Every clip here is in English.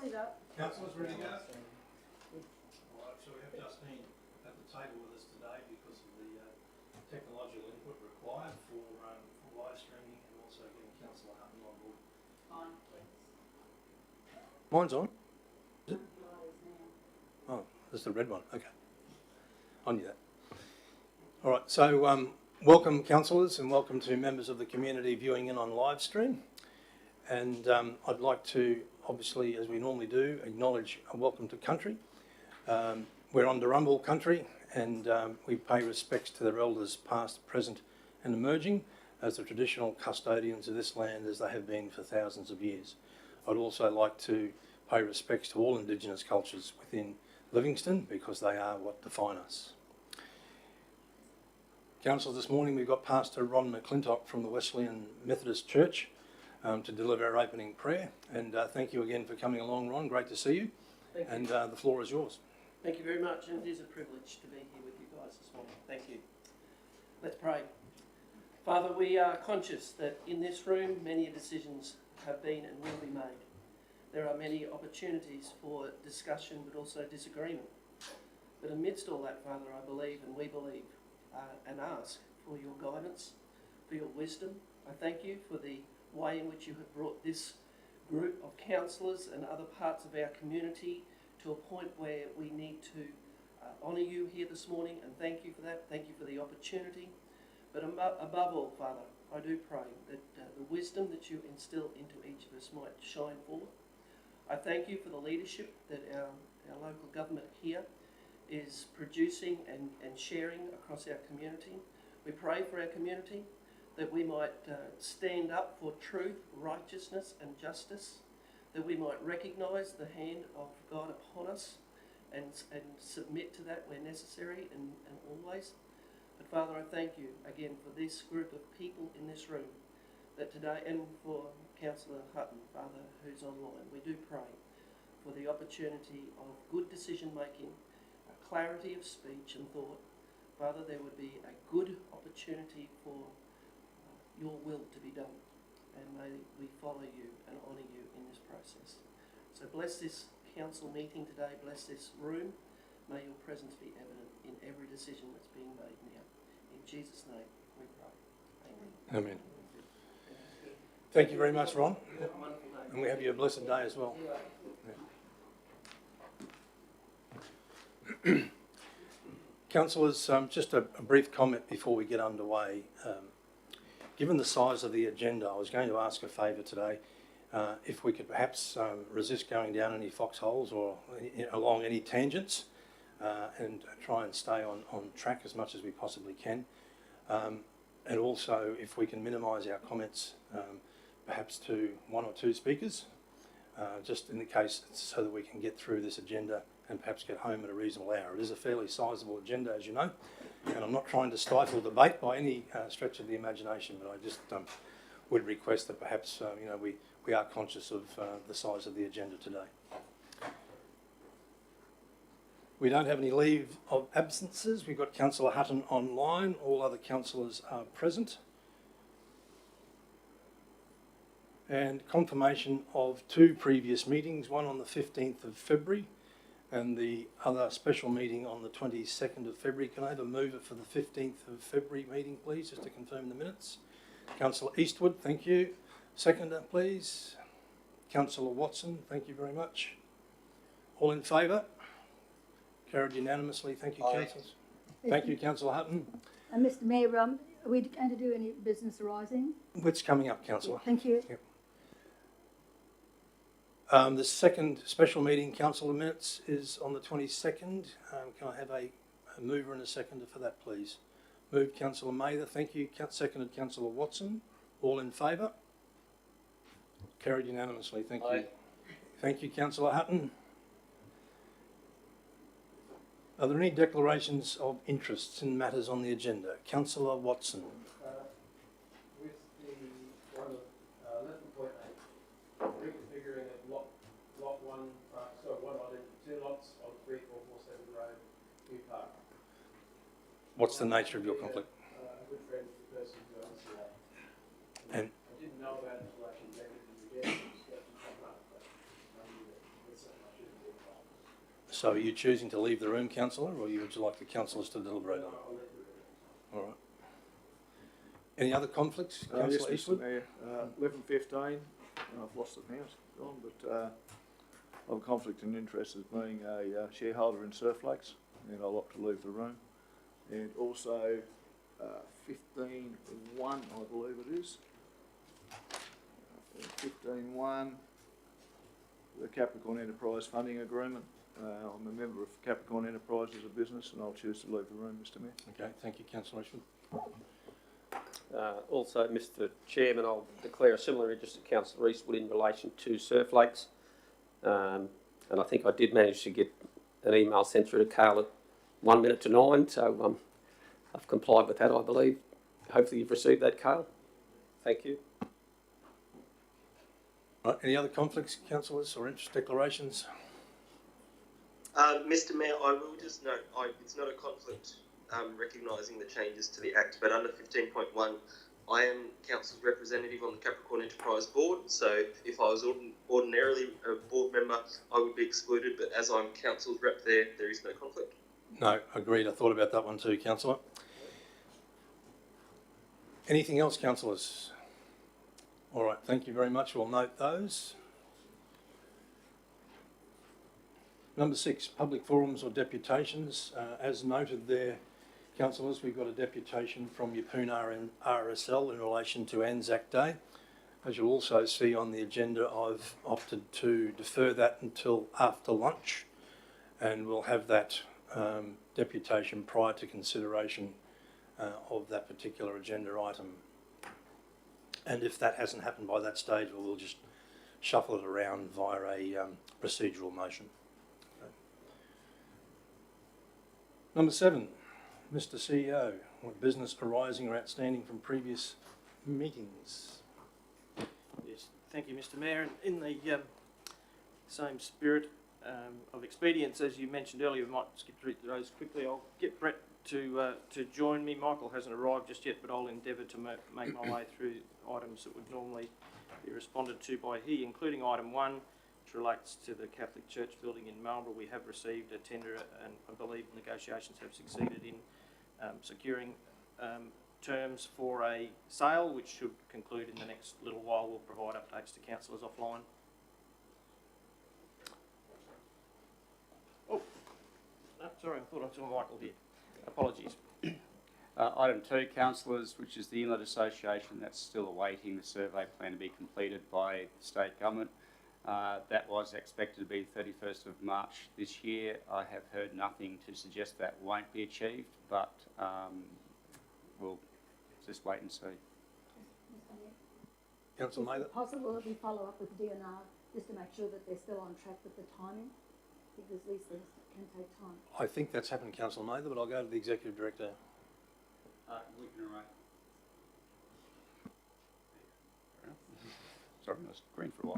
it up. Councillors, ready to go? Right, so we have Justine at the table with us today because of the technological input required for live streaming and also getting Councillor Hutton on board. On, please. Mine's on. Is it? Oh, there's the red one. Okay. I knew that. All right, so welcome councillors and welcome to members of the community viewing in on live stream. And I'd like to, obviously, as we normally do, acknowledge a welcome to country. We're on Durrumbal country and we pay respects to their elders past, present and emerging as the traditional custodians of this land as they have been for thousands of years. I'd also like to pay respects to all Indigenous cultures within Livingstone because they are what define us. Council, this morning we've got Pastor Ron McClintock from the Wesleyan Methodist Church to deliver our opening prayer. And thank you again for coming along, Ron. Great to see you. Thank you. And the floor is yours. Thank you very much, and it is a privilege to be here with you guys this morning. Thank you. Let's pray. Father, we are conscious that in this room many decisions have been and will be made. There are many opportunities for discussion but also disagreement. But amidst all that, Father, I believe and we believe and ask for your guidance, for your wisdom. I thank you for the way in which you have brought this group of councillors and other parts of our community to a point where we need to honour you here this morning, and thank you for that. Thank you for the opportunity. But above all, Father, I do pray that the wisdom that you instill into each of us might shine forth. I thank you for the leadership that our local government here is producing and sharing across our community. We pray for our community that we might stand up for truth, righteousness and justice, that we might recognise the hand of God upon us and submit to that where necessary and always. But Father, I thank you again for this group of people in this room that today, and for Councillor Hutton, Father, who's online, we do pray for the opportunity of good decision making, a clarity of speech and thought. Father, there would be a good opportunity for your will to be done, and may we follow you and honour you in this process. So bless this council meeting today, bless this room. May your presence be evident in every decision that's being made now. In Jesus' name we pray. Amen. Amen. Thank you very much, Ron. And we have you a blessed day as well. Yeah. Councillors, just a brief comment before we get underway. Given the size of the agenda, I was going to ask a favour today, if we could perhaps resist going down any foxholes or along any tangents and try and stay on track as much as we possibly can. And also, if we can minimise our comments perhaps to one or two speakers, just in the case so that we can get through this agenda and perhaps get home at a reasonable hour. It is a fairly sizable agenda, as you know, and I'm not trying to stifle debate by any stretch of the imagination, but I just would request that perhaps we are conscious of the size of the agenda today. We don't have any leave of absences. We've got Councillor Hutton online. All other councillors are present. And confirmation of two previous meetings, one on the 15th of February and the other special meeting on the 22nd of February. Can I have a mover for the 15th of February meeting, please, just to confirm the minutes? Councillor Eastwood, thank you. Seconder, please. Councillor Watson, thank you very much. All in favour? Carried unanimously. Thank you, councillors. Thank you, Councillor Hutton. Mr Mayor, are we going to do any business arising? What's coming up, councillor? Yeah, thank you. Yep. The second special meeting, councillor minutes, is on the 22nd. Can I have a mover and a seconder for that, please? Moved, Councillor Mather. Thank you. Seconded, Councillor Watson. All in favour? Carried unanimously. Thank you. Thank you, Councillor Hutton. Are there any declarations of interests in matters on the agenda? Councillor Watson. With the one of 11.8, reconfiguring of lot 1, one lot into 2 lots on 3447 Road, New Park. What's the nature of your conflict? A good friend of the person who owns that. And I didn't know about it until I came back to the again. It's So are you choosing to leave the room, councillor, or would you like the councillors to deliberate on it? I'll let you. All right. Any other conflicts, Yes, councillor Mr Eastwood? Mayor, 11:15, I've lost it now, it's gone, but I have a conflict in interest as being a shareholder in Surflakes, and I'll opt to leave the room. And also 15:1, I believe it is. 15:1, the Capricorn Enterprise funding agreement. I'm a member of Capricorn Enterprise as a business, and I'll choose to leave the room, Mr Mayor. Okay, thank you, councillor Eastwood. Also, Mr Chairman, I'll declare a similar interest to Councillor Eastwood in relation to Surflakes. And I think I did manage to get an email sent through to Carl at 1 minute to 9, so I've complied with that, I believe. Hopefully you've received that, Carl. Thank you. Right, any other conflicts, councillors, or interest declarations? Mr Mayor, I will just note, it's not a conflict recognising the changes to the Act, but under 15.1, I am Council's representative on the Capricorn Enterprise Board, so if I was ordinarily a board member, I would be excluded, but as I'm Council's rep there, there is no conflict. No, agreed. I thought about that one too, councillor. Anything else, councillors? All right, thank you very much. We'll note those. Number 6, public forums or deputations. As noted there, councillors, we've got a deputation from Yapuna and RSL in relation to Anzac Day. As you'll also see on the agenda, I've opted to defer that until after lunch, and we'll have that deputation prior to consideration of that particular agenda item. And if that hasn't happened by that stage, we'll just shuffle it around via a procedural motion. Okay. Number 7, Mr CEO, what business arising or outstanding from previous meetings? Yes, thank you, Mr Mayor. In the same spirit of expedience, as you mentioned earlier, we might skip through those quickly. I'll get Brett to join me. Michael hasn't arrived just yet, but I'll endeavour to make my way through items that would normally be responded to by he, including item 1, which relates to the Catholic Church building in Marlborough. We have received a tender, and I believe negotiations have succeeded in securing terms for a sale, which should conclude in the next little while. We'll provide updates to councillors offline. Oh, no, sorry, I thought I saw Michael here. Apologies. Item 2, councillors, which is the Inlet Association, that's still awaiting the survey plan to be completed by the state government. That was expected to be 31st of March this year. I have heard nothing to suggest that won't be achieved, but we'll just wait and see. Councillor Mather? Is it possible that we follow up with DNR just to make sure that they're still on track with the timing? Because these things can take time. I think that's happened, Councillor Mather, but I'll go to the Executive Director. We can arrange. Sorry, I was green for a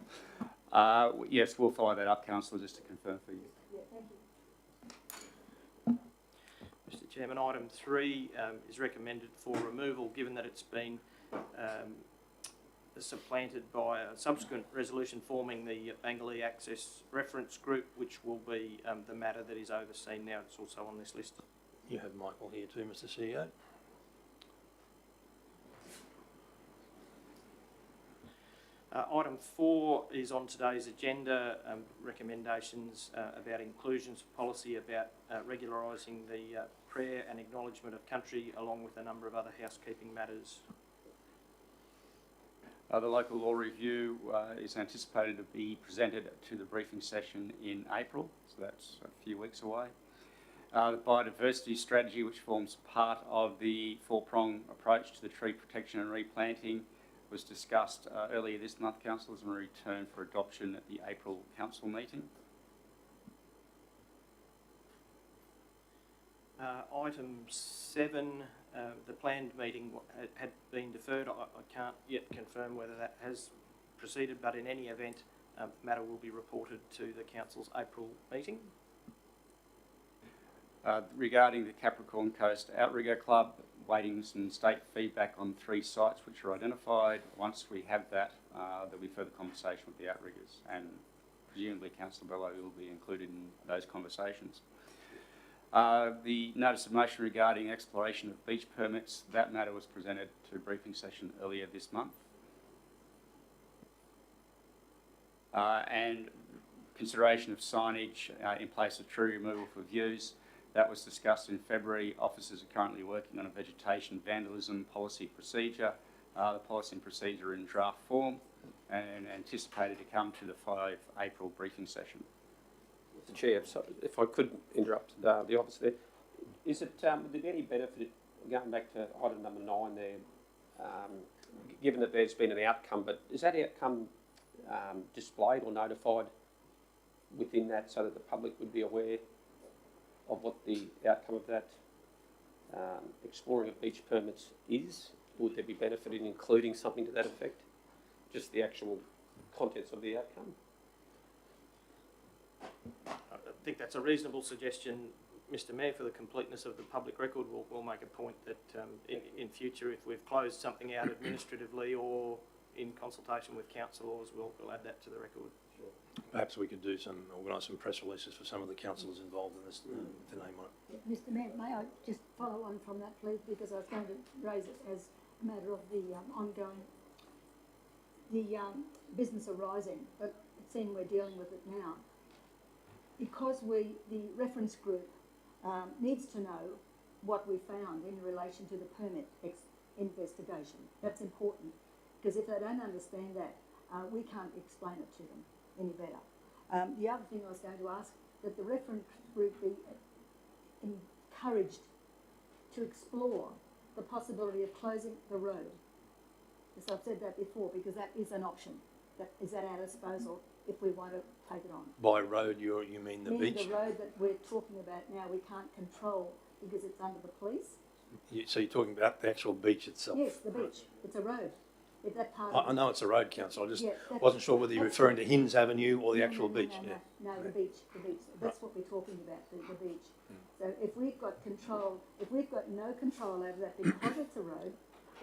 while. Yes, we'll follow that up, councillor, just to confirm for you. Yeah, thank you. Mr Chairman, item 3 is recommended for removal, given that it's been supplanted by a subsequent resolution forming the Bangalee Access Reference Group, which will be the matter that is overseen now. It's also on this list. You have Michael here too, Mr CEO. Item 4 is on today's agenda, recommendations about inclusions policy about regularising the prayer and acknowledgement of country, along with a number of other housekeeping matters. The local law review is anticipated to be presented to the briefing session in April, so that's a few weeks away. The biodiversity strategy, which forms part of the 4-prong approach to the tree protection and replanting, was discussed earlier this month, councillors, and returned for adoption at the April council meeting. Item 7, the planned meeting had been deferred. I can't yet confirm whether that has proceeded, but in any event, the matter will be reported to the council's April meeting. Regarding the Capricorn Coast Outrigger Club, waiting some state feedback on 3 sites which are identified. Once we have that, there'll be further conversation with the outriggers and presumably Councillor Bello will be included in those conversations. The notice of motion regarding exploration of beach permits, that matter was presented to a briefing session earlier this month. And consideration of signage in place of tree removal for views, that was discussed in February. Officers are currently working on a vegetation vandalism policy procedure. The policy and procedure are in draft form and anticipated to come to the 5 April briefing session. Mr. Chair, so if I could interrupt the officer there, is it, would there be any benefit, going back to item number 9 there, given that there's been an outcome, but is that outcome displayed or notified within that so that the public would be aware of what the outcome of that exploring of beach permits is? Would there be benefit in including something to that effect? Just the actual contents of the outcome? I think that's a reasonable suggestion, Mr. Mayor. For the completeness of the public record, we'll make a point that in future, if we've closed something out administratively or in consultation with councillors, we'll add that to the record. Sure. Perhaps we could organise some press releases for some of the councillors involved in this, with the name on it. Mr. Mayor, may I just follow on from that, please, because I was going to raise it as a matter of the ongoing, business arising, but seeing we're dealing with it now, because the reference group needs to know what we found in relation to the permit investigation. That's important, because if they don't understand that, we can't explain it to them any better. The other thing I was going to ask, that the reference group be encouraged to explore the possibility of closing the road. So I've said that before, because that is an option. Is at our disposal if we want to take it on. By road, you mean the beach? The road that we're talking about now, we can't control because it's under the police. So you're talking about the actual beach itself? Yes, the beach. It's a road. If that part I know it's a road, council. I just yeah, wasn't sure whether you're referring to Hinds Avenue or the actual beach. No, the beach. That's what we're talking about, the beach. So if we've got control, if we've got no control over that because it's a road,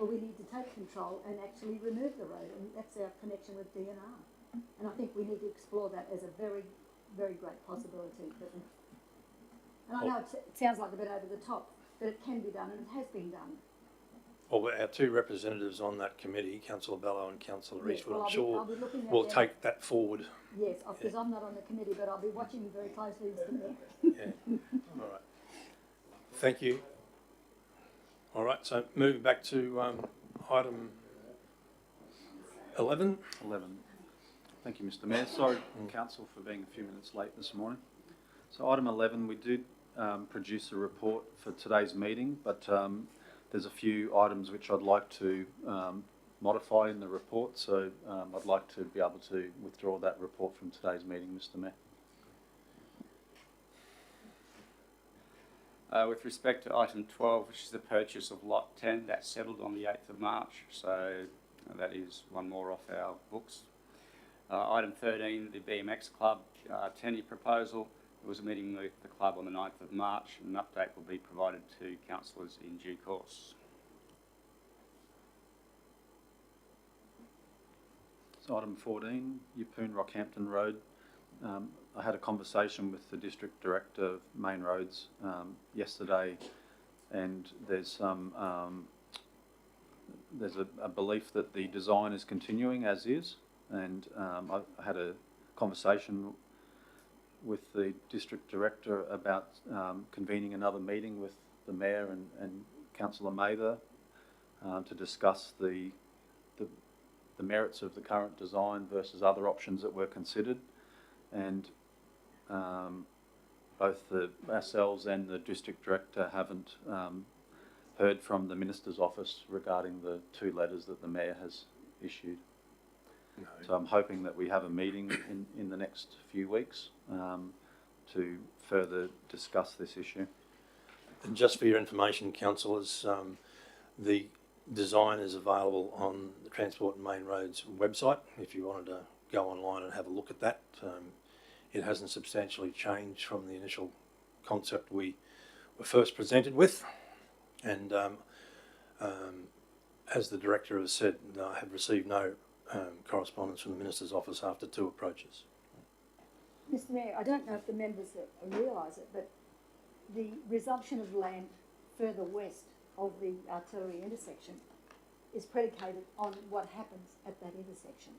well, we need to take control and actually remove the road, and that's our connection with DNR. And I think we need to explore that as a very, very great possibility. And I know it sounds like a bit over the top, but it can be done, and it has been done. Well, our two representatives on that committee, Councillor Bello and Councillor Eastwood, I'm sure will them. take that forward. Yes, because I'm not on the committee, but I'll be watching very closely, Mr. Mayor. Yeah. All right. Thank you. All right, so moving back to item 11. 11. Thank you, Mr. Mayor. Sorry, Council, for being a few minutes late this morning. So item 11, we did produce a report for today's meeting, but there's a few items which I'd like to modify in the report, so I'd like to be able to withdraw that report from today's meeting, Mr. Mayor. With respect to item 12, which is the purchase of lot 10, that's settled on the 8th of March, so that is one more off our books. Item 13, the BMX Club tenure proposal. There was a meeting with the club on the 9th of March, and an update will be provided to councillors in due course. So item 14, Yeppoon Rockhampton Road. I had a conversation with the District Director of Main Roads yesterday, and there's some there's a belief that the design is continuing as is, and I had a conversation with the District Director about convening another meeting with the Mayor and Councillor Mather to discuss the merits of the current design versus other options that were considered, and both ourselves and the District Director haven't heard from the Minister's office regarding the 2 letters that the Mayor has issued. No. So I'm hoping that we have a meeting in the next few weeks to further discuss this issue. And just for your information, councillors, the design is available on the Transport and Main Roads website if you wanted to go online and have a look at that. It hasn't substantially changed from the initial concept we were first presented with, and as the Director has said, I have received no correspondence from the Minister's office after 2 approaches. Mr Mayor, I don't know if the members realise it, but the resumption of land further west of the artillery intersection is predicated on what happens at that intersection.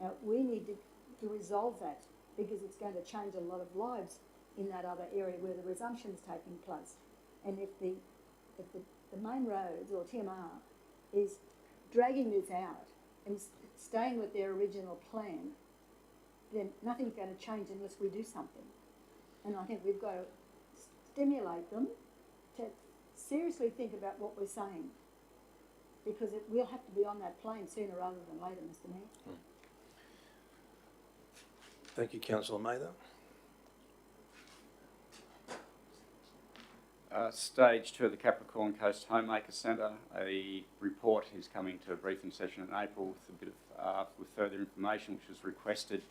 Now, we need to resolve that because it's going to change a lot of lives in that other area where the resumption is taking place. And if the main roads or TMR is dragging this out and staying with their original plan, then nothing's going to change unless we do something. And I think we've got to stimulate them to seriously think about what we're saying, because we'll have to be on that plane sooner rather than later, Mr Mayor. Thank you, Councillor Mather. Stage 2 of the Capricorn Coast Homemaker Centre. A report is coming to a briefing session in April with a bit of with further information, which was requested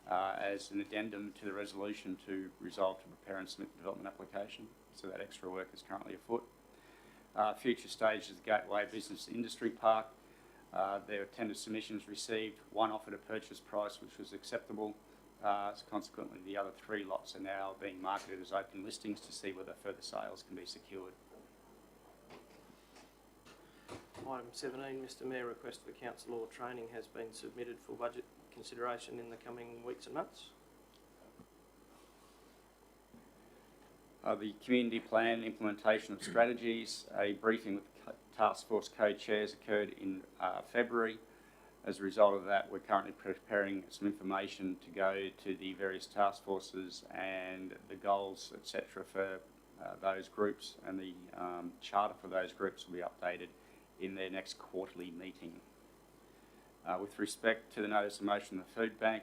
as an addendum to the resolution to resolve to prepare and submit the development application. So that extra work is currently afoot. Future stages of the Gateway Business Industry Park. There were tender submissions received. One offered a purchase price which was acceptable. So consequently, the other 3 lots are now being marketed as open listings to see whether further sales can be secured. Item 17, Mr Mayor, request for council law training has been submitted for budget consideration in the coming weeks and months. The community plan implementation of strategies. A briefing with the task force co-chairs occurred in February. As a result of that, we're currently preparing some information to go to the various task forces and the goals, etc., for those groups, and the charter for those groups will be updated in their next quarterly meeting. With respect to the notice of motion of the food bank,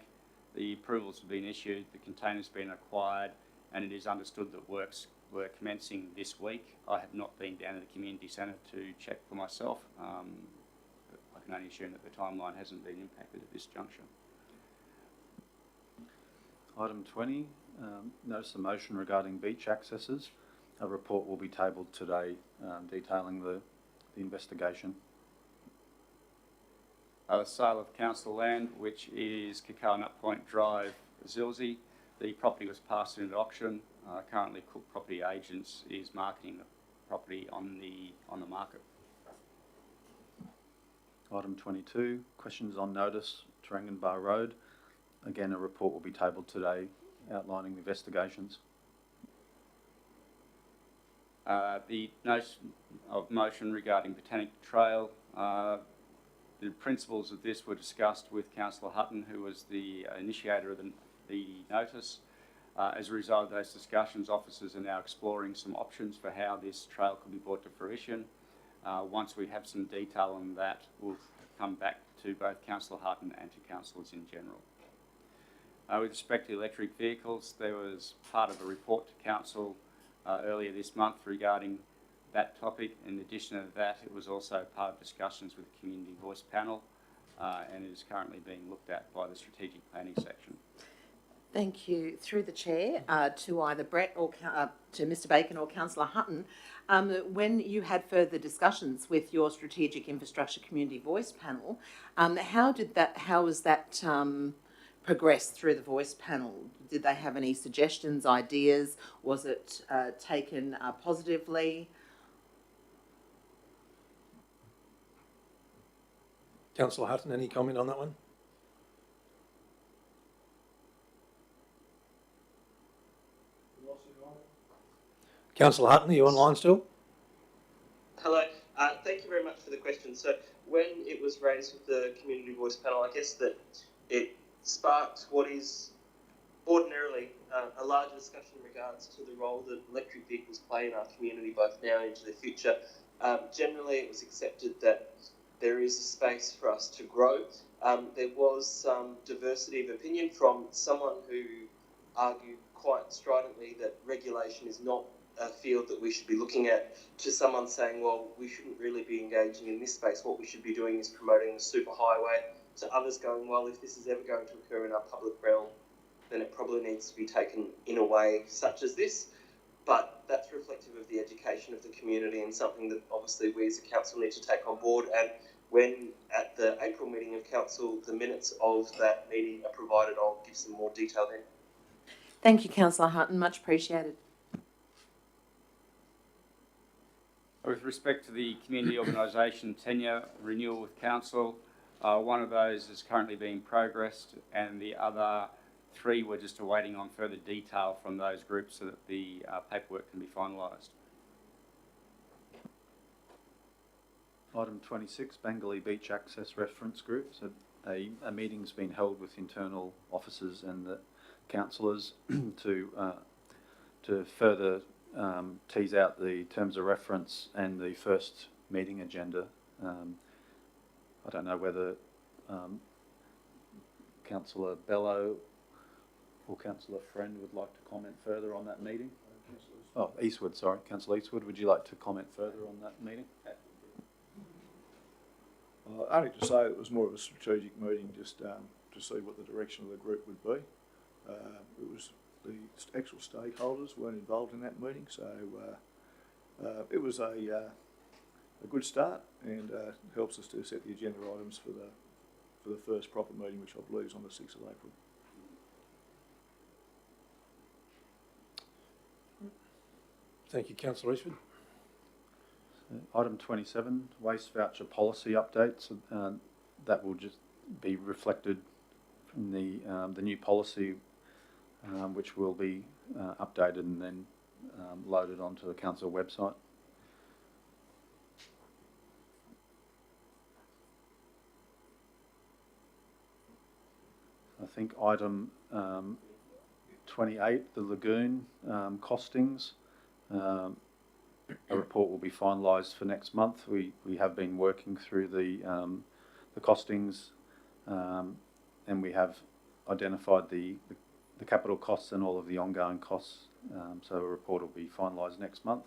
the approvals have been issued, the containers have been acquired, and it is understood that works were commencing this week. I have not been down to the community centre to check for myself. I can only assume that the timeline hasn't been impacted at this juncture. Item 20, notice of motion regarding beach accesses. A report will be tabled today detailing the investigation. The sale of council land, which is Cacao Nut Point Drive, Zilsey. The property was passed into auction. Currently, Cook Property Agents is marketing the property on the market. Item 22, questions on notice, Tarangan Road. Again, a report will be tabled today outlining the investigations. The notice of motion regarding Botanic Trail. The principles of this were discussed with Councillor Hutton, who was the initiator of the notice. As a result of those discussions, officers are now exploring some options for how this trail could be brought to fruition. Once we have some detail on that, we'll come back to both Councillor Hutton and to councillors in general. With respect to electric vehicles, there was part of a report to council earlier this month regarding that topic. In addition to that, it was also part of discussions with the Community Voice Panel and is currently being looked at by the Strategic Planning section. Thank you. Through the chair to either Brett or to Mr Bacon or Councillor Hutton, when you had further discussions with your Strategic Infrastructure Community Voice Panel, how was that progressed through the Voice Panel? Did they have any suggestions, ideas? Was it taken positively? Councillor Hutton, any comment on that one? Councillor Hutton, are you online still? Hello. Thank you very much for the question. So when it was raised with the Community Voice Panel, I guess that it sparked what is ordinarily a larger discussion in regards to the role that electric vehicles play in our community, both now and into the future. Generally, it was accepted that there is a space for us to grow. There was some diversity of opinion from someone who argued quite stridently that regulation is not a field that we should be looking at, to someone saying, well, we shouldn't really be engaging in this space. What we should be doing is promoting the superhighway. To others going, well, if this is ever going to occur in our public realm, then it probably needs to be taken in a way such as this. But that's reflective of the education of the community and something that obviously we as a council need to take on board. And when at the April meeting of council, the minutes of that meeting are provided, I'll give some more detail then. Thank you, Councillor Hutton, much appreciated. With respect to the community organisation tenure renewal with council, one of those is currently being progressed, and the other 3 we're just awaiting on further detail from those groups so that the paperwork can be finalised. Item 26, Bangalore Beach Access Reference Group. So a meeting's been held with internal officers and the councillors to further tease out the terms of reference and the first meeting agenda. I don't know whether Councillor Bello or Councillor Friend would like to comment further on that meeting. Oh, Eastwood, sorry. Councillor Eastwood, would you like to comment further on that meeting? Only to say it was more of a strategic meeting, just to see what the direction of the group would be. It was the actual stakeholders weren't involved in that meeting, so it was a good start, and helps us to set the agenda items for the first proper meeting, which I believe is on the 6th of April. Thank you, Councillor Eastwood. Item 27, waste voucher policy updates. That will just be reflected from the new policy, which will be updated and then loaded onto the council website. I think item 28, the lagoon costings. A report will be finalised for next month. We have been working through the costings, and we have identified the capital costs and all of the ongoing costs. So a report will be finalised next month.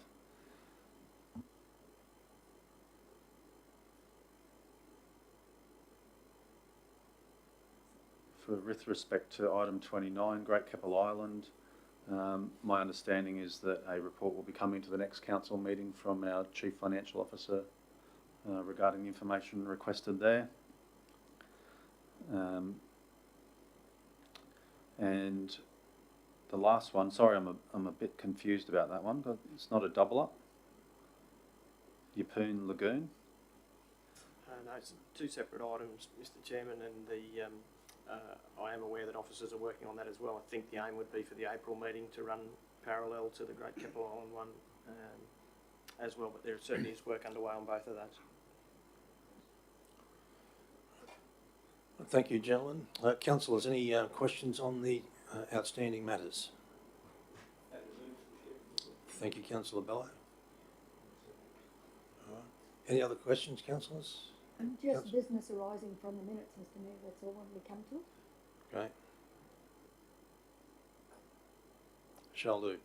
With respect to item 29, Great Keppel Island, my understanding is that a report will be coming to the next council meeting from our Chief Financial Officer regarding the information requested there. And the last one, sorry, I'm a bit confused about that one, but it's not a double up. Yeppoon Lagoon. No, it's 2 separate items, Mr Chairman, and I am aware that officers are working on that as well. I think the aim would be for the April meeting to run parallel to the Great Keppel Island one as well, but there certainly is work underway on both of those. Thank you, gentlemen. Councillors, any questions on the outstanding matters? Thank you, Councillor Bello. Any other questions, councillors? Just business arising from the minutes, Mr Mayor, that's all when we come to it. Okay. Shall do. Do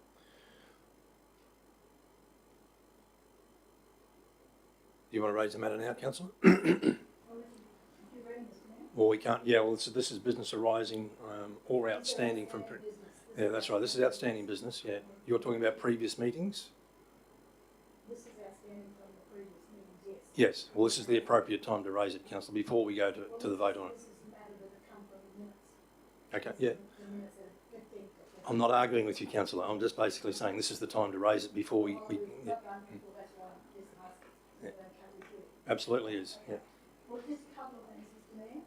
you want to raise the matter now, Councillor? Well, we can't. Yeah, well, this is business arising or outstanding from. Yeah, that's right. This is outstanding business. Yeah, you're talking about previous meetings. This is outstanding from the previous meetings, yes. Yes. Well, this is the appropriate time to raise it, Councillor, before we go to the vote on it. This is a matter that have come from the minutes. Okay. Yeah. The minutes are 15. I'm not arguing with you, Councillor. I'm just basically saying this is the time to raise it before we yeah. Yeah. Absolutely is. Yeah. Well, just a couple of things, Mr Mayor.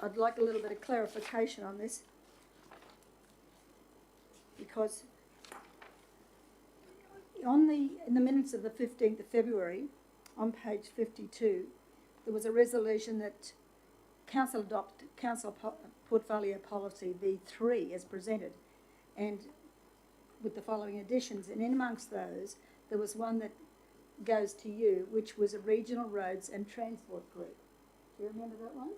I'd like a little bit of clarification on this, because in the minutes of the 15th of February, on page 52, there was a resolution that Council adopt Council Portfolio Policy V3 as presented, and with the following additions. And in amongst those, there was one that goes to you, which was a Regional Roads and Transport Group. Do you remember that one?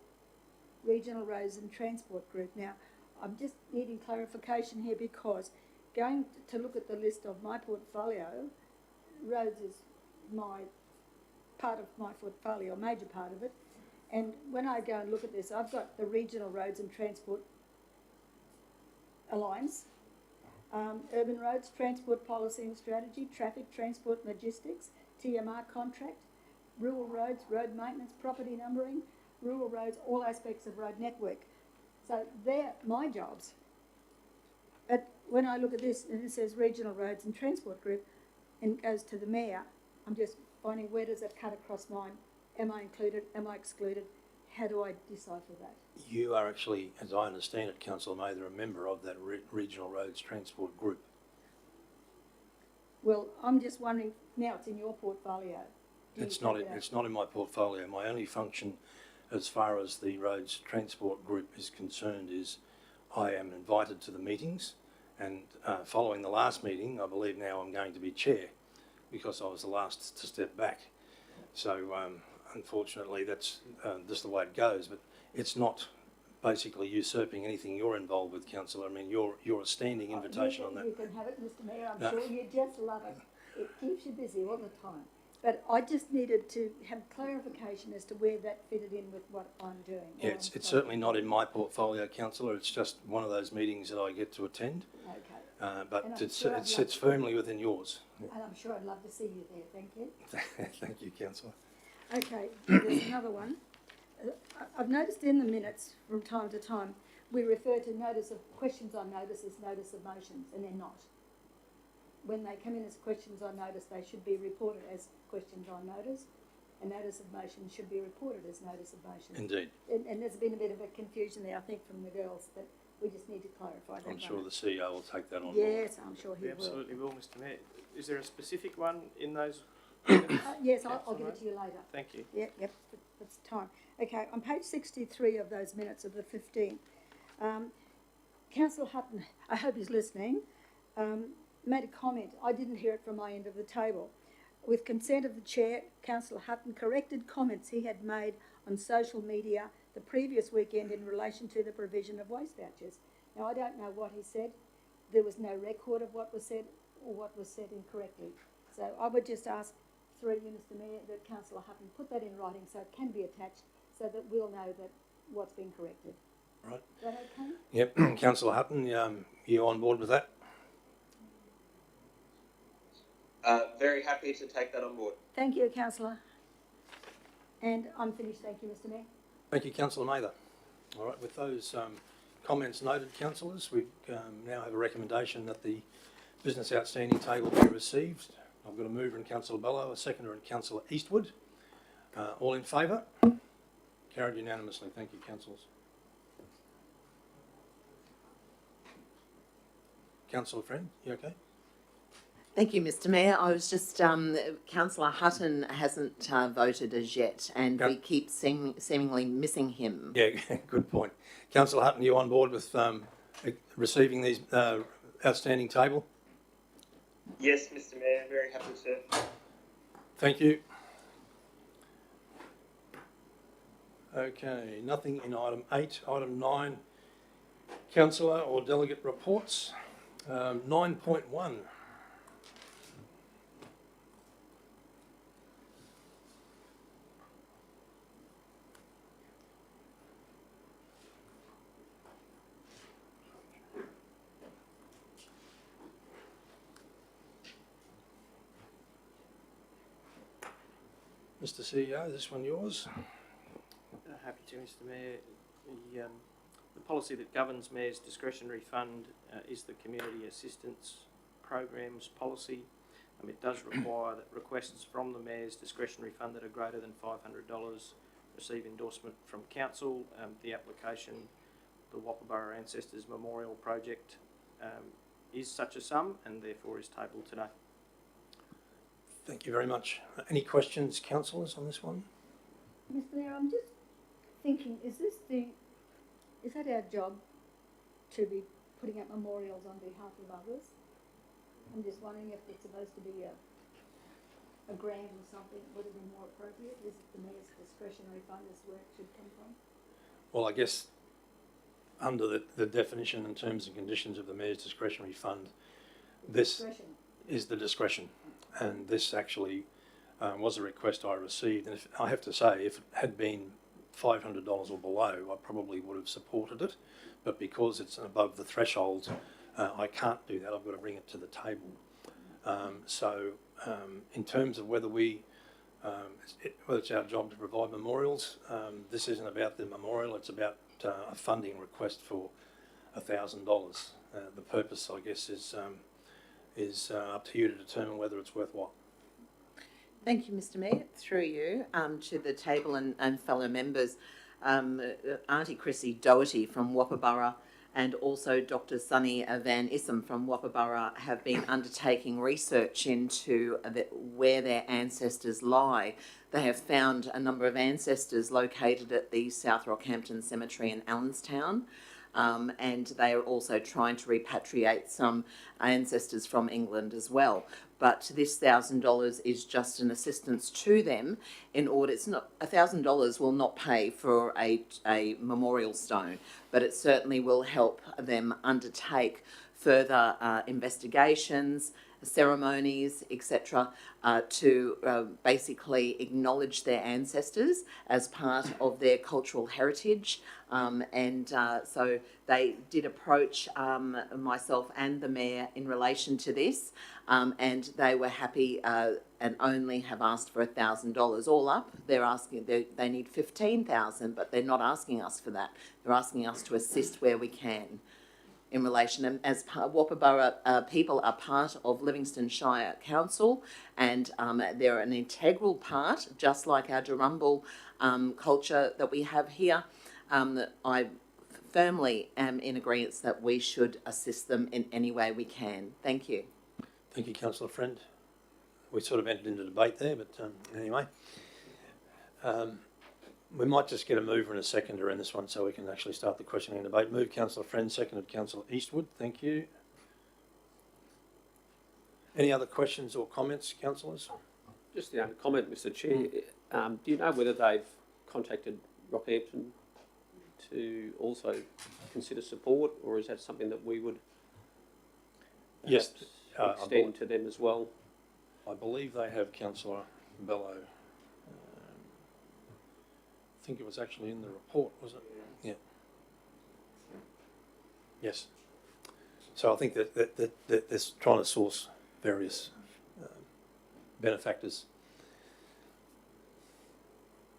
Regional Roads and Transport Group. Now, I'm just needing clarification here, because going to look at the list of my portfolio, roads is part of my portfolio, a major part of it. And when I go and look at this, I've got the Regional Roads and Transport Alliance, Urban Roads, Transport Policy and Strategy, Traffic, Transport and Logistics, TMR contract, Rural Roads, Road Maintenance, Property Numbering, Rural Roads, all aspects of road network. So they're my jobs. But when I look at this, and it says Regional Roads and Transport Group, and goes to the mayor, I'm just finding where does it cut across mine? Am I included? Am I excluded? How do I decipher that? You are actually, as I understand it, Councillor Mather, a member of that Regional Roads Transport Group. Well, I'm just wondering, now it's in your portfolio. It's not in my portfolio. My only function as far as the Roads Transport Group is concerned is I am invited to the meetings, and following the last meeting, I believe now I'm going to be chair because I was the last to step back. So unfortunately that's just the way it goes, but it's not basically usurping anything you're involved with, Councillor. I mean, you're a standing invitation on that. You can have it, Mr Mayor, I'm sure you just love it. It keeps you busy all the time. But I just needed to have clarification as to where that fitted in with what I'm doing. Yeah, it's certainly not in my portfolio, Councillor. It's just one of those meetings that I get to attend. Okay. But it sits firmly within yours. And I'm sure I'd love to see you there, thank you. Thank you, Councillor. Okay, there's another one. I've noticed in the minutes from time to time, we refer to notice of questions on notice as notice of motions, and they're not. When they come in as questions on notice, they should be reported as questions on notice. A notice of motion should be reported as notice of motion. Indeed. And there's been a bit of a confusion there, I think, from the girls, that we just need to clarify that. I'm sure the CEO will take that on board. Yes, I'm sure he We will. absolutely will, Mr Mayor. Is there a specific one in those? Yes, I'll give it to you later. Thank you. Yep, that's time. Okay, on page 63 of those minutes of the 15th, Councillor Hutton, I hope he's listening, made a comment. I didn't hear it from my end of the table. With consent of the Chair, Councillor Hutton corrected comments he had made on social media the previous weekend in relation to the provision of waste vouchers. Now, I don't know what he said. There was no record of what was said or what was said incorrectly. So I would just ask through you, Mr Mayor, that Councillor Hutton put that in writing so it can be attached so that we'll know that what's been corrected. Right. Is that okay? Yep. Councillor Hutton, you on board with that? Very happy to take that on board. Thank you, Councillor. And I'm finished. Thank you, Mr Mayor. Thank you, Councillor Mather. All right, with those comments noted, councillors, we now have a recommendation that the business outstanding table be received. I've got a mover in Councillor Bello, a seconder in Councillor Eastwood. All in favour? Carried unanimously. Thank you, councillors. Councillor Friend, you okay? Thank you, Mr Mayor. I was just, Councillor Hutton hasn't voted as yet, and we keep seemingly missing him. Yeah, good point. Councillor Hutton, you on board with receiving these outstanding table? Yes, Mr Mayor, very happy to. Thank you. Okay, nothing in item 8. Item 9, councillor or delegate reports. 9.1. Mr CEO, is this one yours? Happy to, Mr Mayor. The policy that governs Mayor's discretionary fund is the Community Assistance Programs policy. It does require that requests from the Mayor's discretionary fund that are greater than $500 receive endorsement from Council. The application, the Wapabara Ancestors Memorial Project, is such a sum and therefore is tabled today. Thank you very much. Any questions, councillors, on this one? Mr Mayor, I'm just thinking, is that our job to be putting up memorials on behalf of others? I'm just wondering if it's supposed to be a grant or something. Would it be more appropriate? Is it the Mayor's discretionary fund is where it should come from? Well, I guess under the definition and terms and conditions of the Mayor's discretionary fund, this is the discretion. And this actually was a request I received. And I have to say, if it had been $500 or below, I probably would have supported it. But because it's above the threshold, I can't do that. I've got to bring it to the table. In terms of whether whether it's our job to provide memorials, this isn't about the memorial. It's about a funding request for $1,000. The purpose, I guess, is up to you to determine whether it's worthwhile. Thank you, Mr Mayor. Through you to the table and fellow members, Auntie Chrissy Doherty from Wapabara and also Dr Sunny Van Issam from Wapabara have been undertaking research into where their ancestors lie. They have found a number of ancestors located at the South Rockhampton Cemetery in Allenstown. And they are also trying to repatriate some ancestors from England as well. But this $1,000 is just an assistance to them in order, it's not, $1,000 will not pay for a memorial stone, but it certainly will help them undertake further investigations, ceremonies, etc., to basically acknowledge their ancestors as part of their cultural heritage. So they did approach myself and the Mayor in relation to this, and they were happy and only have asked for $1,000. All up, they're asking, they need $15,000, but they're not asking us for that. They're asking us to assist where we can in relation. And as Wapabara people are part of Livingstone Shire Council, and they're an integral part, just like our Durrumbul culture that we have here. I firmly am in agreement that we should assist them in any way we can. Thank you. Thank you, Councillor Friend. We sort of entered into debate there, but anyway. We might just get a mover and a seconder in this one so we can actually start the questioning and debate. Move Councillor Friend, seconded Councillor Eastwood. Thank you. Any other questions or comments, councillors? Just the only comment, Mr Chair. Do you know whether they've contacted Rockhampton to also consider support, or is that something that we would yes, extend to them as well? I believe they have, Councillor Bello. I think it was actually in the report, was it? Yeah. Yes. So I think that they're trying to source various benefactors.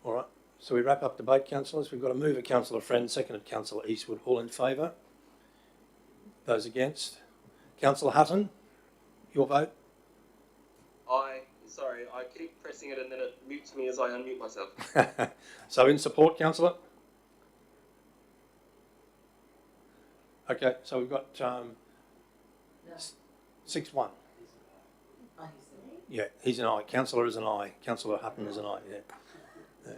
All right. So we wrap up debate, councillors. We've got a mover, Councillor Friend, seconded Councillor Eastwood. All in favour? Those against? Councillor Hutton, your vote? Sorry, I keep pressing it and then it mutes me as I unmute myself. So in support, councillor? Okay, so we've got 6-1. Yeah, he's an aye. Councillor is an aye. Councillor Hutton is an aye, yeah.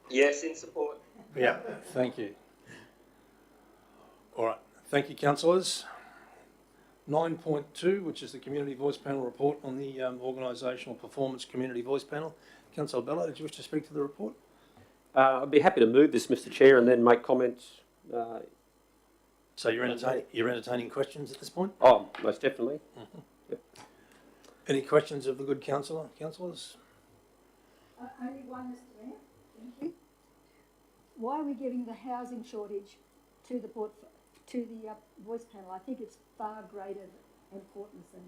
Yes, in support. Yeah, thank you. All right, thank you, councillors. 9.2, which is the Community Voice Panel report on the Organisational Performance Community Voice Panel. Councillor Bello, did you wish to speak to the report? I'd be happy to move this, Mr Chair, and then make comments. So you're entertaining questions at this point? Oh, most definitely. Mm-hmm. Yep. Any questions of the good councillors? Only one, Mr Mayor. Thank you. Why are we giving the housing shortage to the voice panel? I think it's far greater importance than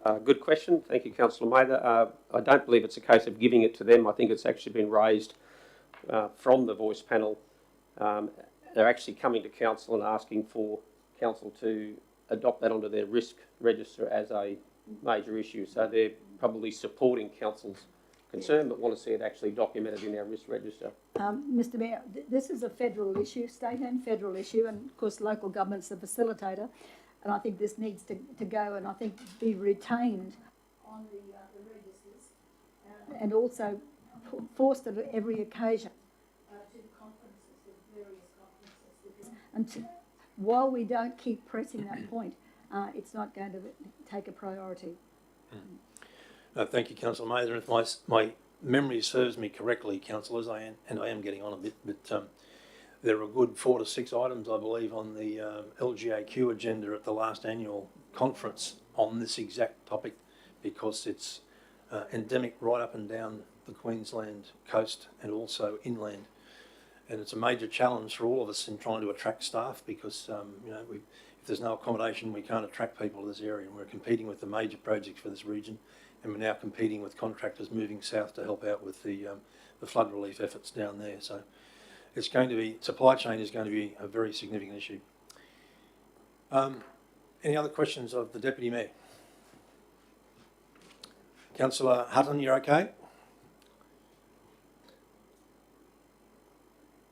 that. Good question. Thank you, Councillor Mather. I don't believe it's a case of giving it to them. I think it's actually been raised from the voice panel. They're actually coming to council and asking for council to adopt that onto their risk register as a major issue. So they're probably supporting council's concern, but want to see it actually documented in our risk register. Mr Mayor, this is a federal issue, state and federal issue, and of course local government's the facilitator, and I think this needs to go and I think be retained on the registers and also forced at every occasion to the conferences, the various conferences. And while we don't keep pressing that point, it's not going to take a priority. Thank you, Councillor Mather. If my memory serves me correctly, councillors, I am getting on a bit, but there are a good 4 to 6 items, I believe, on the LGAQ agenda at the last annual conference on this exact topic, because it's endemic right up and down the Queensland coast and also inland. And it's a major challenge for all of us in trying to attract staff, because if there's no accommodation, we can't attract people to this area, and we're competing with the major projects for this region. And we're now competing with contractors moving south to help out with the flood relief efforts down there. So it's going to be, supply chain is going to be a very significant issue. Any other questions of the Deputy Mayor? Councillor Hutton, you're okay?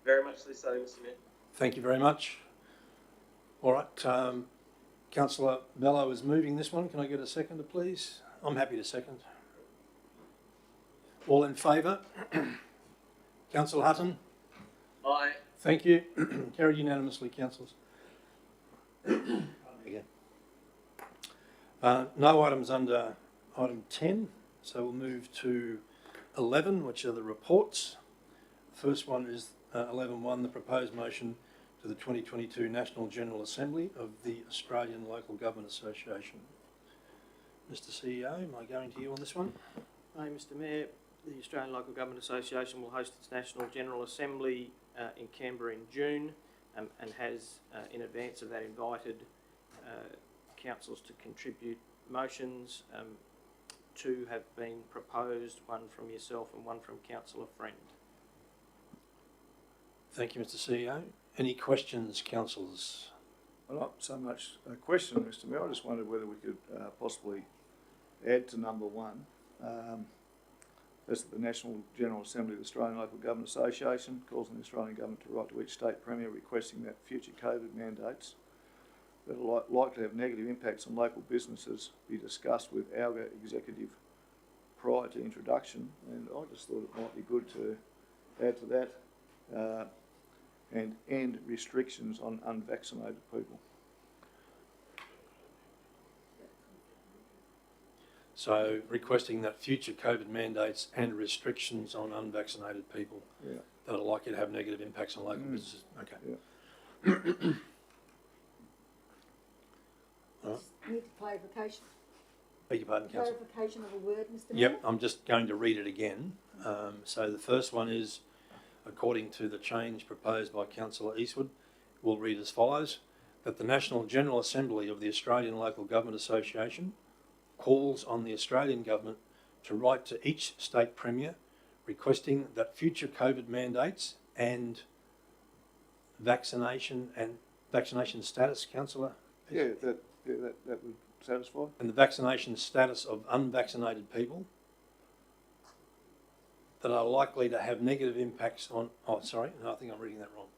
Very much so, Mr. Mayor. Thank you very much. All right, Councillor Bello is moving this one. Can I get a seconder, please? I'm happy to second. All in favour? Councillor Hutton? Aye. Thank you. Carried unanimously, councillors. Again. No items under item 10, so we'll move to 11, which are the reports. The first one is 11.1, the proposed motion to the 2022 National General Assembly of the Australian Local Government Association. Mr CEO, am I going to you on this one? Hi, Mr. Mayor. The Australian Local Government Association will host its National General Assembly in Canberra in June, and has, in advance of that, invited councils to contribute motions. Two have been proposed, one from yourself and one from Councillor Friend. Thank you, Mr CEO. Any questions, councillors? Well, not so much a question, Mr. Mayor. I just wondered whether we could possibly add to number 1. That's the National General Assembly of the Australian Local Government Association calls on the Australian Government to write to each state premier requesting that future COVID mandates that are likely to have negative impacts on local businesses be discussed with ALGA executive prior to introduction. And I just thought it might be good to add to that and end restrictions on unvaccinated people. So requesting that future COVID mandates and restrictions on unvaccinated people that are likely to have negative impacts on local businesses. Okay. Yeah. Need clarification. Beg your pardon, Councillor? Clarification of a word, Mr. Mayor? Yep, I'm just going to read it again. So the first one is, according to the change proposed by Councillor Eastwood, will read as follows: that the National General Assembly of the Australian Local Government Association calls on the Australian Government to write to each state premier requesting that future COVID mandates and vaccination status, Councillor? That would satisfy. And the vaccination status of unvaccinated people that are likely to have negative impacts on, I think I'm reading that wrong.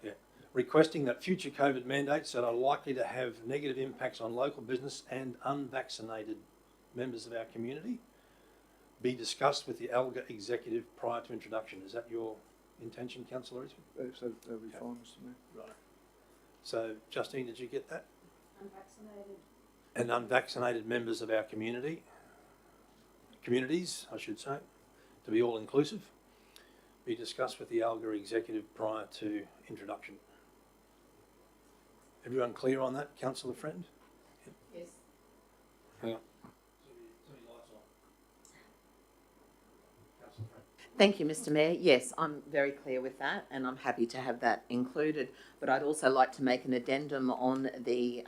Yeah. Requesting that future COVID mandates that are likely to have negative impacts on local business and unvaccinated members of our community be discussed with the ALGA executive prior to introduction. Is that your intention, Councillor Eastwood? So that would be fine, Mr. Mayor. Right. So, Justine, did you get that? Unvaccinated. And unvaccinated members of our communities, I should say, to be all inclusive, be discussed with the ALGA executive prior to introduction. Everyone clear on that, Councillor Friend? Yes. Hang on. Thank you, Mr. Mayor. Yes, I'm very clear with that, and I'm happy to have that included. But I'd also like to make an addendum on the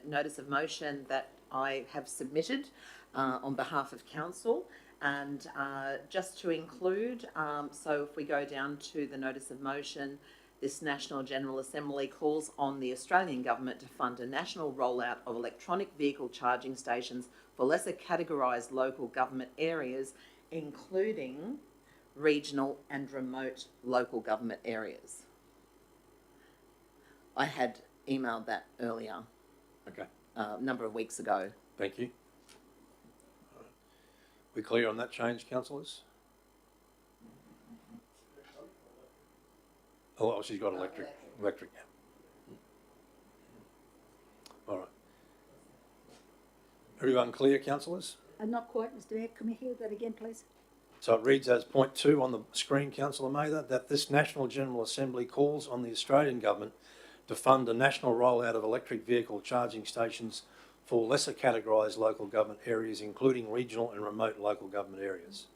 notice of motion that I have submitted on behalf of council. And just to include, so if we go down to the notice of motion, this National General Assembly calls on the Australian Government to fund a national rollout of electronic vehicle charging stations for lesser categorised local government areas, including regional and remote local government areas. I had emailed that earlier, Okay, a number of weeks ago. thank you. All right. We clear on that change, councillors? Oh, she's got electric, yeah. All right. Everyone clear, councillors? Not quite, Mr. Mayor. Can we hear that again, please? So it reads as point 2 on the screen, Councillor Mather, that this National General Assembly calls on the Australian Government to fund a national rollout of electric vehicle charging stations for lesser categorised local government areas, including regional and remote local government areas.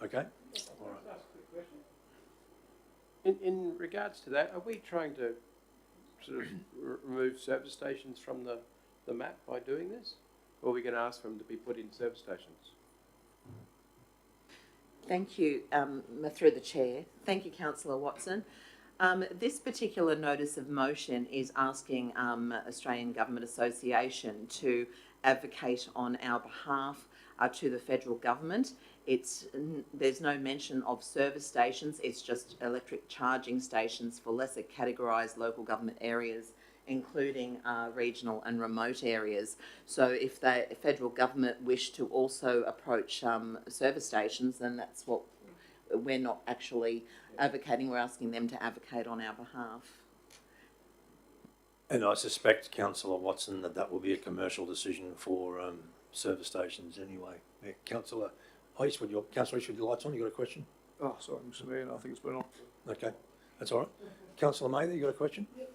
Okay? All right. In regards to that, are we trying to sort of remove service stations from the map by doing this? Or are we going to ask for them to be put in service stations? Thank you, through the chair. Thank you, Councillor Watson. This particular notice of motion is asking Australian Government Association to advocate on our behalf to the federal government. There's no mention of service stations, it's just electric charging stations for lesser categorised local government areas, including regional and remote areas. So if the federal government wish to also approach service stations, then that's what we're not actually advocating, we're asking them to advocate on our behalf. And I suspect, Councillor Watson, that will be a commercial decision for service stations anyway. Yeah, Councillor East, Councillor East, with your lights on, you got a question? Oh, sorry, Mr Mayor, I think it's been on. Okay, that's all right. Councillor Mather, you got a question? Yes.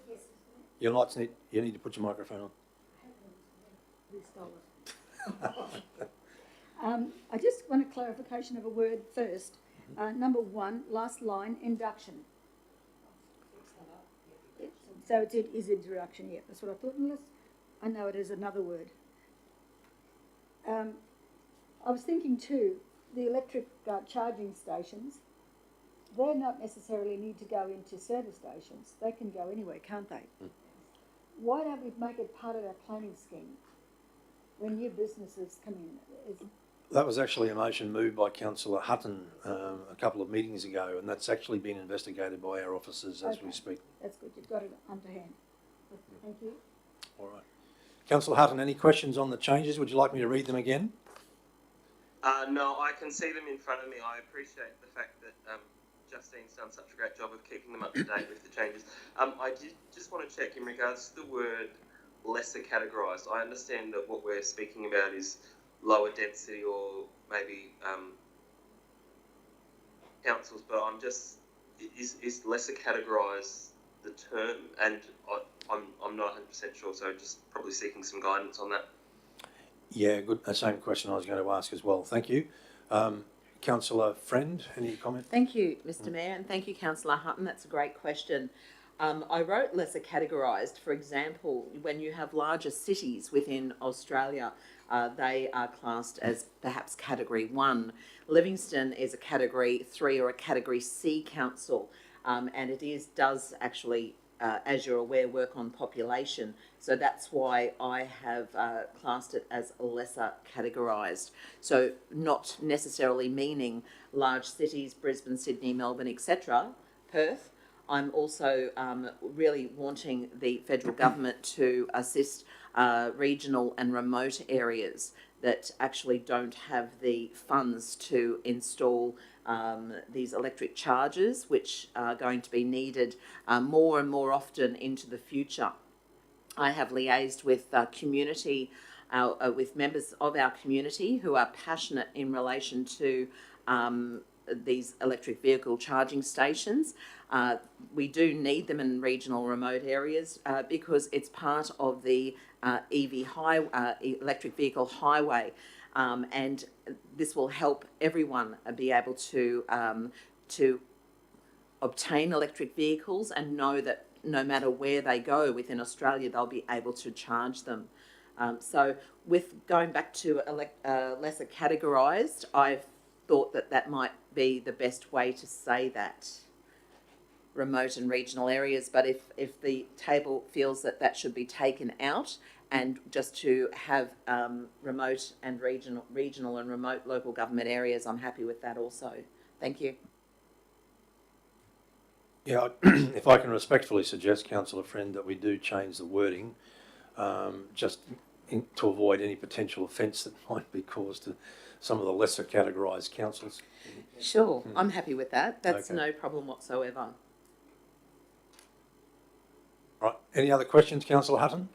Your lights you need to put your microphone on. Who stole it? I just want a clarification of a word first. Number 1, last line, induction. So it is introduction, yeah, that's what I thought, unless I know it is another word. I was thinking too, the electric charging stations, they not necessarily need to go into service stations. They can go anywhere, can't they? Why don't we make it part of our planning scheme when new businesses come in? That was actually a motion moved by Councillor Hutton a couple of meetings ago, and that's actually been investigated by our officers as we speak. That's good, you've got it underhand. Thank you. All right. Councillor Hutton, any questions on the changes? Would you like me to read them again? No, I can see them in front of me. I appreciate the fact that Justine's done such a great job of keeping them up to date with the changes. I just want to check in regards to the word lesser categorised. I understand that what we're speaking about is lower density or maybe councils, but I'm just, is lesser categorised the term? And I'm not 100% sure, so just probably seeking some guidance on that. Yeah, good. The same question I was going to ask as well. Thank you. Councillor Friend, any comment? Thank you, Mr Mayor, and thank you, Councillor Hutton. That's a great question. I wrote lesser categorised. For example, when you have larger cities within Australia, they are classed as perhaps Category 1. Livingstone is a Category 3 or a Category C council, and it does actually, as you're aware, work on population. So that's why I have classed it as lesser categorised. So not necessarily meaning large cities, Brisbane, Sydney, Melbourne, etc., Perth. I'm also really wanting the federal government to assist regional and remote areas that actually don't have the funds to install these electric chargers, which are going to be needed more and more often into the future. I have liaised with community, with members of our community who are passionate in relation to these electric vehicle charging stations. We do need them in regional remote areas because it's part of the electric vehicle highway, and this will help everyone be able to obtain electric vehicles and know that no matter where they go within Australia, they'll be able to charge them. So with going back to lesser categorised, I've thought that might be the best way to say that, remote and regional areas. But if the table feels that should be taken out and just to have remote and regional and remote local government areas, I'm happy with that also. Thank you. Yeah, if I can respectfully suggest, Councillor Friend, that we do change the wording to avoid any potential offence that might be caused to some of the lesser categorised councils. Sure, I'm happy with that. That's okay. No problem whatsoever. Right, any other questions, Councillor Hutton?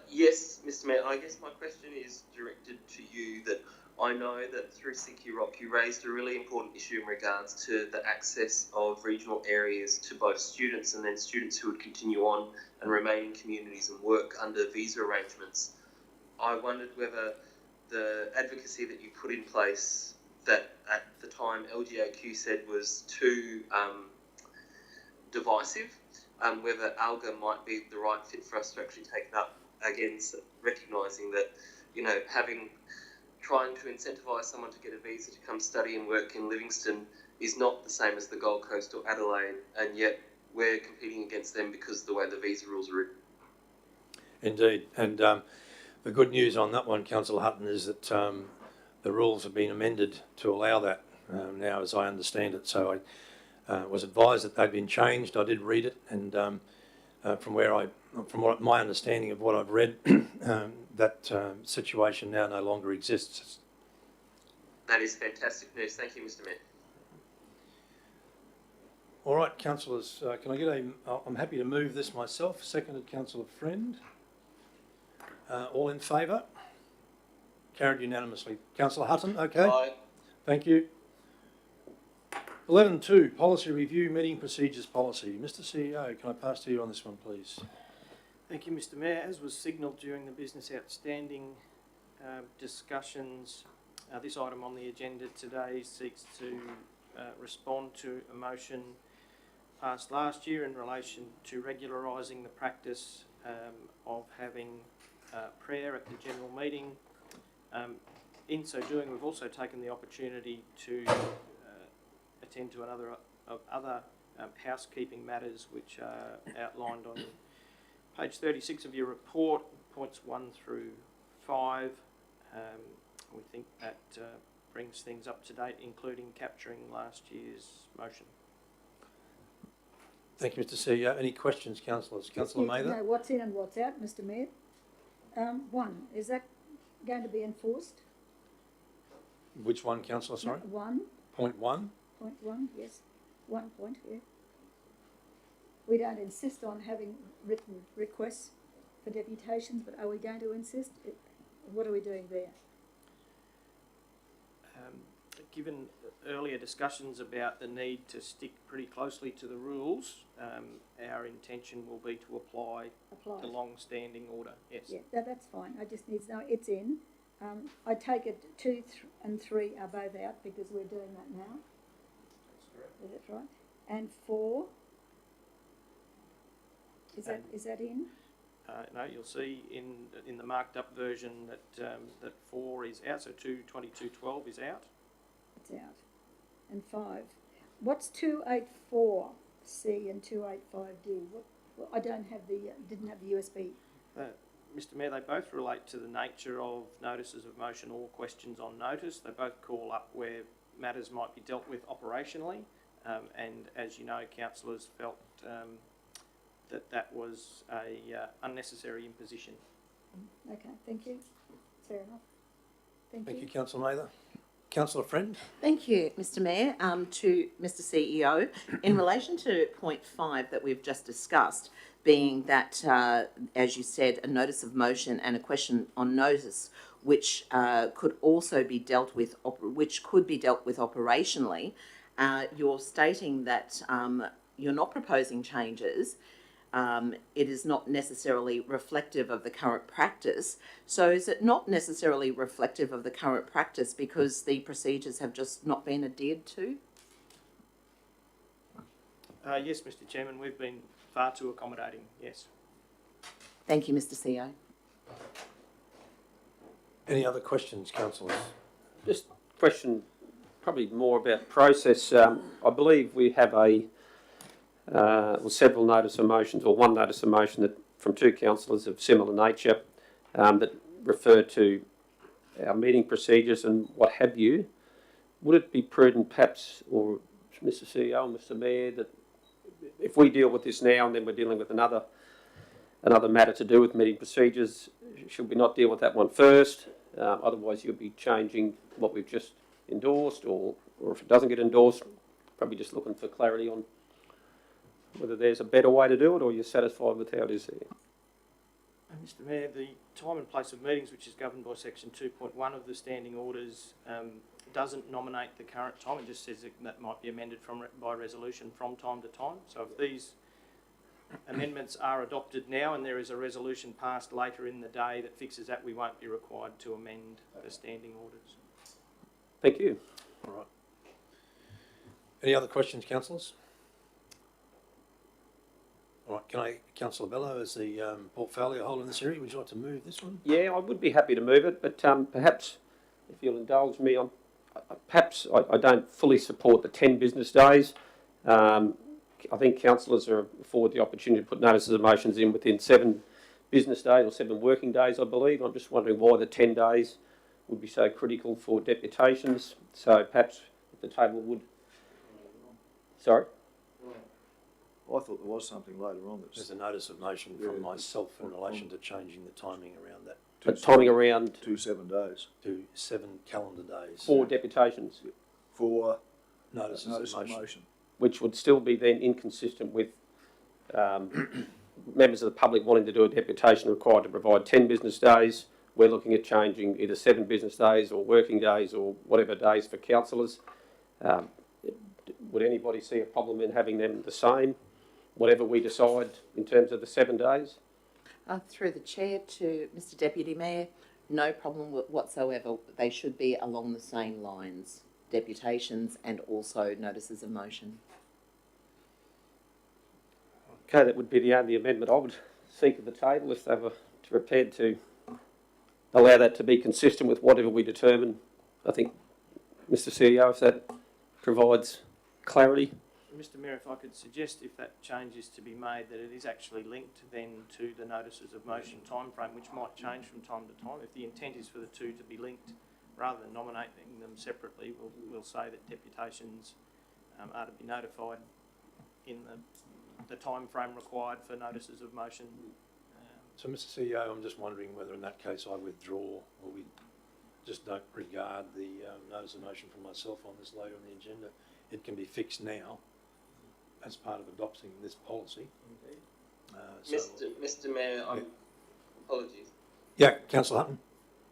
Yes, Mr Mayor, I guess my question is directed to you. That I know that through Sinky Rock you raised a really important issue in regards to the access of regional areas to both students and then students who would continue on and remain in communities and work under visa arrangements. I wondered whether the advocacy that you put in place that at the time LGAQ said was too divisive, whether ALGA might be the right fit for us to actually take it up, again, recognising that, you know, having trying to incentivise someone to get a visa to come study and work in Livingstone is not the same as the Gold Coast or Adelaide, and yet we're competing against them because of the way the visa rules are written. Indeed, and the good news on that one, Councillor Hutton, is that the rules have been amended to allow that now, as I understand it. So I was advised that they'd been changed. I did read it, and from what my understanding of what I've read, that situation now no longer exists. That is fantastic news. Thank you, Mr. Mayor. All right, councillors, can I get I'm happy to move this myself. Seconded, Councillor Friend. All in favour? Carried unanimously. Councillor Hutton, okay? Aye. Thank you. 11.2, Policy Review, Meeting Procedures Policy. Mr CEO, can I pass to you on this one, please? Thank you, Mr. Mayor. As was signalled during the business outstanding discussions, this item on the agenda today seeks to respond to a motion passed last year in relation to regularising the practice of having prayer at the general meeting. In so doing, we've also taken the opportunity to attend to other housekeeping matters which are outlined on page 36 of your report, points 1 through 5. We think that brings things up to date, including capturing last year's motion. Thank you, Mr CEO. Any questions, councillors? Councillor Mather? No, what's in and what's out, Mr. Mayor? One, is that going to be enforced? Which one, councillor, sorry? One. Point 1? Point 1, yes. 1 point, yeah. We don't insist on having written requests for deputations, but are we going to insist? What are we doing there? Given earlier discussions about the need to stick pretty closely to the rules, our intention will be to apply the long-standing order. Yes. Yeah, that's fine. I just need to know it's in. I take it 2 and 3 are both out because we're doing that now. That's correct. Is that right? And 4? Is that in? No, you'll see in the marked up version that 4 is out, so 22212 is out. It's out. And 5. What's 284C and 285D? Well, I didn't have the USB. Mr. Mayor, they both relate to the nature of notices of motion or questions on notice. They both call up where matters might be dealt with operationally, and as you know, councillors felt that was a unnecessary imposition. Okay, thank you. Fair enough. Thank you, Councillor Mather. Councillor Friend? Thank you, Mr. Mayor. To Mr. CEO, in relation to point 5 that we've just discussed, being that, as you said, a notice of motion and a question on notice, which could also be dealt with, which could be dealt with operationally, you're stating that you're not proposing changes. It is not necessarily reflective of the current practice. So is it not necessarily reflective of the current practice because the procedures have just not been adhered to? Yes, Mr. Chairman, we've been far too accommodating, yes. Thank you, Mr. CEO. Any other questions, councillors? Just a question, probably more about process. I believe we have several notice of motions, or one notice of motion that from 2 councillors of similar nature that refer to our meeting procedures and what have you. Would it be prudent, perhaps, or Mr. CEO and Mr. Mayor, that if we deal with this now and then we're dealing with another matter to do with meeting procedures, should we not deal with that one first? Otherwise, you'll be changing what we've just endorsed, or if it doesn't get endorsed, probably just looking for clarity on whether there's a better way to do it or you're satisfied with how it is there. Mr. Mayor, the time and place of meetings, which is governed by section 2.1 of the standing orders, doesn't nominate the current time. It just says that might be amended by resolution from time to time. So if these amendments are adopted now and there is a resolution passed later in the day that fixes that, we won't be required to amend the standing orders. Thank you. All right. Any other questions, councillors? All right, can I, Councillor Bello, as the portfolio holder in this area, would you like to move this one? Yeah, I would be happy to move it, but perhaps if you'll indulge me, perhaps I don't fully support the 10 business days. I think councillors are afforded the opportunity to put notices of motions in within 7 business days or 7 working days, I believe. I'm just wondering why the 10 days would be so critical for deputations. So perhaps if the table would... Sorry? I thought there was something later on There's a notice of motion from myself in relation to changing the timing around that But timing around 7 days. to 7 calendar days. 4 deputations, For Notices notice of of motion. motion. which would still be then inconsistent with members of the public wanting to do a deputation required to provide 10 business days. We're looking at changing either 7 business days or working days or whatever days for councillors. Would anybody see a problem in having them the same, whatever we decide in terms of the 7 days? Through the chair to Mr Deputy Mayor, no problem whatsoever. They should be along the same lines, deputations and also notices of motion. Okay, that would be the only amendment I would seek at the table if they were prepared to allow that to be consistent with whatever we determine. I think, Mr CEO, if that provides clarity. Mr Mayor, if I could suggest if that change is to be made, that it is actually linked then to the notices of motion timeframe, which might change from time to time. If the intent is for the two to be linked, rather than nominating them separately, we'll say that deputations are to be notified in the time frame required for notices of motion. So, Mr CEO, I'm just wondering whether in that case I withdraw or we just don't regard the notice of motion from myself on this later on the agenda. It can be fixed now as part of adopting this policy. Mr Mayor, apologies. Yeah, Councillor Hutton.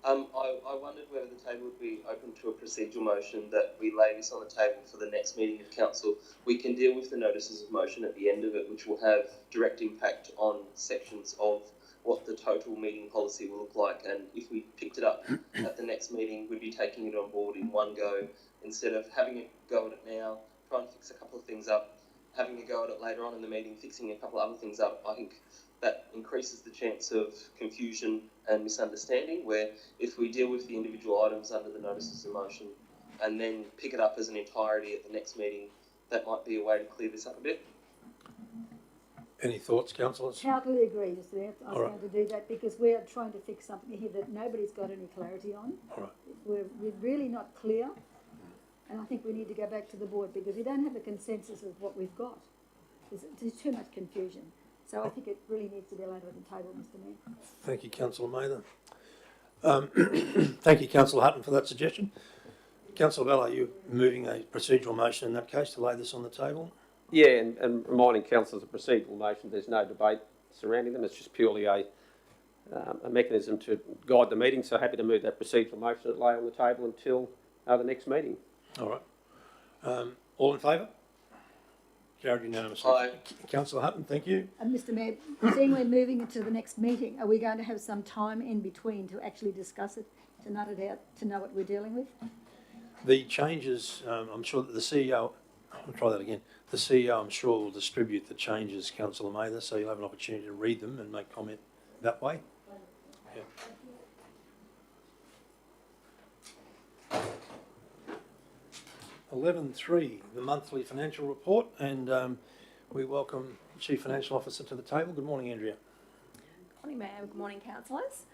I wondered whether the table would be open to a procedural motion that we lay this on the table for the next meeting of council. We can deal with the notices of motion at the end of it, which will have direct impact on sections of what the total meeting policy will look like. And if we picked it up at the next meeting, we'd be taking it on board in one go instead of having a go at it now, try and fix a couple of things up, having a go at it later on in the meeting, fixing a couple of other things up. I think that increases the chance of confusion and misunderstanding, where if we deal with the individual items under the notices of motion and then pick it up as an entirety at the next meeting, that might be a way to clear this up a bit. Any thoughts, councillors? Totally agree, Mr Mayor. I was All right. going to do that because we are trying to fix something here that nobody's got any clarity on. All right. We're really not clear, and I think we need to go back to the board because we don't have a consensus of what we've got. There's too much confusion. So I think it really needs to be laid on the table, Mr Mayor. Thank you, Councillor Mather. Thank you, Councillor Hutton, for that suggestion. Councillor Bell, are you moving a procedural motion in that case to lay this on the table? Yeah, and reminding councillors of procedural motion, there's no debate surrounding them. It's just purely a mechanism to guide the meeting. So happy to move that procedural motion that lay on the table until the next meeting. All right. All in favour? Carried unanimously. Aye. Councillor Hutton, thank you. Mr Mayor, seeing we're moving it to the next meeting, are we going to have some time in between to actually discuss it, to nut it out, to know what we're dealing with? The changes, I'm sure that the CEO, I'll try that again. The CEO, I'm sure, will distribute the changes, Councillor Mather, so you'll have an opportunity to read them and make comment that way. Yeah. 11.3, the monthly financial report, and we welcome Chief Financial Officer to the table. Good morning, Andrea. Good morning, Mayor. Good morning, councillors.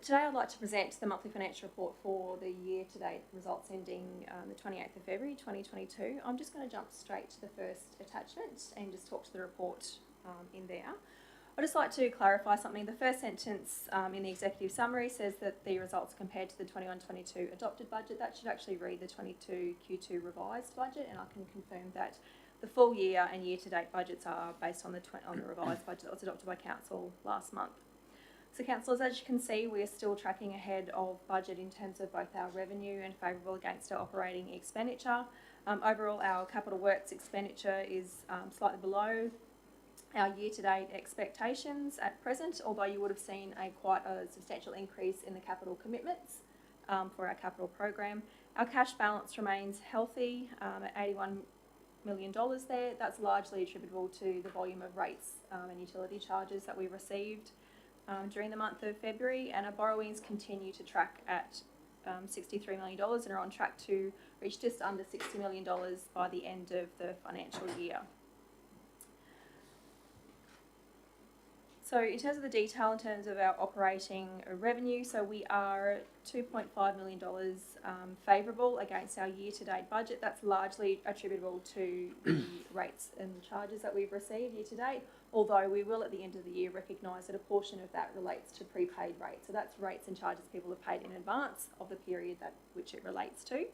Today I'd like to present the monthly financial report for the year-to-date results ending the 28th of February 2022. I'm just going to jump straight to the first attachment and just talk to the report in there. I'd just like to clarify something. The first sentence in the executive summary says that the results are compared to the 21-22 adopted budget. That should actually read the 22 Q2 revised budget, and I can confirm that the full year and year-to-date budgets are based on the revised budget that was adopted by Council last month. So councillors, as you can see, we are still tracking ahead of budget in terms of both our revenue and favourable against our operating expenditure. Overall, our capital works expenditure is slightly below our year-to-date expectations at present, although you would have seen quite a substantial increase in the capital commitments for our capital program. Our cash balance remains healthy at $81 million there. That's largely attributable to the volume of rates and utility charges that we received during the month of February, and our borrowings continue to track at $63 million and are on track to reach just under $60 million by the end of the financial year. So in terms of the detail, in terms of our operating revenue, so we are $2.5 million favourable against our year-to-date budget. That's largely attributable to the rates and charges that we've received year-to-date, although we will at the end of the year recognise that a portion of that relates to prepaid rates. So that's rates and charges people have paid in advance of the period which it relates to.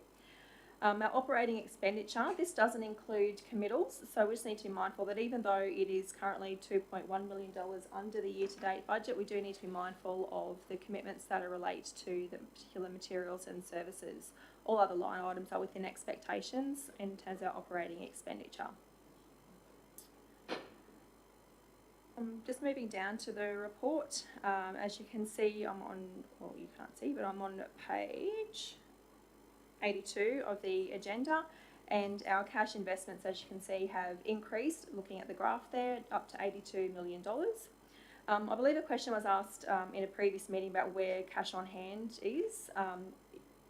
Our operating expenditure, this doesn't include committals, so we just need to be mindful that even though it is currently $2.1 million under the year-to-date budget, we do need to be mindful of the commitments that are related to the particular materials and services. All other line items are within expectations in terms of our operating expenditure. Just moving down to the report, as you can see, you can't see, but I'm on page 82 of the agenda, and our cash investments, as you can see, have increased, looking at the graph there, up to $82 million. I believe a question was asked in a previous meeting about where cash on hand is.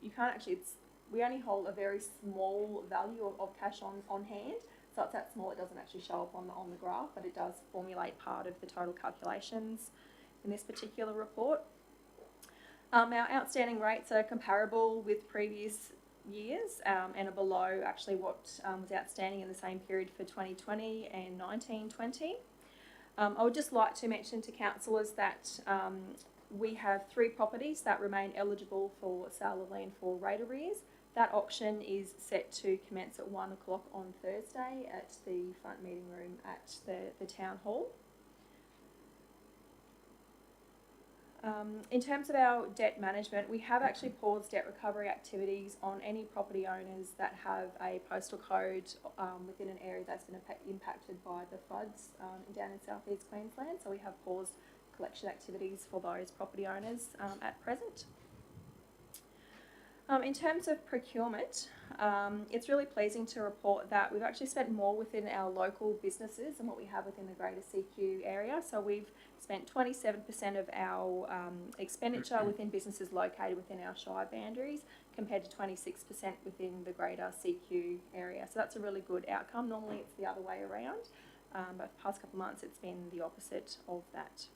You can't actually, we only hold a very small value of cash on hand, so it's that small it doesn't actually show up on the graph, but it does formulate part of the total calculations in this particular report. Our outstanding rates are comparable with previous years and are below actually what was outstanding in the same period for 2020 and 19-20. I would just like to mention to councillors that we have 3 properties that remain eligible for sale of land for rate arrears. That auction is set to commence at 1 o'clock on Thursday at the front meeting room at the Town Hall. In terms of our debt management, we have actually paused debt recovery activities on any property owners that have a postal code within an area that's been impacted by the floods down in South East Queensland. So we have paused collection activities for those property owners at present. In terms of procurement, it's really pleasing to report that we've actually spent more within our local businesses than what we have within the greater CQ area. So we've spent 27% of our expenditure within businesses located within our Shire boundaries, compared to 26% within the greater CQ area. So that's a really good outcome. Normally it's the other way around, but the past couple of months it's been the opposite of that.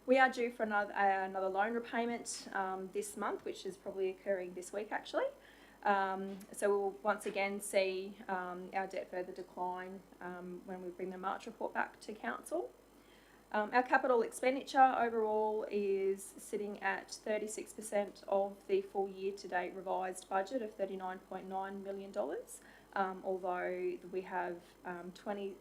We are due for another loan repayment this month, which is probably occurring this week actually. So we'll once again see our debt further decline when we bring the March report back to Council. Our capital expenditure overall is sitting at 36% of the full year to date revised budget of $39.9 million. Although we have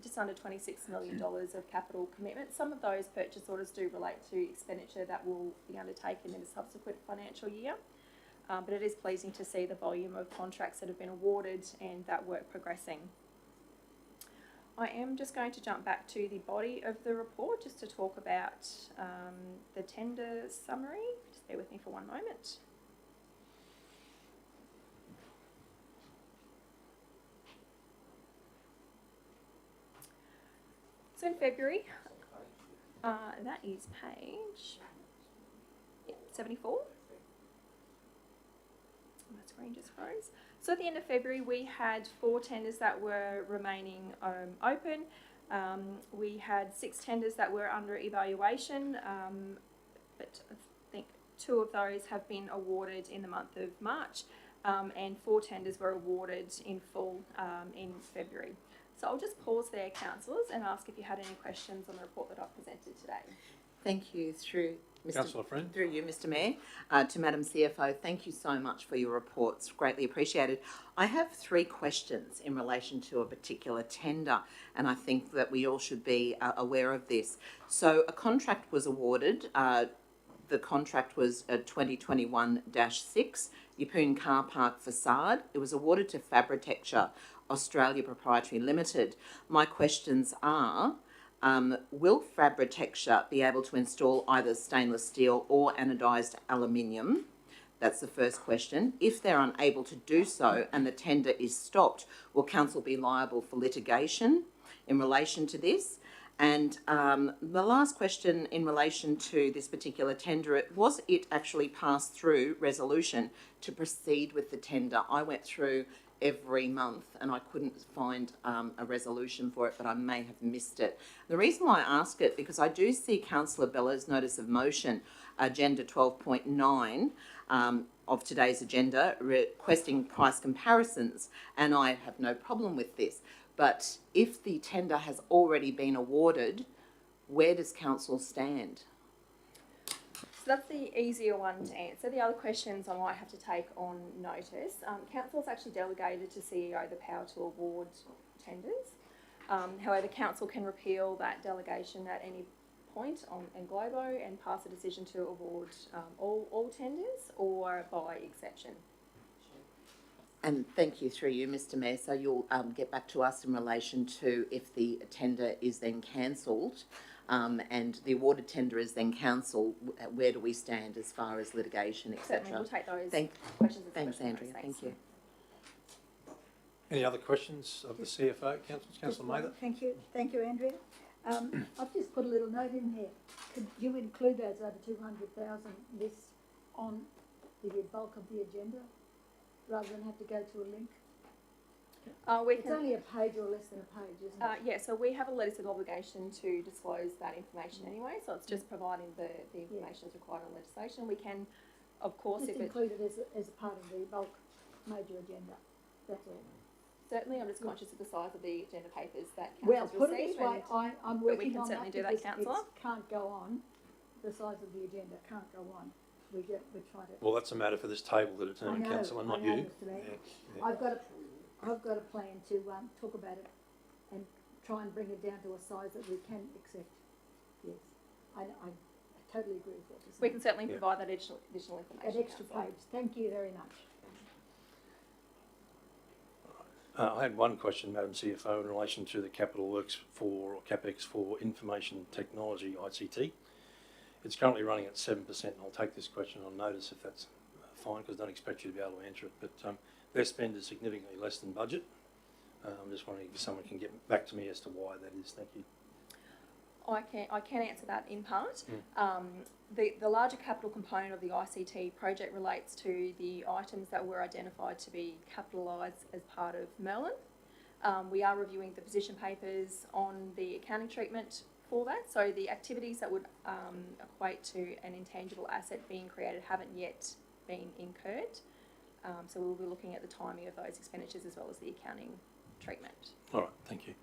just under $26 million of capital commitments. Some of those purchase orders do relate to expenditure that will be undertaken in the subsequent financial year. But it is pleasing to see the volume of contracts that have been awarded and that work progressing. I am just going to jump back to the body of the report just to talk about the tender summary. Just bear with me for one moment. So in February, that is page 74. My screen just froze. So at the end of February, we had 4 tenders that were remaining open. We had 6 tenders that were under evaluation, but I think 2 of those have been awarded in the month of March, and 4 tenders were awarded in full in February. So I'll just pause there, councillors, and ask if you had any questions on the report that I've presented today. Thank you. Through Councillor Friend. Through you, Mr Mayor, to Madam CFO, thank you so much for your reports. Greatly appreciated. I have 3 questions in relation to a particular tender, and I think that we all should be aware of this. So a contract was awarded. The contract was 2021-6, Yeppoon Car Park Facade. It was awarded to Fabritecture Australia Proprietary Limited. My questions are, will Fabritecture be able to install either stainless steel or anodised aluminium? That's the first question. If they're unable to do so and the tender is stopped, will council be liable for litigation in relation to this? And the last question in relation to this particular tender, was it actually passed through resolution to proceed with the tender? I went through every month and I couldn't find a resolution for it, but I may have missed it. The reason why I ask it, because I do see Councillor Bella's notice of motion, agenda 12.9 of today's agenda, requesting price comparisons, and I have no problem with this. But if the tender has already been awarded, where does council stand? So that's the easier one to answer. The other questions I might have to take on notice. Council's actually delegated to CEO the power to award tenders. However, council can repeal that delegation at any point in Globo and pass a decision to award all tenders or by exception. And thank you through you, Mr Mayor. So you'll get back to us in relation to if the tender is then cancelled and the awarded tender is then cancelled, where do we stand as far as litigation, etc.? Certainly, we'll take those questions. Thanks, Andrea. Thank you. Any other questions of the CFO? Councillor Mather? Thank you, Andrea. I've just put a little note in here. Could you include those over 200,000 lists on the bulk of the agenda, rather than have to go to a link? It's only a page or less than a page, isn't it? Yeah, so we have a legislative obligation to disclose that information anyway, so it's just providing the information is required on legislation. We can, of course, just include it as a part of the bulk major agenda, that's all. Certainly, I'm just conscious of the size of the agenda papers that Well, council's put it received. this way, I'm but we working can on certainly that do that, because councillor. it can't go on, the size of the agenda can't go on. We're trying to. Well, that's a matter for this table to determine, Councillor, not you. Mr. Mayor. Yeah. I've got a plan to talk about it and try and bring it down to a size that we can accept. Yes, I totally agree with what you're saying. We can certainly provide that additional information. That extra page. Thank you very much. I had one question, Madam CFO, in relation to the capital works or CapEx for information technology, ICT. It's currently running at 7%, and I'll take this question on notice if that's fine, because I don't expect you to be able to answer it, but their spend is significantly less than budget. I'm just wondering if someone can get back to me as to why that is. Thank you. I can answer that in part. The larger capital component of the ICT project relates to the items that were identified to be capitalised as part of Merlin. We are reviewing the position papers on the accounting treatment for that, so the activities that would equate to an intangible asset being created haven't yet been incurred. So we'll be looking at the timing of those expenditures as well as the accounting treatment. All right, thank you.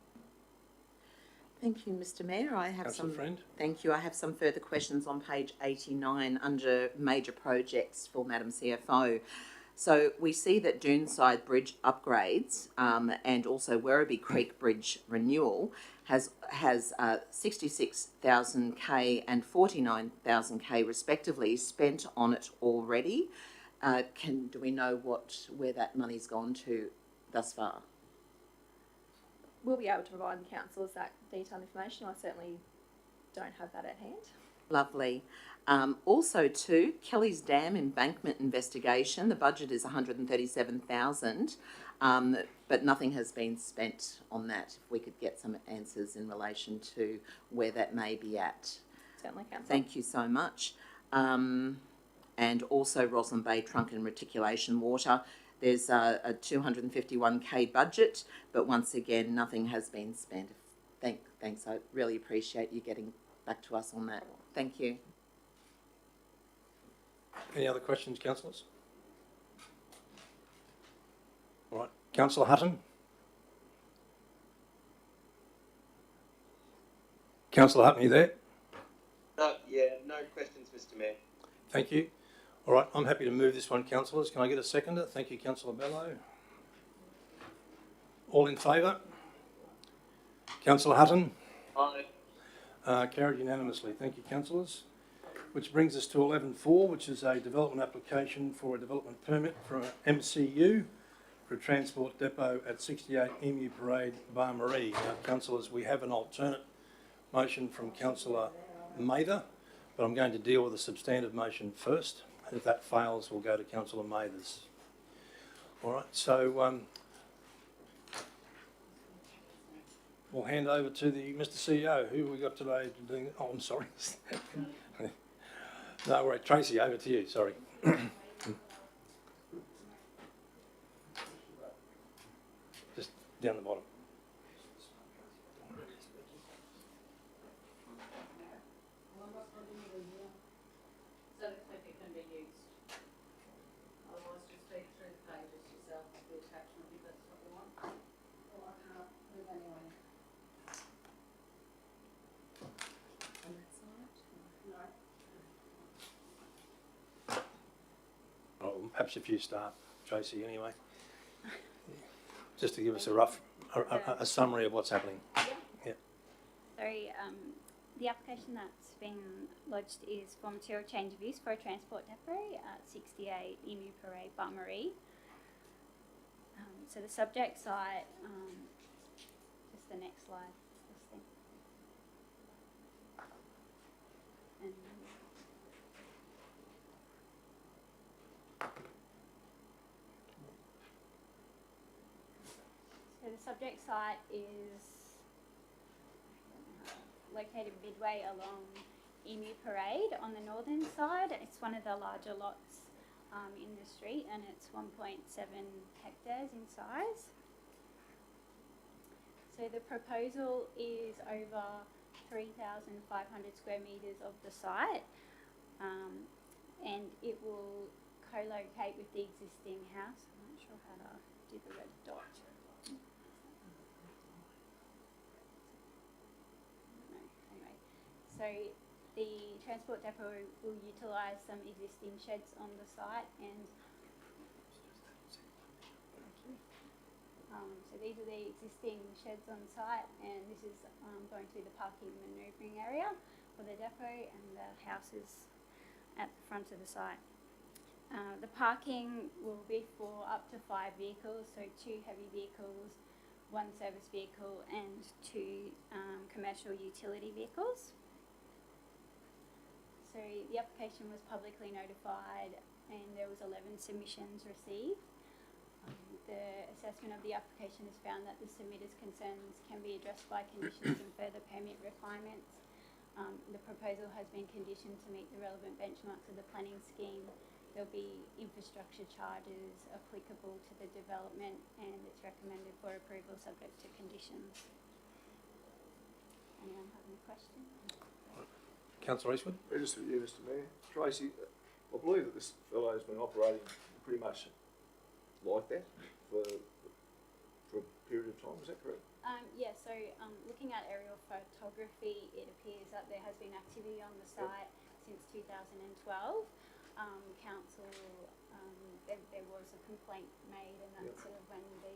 Thank you, Mr Mayor. I have Councillor Friend? Thank you. I have some further questions on page 89 under major projects for Madam CFO. So we see that Doonside Bridge upgrades and also Werribee Creek Bridge renewal has 66,000 and 49,000 respectively spent on it already. Do we know where that money's gone to thus far? We'll be able to provide the councillors that detailed information. I certainly don't have that at hand. Lovely. Also too, Kelly's Dam embankment investigation, the budget is 137,000, but nothing has been spent on that. If we could get some answers in relation to where that may be at. Certainly, councillor. Thank you so much. And also Roslyn Bay trunk and reticulation water. There's a 251k budget, but once again, nothing has been spent. Thanks. I really appreciate you getting back to us on that. Thank you. Any other questions, councillors? All right, Councillor Hutton. Councillor Hutton, you there? No questions, Mr Mayor. Thank you. All right, I'm happy to move this one, councillors. Can I get a seconder? Thank you, Councillor Bello. All in favour? Councillor Hutton? Aye. Carried unanimously. Thank you, councillors. Which brings us to 11.4, which is a development application for a development permit for an MCU for a transport depot at 68 Emu Parade, Barmarie. Now, councillors, we have an alternate motion from Councillor Mather, but I'm going to deal with the substantive motion first. If that fails, we'll go to Councillor Mather's. All right, so we'll hand over to the Mr. CEO. Who we got today to do? Oh, I'm sorry. No, right, Tracy, over to you. Sorry. Just down the bottom. So the clip it can be used. Otherwise, just feed through the pages yourself, the attachment, if that's what you want. Well, I can't move anyway. On that side? No. Oh, perhaps if you start, Tracy, anyway. Just to give us a rough, a summary of what's happening. So, the application that's been lodged is for material change of use for a transport depot at 68 Emu Parade, Barmarie. So the subject site, just the next slide, this thing. And so the subject site is located midway along Emu Parade on the northern side. It's one of the larger lots in the street, and it's 1.7 hectares in size. So the proposal is over 3,500 square metres of the site, and it will co-locate with the existing house. I'm not sure how to do the red dot. So the transport depot will utilise some existing sheds on the site, and so these are the existing sheds on site, and this is going to be the parking manoeuvring area for the depot, and the house is at the front of the site. The parking will be for up to 5 vehicles, so 2 heavy vehicles, 1 service vehicle, and 2 commercial utility vehicles. So the application was publicly notified, and there was 11 submissions received. The assessment of the application has found that the submitter's concerns can be addressed by conditions and further permit requirements. The proposal has been conditioned to meet the relevant benchmarks of the planning scheme. There'll be infrastructure charges applicable to the development, and it's recommended for approval subject to conditions. Anyone have any questions? Councillor Eastwood? Just for you, Mr Mayor. Tracy, I believe that this fellow has been operating pretty much like that for a period of time, is that correct? Yeah, so looking at aerial photography, it appears that there has been activity on the site since 2012. Council, there was a complaint made, and that's sort of when the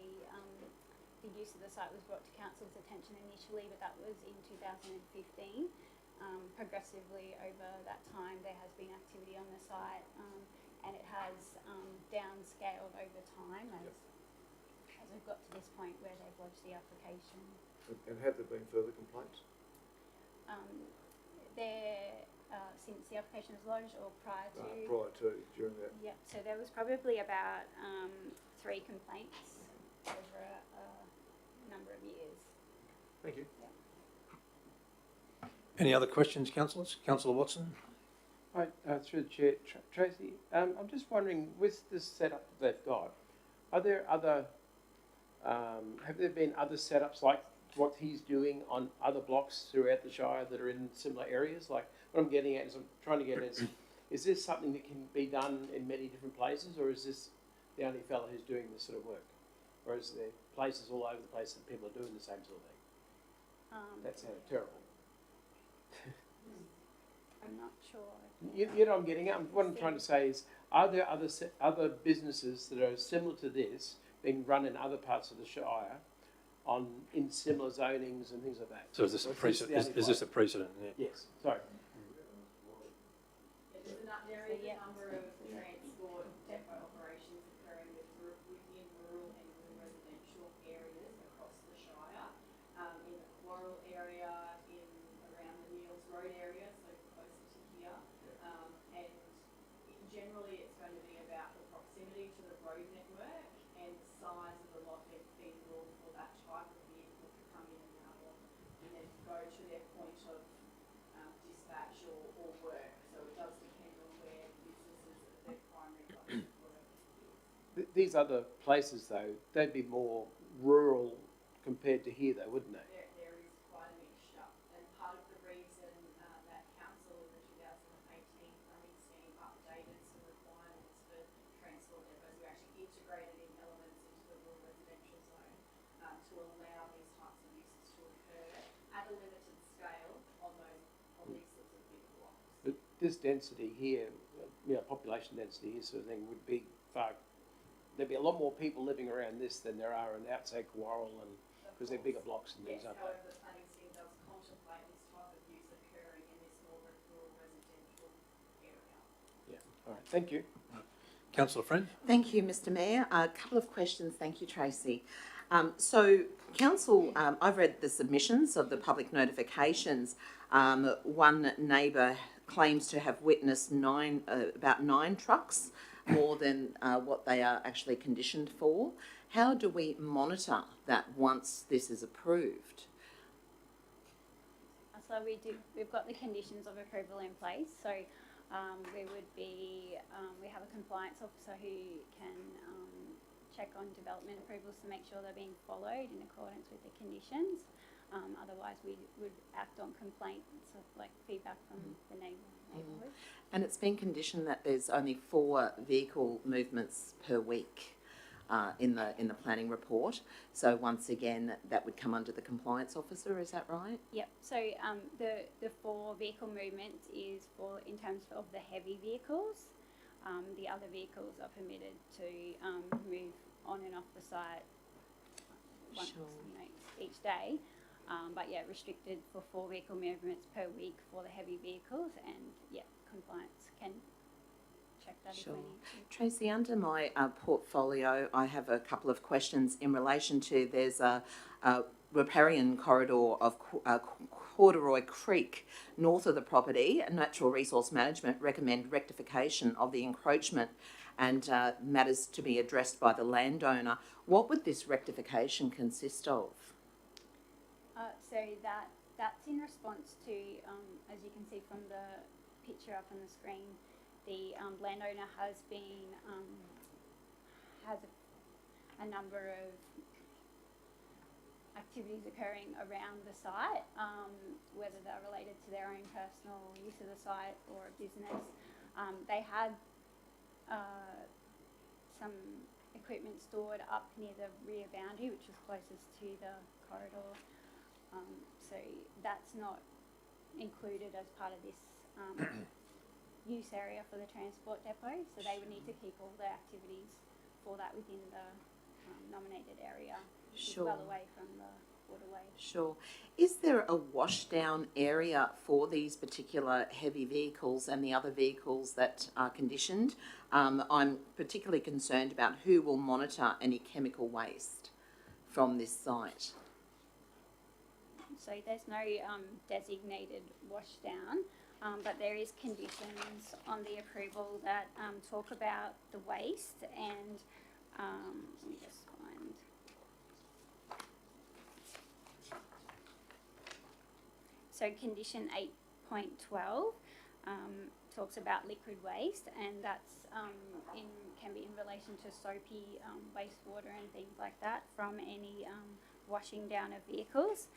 use of the site was brought to council's attention initially, but that was in 2015. Progressively over that time there has been activity on the site, and it has downscaled over time as we've got to this point where they've lodged the application. And have there been further complaints? Since the application was lodged, or prior to? During that? Yeah, so there was probably about 3 complaints over a number of years. Thank you. Yeah. Any other questions, councillors? Councillor Watson? Hi, through the chair, Tracy. I'm just wondering, with this setup that they've got, are there other? Have there been other setups like what he's doing on other blocks throughout the Shire that are in similar areas? Like what I'm getting at is, I'm trying to get at is this something that can be done in many different places, or is this the only fellow who's doing this sort of work, or is there places all over the place that people are doing the same sort of thing? That sounded terrible. I'm not sure. You know what I'm getting at? What I'm trying to say is, are there other businesses that are similar to this being run in other parts of the Shire in similar zonings and things like that? So is this a precedent? Is this a precedent? Yeah. Yes. Sorry. There is a number of transport depot operations occurring within rural and residential areas across the Shire, in the Quarrel area, around the Neils Road area, so closer to here, and generally it's going to be about the proximity to the road network and the size of the lot being feasible for that type of vehicle to come in and out of. go to their point of dispatch or work. So it does depend on where businesses, their primary place of work is. These other places, though, they'd be more rural compared to here, though, wouldn't they? There is quite a mixture, and part of the reason that council in the 2018 planning scheme updated some requirements for transport depots, we actually integrated in elements into the rural residential zone to allow these types of uses to occur at a limited scale on these sorts of big blocks. But this density here, population density here sort of thing would be far. There'd be a lot more people living around this than there are in outside Quarrel, and because they're bigger blocks than these, aren't they? However, the planning scheme does contemplate this type of use occurring in this more rural residential area. Yeah. All right. Thank you. Councillor Friend. Thank you, Mr Mayor. A couple of questions. Thank you, Tracy. So, Council, I've read the submissions of the public notifications. One neighbour claims to have witnessed about 9 trucks, more than what they are actually conditioned for. How do we monitor that once this is approved? So we've got the conditions of approval in place. So we have a compliance officer who can check on development approvals to make sure they're being followed in accordance with the conditions. Otherwise, we would act on complaints of feedback from the neighbourhood. And it's been conditioned that there's only 4 vehicle movements per week in the planning report. So once again, that would come under the compliance officer. Is that right? Yep. So the 4 vehicle movements is for in terms of the heavy vehicles. The other vehicles are permitted to move on and off the site once, each day. But restricted for 4 vehicle movements per week for the heavy vehicles, and compliance can check that if we need to. Tracy, under my portfolio, I have a couple of questions in relation to there's a riparian corridor of Corduroy Creek north of the property. Natural Resource Management recommend rectification of the encroachment and matters to be addressed by the landowner. What would this rectification consist of? So that's in response to, as you can see from the picture up on the screen, the landowner has been has a number of activities occurring around the site, whether they're related to their own personal use of the site or a business. They had some equipment stored up near the rear boundary, which was closest to the corridor. So that's not included as part of this use area for the transport depot. So they would need to keep all their activities for that within the nominated area, which is well away from the waterway. Sure. Is there a washdown area for these particular heavy vehicles and the other vehicles that are conditioned? I'm particularly concerned about who will monitor any chemical waste from this site. So there's no designated washdown, but there is conditions on the approval that talk about the waste, and let me just find. So condition 8.12 talks about liquid waste, and that's can be in relation to soapy wastewater and things like that from any washing down of vehicles.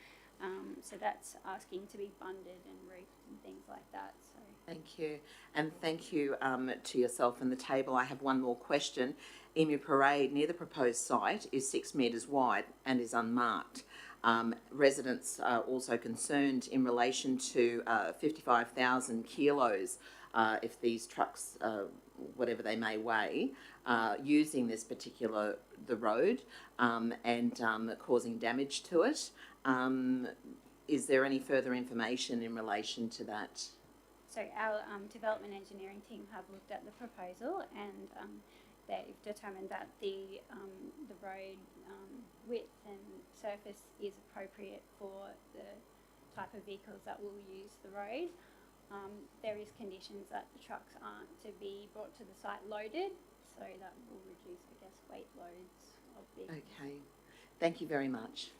So that's asking to be bunded and roofed and things like that. So thank you, and thank you to yourself and the table. I have one more question. Emu Parade near the proposed site is 6 metres wide and is unmarked. Residents are also concerned in relation to 55,000 kilos if these trucks, whatever they may weigh, using this particular the road and causing damage to it. Is there any further information in relation to that? So our development engineering team have looked at the proposal, and they've determined that the road width and surface is appropriate for the type of vehicles that will use the road. There is conditions that the trucks aren't to be brought to the site loaded, so that will reduce, I guess, weight loads of vehicles. Okay, thank you very much.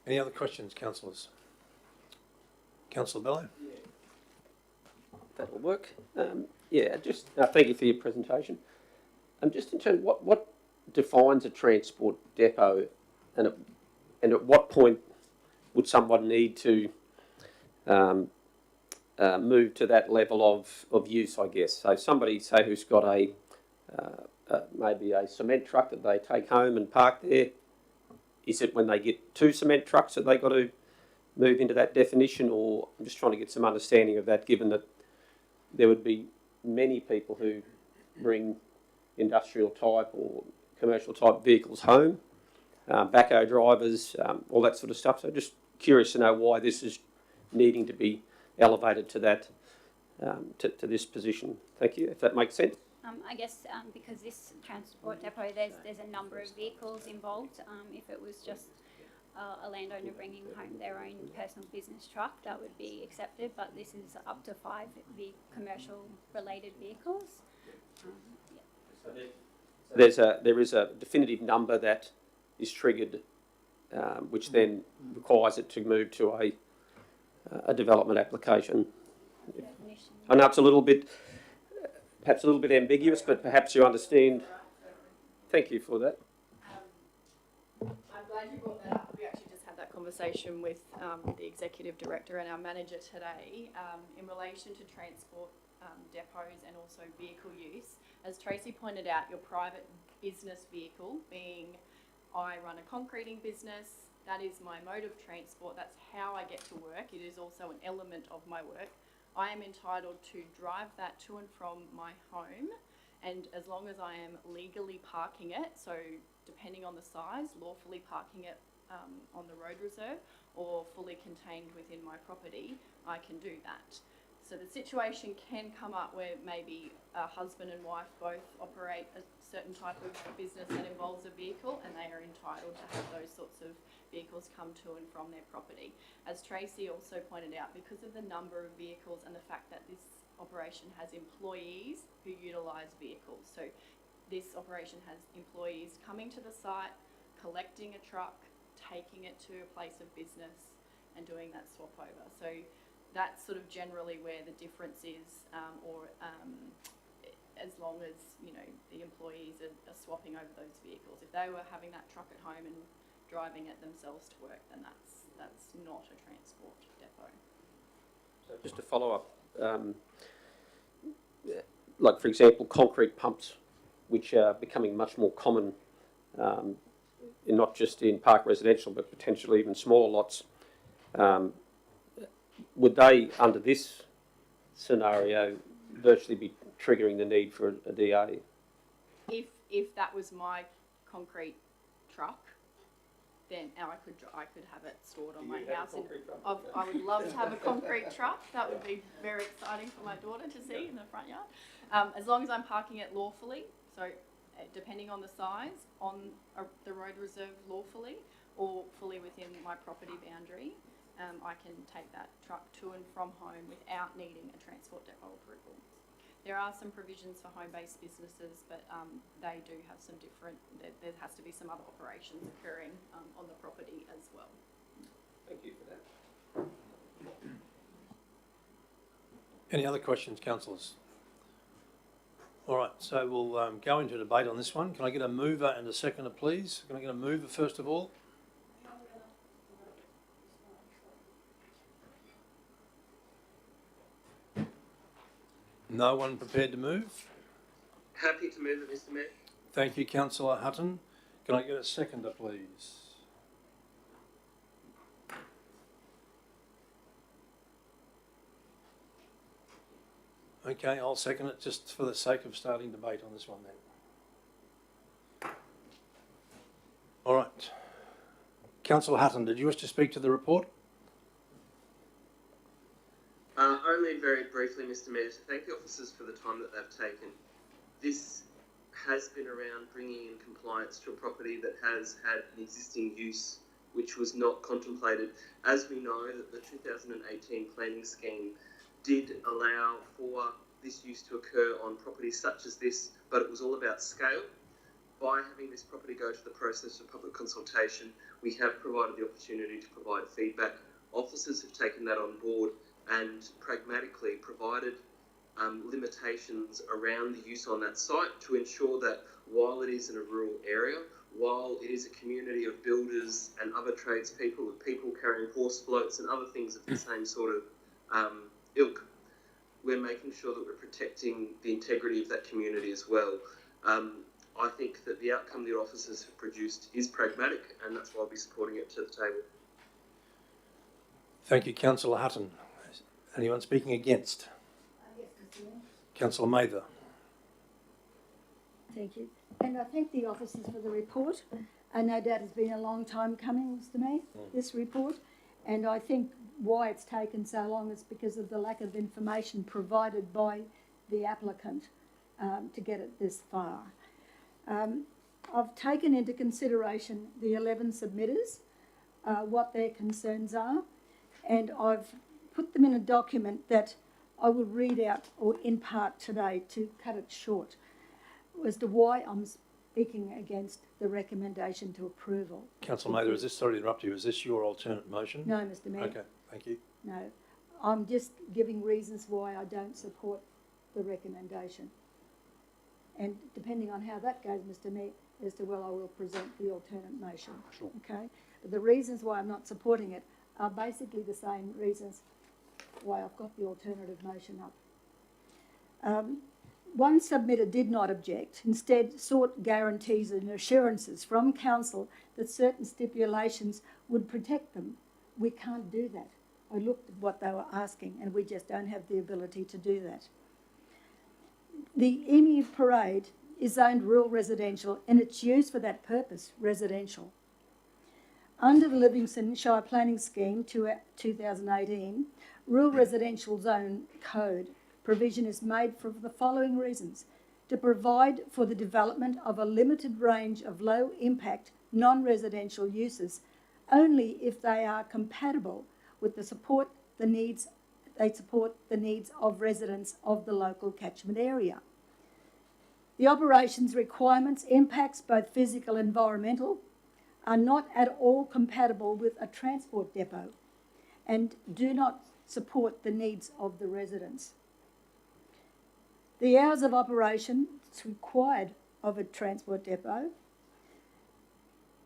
Any other questions, councillors? Councillor Bello? That'll work. Just thank you for your presentation. Just in terms, what defines a transport depot, and at what point would someone need to move to that level of use, I guess? So somebody, say, who's got maybe a cement truck that they take home and park there, is it when they get 2 cement trucks that they got to move into that definition? Or I'm just trying to get some understanding of that, given that there would be many people who bring industrial type or commercial type vehicles home, backhoe drivers, all that sort of stuff. So just curious to know why this is needing to be elevated to that, to this position. Thank you, if that makes sense. I guess because this transport depot, there's a number of vehicles involved. If it was just a landowner bringing home their own personal business truck, that would be accepted, but this is up to 5 commercial related vehicles. There is a definitive number that is triggered, which then requires it to move to a development application. Definition. I know it's a little bit, perhaps a little bit ambiguous, but perhaps you understand. Thank you for that. I'm glad you brought that up. We actually just had that conversation with the executive director and our manager today in relation to transport depots and also vehicle use. As Tracy pointed out, your private business vehicle, being I run a concreting business, that is my mode of transport, that's how I get to work. It is also an element of my work. I am entitled to drive that to and from my home, and as long as I am legally parking it, so depending on the size, lawfully parking it on the road reserve or fully contained within my property, I can do that. So the situation can come up where maybe a husband and wife both operate a certain type of business that involves a vehicle, and they are entitled to have those sorts of vehicles come to and from their property. As Tracy also pointed out, because of the number of vehicles and the fact that this operation has employees who utilise vehicles. So this operation has employees coming to the site, collecting a truck, taking it to a place of business and doing that swap over. So that's sort of generally where the difference is, as long as, you know, the employees are swapping over those vehicles. If they were having that truck at home and driving it themselves to work, then that's not a transport depot. So just to follow up, like for example, concrete pumps, which are becoming much more common, not just in park residential, but potentially even smaller lots. Would they, under this scenario, virtually be triggering the need for a DA? If that was my concrete truck, then I could have it stored on my house. I would love to have a concrete truck. That would be very exciting for my daughter to see in the front yard. As long as I'm parking it lawfully, so depending on the size, on the road reserve lawfully or fully within my property boundary, I can take that truck to and from home without needing a transport depot approval. There are some provisions for home-based businesses, but they do have some different, there has to be some other operations occurring on the property as well. Thank you for that. Any other questions, councillors? All right, so we'll go into debate on this one. Can I get a mover and a seconder, please? Can I get a mover first of all? No one prepared to move? Happy to move it, Mr. Mayor. Thank you, Councillor Hutton. Can I get a seconder, please? Okay, I'll second it just for the sake of starting debate on this one then. All right. Councillor Hutton, did you wish to speak to the report? Only very briefly, Mr. Mayor, to thank the officers for the time that they've taken. This has been around bringing in compliance to a property that has had an existing use which was not contemplated. As we know, that the 2018 planning scheme did allow for this use to occur on properties such as this, but it was all about scale. by having this property go to the process of public consultation, we have provided the opportunity to provide feedback. Officers have taken that on board and pragmatically provided limitations around the use on that site to ensure that while it is in a rural area, while it is a community of builders and other tradespeople, with people carrying horse floats and other things of the same sort of ilk, we're making sure that we're protecting the integrity of that community as well. I think that the outcome the officers have produced is pragmatic, and that's why I'll be supporting it to the table. Thank you, Councillor Hutton. Anyone speaking against? Yes, Mr. Mayor. Councillor Mather. Thank you. And I thank the officers for the report. No doubt it's been a long time coming, Mr. Mayor, this report. And I think why it's taken so long is because of the lack of information provided by the applicant to get it this far. I've taken into consideration the 11 submitters, what their concerns are, and I've put them in a document that I will read out or in part today to cut it short as to why I'm speaking against the recommendation to approval. Councillor Mather, is this, sorry to interrupt you, is this your alternate motion? No, Mr. Mayor. Okay, thank you. No, I'm just giving reasons why I don't support the recommendation. And depending on how that goes, Mr. Mayor, as to well, I will present the alternate motion. Sure. Okay? But the reasons why I'm not supporting it are basically the same reasons why I've got the alternative motion up. One submitter did not object, instead sought guarantees and assurances from council that certain stipulations would protect them. We can't do that. I looked at what they were asking and we just don't have the ability to do that. The Emu Parade is zoned rural residential and it's used for that purpose, residential. Under the Livingstone Shire Planning Scheme 2018, Rural Residential Zone Code provision is made for the following reasons: to provide for the development of a limited range of low impact non-residential uses only if they are compatible with they support the needs of residents of the local catchment area. The operations requirements, impacts both physical and environmental, are not at all compatible with a transport depot and do not support the needs of the residents. The hours of operation that's required of a transport depot,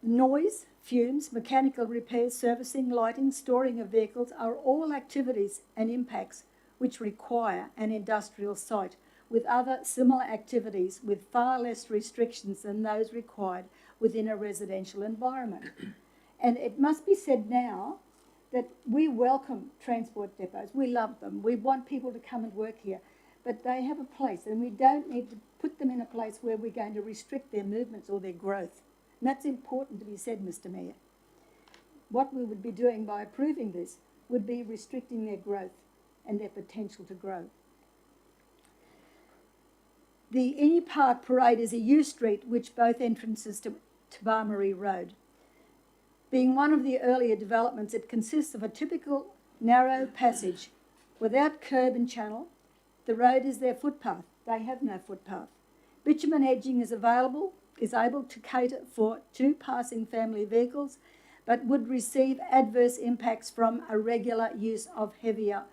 noise, fumes, mechanical repairs, servicing, lighting, storing of vehicles are all activities and impacts which require an industrial site with other similar activities with far less restrictions than those required within a residential environment. And it must be said now that we welcome transport depots. We love them. We want people to come and work here. But they have a place and we don't need to put them in a place where we're going to restrict their movements or their growth. And that's important to be said, Mr. Mayor. What we would be doing by approving this would be restricting their growth and their potential to grow. The Emu Park Parade is a U street which both entrances to Barmarie Road. Being one of the earlier developments, it consists of a typical narrow passage without curb and channel. The road is their footpath. They have no footpath. Bitumen edging is able to cater for 2 passing family vehicles, but would receive adverse impacts from a regular use of heavier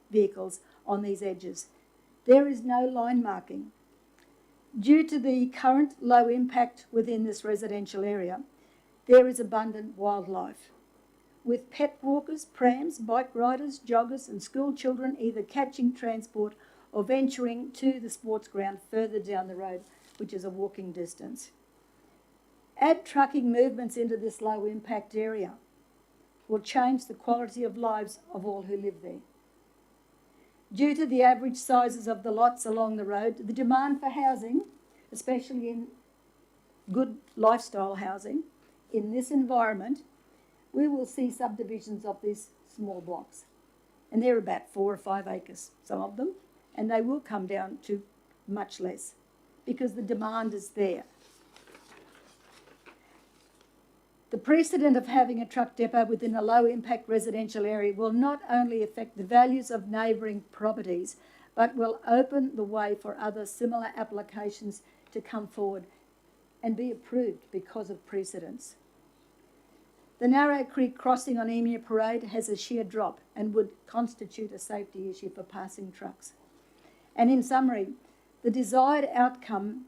vehicles on these edges. There is no line marking. Due to the current low impact within this residential area, there is abundant wildlife, with pet walkers, prams, bike riders, joggers and school children either catching transport or venturing to the sports ground further down the road, which is a walking distance. Add trucking movements into this low impact area will change the quality of lives of all who live there. Due to the average sizes of the lots along the road, the demand for housing, especially in good lifestyle housing, in this environment, we will see subdivisions of these small blocks. And they're about 4 or 5 acres, some of them, and they will come down to much less because the demand is there. The precedent of having a truck depot within a low-impact residential area will not only affect the values of neighbouring properties, but will open the way for other similar applications to come forward and be approved because of precedents. The Narrow Creek crossing on Emu Parade has a sheer drop and would constitute a safety issue for passing trucks. And in summary, the desired outcome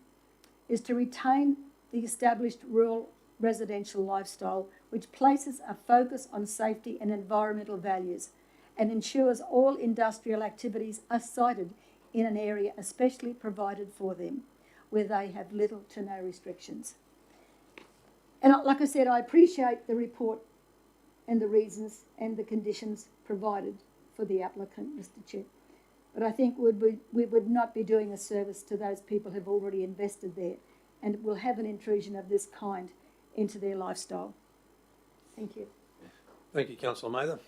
is to retain the established rural residential lifestyle, which places a focus on safety and environmental values and ensures all industrial activities are sited in an area especially provided for them, where they have little to no restrictions. And like I said, I appreciate the report and the reasons and the conditions provided for the applicant, Mr. Chair. But I think we would not be doing a service to those people who've already invested there and will have an intrusion of this kind into their lifestyle. Thank you. Thank you, Councillor Mather.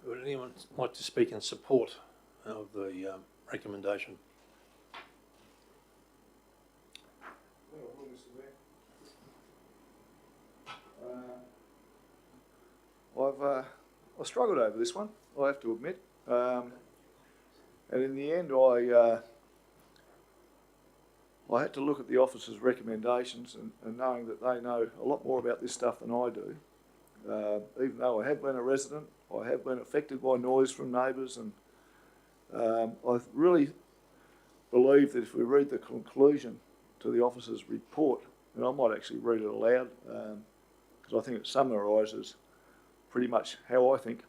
Would anyone like to speak in support of the recommendation? I struggled over this one, I have to admit. And in the end, I had to look at the officer's recommendations and knowing that they know a lot more about this stuff than I do. Even though I have been a resident, I have been affected by noise from neighbours, and I really believe that if we read the conclusion to the officer's report, and I might actually read it aloud, because I think it summarises pretty much how I think,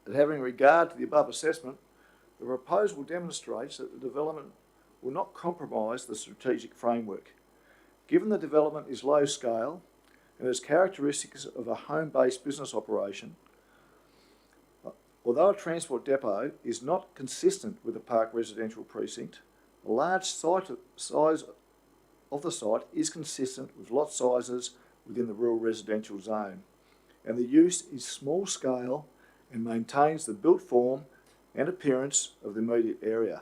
that having regard to the above assessment, the proposal demonstrates that the development will not compromise the strategic framework. Given the development is low scale and has characteristics of a home-based business operation, although a transport depot is not consistent with a park residential precinct, the large size of the site is consistent with lot sizes within the rural residential zone, and the use is small scale and maintains the built form and appearance of the immediate area.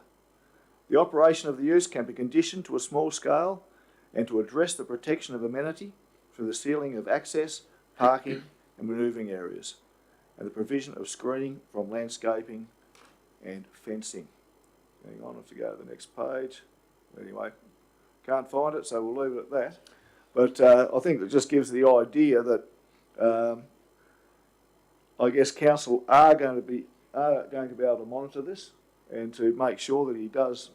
The operation of the use can be conditioned to a small scale and to address the protection of amenity through the sealing of access, parking and manoeuvring areas, and the provision of screening from landscaping and fencing. Hang on, I have to go to the next page. Anyway, can't find it, so we'll leave it at that. But I think it just gives the idea that I guess council are going to be able to monitor this and to make sure that he does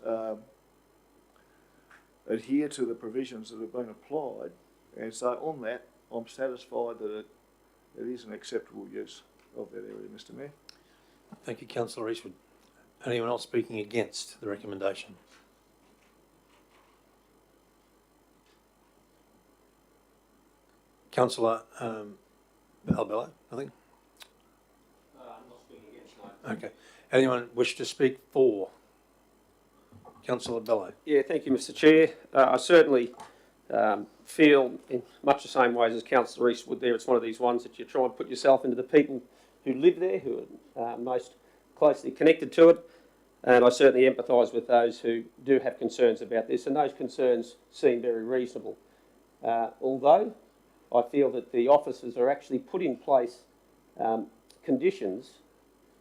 adhere to the provisions that have been applied. And so on that, I'm satisfied that it is an acceptable use of that area, Mr. Mayor. Thank you, Councillor Eastwood. Anyone else speaking against the recommendation? Councillor Albello, nothing? I'm not speaking against, no. Okay. Anyone wish to speak for? Councillor Bello. Yeah, thank you, Mr. Chair. I certainly feel in much the same ways as Councillor Eastwood there. It's one of these ones that you try and put yourself into the people who live there, who are most closely connected to it. And I certainly empathise with those who do have concerns about this, and those concerns seem very reasonable. Although I feel that the officers are actually put in place conditions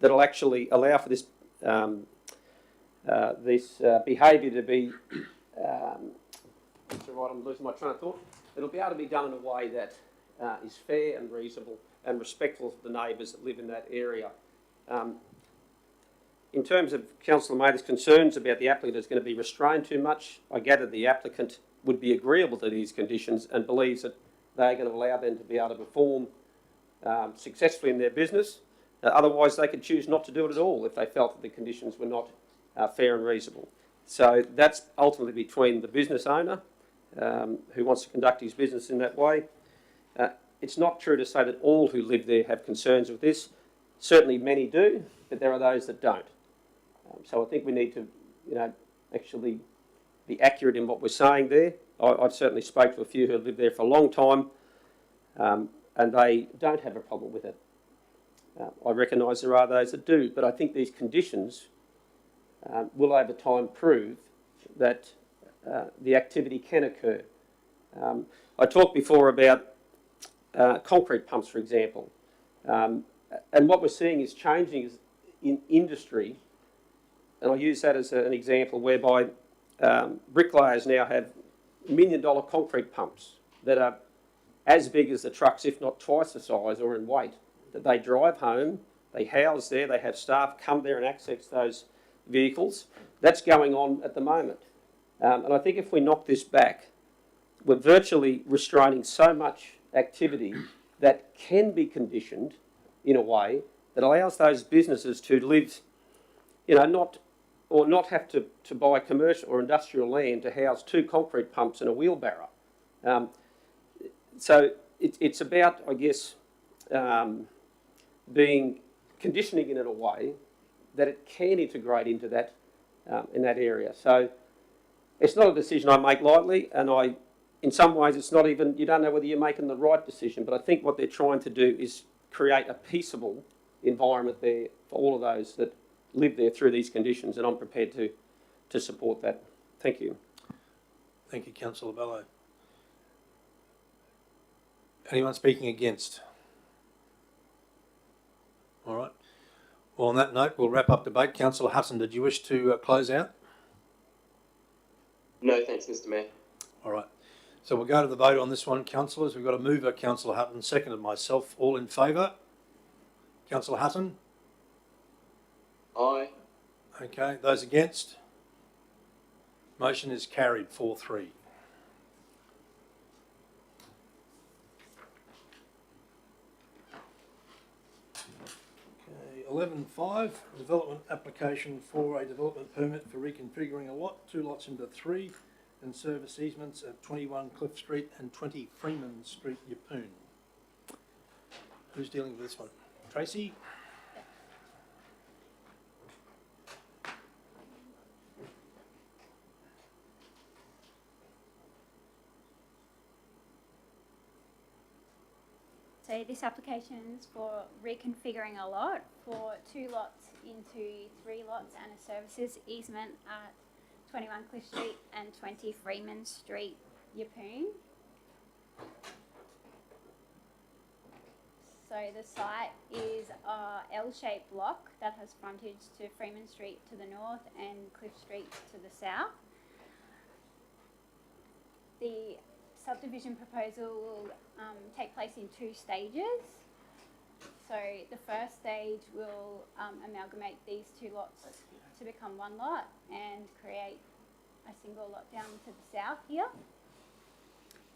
that will actually allow for this behaviour to be, that's right, I'm losing my train of thought. It'll be able to be done in a way that is fair and reasonable and respectful of the neighbours that live in that area. In terms of Councillor Mather's concerns about the applicant is going to be restrained too much, I gather the applicant would be agreeable to these conditions and believes that they're going to allow them to be able to perform successfully in their business. Otherwise, they could choose not to do it at all if they felt that the conditions were not fair and reasonable. So that's ultimately between the business owner who wants to conduct his business in that way. It's not true to say that all who live there have concerns with this. Certainly many do, but there are those that don't. So I think we need to, actually be accurate in what we're saying there. I've certainly spoke to a few who have lived there for a long time, and they don't have a problem with it. I recognise there are those that do, but I think these conditions will over time prove that the activity can occur. I talked before about concrete pumps, for example. And what we're seeing is changing is in industry, and I'll use that as an example whereby bricklayers now have $1 million concrete pumps that are as big as the trucks, if not twice the size or in weight, that they drive home, they house there, they have staff come there and access those vehicles. That's going on at the moment. And I think if we knock this back, we're virtually restraining so much activity that can be conditioned in a way that allows those businesses to live, not have to buy commercial or industrial land to house 2 concrete pumps and a wheelbarrow. So it's about, I guess, conditioning it in a way that it can integrate into that in that area. So it's not a decision I make lightly, and in some ways it's not even, you don't know whether you're making the right decision, but I think what they're trying to do is create a peaceable environment there for all of those that live there through these conditions, and I'm prepared to support that. Thank you. Thank you, Councillor Bello. Anyone speaking against? All right. Well, on that note, we'll wrap up debate. Councillor Hutton, did you wish to close out? No, thanks, Mr. Mayor. All right. So we'll go to the vote on this one, councillors. We've got a mover, Councillor Hutton, seconded myself. All in favour? Councillor Hutton? Aye. Okay. Those against? Motion is carried 4-3. Okay, 11.5, development application for a development permit for reconfiguring a lot, 2 lots into 3, and service easements at 21 Cliff Street and 20 Freeman Street, Yeppoon. Who's dealing with this one? Tracy? So this application is for reconfiguring a lot for 2 lots into 3 lots and a services easement at 21 Cliff Street and 20 Freeman Street, Yeppoon. So the site is a L-shaped block that has frontage to Freeman Street to the north and Cliff Street to the south. The subdivision proposal will take place in 2 stages. So the first stage will amalgamate these 2 lots to become 1 lot and create a single lot down to the south here,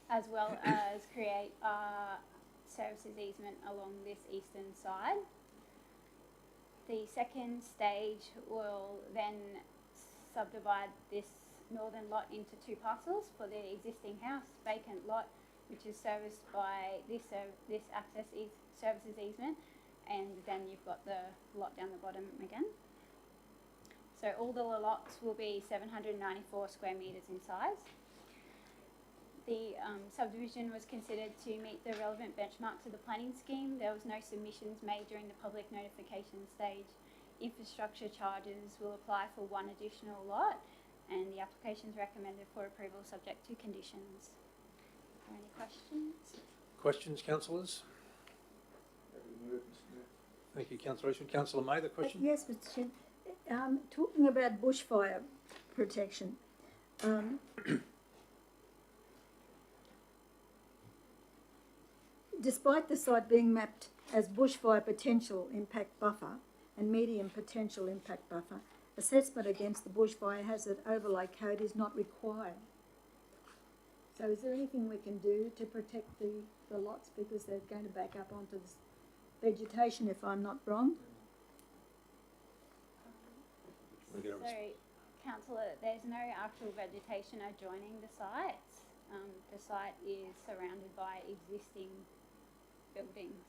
as well as create a services easement along this eastern side. The second stage will then subdivide this northern lot into 2 parcels for the existing house, vacant lot, which is serviced by this services easement, and then you've got the lot down the bottom again. So all the lots will be 794 square metres in size. The subdivision was considered to meet the relevant benchmarks of the planning scheme. There was no submissions made during the public notification stage. Infrastructure charges will apply for 1 additional lot, and the application is recommended for approval subject to conditions. Are there any questions? Questions, councillors? Thank you, Councillor Eastwood. Councillor May, the question? Yes, Mr. Chair. Talking about bushfire protection, despite the site being mapped as bushfire potential impact buffer and medium potential impact buffer, assessment against the bushfire hazard overlay code is not required. So is there anything we can do to protect the lots, because they're going to back up onto this vegetation, if I'm not wrong? So, Councillor, there's no actual vegetation adjoining the site. The site is surrounded by existing buildings.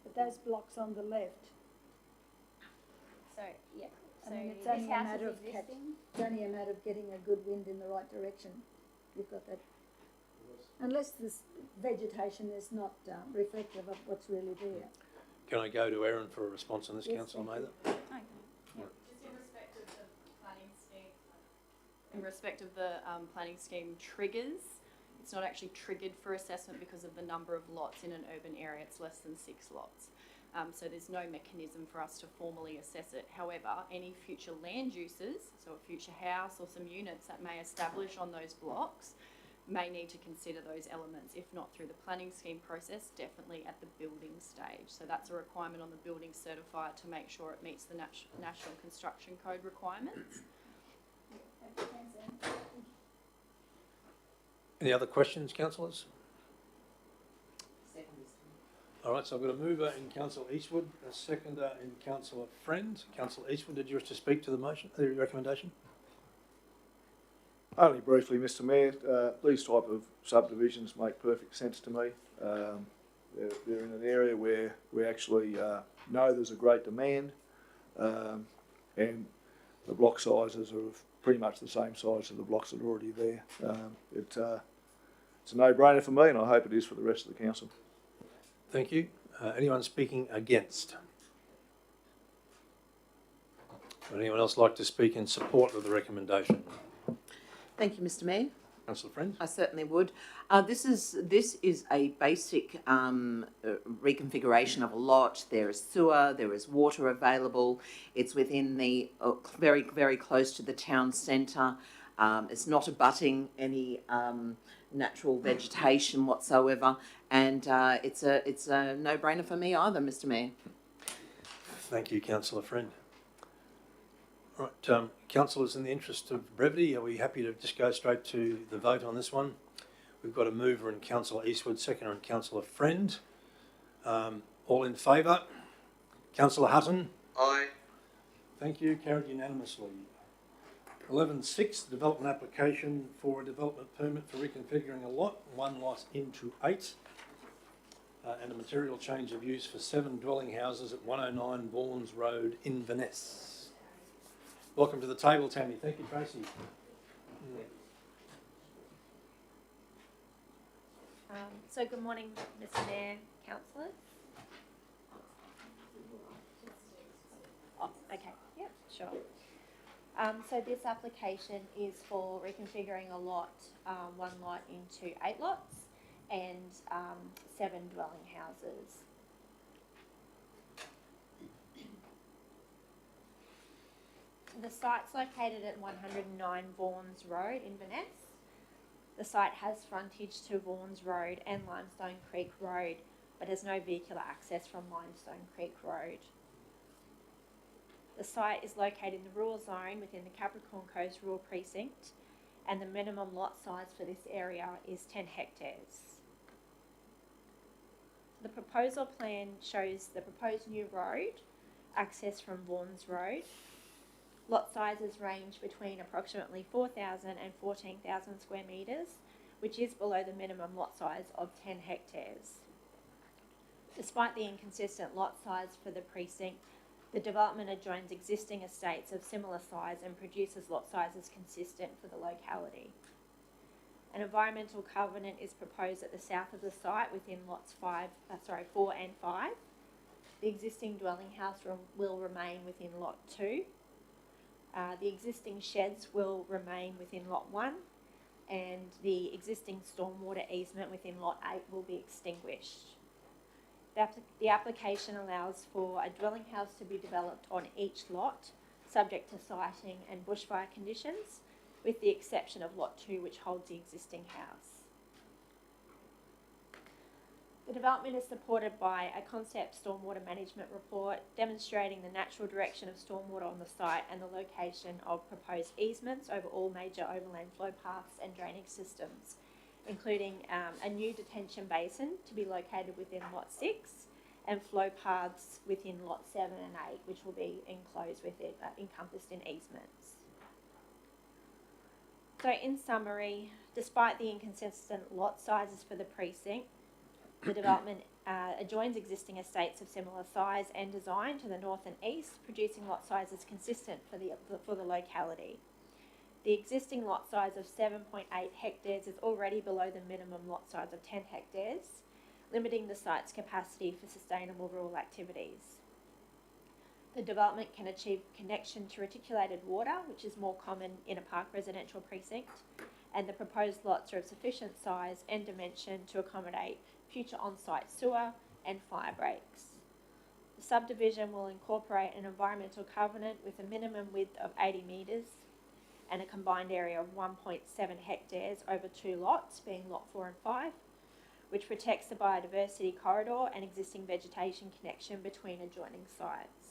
But those blocks on the left, So, yeah. So I mean, it's this only a house matter is of existing. it's only a matter of getting a good wind in the right direction. You've got that. Unless this vegetation is not reflective of what's really there. Can I go to Erin for a response on this, Yes, Councillor thank Mather? Okay. Just in respect of the planning scheme, in respect of the planning scheme triggers, It's not actually triggered for assessment because of the number of lots in an urban area. It's less than 6 lots. So there's no mechanism for us to formally assess it. However, any future land uses, so a future house or some units that may establish on those blocks, may need to consider those elements, if not through the planning scheme process, definitely at the building stage. So that's a requirement on the building certifier to make sure it meets the National Construction Code requirements. Any other questions, councillors? All right, so I've got a mover in Councillor Eastwood, a seconder in Councillor Friend. Councillor Eastwood, did you wish to speak to the motion, the recommendation? Only briefly, Mr Mayor, these type of subdivisions make perfect sense to me. They're in an area where we actually know there's a great demand, and the block sizes are pretty much the same size as the blocks that are already there. It's a no-brainer for me, and I hope it is for the rest of the council. Thank you. Anyone speaking against? Would anyone else like to speak in support of the recommendation? Thank you, Mr Mayor. Councillor Friend? I certainly would. This is a basic reconfiguration of a lot. There is sewer, there is water available. It's within the very, very close to the town centre. It's not abutting any natural vegetation whatsoever, and it's a no-brainer for me either, Mr Mayor. Thank you, Councillor Friend. All right, councillors, in the interest of brevity, are we happy to just go straight to the vote on this one? We've got a mover in Councillor Eastwood, seconder in Councillor Friend. All in favour? Councillor Hutton? Aye. Thank you, carried unanimously. 11.6, development application for a development permit for reconfiguring a lot, one lot into 8, and a material change of use for 7 dwelling houses at 109 Vaughan's Road, Inverness. Welcome to the table, Tammy. Thank you, Tracy. So good morning, Mr Mayor, councillors. Oh, okay, yep, sure. So this application is for reconfiguring a lot, one lot into 8 lots and 7 dwelling houses. The site's located at 109 Vaughan's Road, Inverness. The site has frontage to Vaughan's Road and Limestone Creek Road, but has no vehicular access from Limestone Creek Road. The site is located in the rural zone within the Capricorn Coast Rural Precinct, and the minimum lot size for this area is 10 hectares. The proposal plan shows the proposed new road, access from Vaughan's Road. Lot sizes range between approximately 4,000 and 14,000 square metres, which is below the minimum lot size of 10 hectares. Despite the inconsistent lot size for the precinct, the development adjoins existing estates of similar size and produces lot sizes consistent for the locality. An environmental covenant is proposed at the south of the site within lots 4 and 5. The existing dwelling house will remain within lot 2. The existing sheds will remain within lot 1, and the existing stormwater easement within lot 8 will be extinguished. The application allows for a dwelling house to be developed on each lot, subject to siting and bushfire conditions, with the exception of lot 2, which holds the existing house. The development is supported by a concept stormwater management report demonstrating the natural direction of stormwater on the site and the location of proposed easements over all major overland flow paths and drainage systems, including a new detention basin to be located within lot 6 and flow paths within lot 7 and 8, which will be enclosed with it, encompassed in easements. So in summary, despite the inconsistent lot sizes for the precinct, the development adjoins existing estates of similar size and design to the north and east, producing lot sizes consistent for the locality. The existing lot size of 7.8 hectares is already below the minimum lot size of 10 hectares, limiting the site's capacity for sustainable rural activities. The development can achieve connection to reticulated water, which is more common in a park residential precinct, and the proposed lots are of sufficient size and dimension to accommodate future on-site sewer and fire breaks. The subdivision will incorporate an environmental covenant with a minimum width of 80 metres and a combined area of 1.7 hectares over 2 lots, being lot 4 and 5, which protects the biodiversity corridor and existing vegetation connection between adjoining sites.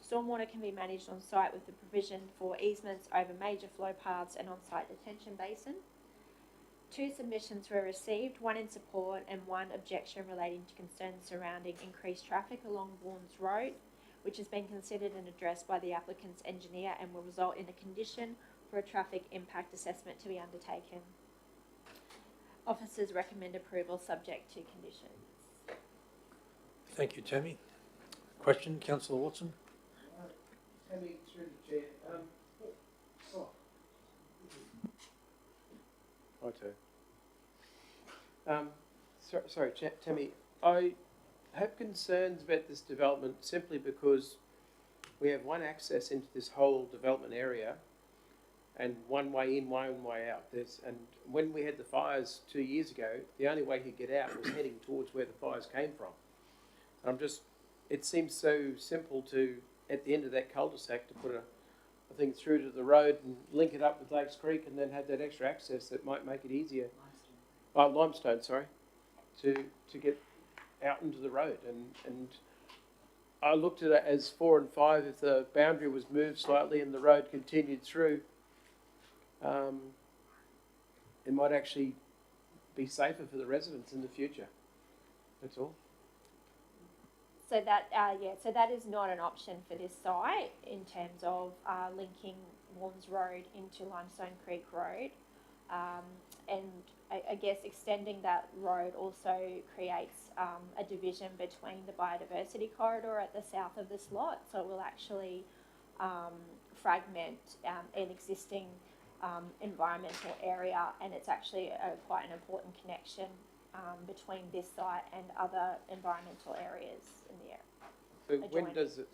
Stormwater can be managed on site with the provision for easements over major flow paths and on-site detention basin. 2 submissions were received, 1 in support and 1 objection relating to concerns surrounding increased traffic along Vaughan's Road, which has been considered and addressed by the applicant's engineer and will result in a condition for a traffic impact assessment to be undertaken. Officers recommend approval subject to conditions. Thank you, Tammy. Question, Councillor Watson? Tammy, through the chair. Sorry, Tammy. I have concerns about this development simply because we have one access into this whole development area, and one way in, one way out. And when we had the fires 2 years ago, the only way you could get out was heading towards where the fires came from. And it seems so simple to, at the end of that cul-de-sac, to put a thing through to the road and link it up with Lakes Creek and then have that extra access that might make it easier. Limestone, sorry, to get out into the road. And I looked at it as 4 and 5. If the boundary was moved slightly and the road continued through, it might actually be safer for the residents in the future. That's all. So that is not an option for this site in terms of linking Vaughan's Road into Limestone Creek Road. And I guess extending that road also creates a division between the biodiversity corridor at the south of this lot. So it will actually fragment an existing environmental area, and it's actually quite an important connection between this site and other environmental areas in the area. But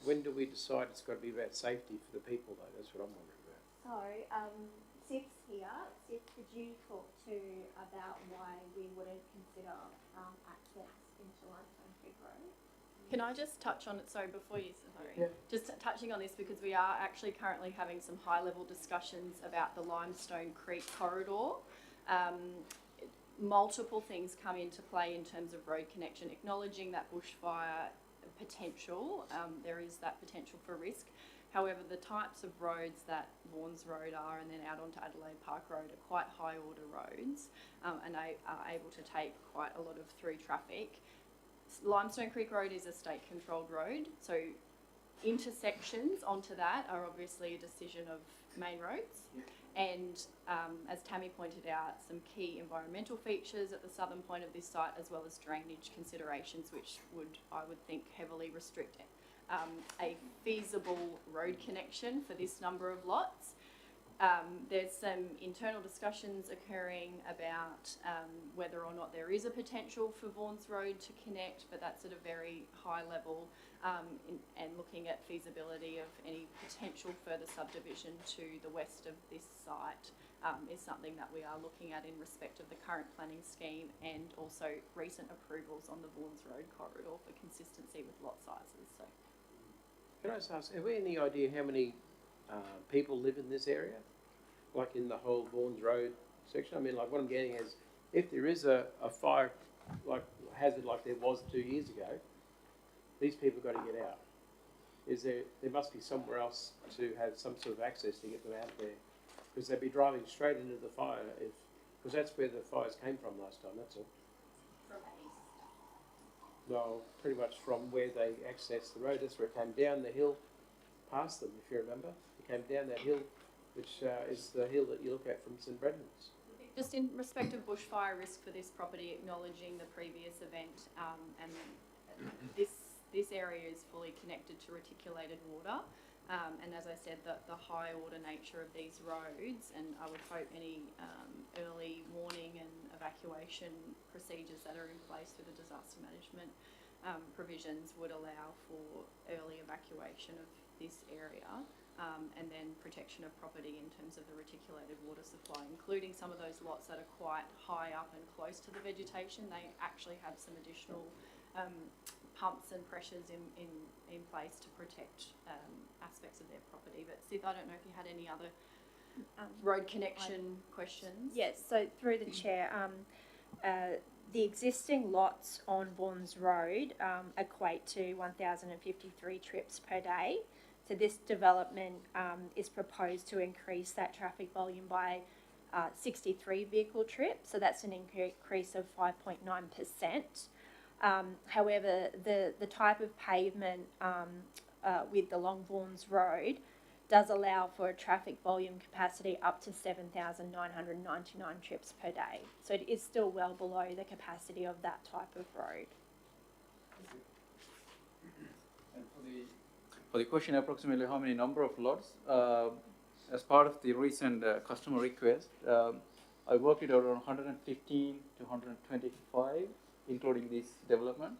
when do we decide it's got to be about safety for the people, though? That's what I'm wondering about. So, Sif's here. Sif, could you talk about why we wouldn't consider access into Limestone Creek Road? Can I just touch on it, before you, Yeah. just touching on this because we are actually currently having some high-level discussions about the Limestone Creek corridor. Multiple things come into play in terms of road connection, acknowledging that bushfire potential, there is that potential for risk. However, the types of roads that Vaughan's Road are and then out onto Adelaide Park Road are quite high-order roads and they are able to take quite a lot of through traffic. Limestone Creek Road is a state-controlled road, so intersections onto that are obviously a decision of main roads. And as Tammy pointed out, some key environmental features at the southern point of this site, as well as drainage considerations, which would, I would think, heavily restrict a feasible road connection for this number of lots. There's some internal discussions occurring about whether or not there is a potential for Vaughan's Road to connect, but that's at a very high level, and looking at feasibility of any potential further subdivision to the west of this site is something that we are looking at in respect of the current planning scheme and also recent approvals on the Vaughan's Road corridor for consistency with lot sizes. So, can I just ask, have we any idea how many people live in this area? Like in the whole Vaughan's Road section? I mean, like what I'm getting is, if there is a fire hazard like there was 2 years ago, these people got to get out. There must be somewhere else to have some sort of access to get them out there, because they'd be driving straight into the fire because that's where the fires came from last time. That's all. from east. No, pretty much from where they accessed the road. That's where it came down the hill past them, if you remember. It came down that hill, which is the hill that you look at from St Brendan's. Just in respect of bushfire risk for this property, acknowledging the previous event, and this area is fully connected to reticulated water. And as I said, the high order nature of these roads, and I would hope any early warning and evacuation procedures that are in place through the disaster management provisions would allow for early evacuation of this area. and then protection of property in terms of the reticulated water supply, including some of those lots that are quite high up and close to the vegetation. They actually have some additional pumps and pressures in place to protect aspects of their property. But Sith, I don't know if you had any other road connection questions? Yes, so through the chair, the existing lots on Vaughan's Road equate to 1,053 trips per day. So this development is proposed to increase that traffic volume by 63 vehicle trips. So that's an increase of 5.9%. However, the type of pavement with the Long Vaughan's Road does allow for a traffic volume capacity up to 7,999 trips per day. So it is still well below the capacity of that type of road. And for the question, approximately how many number of lots? As part of the recent customer request, I worked it around 115 to 125, including this development.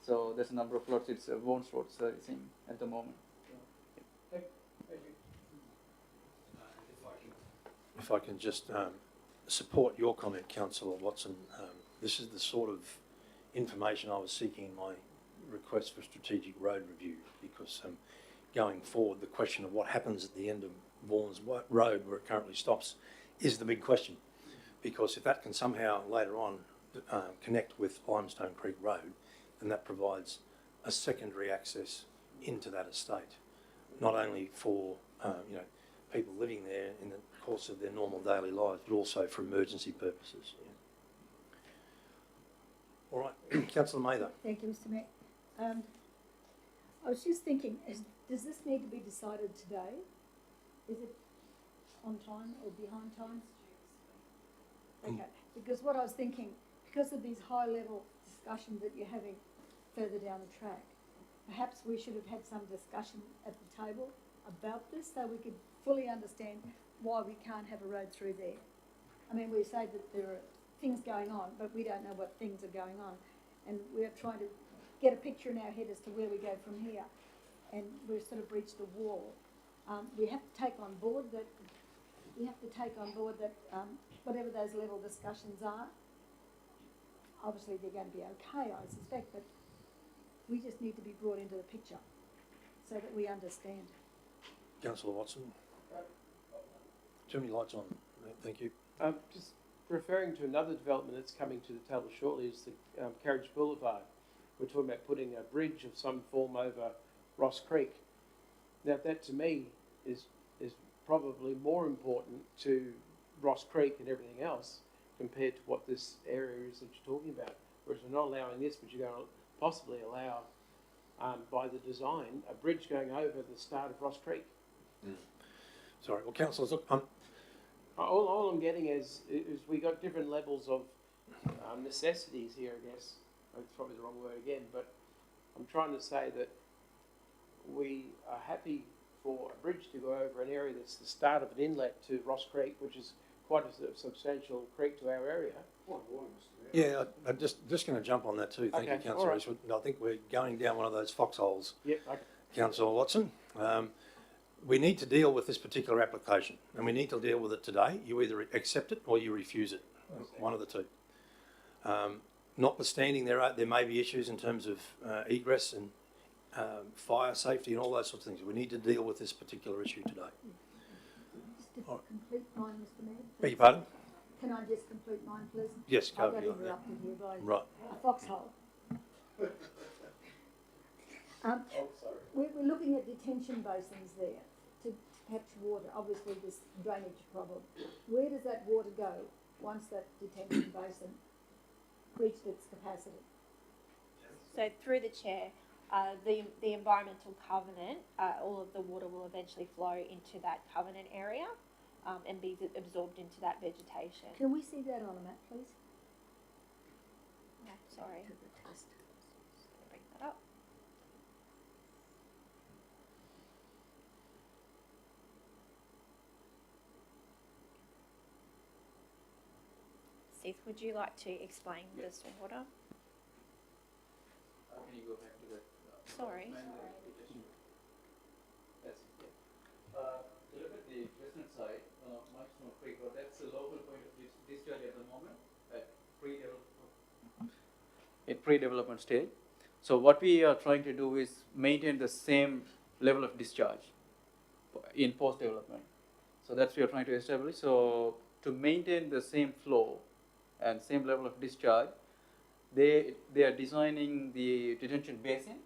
So there's a number of lots. It's Vaughan's Road servicing at the moment. If I can just support your comment, Councillor Watson, this is the sort of information I was seeking in my request for strategic road review, because going forward, the question of what happens at the end of Vaughan's Road, where it currently stops, is the big question. Because if that can somehow later on connect with Limestone Creek Road, then that provides a secondary access into that estate, not only for people living there in the course of their normal daily lives, but also for emergency purposes. Yeah. All right, Councillor Mather. Thank you, Mr. Mayor. I was just thinking, does this need to be decided today? Is it on time or behind time? Okay, because what I was thinking, because of these high-level discussions that you're having further down the track, perhaps we should have had some discussion at the table about this so we could fully understand why we can't have a road through there. I mean, we say that there are things going on, but we don't know what things are going on. And we're trying to get a picture in our head as to where we go from here. And we've sort of reached a wall. We have to take on board that, whatever those level discussions are, obviously they're going to be okay, I suspect, but we just need to be brought into the picture so that we understand. Councillor Watson. Too many lights on. Thank you. Just referring to another development that's coming to the table shortly is the Carriage Boulevard. We're talking about putting a bridge of some form over Ross Creek. Now that to me is probably more important to Ross Creek and everything else compared to what this area is that you're talking about. Whereas we're not allowing this, but you're going to possibly allow, by the design, a bridge going over the start of Ross Creek. Mm. Sorry, well, councillors, look, all I'm getting is we got different levels of necessities here, I guess. It's probably the wrong word again, but I'm trying to say that we are happy for a bridge to go over an area that's the start of an inlet to Ross Creek, which is quite a substantial creek to our area. yeah, I'm just going to jump on that too. Thank you, Okay, Councillor. right. I think we're going down one of those foxholes. Yep. Okay. Councillor Watson, we need to deal with this particular application, and we need to deal with it today. You either accept it or you refuse it, one of the two. Notwithstanding, there may be issues in terms of egress and fire safety and all those sorts of things. We need to deal with this particular issue today. Just to complete mine, Mr. Mayor. Beg your pardon? Can I just complete mine, please? Yes, I go got ahead. interrupted here by Right. a foxhole. We're looking at detention basins there to catch water. Obviously, this drainage problem. Where does that water go once that detention basin reached its capacity? So through the chair, the environmental covenant, all of the water will eventually flow into that covenant area and be absorbed into that vegetation. Can we see that on a map, please? Sorry. To the test. Just gonna bring that up. Seth, would you like to explain the stormwater? Can you go back to that? Sorry. That's it, yeah. the western side, Livingstone Creek Road, that's the local point of discharge at the moment at pre-development stage. So what we are trying to do is maintain the same level of discharge in post-development. So that's what we are trying to establish. So to maintain the same flow and same level of discharge, they are designing the detention basin.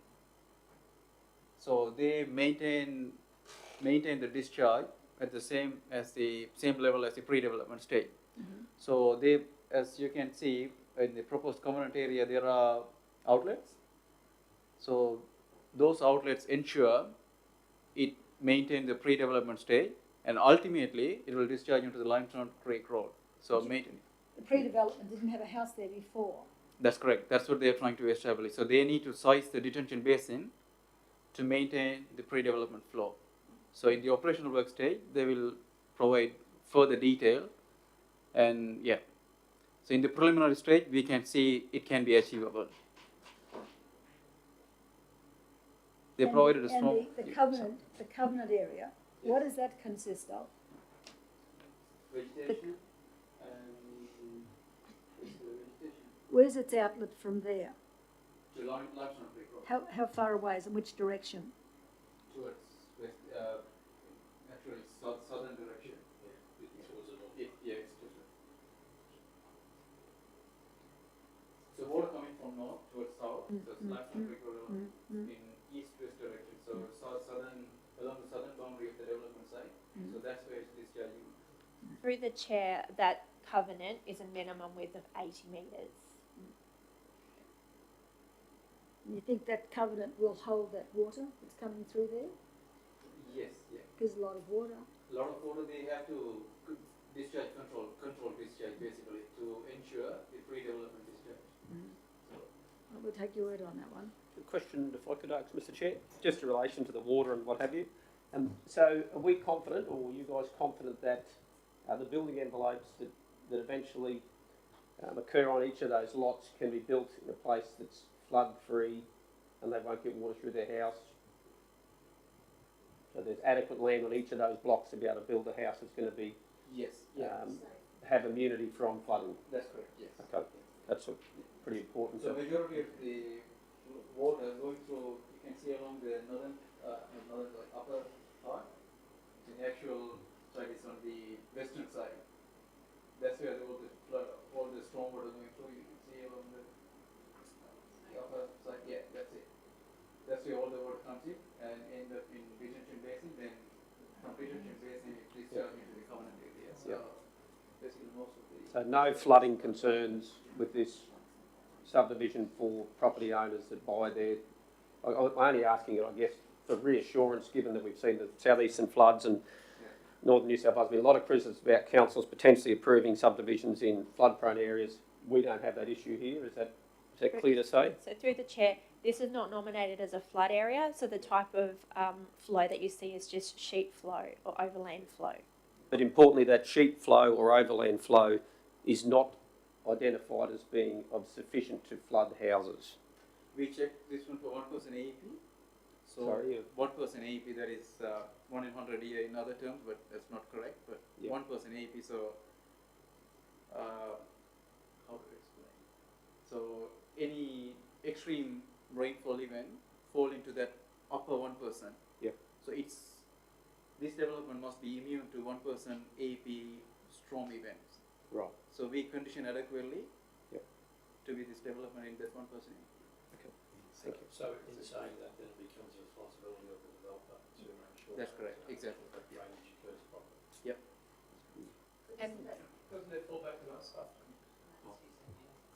So they maintain the discharge at the same level as the pre-development stage. So they, as you can see in the proposed covenant area, there are outlets. So those outlets ensure it maintains the pre-development stage, and ultimately it will discharge into the Livingstone Creek Road. So maintain. The pre-development didn't have a house there before. That's correct. That's what they are trying to establish. So they need to size the detention basin to maintain the pre-development flow. So in the operational work stage, they will provide further detail, and yeah. So in the preliminary stage, we can see it can be achievable. They provided a strong. And the covenant area, what does that consist of? Vegetation Where's its outlet from there? to Livingstone Creek Road. How far away is it? Which direction? Towards west, actually southern direction. Yeah, it's to the. So water coming from north towards south, so it's Livingstone Creek Road in east-west direction. So southern, along the southern boundary of the development site. So that's where it's discharging. Through the chair, that covenant is a minimum width of 80 metres. You think that covenant will hold that water that's coming through there? Yes, yeah. There's a lot of water. A lot of water, they have to discharge control discharge basically to ensure the pre-development discharge. So, I will take your word on that one. A question, if I could ask, Mr. Chair, just in relation to the water and what have you. So are we confident, or are you guys confident that the building envelopes that eventually occur on each of those lots can be built in a place that's flood-free and they won't get water through their house? So there's adequate land on each of those blocks to be able to build a house that's going to be yes, yeah. have immunity from flooding. That's correct, yes. Okay, that's pretty important. So majority of the water going through, you can see along the northern upper part. The actual side is on the western side. That's where all the stormwater going through. You can see along the upper side. Yeah, that's it. That's where all the water comes in and end up in detention basin. Then from detention basin it discharges into the covenant area. So basically most of the. So no flooding concerns with this subdivision for property owners that buy there. I'm only asking it, I guess, for reassurance, given that we've seen the southeastern floods and northern New South Wales. There's been a lot of criticisms about councils potentially approving subdivisions in flood-prone areas. We don't have that issue here. Is that clear to say? So through the chair, this is not nominated as a flood area, so the type of flow that you see is just sheet flow or overland flow. But importantly, that sheet flow or overland flow is not identified as being of sufficient to flood houses. We checked this one for 1% AEP. So Sorry, 1% AEP, that is 1 in 100 year in other terms, but that's not correct. But 1% AEP, so how to explain? So any extreme rainfall event fall into that upper 1%. Yeah. So this development must be immune to 1% AEP storm events. Right. So we condition adequately to be this development in that 1%. Okay. Thank you. So in saying that, then it becomes the responsibility of the developer to ensure. That's correct, exactly. That drainage occurs properly. Yep. And Doesn't it fall back to us after?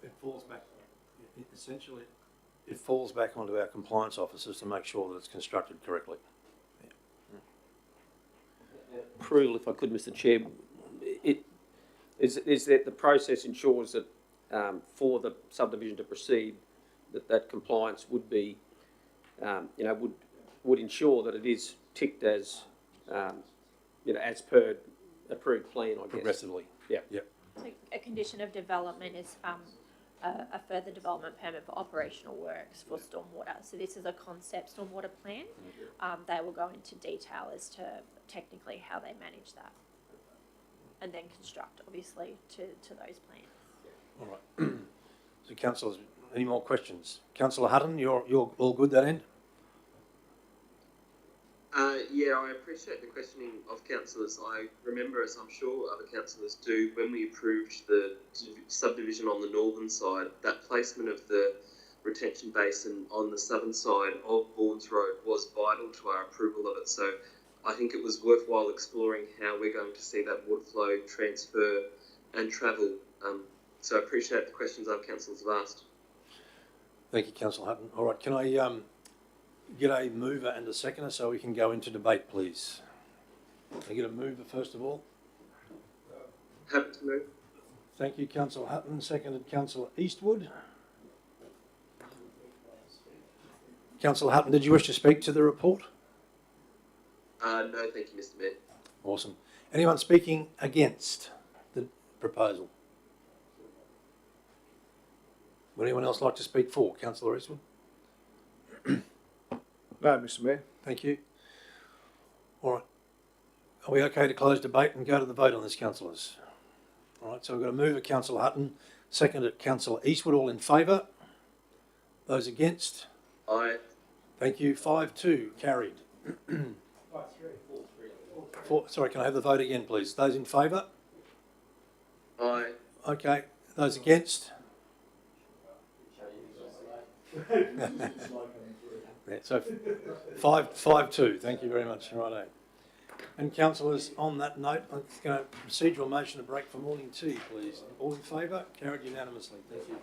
It falls back, essentially, it falls back onto our compliance officers to make sure that it's constructed correctly. Approval, if I could, Mr. Chair, is that the process ensures that for the subdivision to proceed, that compliance would be, would ensure that it is ticked as, as per approved plan, I guess. Progressively. Yeah. Yep. so a condition of development is a further development permit for operational works for stormwater. So this is a concept stormwater plan. They will go into detail as to technically how they manage that, and then construct, obviously, to those plans. All right. So, councillors, any more questions? Councillor Hutton, you're all good that end? Yeah, I appreciate the questioning of councillors. I remember, as I'm sure other councillors do, when we approved the subdivision on the northern side, that placement of the retention basin on the southern side of Vaughan's Road was vital to our approval of it. So I think it was worthwhile exploring how we're going to see that water flow transfer and travel. So I appreciate the questions other councillors have asked. Thank you, Councillor Hutton. All right, can I get a mover and a seconder so we can go into debate, please? Can I get a mover first of all? Happy to move. Thank you, Councillor Hutton. Seconded, Councillor Eastwood. Councillor Hutton, did you wish to speak to the report? No, thank you, Mr. Mayor. Awesome. Anyone speaking against the proposal? Would anyone else like to speak for? Councillor Eastwood? No, Mr. Mayor. Thank you. All right. Are we okay to close debate and go to the vote on this, councillors? All right, so we've got a move at Councillor Hutton, second at Councillor Eastwood. All in favour? Those against? Aye. Thank you. 5-2, carried. Sorry, can I have the vote again, please? Those in favour? Aye. Okay. Those against? Yeah, so 5-2. Thank you very much. Righto. And councillors, on that note, I'm going to procedural motion to break for morning tea, please. All in favour? Carried unanimously. Thank you.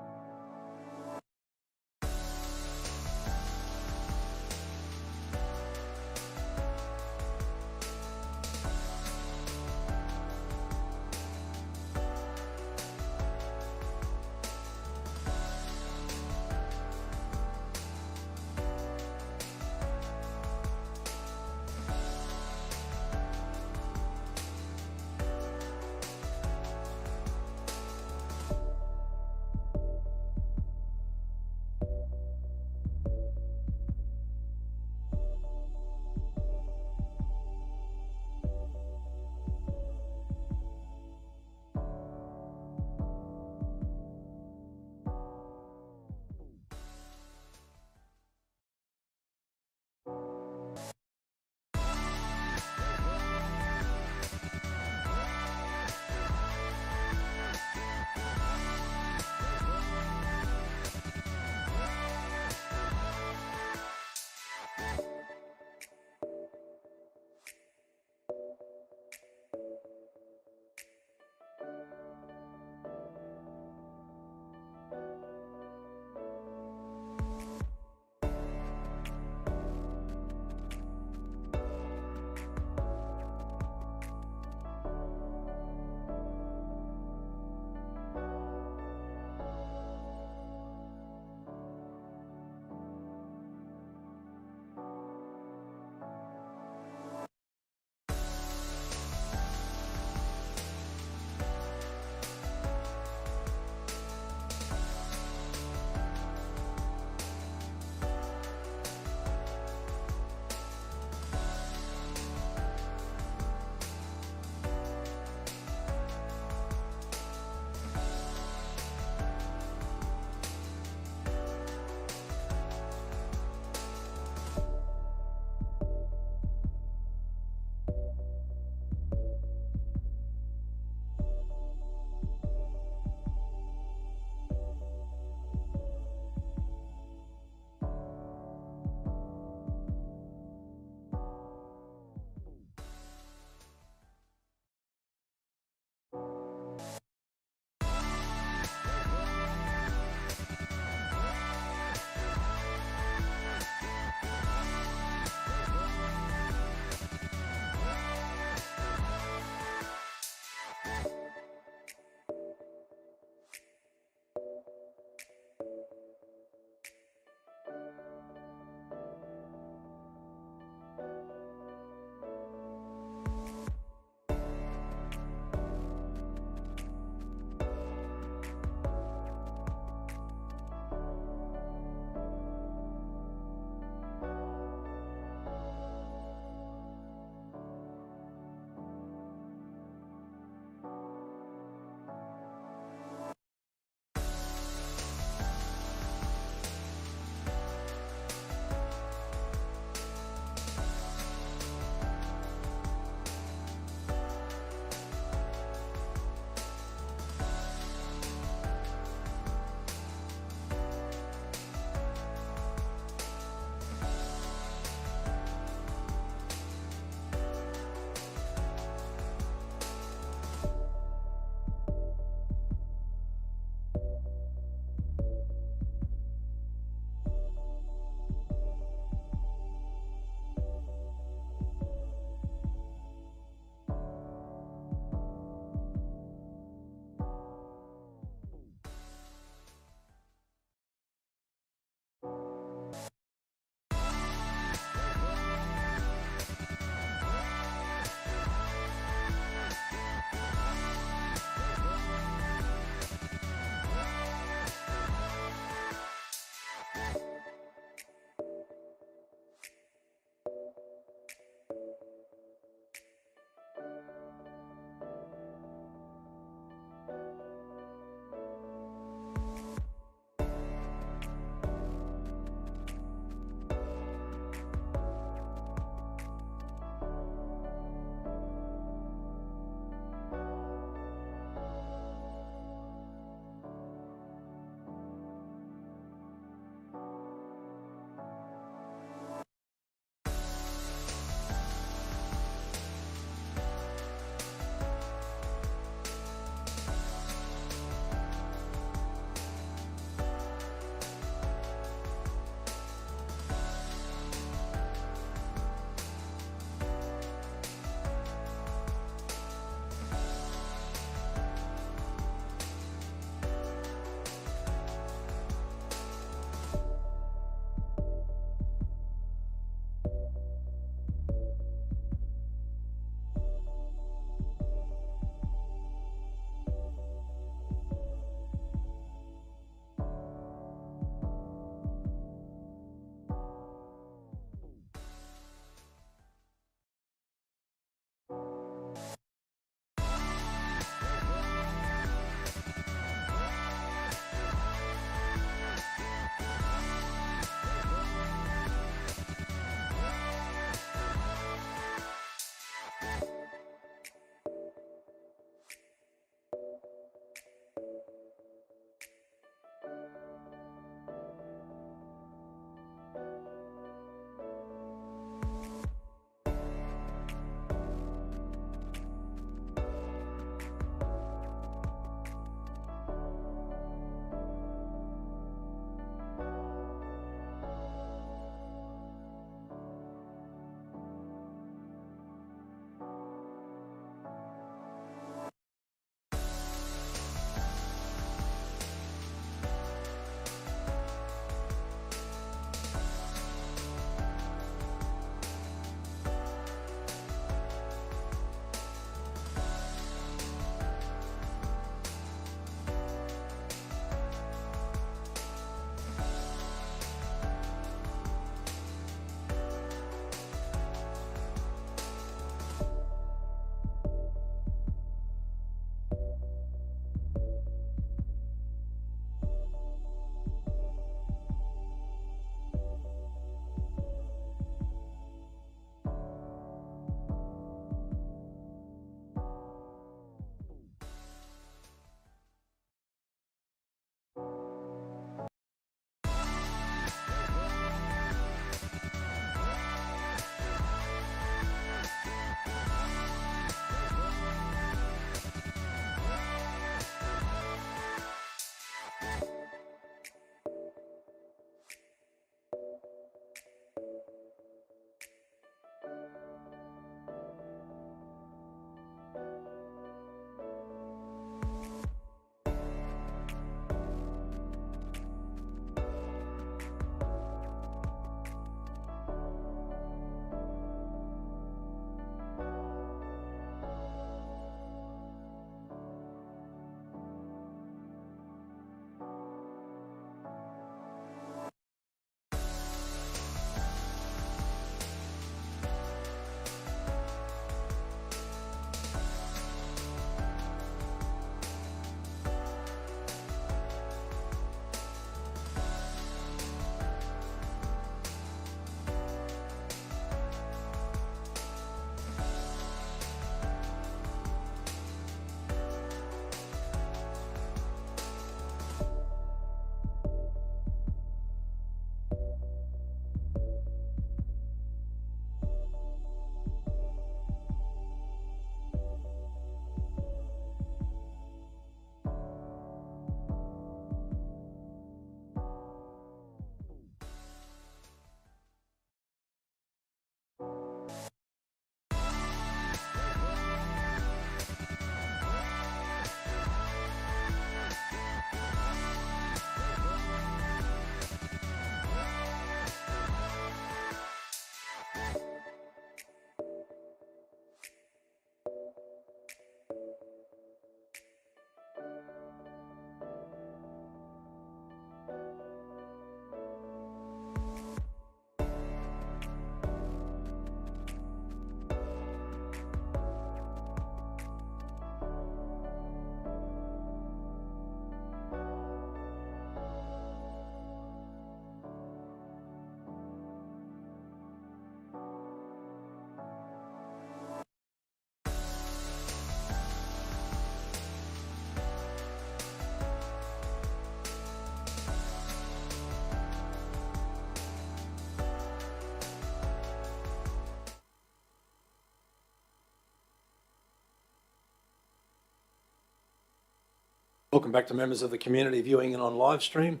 Welcome back to members of the community viewing and on live stream.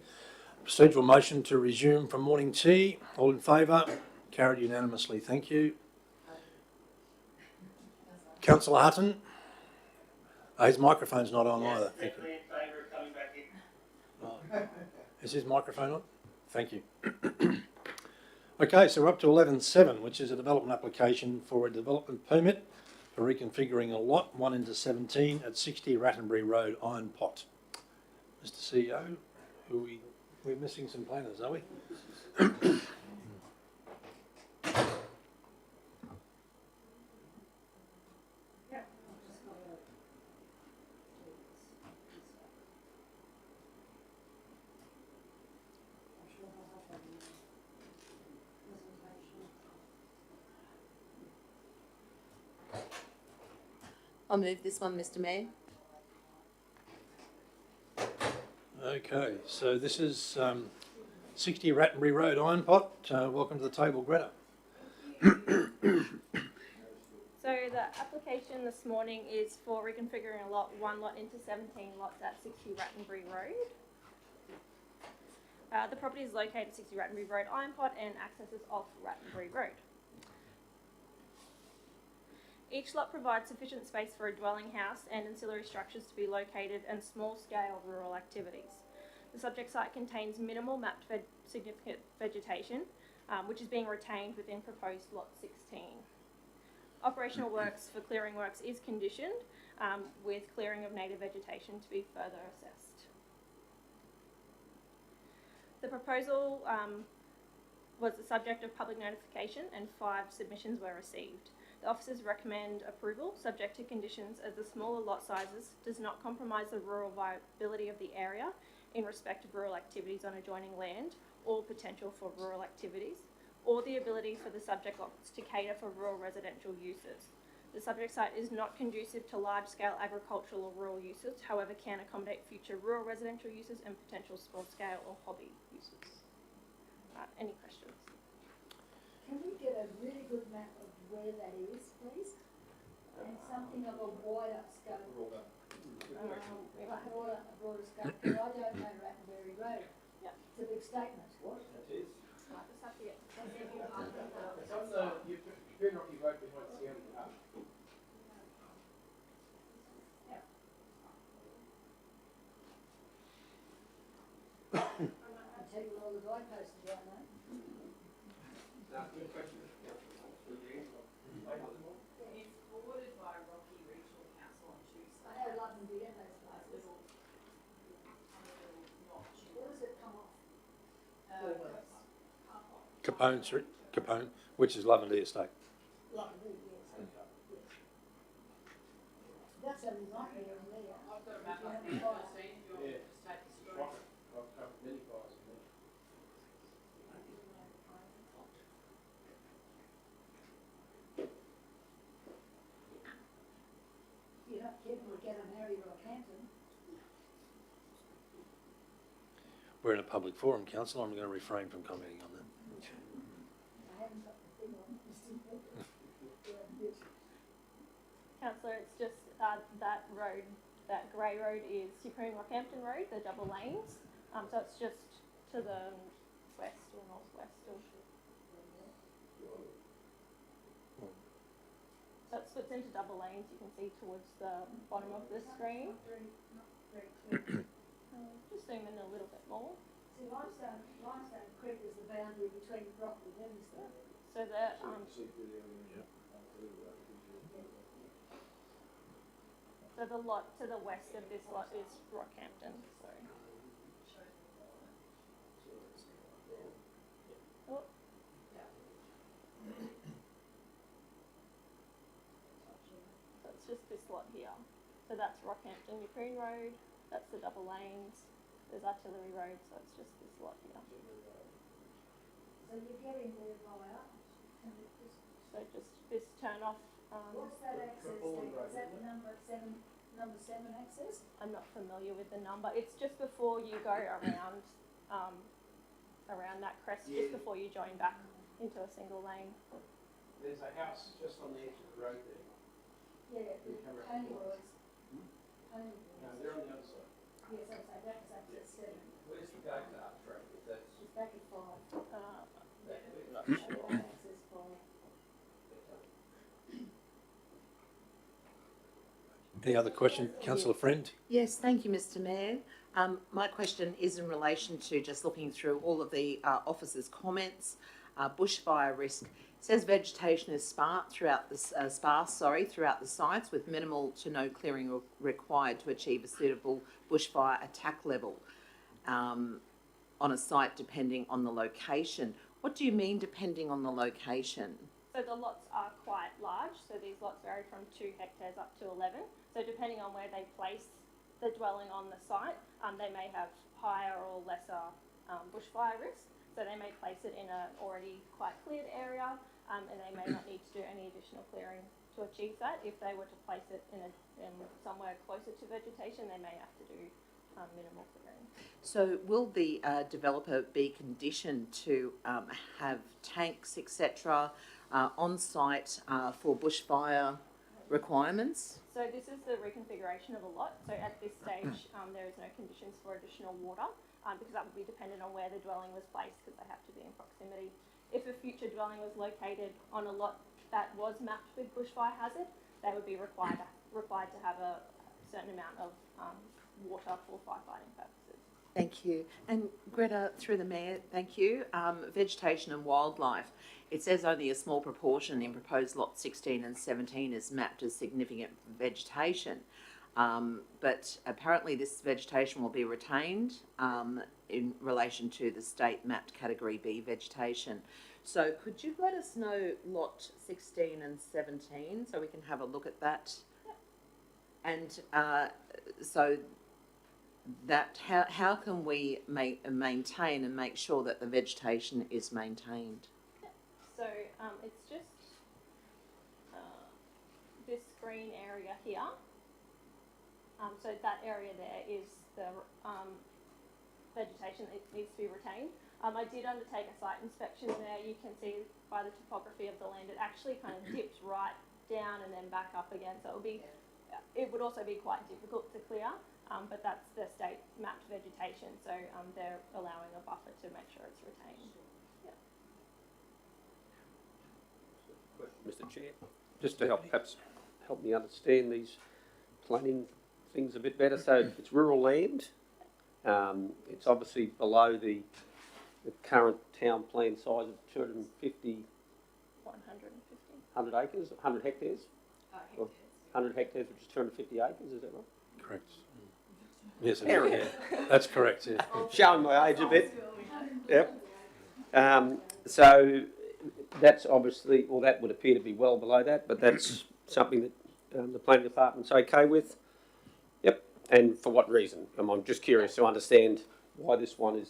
Procedural motion to resume from morning tea. All in favour? Carried unanimously. Thank you. Councillor Hutton? His microphone's not on either. Thank you. Definitely in favour of coming back in. Right. Is his microphone on? Thank you. Okay, so we're up to 11.7, which is a development application for a development permit for reconfiguring a lot 1 into 17 at 60 Rattenbury Road, Iron Pot. Mr. CEO, we're missing some planners, are we? I'll move this one, Mr. Mayor. Okay, so this is 60 Rattenbury Road, Iron Pot. Welcome to the table, Greta. So the application this morning is for reconfiguring a lot 1 lot into 17 lots at 60 Rattenbury Road. The property is located at 60 Rattenbury Road, Iron Pot, and accesses off Rattenbury Road. Each lot provides sufficient space for a dwelling house and ancillary structures to be located and small-scale rural activities. The subject site contains minimal mapped significant vegetation, which is being retained within proposed Lot 16. Operational works for clearing works is conditioned, with clearing of native vegetation to be further assessed. The proposal was the subject of public notification and 5 submissions were received. The officers recommend approval, subject to conditions, as the smaller lot sizes does not compromise the rural viability of the area in respect of rural activities on adjoining land or potential for rural activities, or the ability for the subject lots to cater for rural residential uses. The subject site is not conducive to large-scale agricultural or rural uses, however can accommodate future rural residential uses and potential small-scale or hobby uses. Any questions? Can we get a really good map of where that is, please? And something of a wider scope. A broader scope, because I don't know Rattenbury Road. Yep. It's a big statement. What? That is. Might just have to get It's on the, you've been Rocky Road behind Siam. I'll tell you all the guideposts are down there. It's bordered by Rocky Regional Council on Tuesday. I know London do in those places. Where does it come off? Capone Street, Capone, which is Lavender Estate. London, yes. That's a nightmare in there. I've got a map up here. Yeah. Just take the story. Rocket. I've covered many fires in there. You're not kidding, we get a Mary Rockhampton. We're in a public forum, Councillor. I'm going to refrain from commenting on that. I haven't got the thing on. Councillor, it's just that road, that grey road is Superior Rockhampton Road, the double lanes. So it's just to the west or northwest of. So it splits into double lanes. You can see towards the bottom of the screen. Not very clear. Just zoom in a little bit more. See, Limestone Creek is the boundary between Rockwood and Livingstone. So the so the lot to the west of this lot is Rockhampton. So. Oh. So it's just this lot here. So that's Rockhampton Yeppoon Road. That's the double lanes. There's Artillery Road. So it's just this lot here. So you're getting there via, and it just, So just this turn off. what's that access there? Is that number seven access? I'm not familiar with the number. It's just before you go around, around that crest, just before you join back into a single lane. There's a house just on the edge of the road there. Yeah, the Pony Boys. Pony No, Boys. they're on the other side. Yes, I say that was up to 7. Where's the go-kart track? If that's It's back at 5. Not So sure. that says 5. Any other question, Councillor Friend? Yes, thank you, Mr Mayor. My question is in relation to just looking through all of the officers' comments. Bushfire risk. It says vegetation is sparse throughout the sites with minimal to no clearing required to achieve a suitable bushfire attack level on a site depending on the location. What do you mean depending on the location? So the lots are quite large, so these lots vary from 2 hectares up to 11. So depending on where they place the dwelling on the site, they may have higher or lesser bushfire risk. So they may place it in an already quite cleared area, and they may not need to do any additional clearing to achieve that. If they were to place it in somewhere closer to vegetation, they may have to do minimal clearing. So will the developer be conditioned to have tanks, etc., on site for bushfire requirements? So this is the reconfiguration of a lot. So at this stage, there is no conditions for additional water because that would be dependent on where the dwelling was placed because they have to be in proximity. If a future dwelling was located on a lot that was mapped with bushfire hazard, they would be required to have a certain amount of water for firefighting purposes. Thank you. And Greta, through the Mayor, thank you. Vegetation and wildlife. It says only a small proportion in proposed lot 16 and 17 is mapped as significant vegetation. But apparently this vegetation will be retained in relation to the state mapped category B vegetation. So could you let us know lot 16 and 17 so we can have a look at that? Yep. And so that how can we maintain and make sure that the vegetation is maintained? So it's just this green area here. So that area there is the vegetation that needs to be retained. I did undertake a site inspection there. You can see by the topography of the land, it actually kind of dips right down and then back up again. So it would also be quite difficult to clear. But that's the state mapped vegetation, so they're allowing a buffer to make sure it's retained. Yeah. Mr Chair, just to help me understand these planning things a bit better. So it's rural land. It's obviously below the current town plan size of 250. 100 acres, 100 hectares. 100 hectares, which is 250 acres. Is that right? Correct. Yes, yeah, that's correct. Yeah. Showing my age a bit. Yep. So that's obviously, well, that would appear to be well below that, but that's something that the planning department's okay with. Yep. And for what reason? I'm just curious to understand why this one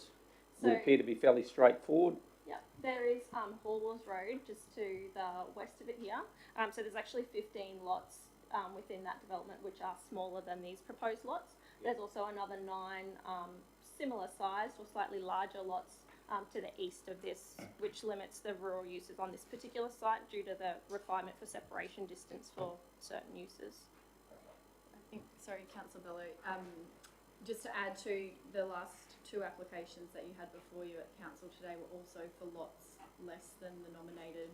would appear to be fairly straightforward. Yeah, there is Hallwalls Road just to the west of it here. So there's actually 15 lots within that development which are smaller than these proposed lots. There's also another 9 similar sized or slightly larger lots to the east of this, which limits the rural uses on this particular site due to the requirement for separation distance for certain uses. I think, sorry, Councillor Bello, just to add to the last 2 applications that you had before you at council today were also for lots less than the nominated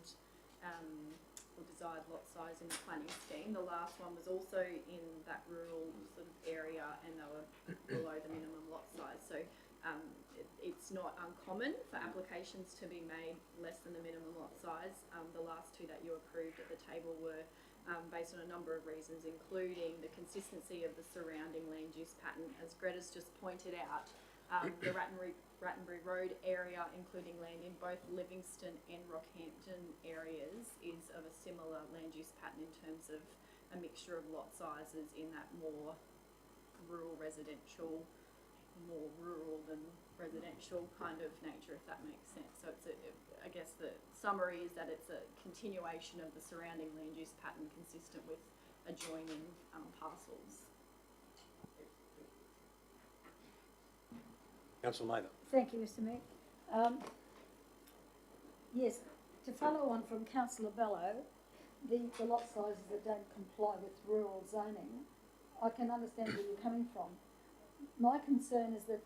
or desired lot size in the planning scheme. The last one was also in that rural sort of area and they were below the minimum lot size. So it's not uncommon for applications to be made less than the minimum lot size. The last 2 that you approved at the table were based on a number of reasons, including the consistency of the surrounding land use pattern. As Greta's just pointed out, the Rattenbury Road area, including land in both Livingstone and Rockhampton areas, is of a similar land use pattern in terms of a mixture of lot sizes in that more rural residential, more rural than residential kind of nature, if that makes sense. So it's I guess the summary is that it's a continuation of the surrounding land use pattern consistent with adjoining parcels. Councillor Mather. Thank you, Mr Mayor. Yes, to follow on from Councillor Bello, the lot sizes that don't comply with rural zoning, I can understand where you're coming from. my concern is that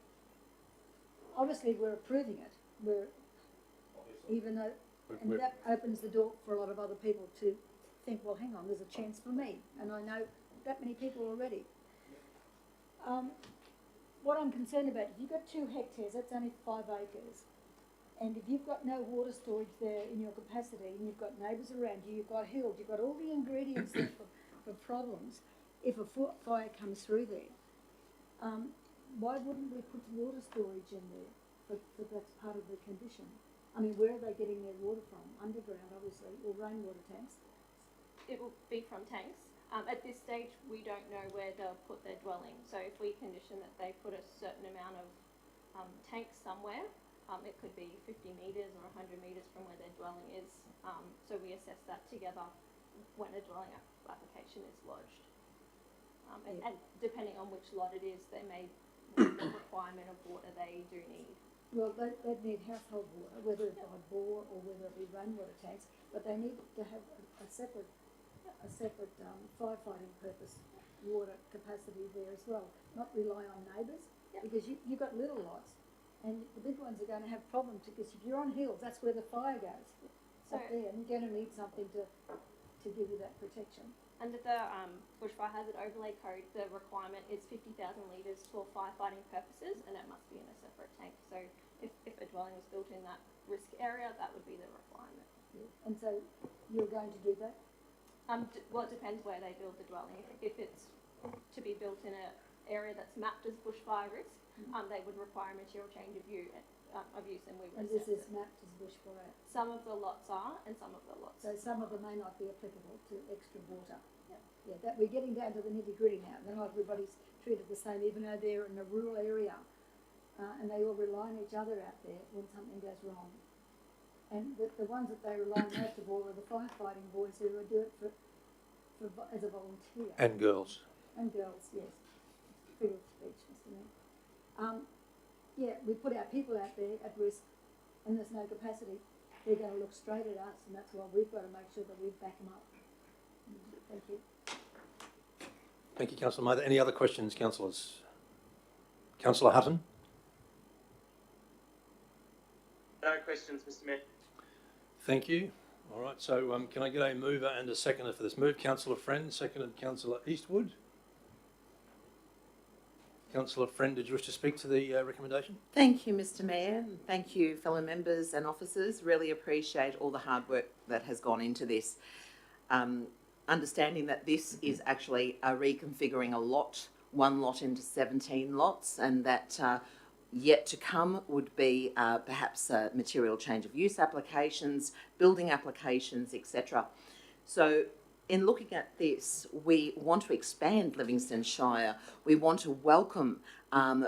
obviously we're approving it, even though, and that opens the door for a lot of other people to think, well, hang on, there's a chance for me, and I know that many people already. What I'm concerned about, if you've got 2 hectares, that's only 5 acres, and if you've got no water storage there in your capacity, and you've got neighbours around you, you've got hills, you've got all the ingredients there for problems, if a fire comes through there, why wouldn't we put water storage in there? But that's part of the condition. I mean, where are they getting their water from? Underground, obviously, or rainwater tanks? It will be from tanks. At this stage, we don't know where they'll put their dwelling. So if we condition that they put a certain amount of tanks somewhere, it could be 50 metres or 100 metres from where their dwelling is. So we assess that together when a dwelling application is lodged. And depending on which lot it is, there may be the requirement of water they do need. Well, they'd need household water, whether it's by bore or whether it be rainwater tanks, but they need to have a separate firefighting purpose water capacity there as well. Not rely on neighbours, because you've got little lots, and the big ones are going to have problems, because if you're on hills, that's where the fire goes, up there, and you're going to need something to give you that protection. Under the Bushfire Hazard Overlay Code, the requirement is 50,000 litres for firefighting purposes, and it must be in a separate tank. So if a dwelling was built in that risk area, that would be the requirement. Yeah. And so you're going to do that? Well, it depends where they build the dwelling. If it's to be built in an area that's mapped as bushfire risk, they would require material change of use, and we would. And this is mapped as bushfire? Some of the lots are, and some of the lots So some of them may not be applicable to extra water. Yeah, that we're getting down to the nitty gritty now. Not everybody's treated the same, even though they're in a rural area, and they all rely on each other out there when something goes wrong. And the ones that they rely on most of all are the firefighting boys who do it as a volunteer. And girls. And girls, yes. Figure of speech, Mr. Mayor. Yeah, we put our people out there at risk, and there's no capacity. They're going to look straight at us, and that's why we've got to make sure that we back them up. Thank you. Thank you, Councillor Mather. Any other questions, councillors? Councillor Hutton? No questions, Mr. Mayor. Thank you. All right, so can I get a mover and a seconder for this? Move, Councillor Friend. Seconded, Councillor Eastwood. Councillor Friend, did you wish to speak to the recommendation? Thank you, Mr. Mayor. Thank you, fellow members and officers. Really appreciate all the hard work that has gone into this. Understanding that this is actually reconfiguring one lot into 17 lots, and that yet to come would be perhaps material change of use applications, building applications, etc. So in looking at this, we want to expand Livingstone Shire. We want to welcome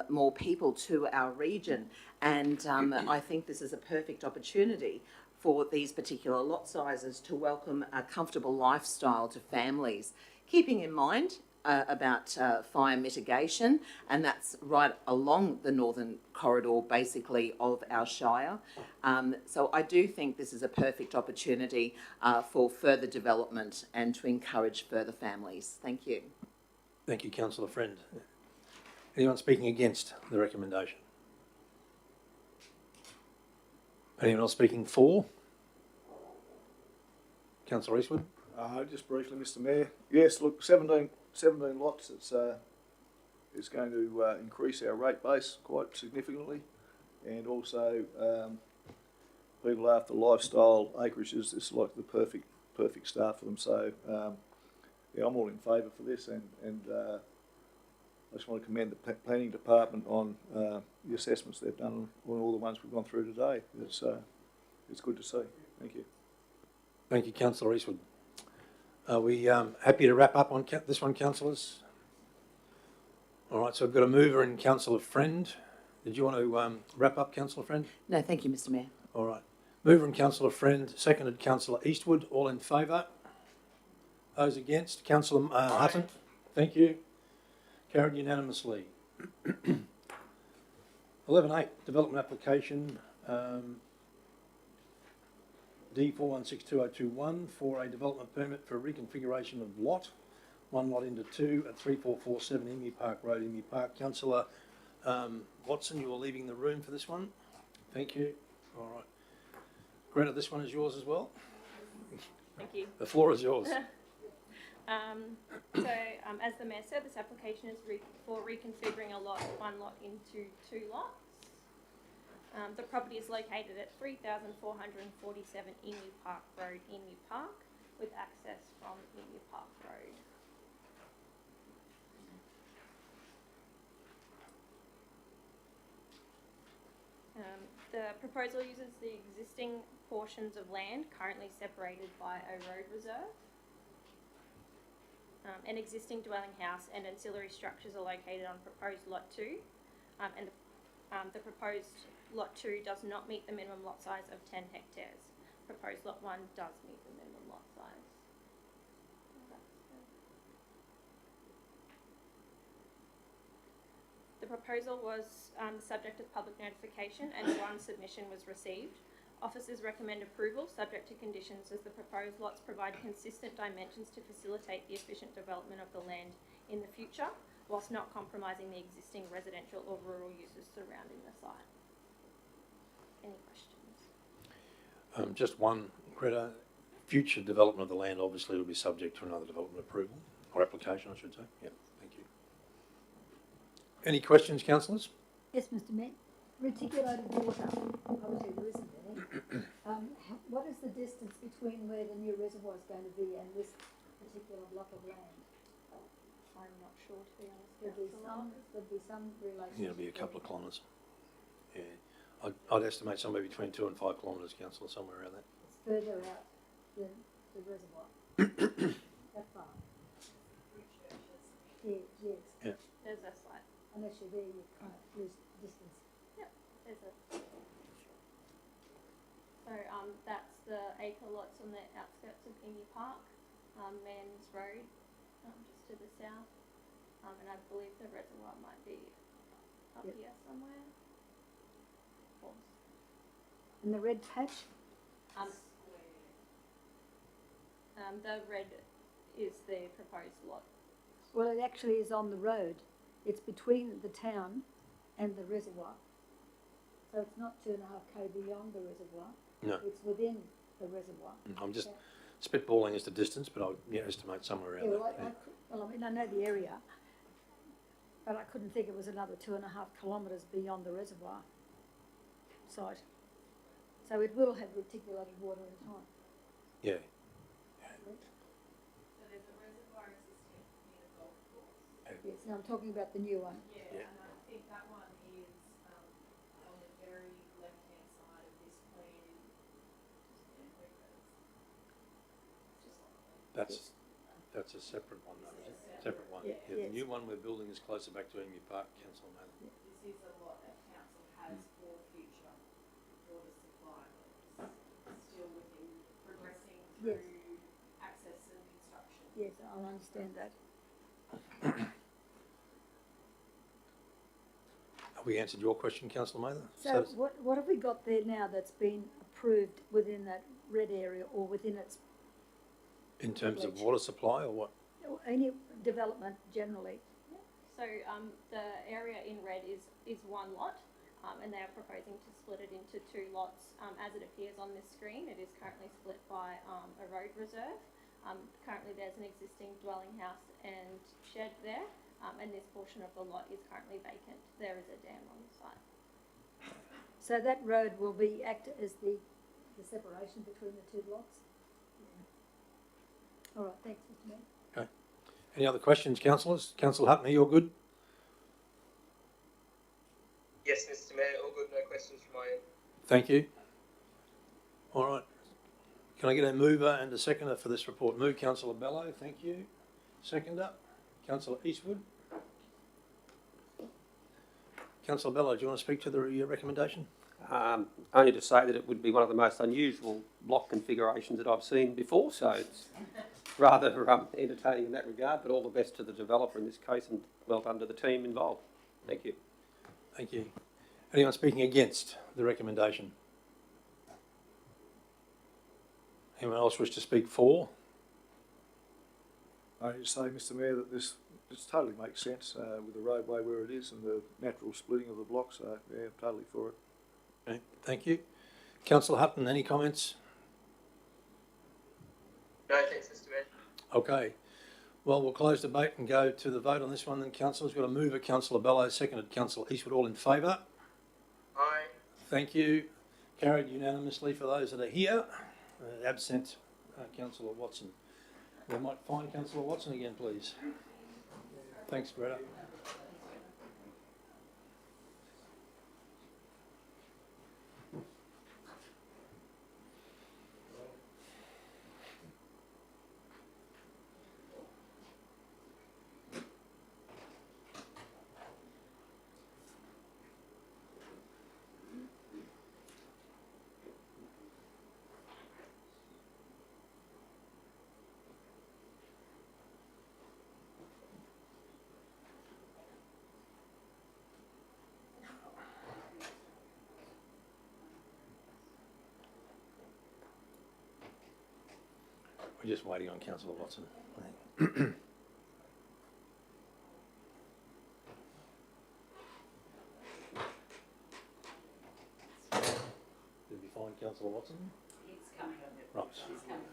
more people to our region, and I think this is a perfect opportunity for these particular lot sizes to welcome a comfortable lifestyle to families, keeping in mind about fire mitigation, and that's right along the northern corridor basically of our shire. So I do think this is a perfect opportunity for further development and to encourage further families. Thank you. Thank you, Councillor Friend. Anyone speaking against the recommendation? Anyone else speaking for? Councillor Eastwood? Just briefly, Mr. Mayor. Yes, look, 17 lots. It's going to increase our rate base quite significantly, and also people after lifestyle acreages. This is like the perfect start for them. So yeah, I'm all in favour for this, and I just want to commend the planning department on the assessments they've done on all the ones we've gone through today. It's good to see. Thank you. Thank you, Councillor Eastwood. Are we happy to wrap up on this one, councillors? All right, so I've got a mover and Councillor Friend. Did you want to wrap up, Councillor Friend? No, thank you, Mr. Mayor. All right. Mover and Councillor Friend, seconded Councillor Eastwood. All in favour? Those against? Councillor Hutton? Thank you. Carried unanimously. 11.8, development application. D416221 for a development permit for reconfiguration of lot one lot into two at 3447 Emu Park Road, Emu Park. Councillor Watson, you are leaving the room for this one. Thank you. All right. Greta, this one is yours as well. Thank you. The floor is yours. As the Mayor said, this application is for reconfiguring one lot into two lots. The property is located at 3447 Emu Park Road, Emu Park, with access from Emu Park Road. The proposal uses the existing portions of land currently separated by a road reserve. An existing dwelling house and ancillary structures are located on proposed lot 2, and the proposed lot 2 does not meet the minimum lot size of 10 hectares. Proposed lot 1 does meet the minimum lot size. The proposal was the subject of public notification and one submission was received. Officers recommend approval subject to conditions as the proposed lots provide consistent dimensions to facilitate the efficient development of the land in the future, whilst not compromising the existing residential or rural uses surrounding the site. Any questions? Just one, Greta. Future development of the land obviously will be subject to another development approval, or application, I should say. Yeah, thank you. Any questions, councillors? Yes, Mr Mayor. Reticulated water, obviously there isn't any. What is the distance between where the new reservoir is going to be and this particular block of land? I'm not sure, to be honest. There'd be some relationship. Yeah, it'll be a couple of kilometres. Yeah, I'd estimate somewhere between 2 and 5 kilometres, councillor, somewhere around that. It's further out than the reservoir. That far. Yes. Yeah. There's a site. Unless you're there, you kind of lose distance. Yep, there's a. So that's the acre lots on the outskirts of Emu Park, Manns Road, just to the south, and I believe the reservoir might be up here somewhere. And the red patch? The red is the proposed lot. Well, it actually is on the road. It's between the town and the reservoir. So it's not 2.5 km beyond the reservoir. No. It's within the reservoir. I'm just spitballing as the distance, but I'll estimate somewhere around that. I know the area, but I couldn't think it was another 2.5 kilometres beyond the reservoir site. So it will have reticulated water in time. Yeah. So there's a reservoir existing near the golf course. Yes, now I'm talking about the new one. Yeah, and I think that one is on the very left-hand side of this plan. That's a separate one, though, is it? Separate one. Yeah, The new one we're building is closer back to Emu Park, Councillor Mather. This is a lot that council has for future water supply. It's still within progressing through access and construction. Yes, I understand that. Have we answered your question, Councillor Mather? So what have we got there now that's been approved within that red area or within its... In terms of water supply or what? Or any development generally? So the area in red is one lot, and they are proposing to split it into two lots. As it appears on this screen, it is currently split by a road reserve. Currently there's an existing dwelling house and shed there, and this portion of the lot is currently vacant. There is a dam on the site. So that road will act as the separation between the two lots? All right, thanks, Mr Mayor. Okay. Any other questions, councillors? Councillor Hutton, you're good? Yes, Mr. Mayor, all good, no questions from my end. Thank you. All right. Can I get a mover and a seconder for this report? Move, Councillor Bello, thank you. Seconder, Councillor Eastwood. Councillor Bello, do you want to speak to your recommendation? Only to say that it would be one of the most unusual block configurations that I've seen before, so it's rather entertaining in that regard, but all the best to the developer in this case and well done to the team involved. Thank you. Thank you. Anyone speaking against the recommendation? Anyone else wish to speak for? I need to say, Mr Mayor, that this totally makes sense with the roadway where it is and the natural splitting of the blocks. So yeah, totally for it. Okay, thank you. Councillor Hutton, any comments? No, thanks, Mr Mayor. Okay. Well, we'll close the debate and go to the vote on this one then, councillors. We've got a mover, Councillor Bellows, seconded Councillor Eastwood. All in favour? Aye. Thank you. Carried unanimously for those that are here. Absent Councillor Watson. We might find Councillor Watson again, please. Thanks, Greta. We're just waiting on Councillor Watson. Did we find Councillor Watson? He's coming. Right. He's coming.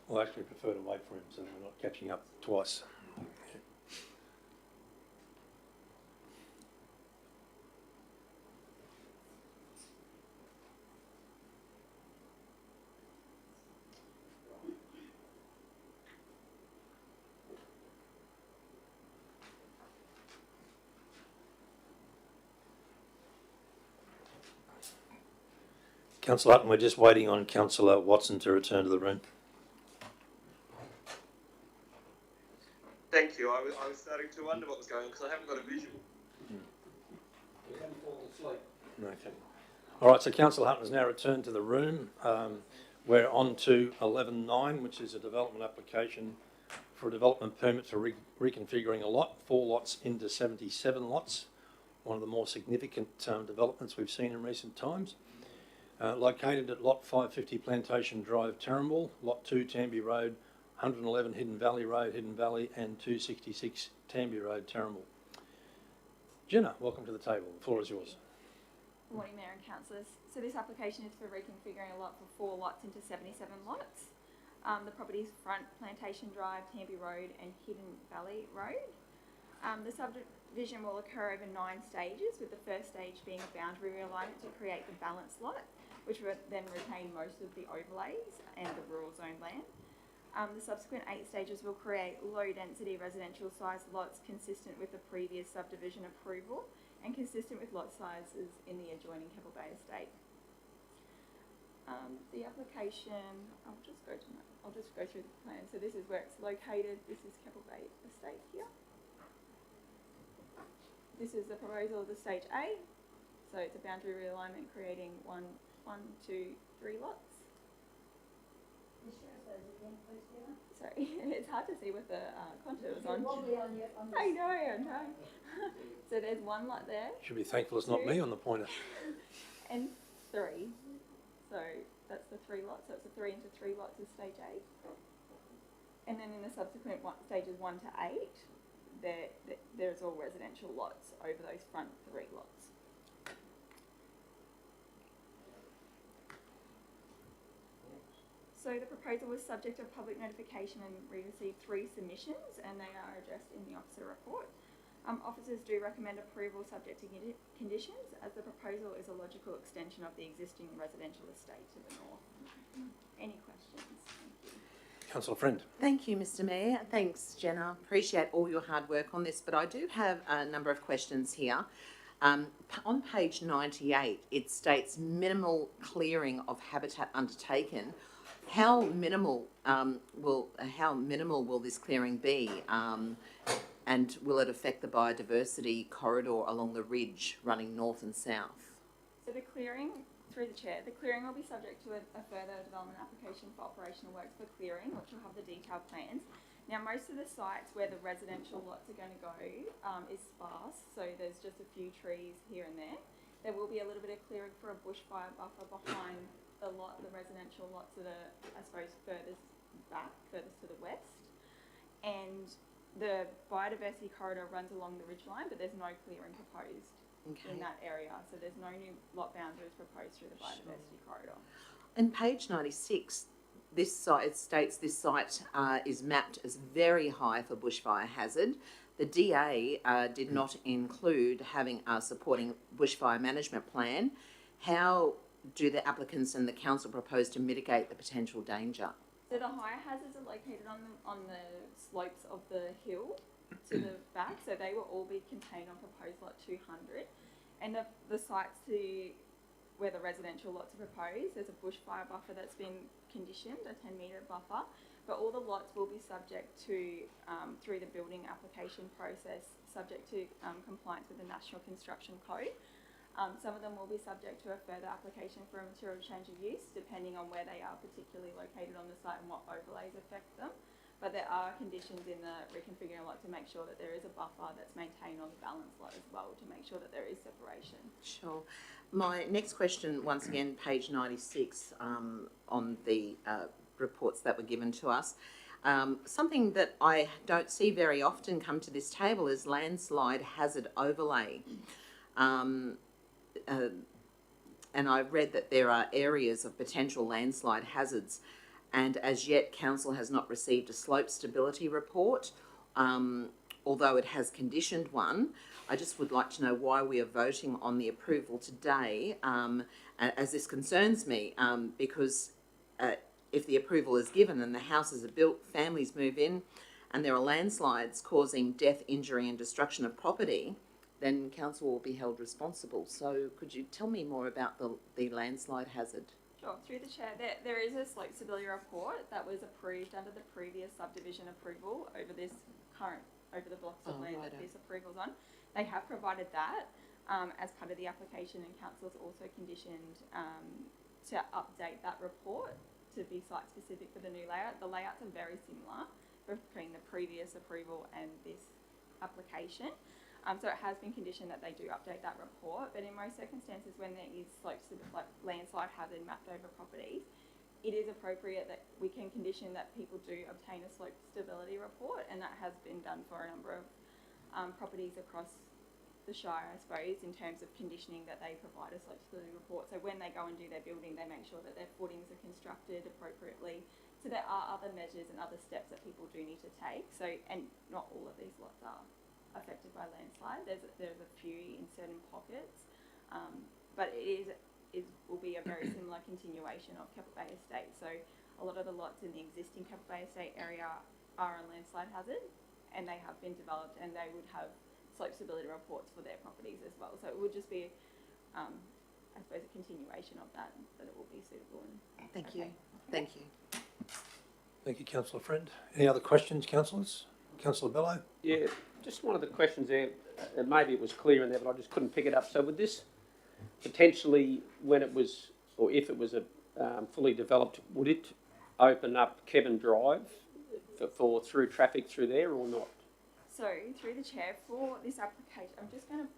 Well, actually prefer to wait for him so that we're not catching up twice. Councillor Hutton, we're just waiting on Councillor Watson to return to the room. Thank you. I was starting to wonder what was going on because I haven't got a visual. We haven't fallen asleep. Okay. All right, so Councillor Hutton has now returned to the room. We're on to 11.9, which is a development application for a development permit for reconfiguring a lot, 4 lots into 77 lots, one of the more significant developments we've seen in recent times. Located at Lot 550 Plantation Drive, Terranbull, Lot 2 Tamby Road, 111 Hidden Valley Road, Hidden Valley, and 266 Tamby Road, Terranbull. Jenna, welcome to the table. The floor is yours. Good morning, Mayor and Councillors. So this application is for reconfiguring a lot for 4 lots into 77 lots. The properties front Plantation Drive, Tamby Road, and Hidden Valley Road. The subdivision will occur over 9 stages, with the first stage being a boundary realignment to create the balanced lot, which will then retain most of the overlays and the rural zone land. The subsequent 8 stages will create low-density residential sized lots consistent with the previous subdivision approval and consistent with lot sizes in the adjoining Keppel Bay estate. The application, I'll just go through the plan. So this is where it's located. This is Keppel Bay estate here. This is the proposal of the stage A. So it's a boundary realignment creating 1, 2, 3 lots. Sorry, it's hard to see with the contours on. I know, I'm trying. So there's 1 lot there. Should be thankful it's not me on the pointer. And 3. So that's the 3 lots. So it's a 3 into 3 lots is stage A. And then in the subsequent stages 1 to 8, there's all residential lots over those front 3 lots. So the proposal was subject of public notification and we received 3 submissions and they are addressed in the officer report. Officers do recommend approval subject to conditions as the proposal is a logical extension of the existing residential estate to the north. Any questions? Thank you. Councillor Friend. Thank you, Mr Mayor. Thanks, Jenna. Appreciate all your hard work on this, but I do have a number of questions here. On page 98, it states minimal clearing of habitat undertaken. How minimal will this clearing be? And will it affect the biodiversity corridor along the ridge running north and south? So the clearing, through the chair, the clearing will be subject to a further development application for operational works for clearing, which will have the detailed plans. Now, most of the sites where the residential lots are going to go is sparse, so there's just a few trees here and there. There will be a little bit of clearing for a bushfire buffer behind the residential lots that are, I suppose, furthest back, furthest to the west. And the biodiversity corridor runs along the ridgeline, but there's no clearing proposed in that area. So there's no new lot boundaries proposed through the biodiversity corridor. And page 96, this site states this site is mapped as very high for bushfire hazard. The DA did not include having a supporting bushfire management plan. How do the applicants and the council propose to mitigate the potential danger? So the higher hazards are located on the slopes of the hill to the back, so they will all be contained on proposed lot 200. And the sites to where the residential lots are proposed, there's a bushfire buffer that's been conditioned, a 10-metre buffer, but all the lots will be subject to, through the building application process, subject to compliance with the National Construction Code. Some of them will be subject to a further application for a material change of use, depending on where they are particularly located on the site and what overlays affect them. But there are conditions in the reconfiguring lot to make sure that there is a buffer that's maintained on the balance lot as well, to make sure that there is separation. Sure. My next question, once again, page 96, on the reports that were given to us. Something that I don't see very often come to this table is landslide hazard overlay. And I've read that there are areas of potential landslide hazards, and as yet council has not received a slope stability report, although it has conditioned one. I just would like to know why we are voting on the approval today, as this concerns me, because if the approval is given and the houses are built, families move in, and there are landslides causing death, injury and destruction of property, then council will be held responsible. So could you tell me more about the landslide hazard? Sure, through the chair, there is a slope stability report that was approved under the previous subdivision approval over the blocks of land that this approval's on. They have provided that as part of the application, and council's also conditioned to update that report to be site specific for the new layout. The layouts are very similar between the previous approval and this application. So it has been conditioned that they do update that report, but in most circumstances when there is like landslide hazard mapped over properties, it is appropriate that we can condition that people do obtain a slope stability report, and that has been done for a number of properties across the Shire, I suppose, in terms of conditioning that they provide a slope stability report. So when they go and do their building, they make sure that their footings are constructed appropriately. So there are other measures and other steps that people do need to take. So, and not all of these lots are affected by landslide. There's a few in certain pockets, but it will be a very similar continuation of Keppel Bay Estate. So a lot of the lots in the existing Keppel Bay Estate area are a landslide hazard, and they have been developed, and they would have slope stability reports for their properties as well. So it would just be, I suppose, a continuation of that it will be suitable. And Thank you. Thank you. Thank you, Councillor Friend. Any other questions, councillors? Councillor Bello? Yeah, just one of the questions there, and maybe it was clear in there, but I just couldn't pick it up. So would this potentially, when it was, or if it was fully developed, would it open up Kevin Drive for through traffic through there or not? So through the chair, for this application, I'm just going to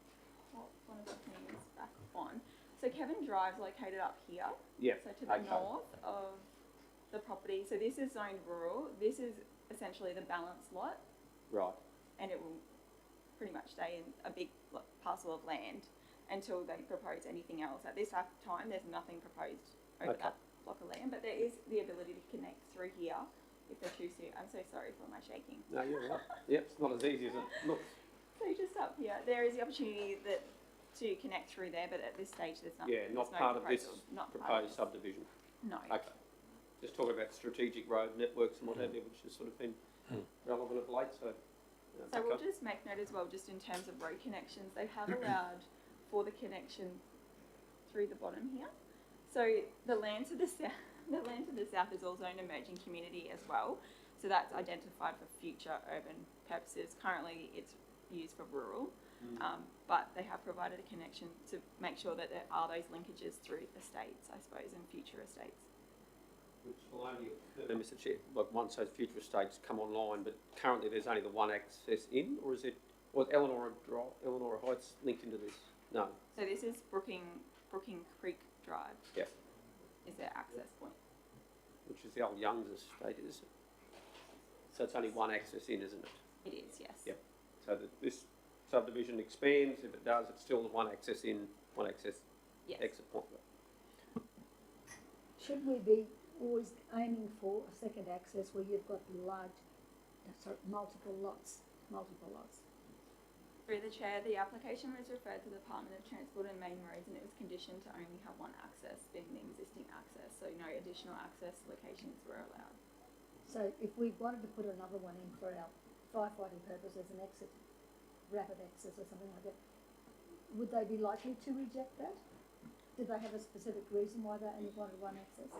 pop one of the things back on. So Kevin Drive's located up here. Yeah. So to the north of the property. So this is zoned rural. This is essentially the balance lot. Right. And it will pretty much stay in a big parcel of land until they propose anything else. At this time, there's nothing proposed over that block of land, but there is the ability to connect through here if they choose to. I'm so sorry for my shaking. No, you're right. Yep, it's not as easy as it looks. So just up here, there is the opportunity to connect through there, but at this stage there's not. Yeah, not there's no part of this proposal, not part of proposed this. subdivision. No. Okay. Just talking about strategic road networks and what have you, which has sort of been relevant of late, so. So we'll just make note as well, just in terms of road connections, they have allowed for the connection through the bottom here. So the land to the south is also an emerging community as well. So that's identified for future urban purposes. Currently it's used for rural, but they have provided a connection to make sure that there are those linkages through estates, I suppose, and future estates. Which will only occur, Mr Chair, like once those future estates come online, but currently there's only the one access in, or is it, was Eleanor Heights linked into this? No. So this is Brooking Creek Drive. Yep. Is their access point. Which is the old Young's estate, is it? So it's only one access in, isn't it? It is, yes. Yep. So that this subdivision expands, if it does, it's still the one access in, one access exit point. Should we be always aiming for a second access where you've got multiple lots? Through the Chair, the application was referred to the Department of Transport and Main Roads, and it was conditioned to only have one access, being the existing access, so no additional access locations were allowed. So if we wanted to put another one in for our firefighting purposes, an exit, rapid access or something like that, would they be likely to reject that? Did they have a specific reason why they only wanted one access?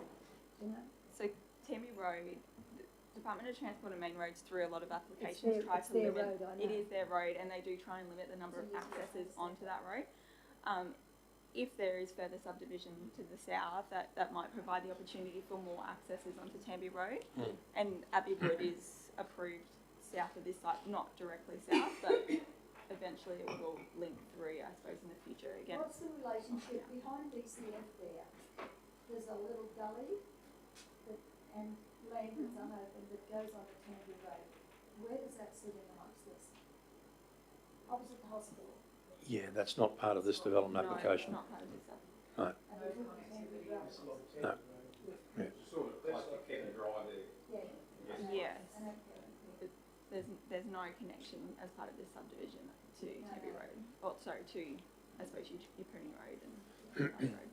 Do you know? So Tammy Road, the Department of Transport and Main Roads, through a lot of applications, try to limit. Road, I know. It is their road, and they do try and limit the number of accesses onto that road. If there is further subdivision to the south, that might provide the opportunity for more accesses onto Tamby Road. And Abbey Wood is approved south of this site, not directly south, but eventually it will link through, I suppose, in the future again. What's the relationship behind DCF there? There's a little gully and land that's unopened that goes on to Tamby Road. Where does that sit in amongst this? Opposite the hospital. Yeah, that's not part of this development application. No, it's not part of this. No. And there's no Tamby Road. No. Yeah. Sort of close to Kevin Drive there. Yes. There's no connection as part of this subdivision to Tamby Road. Oh, sorry, to, I suppose, your Pruning Road and Road.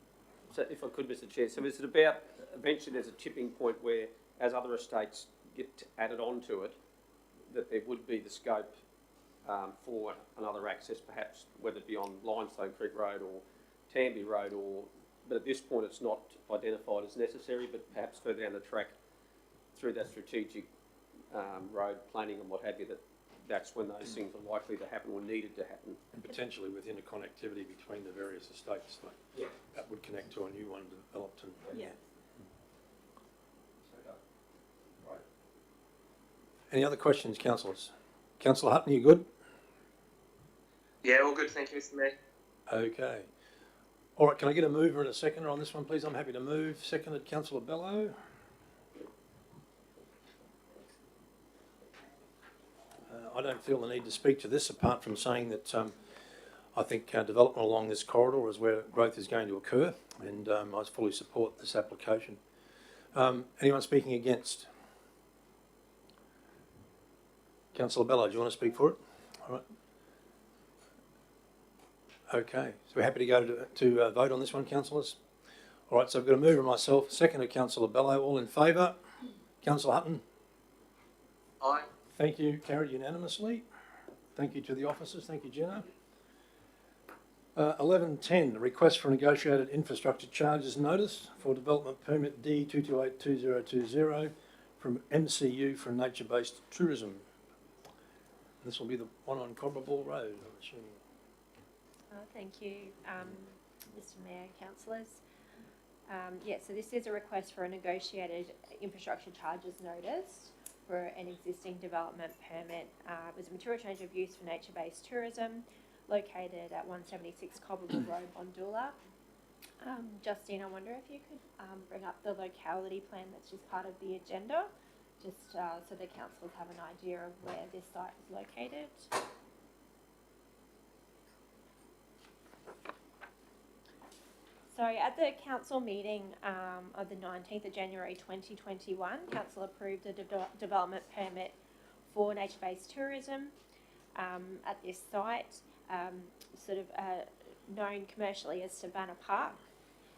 So if I could, Mr Chair, so is it about, eventually there's a tipping point where, as other estates get added onto it, that there would be the scope for another access, perhaps, whether it be on Limestone Creek Road or Tamby Road, but at this point it's not identified as necessary, but perhaps further down the track through that strategic road planning and what have you, that's when those things are likely to happen or needed to happen. And potentially with interconnectivity between the various estates, that would connect to a new one developed. And, Right. Any other questions, councillors? Councillor Hutton, you good? Yeah, all good. Thank you, Mr Mayor. Okay. All right, can I get a mover and a seconder on this one, please? I'm happy to move. Seconded, Councillor Bello. I don't feel the need to speak to this, apart from saying that I think development along this corridor is where growth is going to occur, and I fully support this application. Anyone speaking against? Councillor Bello, do you want to speak for it? All right. Okay, so we're happy to go to vote on this one, councillors. All right, so I've got a mover myself, seconded Councillor Bello. All in favour? Councillor Hutton? Aye. Thank you, carried unanimously. Thank you to the officers. Thank you, Jenna. 11.10, request for negotiated infrastructure charges notice for development permit D2282020 from MCU for nature-based tourism. This will be the one on Cobberbull Road, I'm assuming. Thank you, Mr Mayor, councillors. So this is a request for a negotiated infrastructure charges notice for an existing development permit. It was a material change of use for nature-based tourism located at 176 Cobberbull Road, Bondoola. Justine, I wonder if you could bring up the locality plan that's just part of the agenda, just so the councillors have an idea of where this site is located. So at the council meeting of the 19th of January 2021, council approved a development permit for nature-based tourism at this site, known commercially as Savannah Park,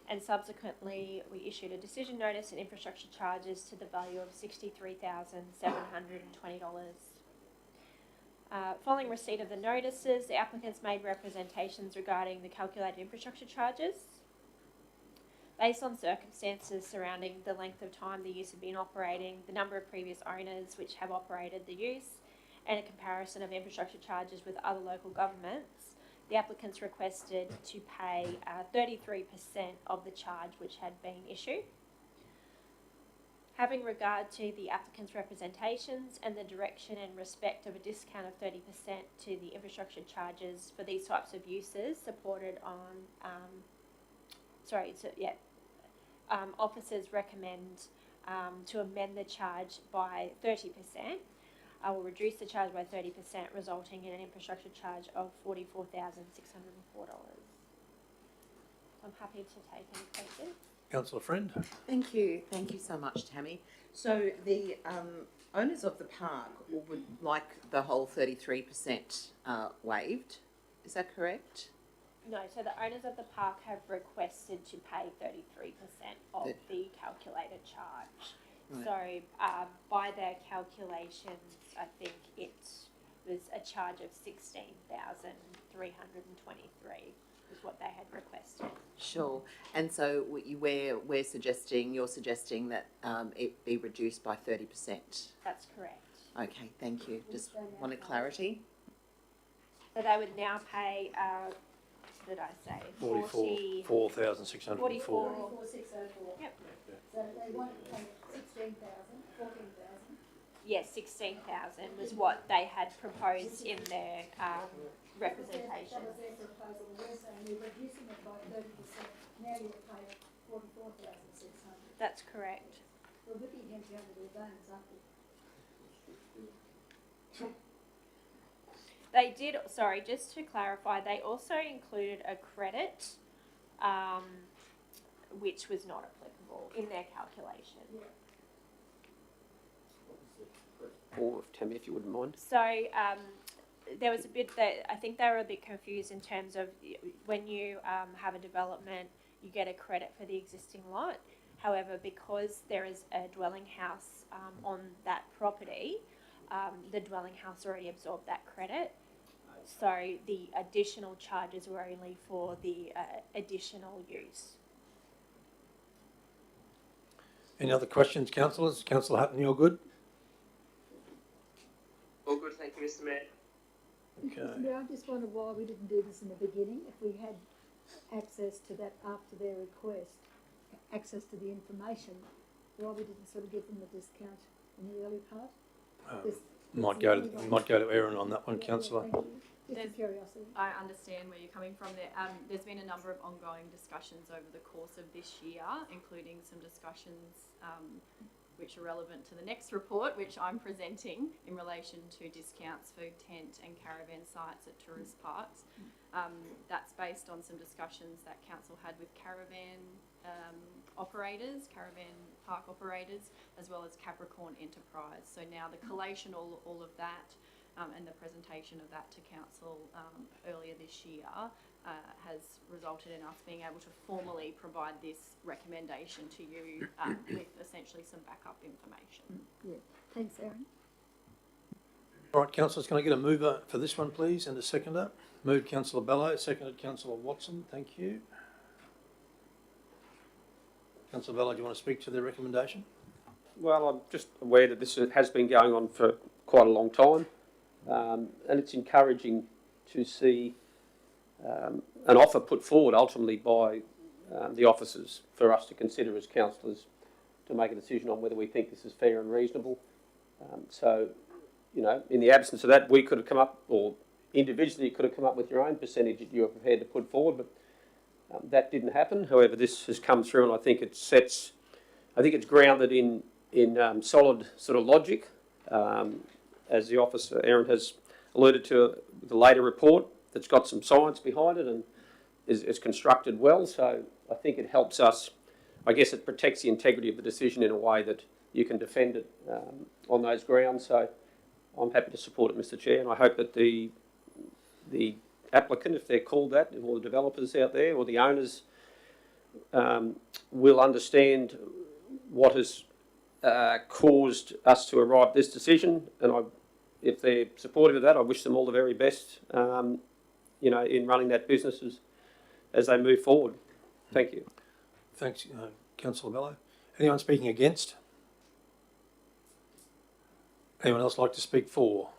and subsequently we issued a decision notice and infrastructure charges to the value of $63,720. Following receipt of the notices, the applicants made representations regarding the calculated infrastructure charges. Based on circumstances surrounding the length of time the use had been operating, the number of previous owners which have operated the use, and a comparison of infrastructure charges with other local governments, the applicants requested to pay 33% of the charge which had been issued. Having regard to the applicant's representations and the direction and respect of a discount of 30% to the infrastructure charges for these types of uses supported on, officers recommend to amend the charge by 30%. I will reduce the charge by 30%, resulting in an infrastructure charge of $44,604. I'm happy to take any questions. Councillor Friend. Thank you so much, Tammy. So the owners of the park would like the whole 33% waived, is that correct? No, so the owners of the park have requested to pay 33% of the calculated charge. Right. So by their calculations, I think it was a charge of $16,323 is what they had requested. Sure. And so you're suggesting that it be reduced by 30%? That's correct. Okay, thank you. Just wanted clarity. So they would now pay, what did I say? $44,604. $44,604. Yep. So they want to pay $16,000, $14,000. Yes, 16,000 was what they had proposed in their representation. That was their proposal. We're saying we're reducing it by 30%. Now you'll pay $44,600. That's correct. We're looking against the other bones, aren't we? They did, sorry, just to clarify, they also included a credit which was not applicable in their calculation. Yeah. Or Tammy, if you wouldn't mind. So there was a bit that I think they were a bit confused in terms of when you have a development, you get a credit for the existing lot. However, because there is a dwelling house on that property, the dwelling house already absorbed that credit. So the additional charges were only for the additional use. Any other questions, councillors? Councillor Hutton, you're good? All good, thank you, Mr. Mayor. Okay. Yeah, I just wondered why we didn't do this in the beginning. If we had access to that after their request, access to the information, why we didn't sort of give them the discount in the early part? Might go to Erin on that one, councillor. Thank you. Just curiosity. I understand where you're coming from there. There's been a number of ongoing discussions over the course of this year, including some discussions which are relevant to the next report, which I'm presenting in relation to discounts for tent and caravan sites at tourist parks. That's based on some discussions that council had with caravan operators, caravan park operators, as well as Capricorn Enterprise. So now the collation all of that and the presentation of that to council earlier this year has resulted in us being able to formally provide this recommendation to you with essentially some backup information. Yeah, thanks, Erin. All right, councillors, can I get a mover for this one, please, and a seconder? Moved councillor Bello, seconded councillor Watson. Thank you. Councillor Bello, do you want to speak to the recommendation? Well, I'm just aware that this has been going on for quite a long time, and it's encouraging to see an offer put forward ultimately by the officers for us to consider as councillors to make a decision on whether we think this is fair and reasonable. So, you know, in the absence of that, we could have come up, or individually you could have come up with your own percentage that you were prepared to put forward, but that didn't happen. However, this has come through, and I think it sets, I think it's grounded in solid sort of logic, as the officer Erin has alluded to the later report that's got some science behind it and is constructed well. So I think it helps us. I guess it protects the integrity of the decision in a way that you can defend it on those grounds. So I'm happy to support it, Mr. Chair, and I hope that the applicant, if they're called that, or the developers out there, or the owners, will understand what has caused us to arrive at this decision. And if they're supportive of that, I wish them all the very best, in running that business as they move forward. Thank you. Thanks, Councillor Bello. Anyone speaking against? Anyone else like to speak for?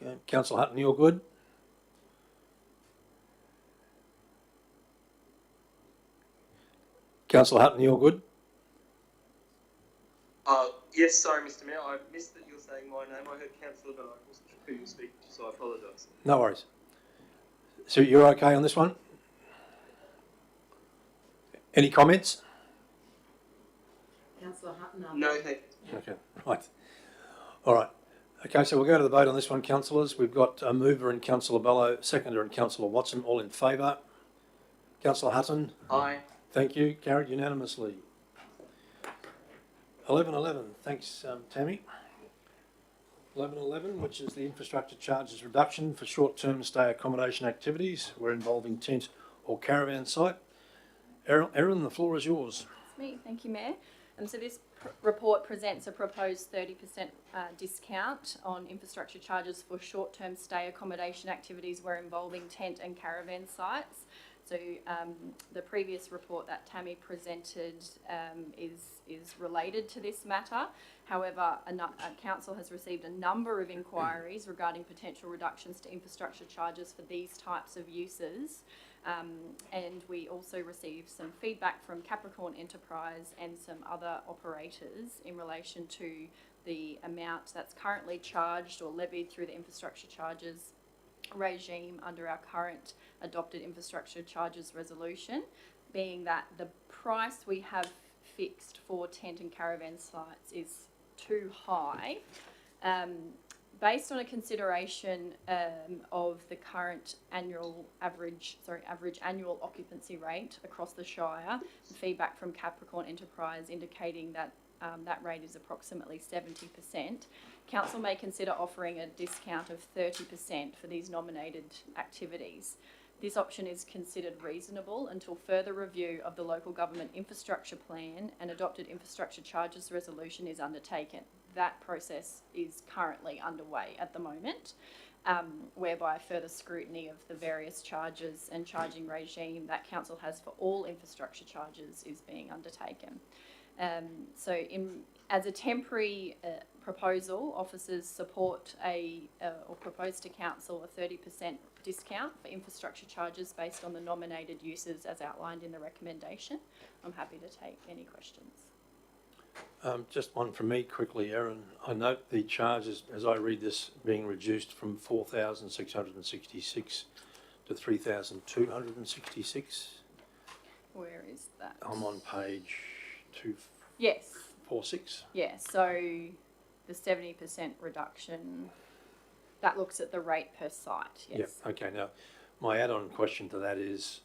Okay. Councillor Hutton, you're good? Councillor Hutton, you're good? Yes, sorry, Mr. Mayor, I missed that you were saying my name. I heard Councillor, but I wasn't sure who you were speaking to, so I apologise. No worries. So you're okay on this one? Any comments? Councillor Hutton. No, thank you. Okay, right. All right. Okay, so we'll go to the vote on this one, councillors. We've got a mover in Councillor Bello, seconder in Councillor Watson, all in favour. Councillor Hutton? Aye. Thank you. Carried unanimously. 11.11. Thanks, Tammy. 11.11, which is the infrastructure charges reduction for short-term stay accommodation activities where involving tent or caravan site. Erin, the floor is yours. It's me. Thank you, Mayor. So this report presents a proposed 30% discount on infrastructure charges for short-term stay accommodation activities where involving tent and caravan sites. So the previous report that Tammy presented is related to this matter. However, Council has received a number of inquiries regarding potential reductions to infrastructure charges for these types of uses. And we also received some feedback from Capricorn Enterprise and some other operators in relation to the amount that's currently charged or levied through the infrastructure charges regime under our current adopted infrastructure charges resolution, being that the price we have fixed for tent and caravan sites is too high. Based on a consideration of the current average annual occupancy rate across the Shire, the feedback from Capricorn Enterprise indicating that that rate is approximately 70%. Council may consider offering a discount of 30% for these nominated activities. This option is considered reasonable until further review of the local government infrastructure plan and adopted infrastructure charges resolution is undertaken. That process is currently underway at the moment, whereby further scrutiny of the various charges and charging regime that Council has for all infrastructure charges is being undertaken. As a temporary proposal, officers support or propose to Council a 30% discount for infrastructure charges based on the nominated uses as outlined in the recommendation. I'm happy to take any questions. Just one from me quickly, Erin. I note the charges, as I read this, being reduced from 4,666 to 3,266. Where is that? I'm on page 246. Yeah, so the 70% reduction, that looks at the rate per site, yes. Yep, okay. Now, my add-on question to that is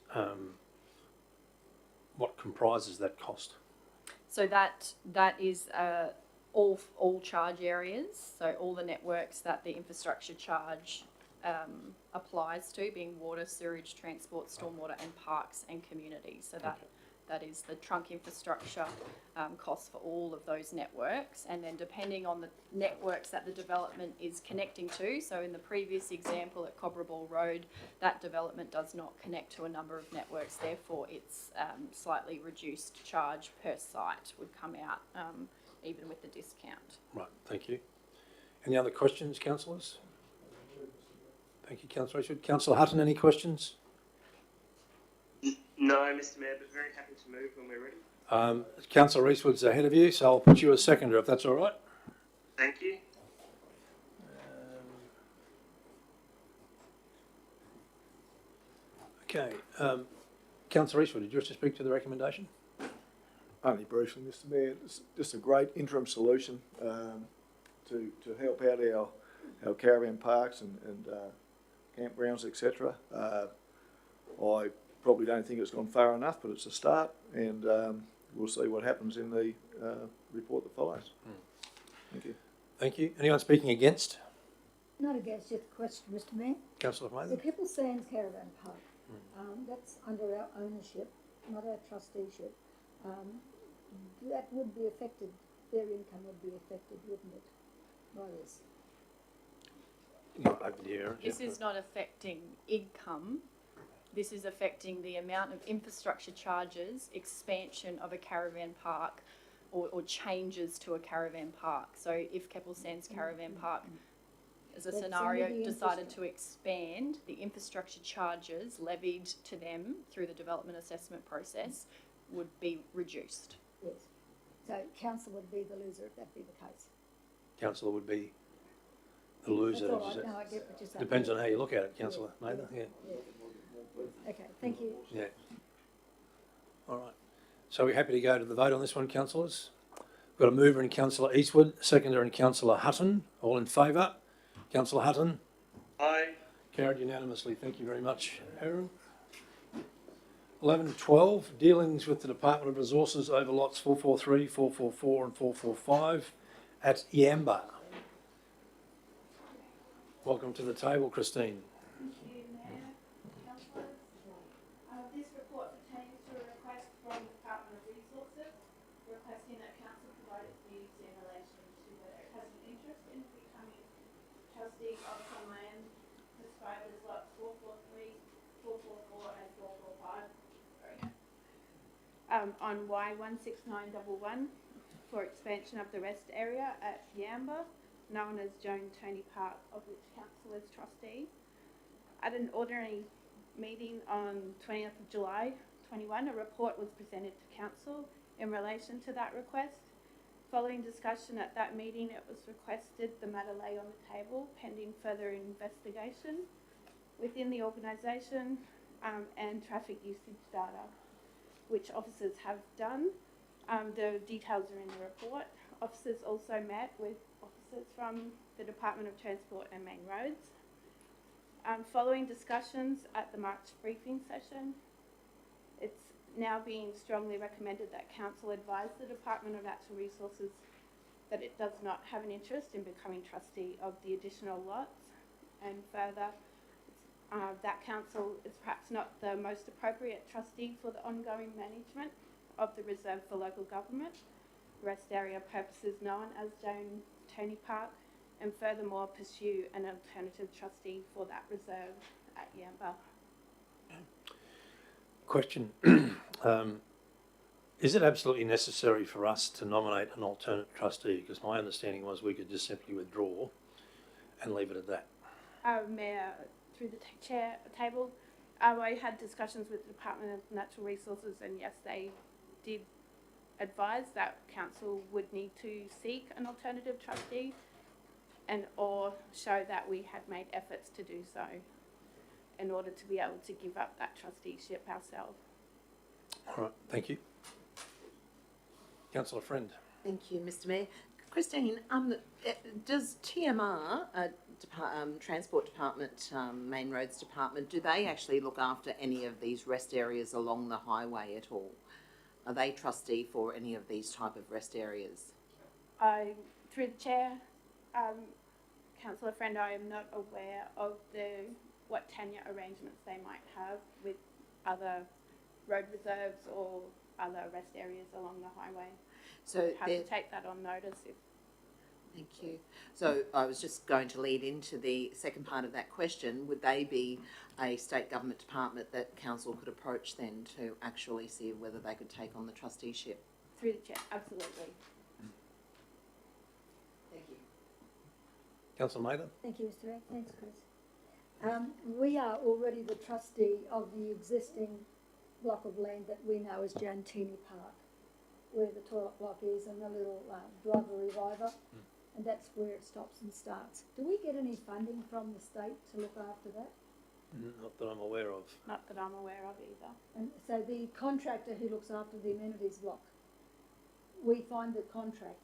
what comprises that cost? So that is all charge areas, so all the networks that the infrastructure charge applies to, being water, sewage, transport, stormwater and parks and communities. So that is the trunk infrastructure costs for all of those networks, and then depending on the networks that the development is connecting to, so in the previous example at Cobberaball Road, that development does not connect to a number of networks, therefore its slightly reduced charge per site would come out even with the discount. Right, thank you. Any other questions, councillors? Thank you, Councillor Richard. Councillor Hutton, any questions? No, Mr. Mayor, but very happy to move when we're ready. Councillor Reeswood's ahead of you, so I'll put you as seconder if that's all right. Thank you. Okay. Councillor Reeswood, did you wish to speak to the recommendation? Only briefly, Mr. Mayor. It's just a great interim solution to help out our caravan parks and campgrounds, etc. I probably don't think it's gone far enough, but it's a start, and we'll see what happens in the report that follows. Thank you. Thank you. Anyone speaking against? Not against, just a question, Mr Mayor. Councillor The Mather? Kipple Sands Caravan Park, that's under our ownership, not our trusteeship. That would be affected, their income would be affected, wouldn't it, by this? Not over the area. This is not affecting income. This is affecting the amount of infrastructure charges, expansion of a caravan park, or changes to a caravan park. So if Keppel Sands Caravan Park, as a That's scenario, under the decided to expand, the infrastructure charges levied to them through the development assessment process would be reduced. Yes. So council would be the loser if that be the case. Councillor would be the loser. That's all is right. it? No, I get what you're saying. Depends on how you look at it, Councillor Mather. Yeah. Okay, thank you. Yeah. All right. So we're happy to go to the vote on this one, councillors. We've got a mover in Councillor Eastwood, seconder in Councillor Hutton. All in favour? Councillor Hutton? Aye. Carried unanimously. Thank you very much, Aaron. 11.12, dealings with the Department of Resources over lots 443, 444 and 445 at Yamba. Welcome to the table, Christine. Thank you, Mayor, councillors. This report pertains to a request from the Department of Resources requesting that council provide its views in relation to whether it has an interest in becoming trustee of some land described as lots 443, 444 and 445. On Y16911 for expansion of the rest area at Yamba, known as Joan Tony Park, of which council is trustee. At an ordinary meeting on 20th of July 21, a report was presented to council in relation to that request. Following discussion at that meeting, it was requested the matter lay on the table pending further investigation within the organisation and traffic usage data, which officers have done. The details are in the report. Officers also met with officers from the Department of Transport and Main Roads. Following discussions at the March briefing session, it's now being strongly recommended that council advise the Department of Natural Resources that it does not have an interest in becoming trustee of the additional lots, and further that council is perhaps not the most appropriate trustee for the ongoing management of the reserve for local government, rest area purposes known as Joan Tony Park, and furthermore pursue an alternative trustee for that reserve at Yamba. Question. Is it absolutely necessary for us to nominate an alternate trustee? Because my understanding was we could just simply withdraw and leave it at that. Mayor, through the table, I had discussions with the Department of Natural Resources, and yes, they did advise that council would need to seek an alternative trustee and or show that we had made efforts to do so in order to be able to give up that trusteeship ourselves. All right, thank you. Councillor Friend. Thank you, Mr Mayor. Christine, does TMR, Transport Department, Main Roads Department, do they actually look after any of these rest areas along the highway at all? Are they trustee for any of these type of rest areas? Through the chair, Councillor Friend, I am not aware of what tenure arrangements they might have with other road reserves or other rest areas along the highway. So have to take that on notice. Thank you. So I was just going to lead into the second part of that question. Would they be a state government department that council could approach then to actually see whether they could take on the trusteeship? Through the chair, absolutely. Thank you. Councillor Mather. Thank you, Mr Mayor. Thanks, Chris. We are already the trustee of the existing block of land that we know as Jantini Park, where the toilet block is and the little driver reviver, and that's where it stops and starts. Do we get any funding from the state to look after that? Not that I'm aware of. Not that I'm aware of either. And so the contractor who looks after the amenities block, we find the contractor.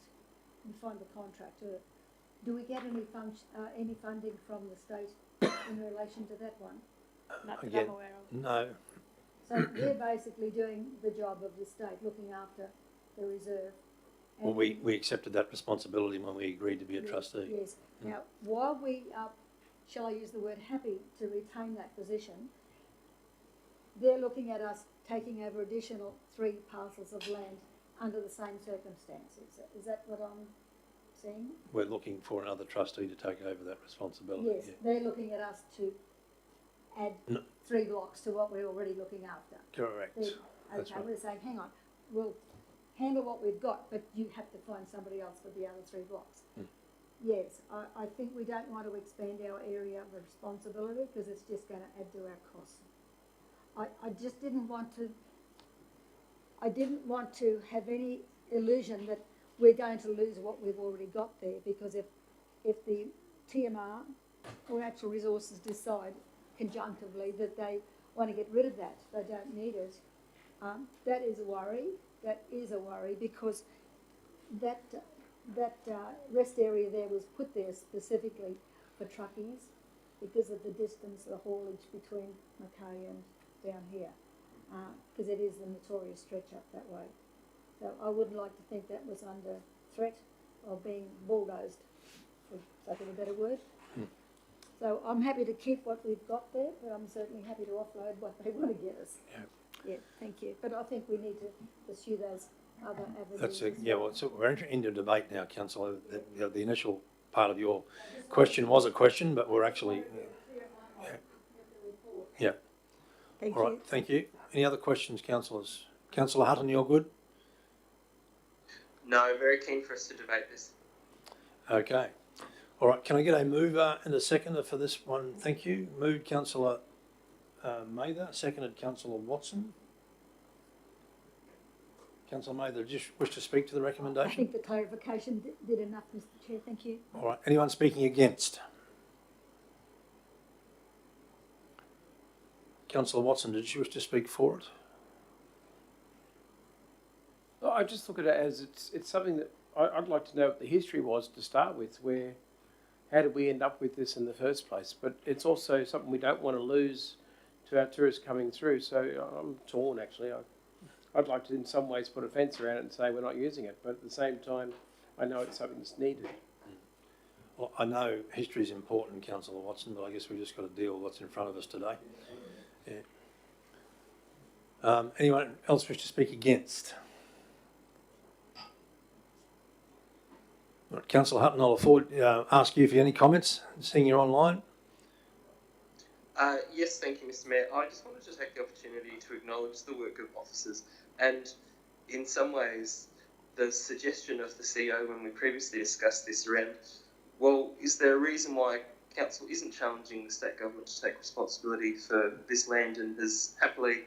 Do we get any funding from the state in relation to that one? Not that I'm aware of. So they're basically doing the job of the state, looking after the reserve. Well, we accepted that responsibility when we agreed to be a trustee. Yes. Now, while we are, shall I use the word happy to retain that position, they're looking at us taking over additional 3 parcels of land under the same circumstances. Is that what I'm saying? We're looking for another trustee to take over that responsibility. Yes, they're looking at us to add 3 blocks to what we're already looking after. Correct. Okay, we're saying, hang on, we'll handle what we've got, but you have to find somebody else for the other 3 blocks. Yes, I think we don't want to expand our area of responsibility because it's just going to add to our costs. I just didn't want to have any illusion that we're going to lose what we've already got there, because if the TMR or Natural Resources decide conjunctively that they want to get rid of that, they don't need it, that is a worry. That is a worry, because that rest area there was put there specifically for truckies because of the distance, the haulage between Mackay and down here, because it is the notorious stretch up that way. So I wouldn't like to think that was under threat of being bulldozed, for lack of a better word. So I'm happy to keep what we've got there, but I'm certainly happy to offload what they want to get us. Yeah, thank you. But I think we need to pursue those other avenues. That's it. Yeah, well, so we're entering into debate now, Councillor. The initial part of your question was a question, but we're actually... Yeah. Thank All you. right, thank you. Any other questions, councillors? Councillor Hutton, you're good? No, very keen for us to debate this. Okay. All right, can I get a mover and a seconder for this one? Thank you. Moved Councillor Mather, seconded Councillor Watson. Councillor Mather, do you wish to speak to the recommendation? I think the clarification did enough, Mr Chair. Thank you. All right, anyone speaking against? Councillor Watson, did you wish to speak for it? I just look at it as it's something that I'd like to know what the history was to start with. How did we end up with this in the first place? But it's also something we don't want to lose to our tourists coming through. So I'm torn, actually. I'd like to, in some ways, put a fence around it and say we're not using it. But at the same time, I know it's something that's needed. Well, I know history is important, Councillor Watson, but I guess we've just got to deal with what's in front of us today. Yeah. Anyone else wish to speak against? Right, Councillor Hutton, I'll ask you for any comments, seeing you're online. Yes, thank you, Mr Mayor. I just wanted to take the opportunity to acknowledge the work of officers, and in some ways the suggestion of the CEO when we previously discussed this around, well, is there a reason why Council isn't challenging the state government to take responsibility for this land and has happily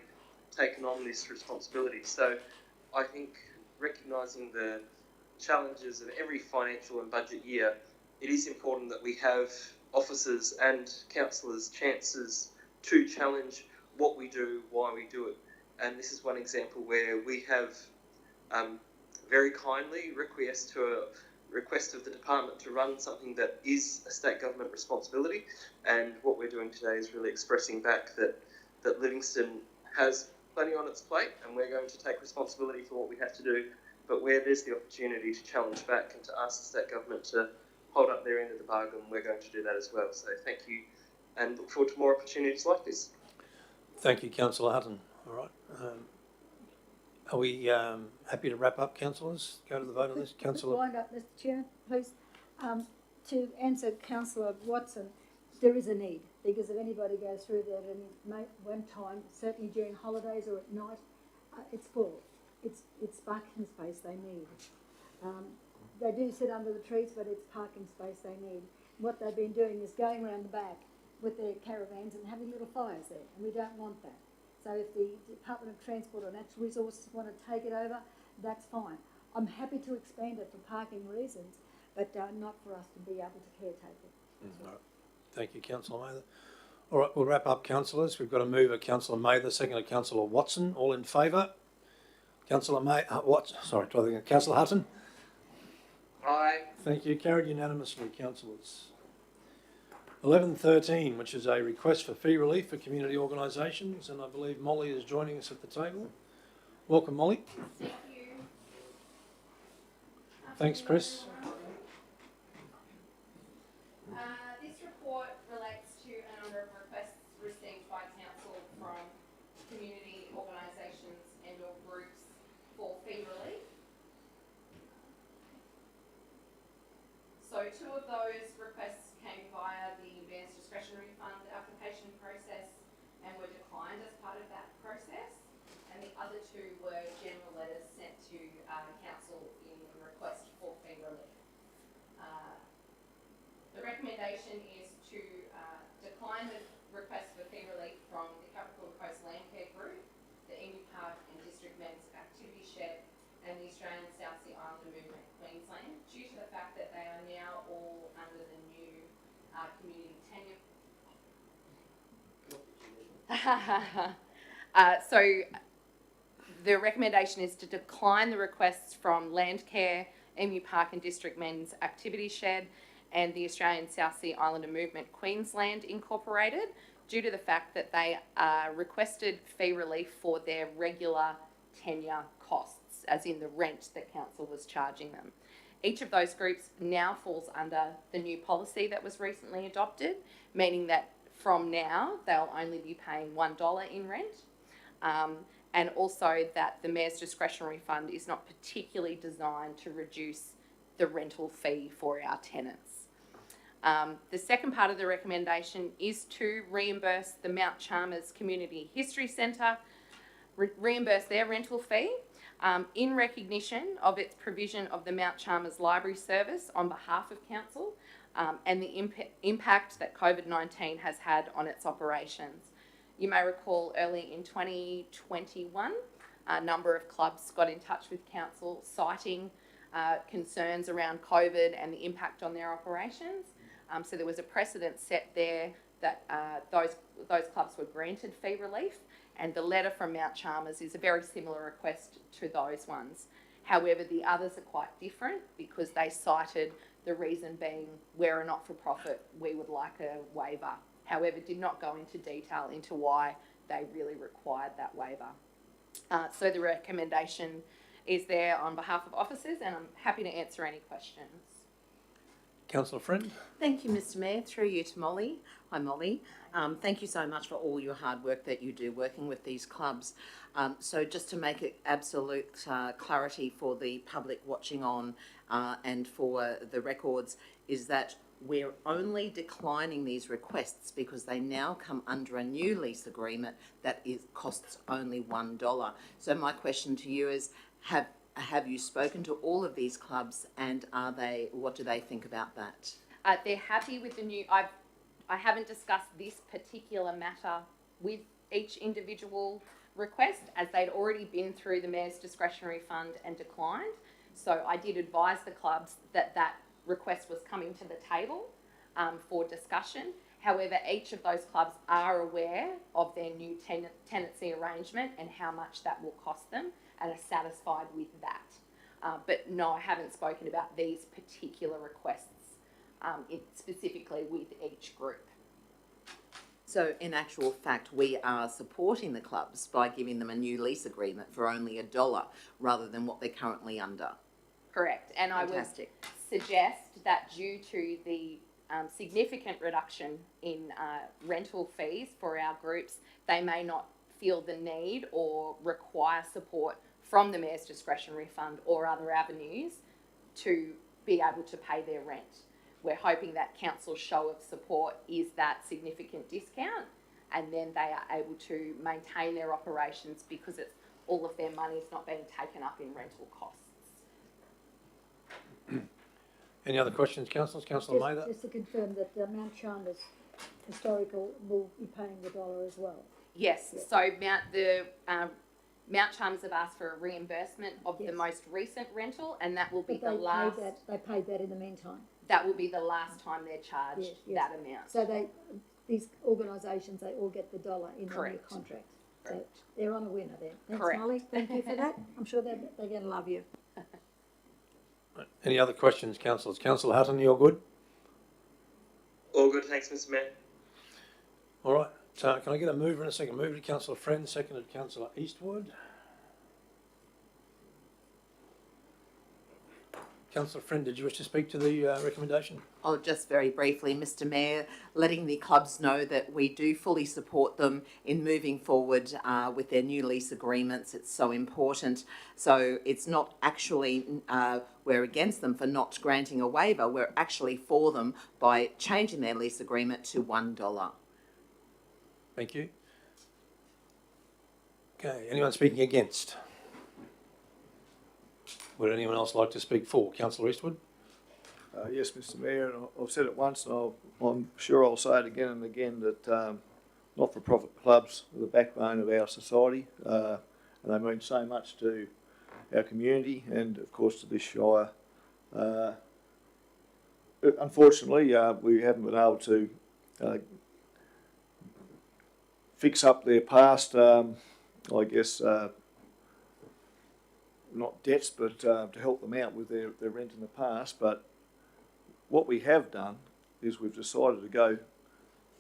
taken on this responsibility? So I think recognising the challenges of every financial and budget year, it is important that we have officers and councillors chances to challenge what we do, why we do it. And this is one example where we have very kindly requiesced to a request of the department to run something that is a state government responsibility, and what we're doing today is really expressing back that Livingstone has plenty on its plate and we're going to take responsibility for what we have to do, but where there's the opportunity to challenge back and to ask the state government to hold up their end of the bargain, we're going to do that as well. So thank you and look forward to more opportunities like this. Thank you, Councillor Hutton. All right. Are we happy to wrap up, councillors? Go to the vote on this. Councillor. Wind up, Mr Chair, please. To answer Councillor Watson, there is a need, because if anybody goes through that at one time, certainly during holidays or at night, it's full. It's parking space they need. They do sit under the trees, but it's parking space they need. What they've been doing is going around the back with their caravans and having little fires there, and we don't want that. So if the Department of Transport or Natural Resources want to take it over, that's fine. I'm happy to expand it for parking reasons, but not for us to be able to caretake it. All right. Thank you, Councillor Mather. All right, we'll wrap up, councillors. We've got a mover, Councillor Mather, second Councillor Watson. All in favour? Councillor Councillor Hutton? Aye. Thank you. Carried unanimously, councillors. 11.13, which is a request for fee relief for community organisations, and I believe Molly is joining us at the table. Welcome, Molly. Thank you. Thanks, Chris. This report relates to a number of requests received by council from community organisations and or groups for fee relief. So two of those requests came via the Mayor's Discretionary Fund application process and were declined as part of that process. And the other two were general letters sent to council in request for fee relief. The recommendation is to decline the request for fee relief from the Capricorn Coast Land Care Group, the Emu Park and District Men's Activity Shed and the Australian South Sea Islander Movement Queensland due to the fact that they are now all under the new community tenure. So the recommendation is to decline the requests from Landcare, Emu Park and District Men's Activity Shed and the Australian South Sea Islander Movement Queensland Incorporated due to the fact that they requested fee relief for their regular tenure costs, as in the rent that council was charging them. Each of those groups now falls under the new policy that was recently adopted, meaning that from now they'll only be paying $1 in rent. And also that the Mayor's Discretionary Fund is not particularly designed to reduce the rental fee for our tenants. The second part of the recommendation is to reimburse the Mount Chalmers Community History Centre, reimburse their rental fee in recognition of its provision of the Mount Chalmers Library Service on behalf of council and the impact that COVID-19 has had on its operations. You may recall early in 2021, a number of clubs got in touch with council citing concerns around COVID and the impact on their operations. So there was a precedent set there that those clubs were granted fee relief, and the letter from Mount Chalmers is a very similar request to those ones. However, the others are quite different because they cited the reason being we're a not-for-profit, we would like a waiver. However, did not go into detail into why they really required that waiver. So the recommendation is there on behalf of officers, and I'm happy to answer any questions. Councillor Friend. Thank you, Mr Mayor. Through you to Molly. Hi, Molly. Thank you so much for all your hard work that you do working with these clubs. So just to make it absolute clarity for the public watching on and for the records, is that we're only declining these requests because they now come under a new lease agreement that costs only $1. So my question to you is, have you spoken to all of these clubs, and what do they think about that? They're happy with the new. I haven't discussed this particular matter with each individual request, as they'd already been through the Mayor's Discretionary Fund and declined. So I did advise the clubs that that request was coming to the table for discussion. However, each of those clubs are aware of their new tenancy arrangement and how much that will cost them, and are satisfied with that. But no, I haven't spoken about these particular requests specifically with each group. So in actual fact, we are supporting the clubs by giving them a new lease agreement for only $1 rather than what they're currently under. Correct. And Fantastic. I would suggest that due to the significant reduction in rental fees for our groups, they may not feel the need or require support from the Mayor's Discretionary Fund or other avenues to be able to pay their rent. We're hoping that council's show of support is that significant discount, and then they are able to maintain their operations because all of their money is not being taken up in rental costs. Any other questions, councillors? Councillor Mather. Just to confirm that Mount Chalmers Historical will be paying the $1 as well. Yes. So Mount Chalmers have asked for a reimbursement of the most recent rental, and that will be the last. They paid that in the meantime. That will be the last time they're charged that amount. So these organisations, they all get the $1 in their new contract. Correct. So they're on a winner then. Thanks, Correct. Molly. Thank you for that. I'm sure they're going to love you. Any other questions, councillors? Councillor Hutton, you're good? All good, thanks, Mr. Mayor. All right, can I get a mover and a second? Moved to Councillor Friend, seconded Councillor Eastwood. Councillor Friend, did you wish to speak to the recommendation? Oh, just very briefly, Mr. Mayor, letting the clubs know that we do fully support them in moving forward with their new lease agreements. It's so important. So it's not actually we're against them for not granting a waiver. We're actually for them by changing their lease agreement to $1. Thank you. Okay, anyone speaking against? Would anyone else like to speak for? Councillor Eastwood? Yes, Mr. Mayor, and I've said it once, and I'm sure I'll say it again and again, that not-for-profit clubs are the backbone of our society, and they mean so much to our community and, of course, to this Shire. Unfortunately, we haven't been able to fix up their past, I guess, not debts, but to help them out with their rent in the past. But what we have done is we've decided to go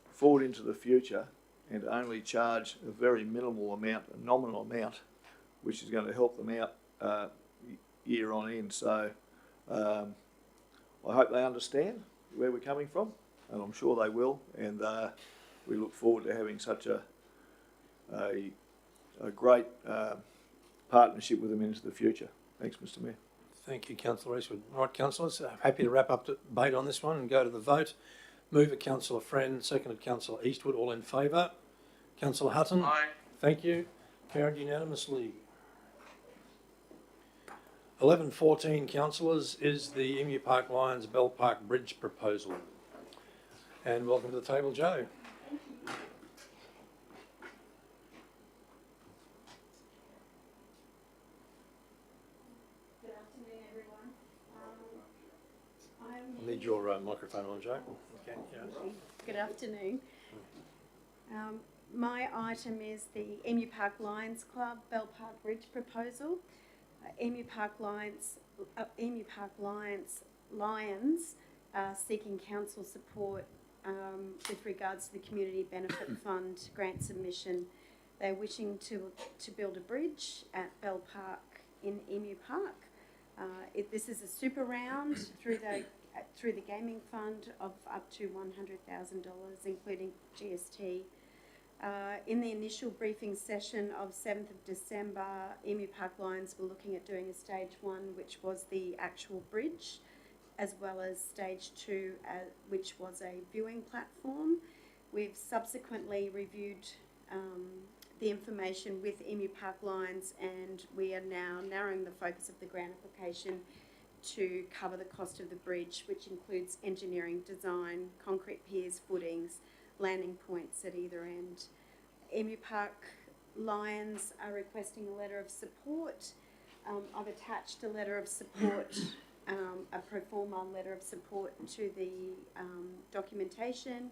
forward into the future and only charge a very minimal amount, a nominal amount, which is going to help them out year on end. So I hope they understand where we're coming from, and I'm sure they will. And we look forward to having such a great partnership with them into the future. Thanks, Mr. Mayor. Thank you, Councillor Eastwood. All right, councillors, happy to wrap up the debate on this one and go to the vote. Mover, Councillor Friend, seconded Councillor Eastwood. All in favour? Councillor Hutton? Aye. Thank you. Carried unanimously. 11:14, councillors, is the Emu Park Lions Bell Park Bridge proposal. And welcome to the table, Joe. I need your microphone on, Joe. Okay, yeah. Good afternoon. My item is the Emu Park Lions Club Bell Park Bridge proposal. Emu Park Lions are seeking council support with regards to the Community Benefit Fund grant submission. They're wishing to build a bridge at Bell Park in Emu Park. This is a super round through the gaming fund of up to $100,000, including GST. In the initial briefing session of 7th of December, Emu Park Lions were looking at doing a stage 1, which was the actual bridge, as well as stage 2, which was a viewing platform. We've subsequently reviewed the information with Emu Park Lions, and we are now narrowing the focus of the grant application to cover the cost of the bridge, which includes engineering design, concrete piers, footings, landing points at either end. Emu Park Lions are requesting a letter of support. I've attached a letter of support, a pro forma letter of support to the documentation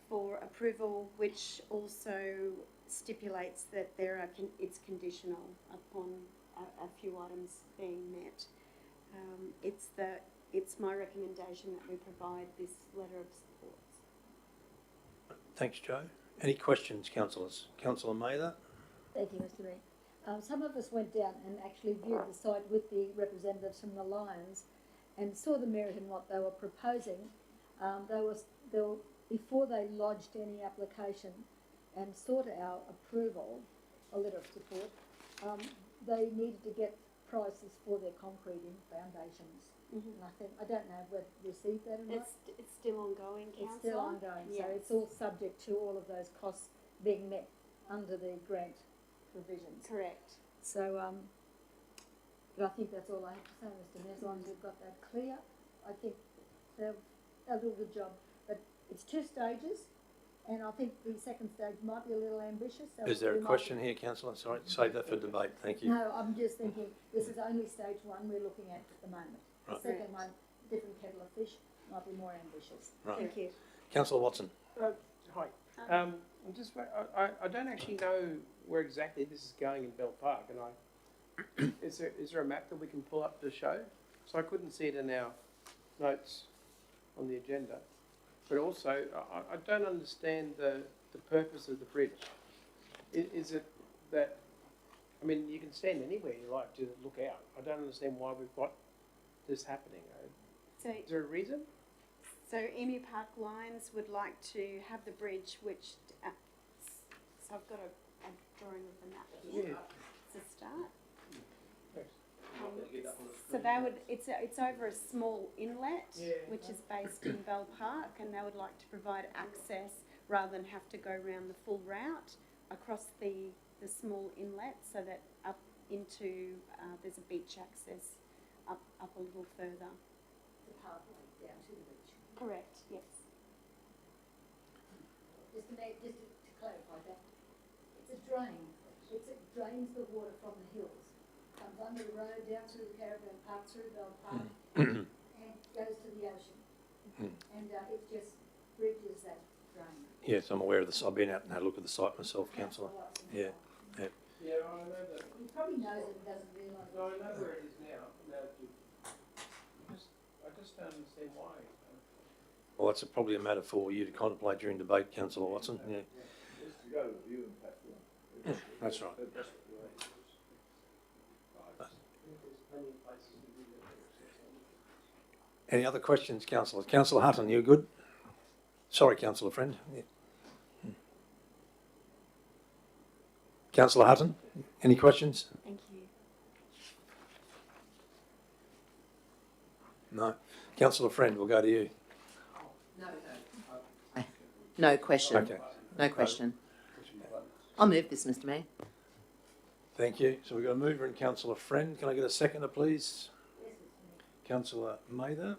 for approval, which also stipulates that it's conditional upon a few items being met. It's my recommendation that we provide this letter of support. Thanks, Joe. Any questions, councillors? Councillor Mather? Thank you, Mr. Mayor. Some of us went down and actually viewed the site with the representatives from the Lions and saw the merit in what they were proposing. Before they lodged any application and sought our approval, a letter of support, they needed to get prices for their concrete foundations. And I don't know if we've received that or not. It's still ongoing, Councillor. It's still ongoing, yes. so it's all subject to all of those costs being met under the grant provisions. Correct. So, but I think that's all I have to say, Mr. Mayor. As long as we've got that clear, I think they'll do a good job. But it's 2 stages, and I think the second stage might be a little ambitious. So Is there a question here, councillor? Sorry, save that for debate. Thank you. No, I'm just thinking this is only stage 1 we're looking at the moment. Right. The second one, different kettle of fish, might be more ambitious. Right. Thank you. Councillor Watson. Hi. I'm just, I don't actually know where exactly this is going in Bell Park, and is there a map that we can pull up to show? So I couldn't see it in our notes on the agenda. but also I don't understand the purpose of the bridge. Is it that, I mean, you can stand anywhere you like to look out. I don't understand why we've got this happening. So, Is there a reason? so Emu Park Lions would like to have the bridge, which, so I've got a drawing of the map here. Yeah. To start. Thanks. So they would, it's over a small inlet, which is based in Bell Park, and they would like to provide access rather than have to go around the full route across the small inlet, so that up into, there's a beach access up a little further. The pathway down to the beach. Correct, yes. Just to clarify that, it's a drain. It drains the water from the hills, comes under the road, down through the caravan park, through Bell Park, and goes to the ocean. And it just bridges that drain. Yes, I'm aware of this. I've been out and had a look at the site myself, councillor. Yeah, yeah. Yeah, I know that. He probably knows it and doesn't realise it. No, I know where it is now. I just don't understand why. Well, that's probably a matter for you to contemplate during debate, councillor Watson. Yeah. Just to go to the viewing platform. That's right. Any other questions, councillors? Councillor Hutton, you good? Sorry, councillor friend. Yeah. Councillor Hutton, any questions? Thank you. No. Councillor friend, we'll go to you. No question. Okay. No question. I'll move this, Mr Mayor. Thank you. So we've got a mover and councillor friend. Can I get a seconder, please? Councillor Mather.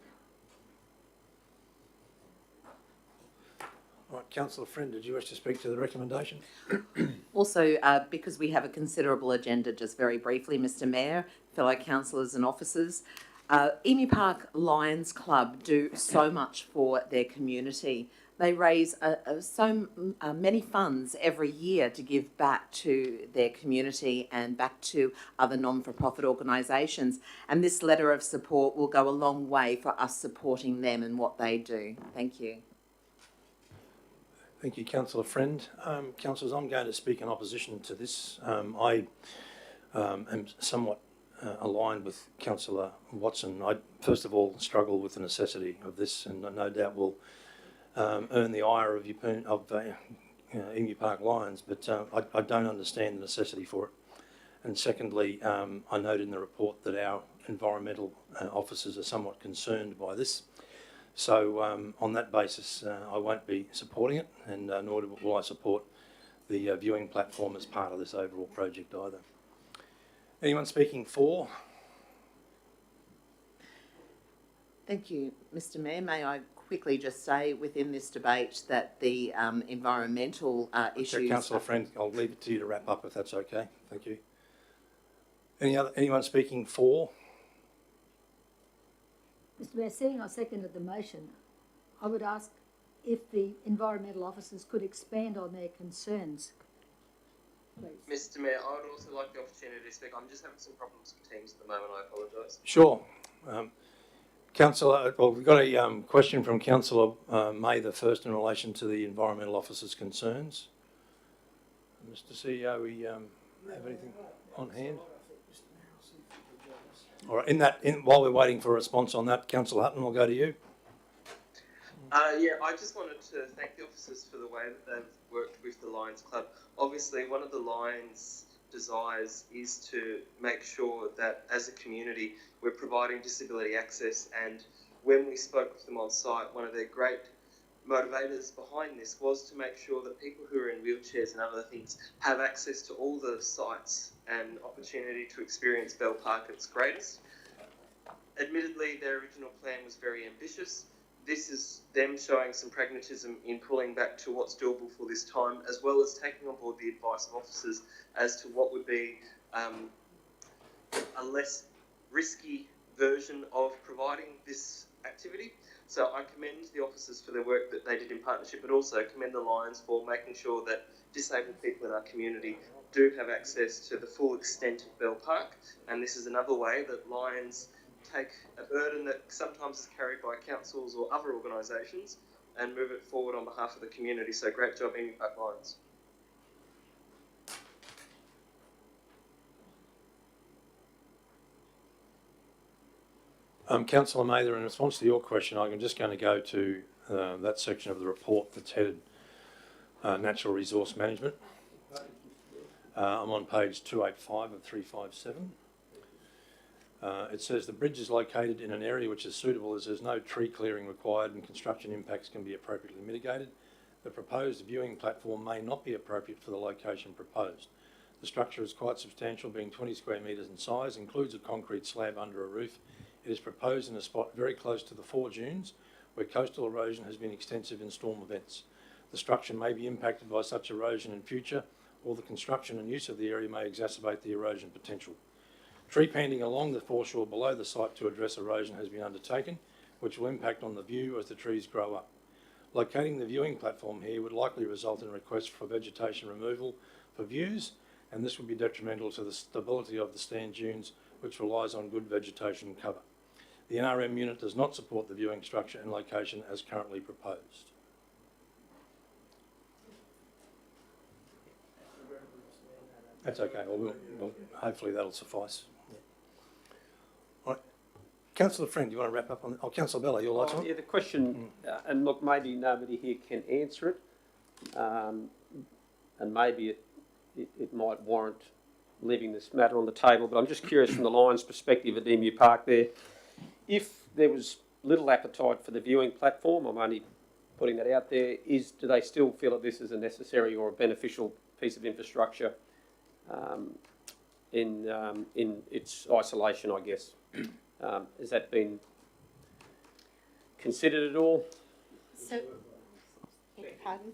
All right, councillor friend, did you wish to speak to the recommendation? Also, because we have a considerable agenda, just very briefly, Mr Mayor, fellow councillors and officers, Emu Park Lions Club do so much for their community. They raise so many funds every year to give back to their community and back to other non-for-profit organisations. And this letter of support will go a long way for us supporting them and what they do. Thank you. Thank you, councillor friend. Councillors, I'm going to speak in opposition to this. I am somewhat aligned with councillor Watson. I first of all struggle with the necessity of this, and no doubt will earn the ire of Emu Park Lions, but I don't understand the necessity for it. And secondly, I note in the report that our environmental officers are somewhat concerned by this. So on that basis, I won't be supporting it, and nor will I support the viewing platform as part of this overall project either. Anyone speaking for? Thank you, Mr Mayor. May I quickly just say within this debate that the environmental issues... Councillor friend, I'll leave it to you to wrap up if that's okay. Thank you. Anyone speaking for? Mr Mayor, seeing I seconded the motion, I would ask if the environmental officers could expand on their concerns, please. Mr Mayor, I would also like the opportunity to speak. I'm just having some problems with Teams at the moment. I apologise. Sure. Councillor, well, we've got a question from Councillor Mather first in relation to the environmental officer's concerns. Mr CEO, we have anything on hand? All right, while we're waiting for a response on that, Councillor Hutton, we'll go to you. Yeah, I just wanted to thank the officers for the way that they've worked with the Lions Club. Obviously, one of the Lions' desires is to make sure that as a community we're providing disability access, and when we spoke with them on site, one of their great motivators behind this was to make sure that people who are in wheelchairs and other things have access to all the sites and opportunity to experience Bell Park at its greatest. Admittedly, their original plan was very ambitious. This is them showing some pragmatism in pulling back to what's doable for this time, as well as taking on board the advice of officers as to what would be a less risky version of providing this activity. So I commend the officers for their work that they did in partnership, but also commend the Lions for making sure that disabled people in our community do have access to the full extent of Bell Park. And this is another way that Lions take a burden that sometimes is carried by councils or other organisations and move it forward on behalf of the community. So great job, Emu Park Lions. Councillor Mather, in response to your question, I'm just going to go to that section of the report that's headed Natural Resource Management. I'm on page 285 of 357. It says the bridge is located in an area which is suitable as there's no tree clearing required and construction impacts can be appropriately mitigated. The proposed viewing platform may not be appropriate for the location proposed. The structure is quite substantial, being 20 square metres in size, includes a concrete slab under a roof. It is proposed in a spot very close to the 4 dunes, where coastal erosion has been extensive in storm events. The structure may be impacted by such erosion in future, or the construction and use of the area may exacerbate the erosion potential. Tree planting along the foreshore below the site to address erosion has been undertaken, which will impact on the view as the trees grow up. Locating the viewing platform here would likely result in requests for vegetation removal for views, and this would be detrimental to the stability of the stand dunes, which relies on good vegetation cover. The NRM unit does not support the viewing structure and location as currently proposed. That's okay. Well, hopefully that'll suffice. Yeah. All right. Councillor Friend, do you want to wrap up on that? Oh, Councillor Bella, your lights on? Yeah, the question, and look, maybe nobody here can answer it, and maybe it might warrant leaving this matter on the table, but I'm just curious from the Lions' perspective at Emu Park there, if there was little appetite for the viewing platform, I'm only putting that out there, do they still feel that this is a necessary or a beneficial piece of infrastructure in its isolation, I guess? Has that been considered at all? So, pardon?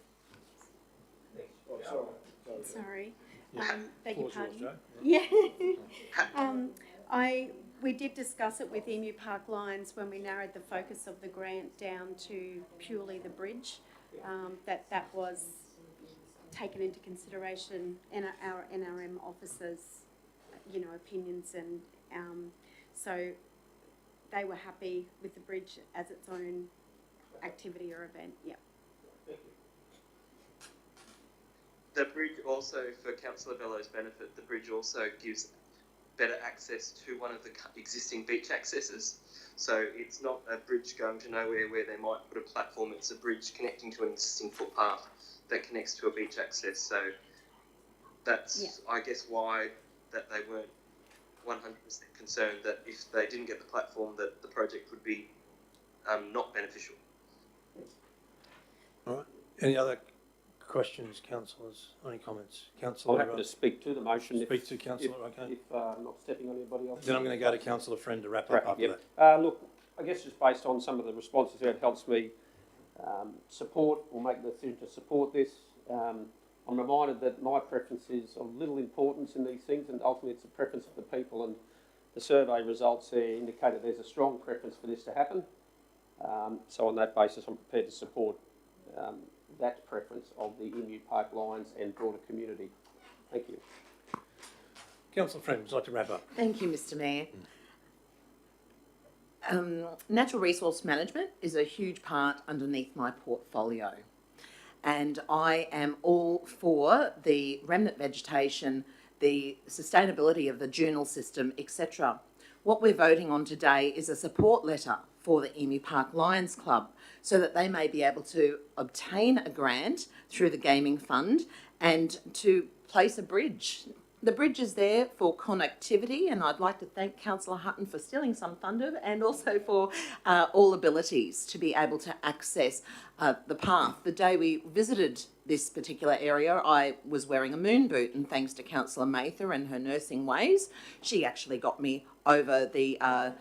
Sorry. Beg your pardon. Yeah. We did discuss it with Emu Park Lions when we narrowed the focus of the grant down to purely the bridge. That was taken into consideration in our NRM officers, opinions, and so they were happy with the bridge as its own activity or event. Yep. The bridge also, for Councillor Bellows' benefit, the bridge also gives better access to one of the existing beach accesses. So it's not a bridge going to nowhere where they might put a platform, it's a bridge connecting to an existing footpath that connects to a beach access. So that's, I guess, why that they weren't 100% concerned that if they didn't get the platform that the project would be not beneficial. All right. Any other questions, councillors? Any comments? Councillor, I'm happy to speak to the motion. Speak to councillor, okay. If not stepping on anybody else. Then I'm going to go to Councillor Friend to wrap up after that. Look, I guess just based on some of the responses here, it helps me support or make the decision to support this. I'm reminded that my preference is of little importance in these things, and ultimately it's the preference of the people, and the survey results there indicate that there's a strong preference for this to happen. So on that basis, I'm prepared to support that preference of the Emu Park Lions and broader community. Thank you. Councillor Friend, would you like to wrap up? Thank you, Mr Mayor. Natural resource management is a huge part underneath my portfolio, and I am all for the remnant vegetation, the sustainability of the dual system, etc. What we're voting on today is a support letter for the Emu Park Lions Club so that they may be able to obtain a grant through the Gaming Fund and to place a bridge. The bridge is there for connectivity, and I'd like to thank Councillor Hutton for stealing some thunder, and also for all abilities to be able to access the path. The day we visited this particular area, I was wearing a moon boot, and thanks to Councillor Mather and her nursing ways, she actually got me over the under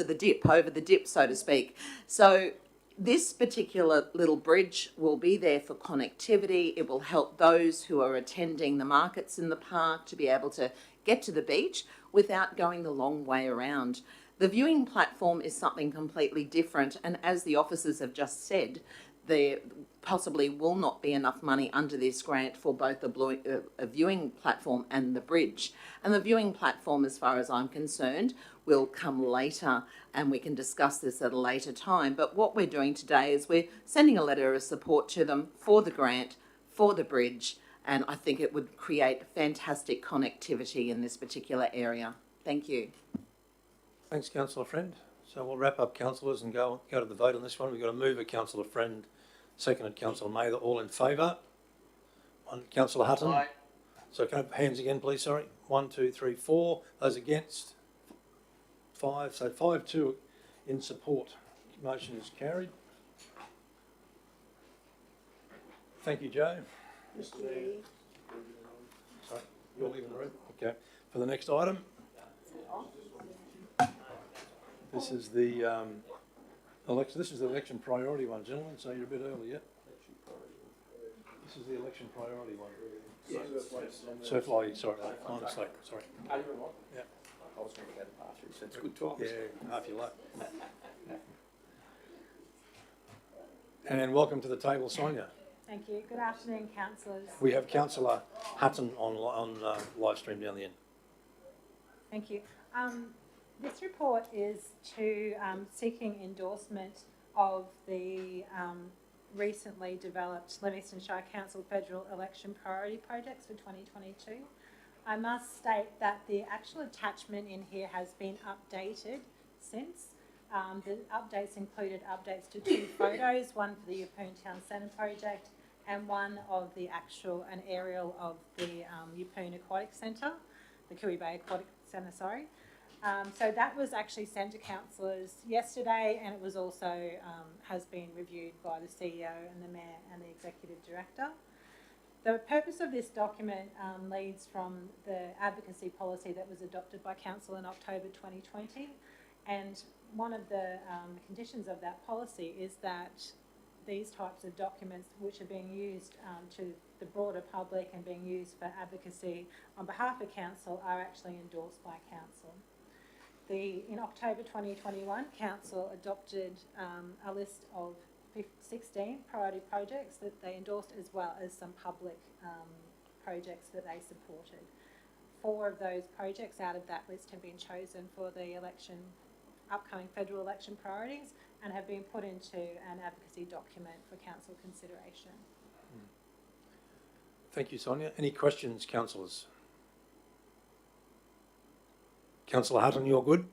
the dip, so to speak. So this particular little bridge will be there for connectivity. It will help those who are attending the markets in the park to be able to get to the beach without going the long way around. The viewing platform is something completely different, and as the officers have just said, there possibly will not be enough money under this grant for both a viewing platform and the bridge. And the viewing platform, as far as I'm concerned, will come later, and we can discuss this at a later time. But what we're doing today is we're sending a letter of support to them for the grant, for the bridge, and I think it would create fantastic connectivity in this particular area. Thank you. Thanks, Councillor Friend. So we'll wrap up, councillors, and go to the vote on this one. We've got a mover, Councillor Friend, seconded Councillor Mather. All in favour? On Councillor Hutton. Aye. So can I have hands again, please? Sorry. 1, 2, 3, 4. Those against? 5. So 5-2 in support. Motion is carried. Thank you, Joe. Sorry, you're leaving the room. Okay. For the next item. This is the election. This is the election priority one, gentlemen. So you're a bit early yet. This is the election priority one. Surf lighting. Sorry, my mistake. Sorry. Yeah. Yeah. I was going to go to the bathroom, so it's good talk. Yeah, half your luck. And welcome to the table, Sonia. Thank you. Good afternoon, councillors. We have Councillor Hutton on live stream down the end. Thank you. This report is to seeking endorsement of the recently developed Livingstone Shire Council Federal Election Priority Projects for 2022. I must state that the actual attachment in here has been updated since. The updates included updates to 2 photos, one for the Yeppoon Town Centre project and one of the an aerial of the Yeppoon Aquatic Centre, the Cooey Bay Aquatic Centre, sorry. So that was actually sent to councillors yesterday, and it was also has been reviewed by the CEO and the Mayor and the Executive Director. The purpose of this document leads from the advocacy policy that was adopted by Council in October 2020, and one of the conditions of that policy is that these types of documents, which are being used to the broader public and being used for advocacy on behalf of Council, are actually endorsed by Council. In October 2021, Council adopted a list of 16 priority projects that they endorsed, as well as some public projects that they supported. 4 of those projects out of that list have been chosen for the upcoming federal election priorities and have been put into an advocacy document for council consideration. Thank you, Sonia. Any questions, councillors? Councillor Hutton, you're good?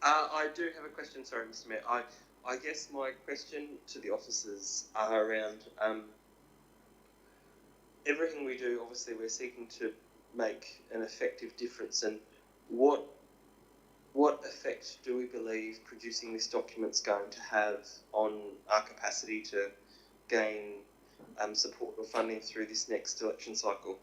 I do have a question, sorry, Mr. Mayor. I guess my question to the officers are around everything we do. Obviously, we're seeking to make an effective difference, and what effect do we believe producing this document's going to have on our capacity to gain support or funding through this next election cycle?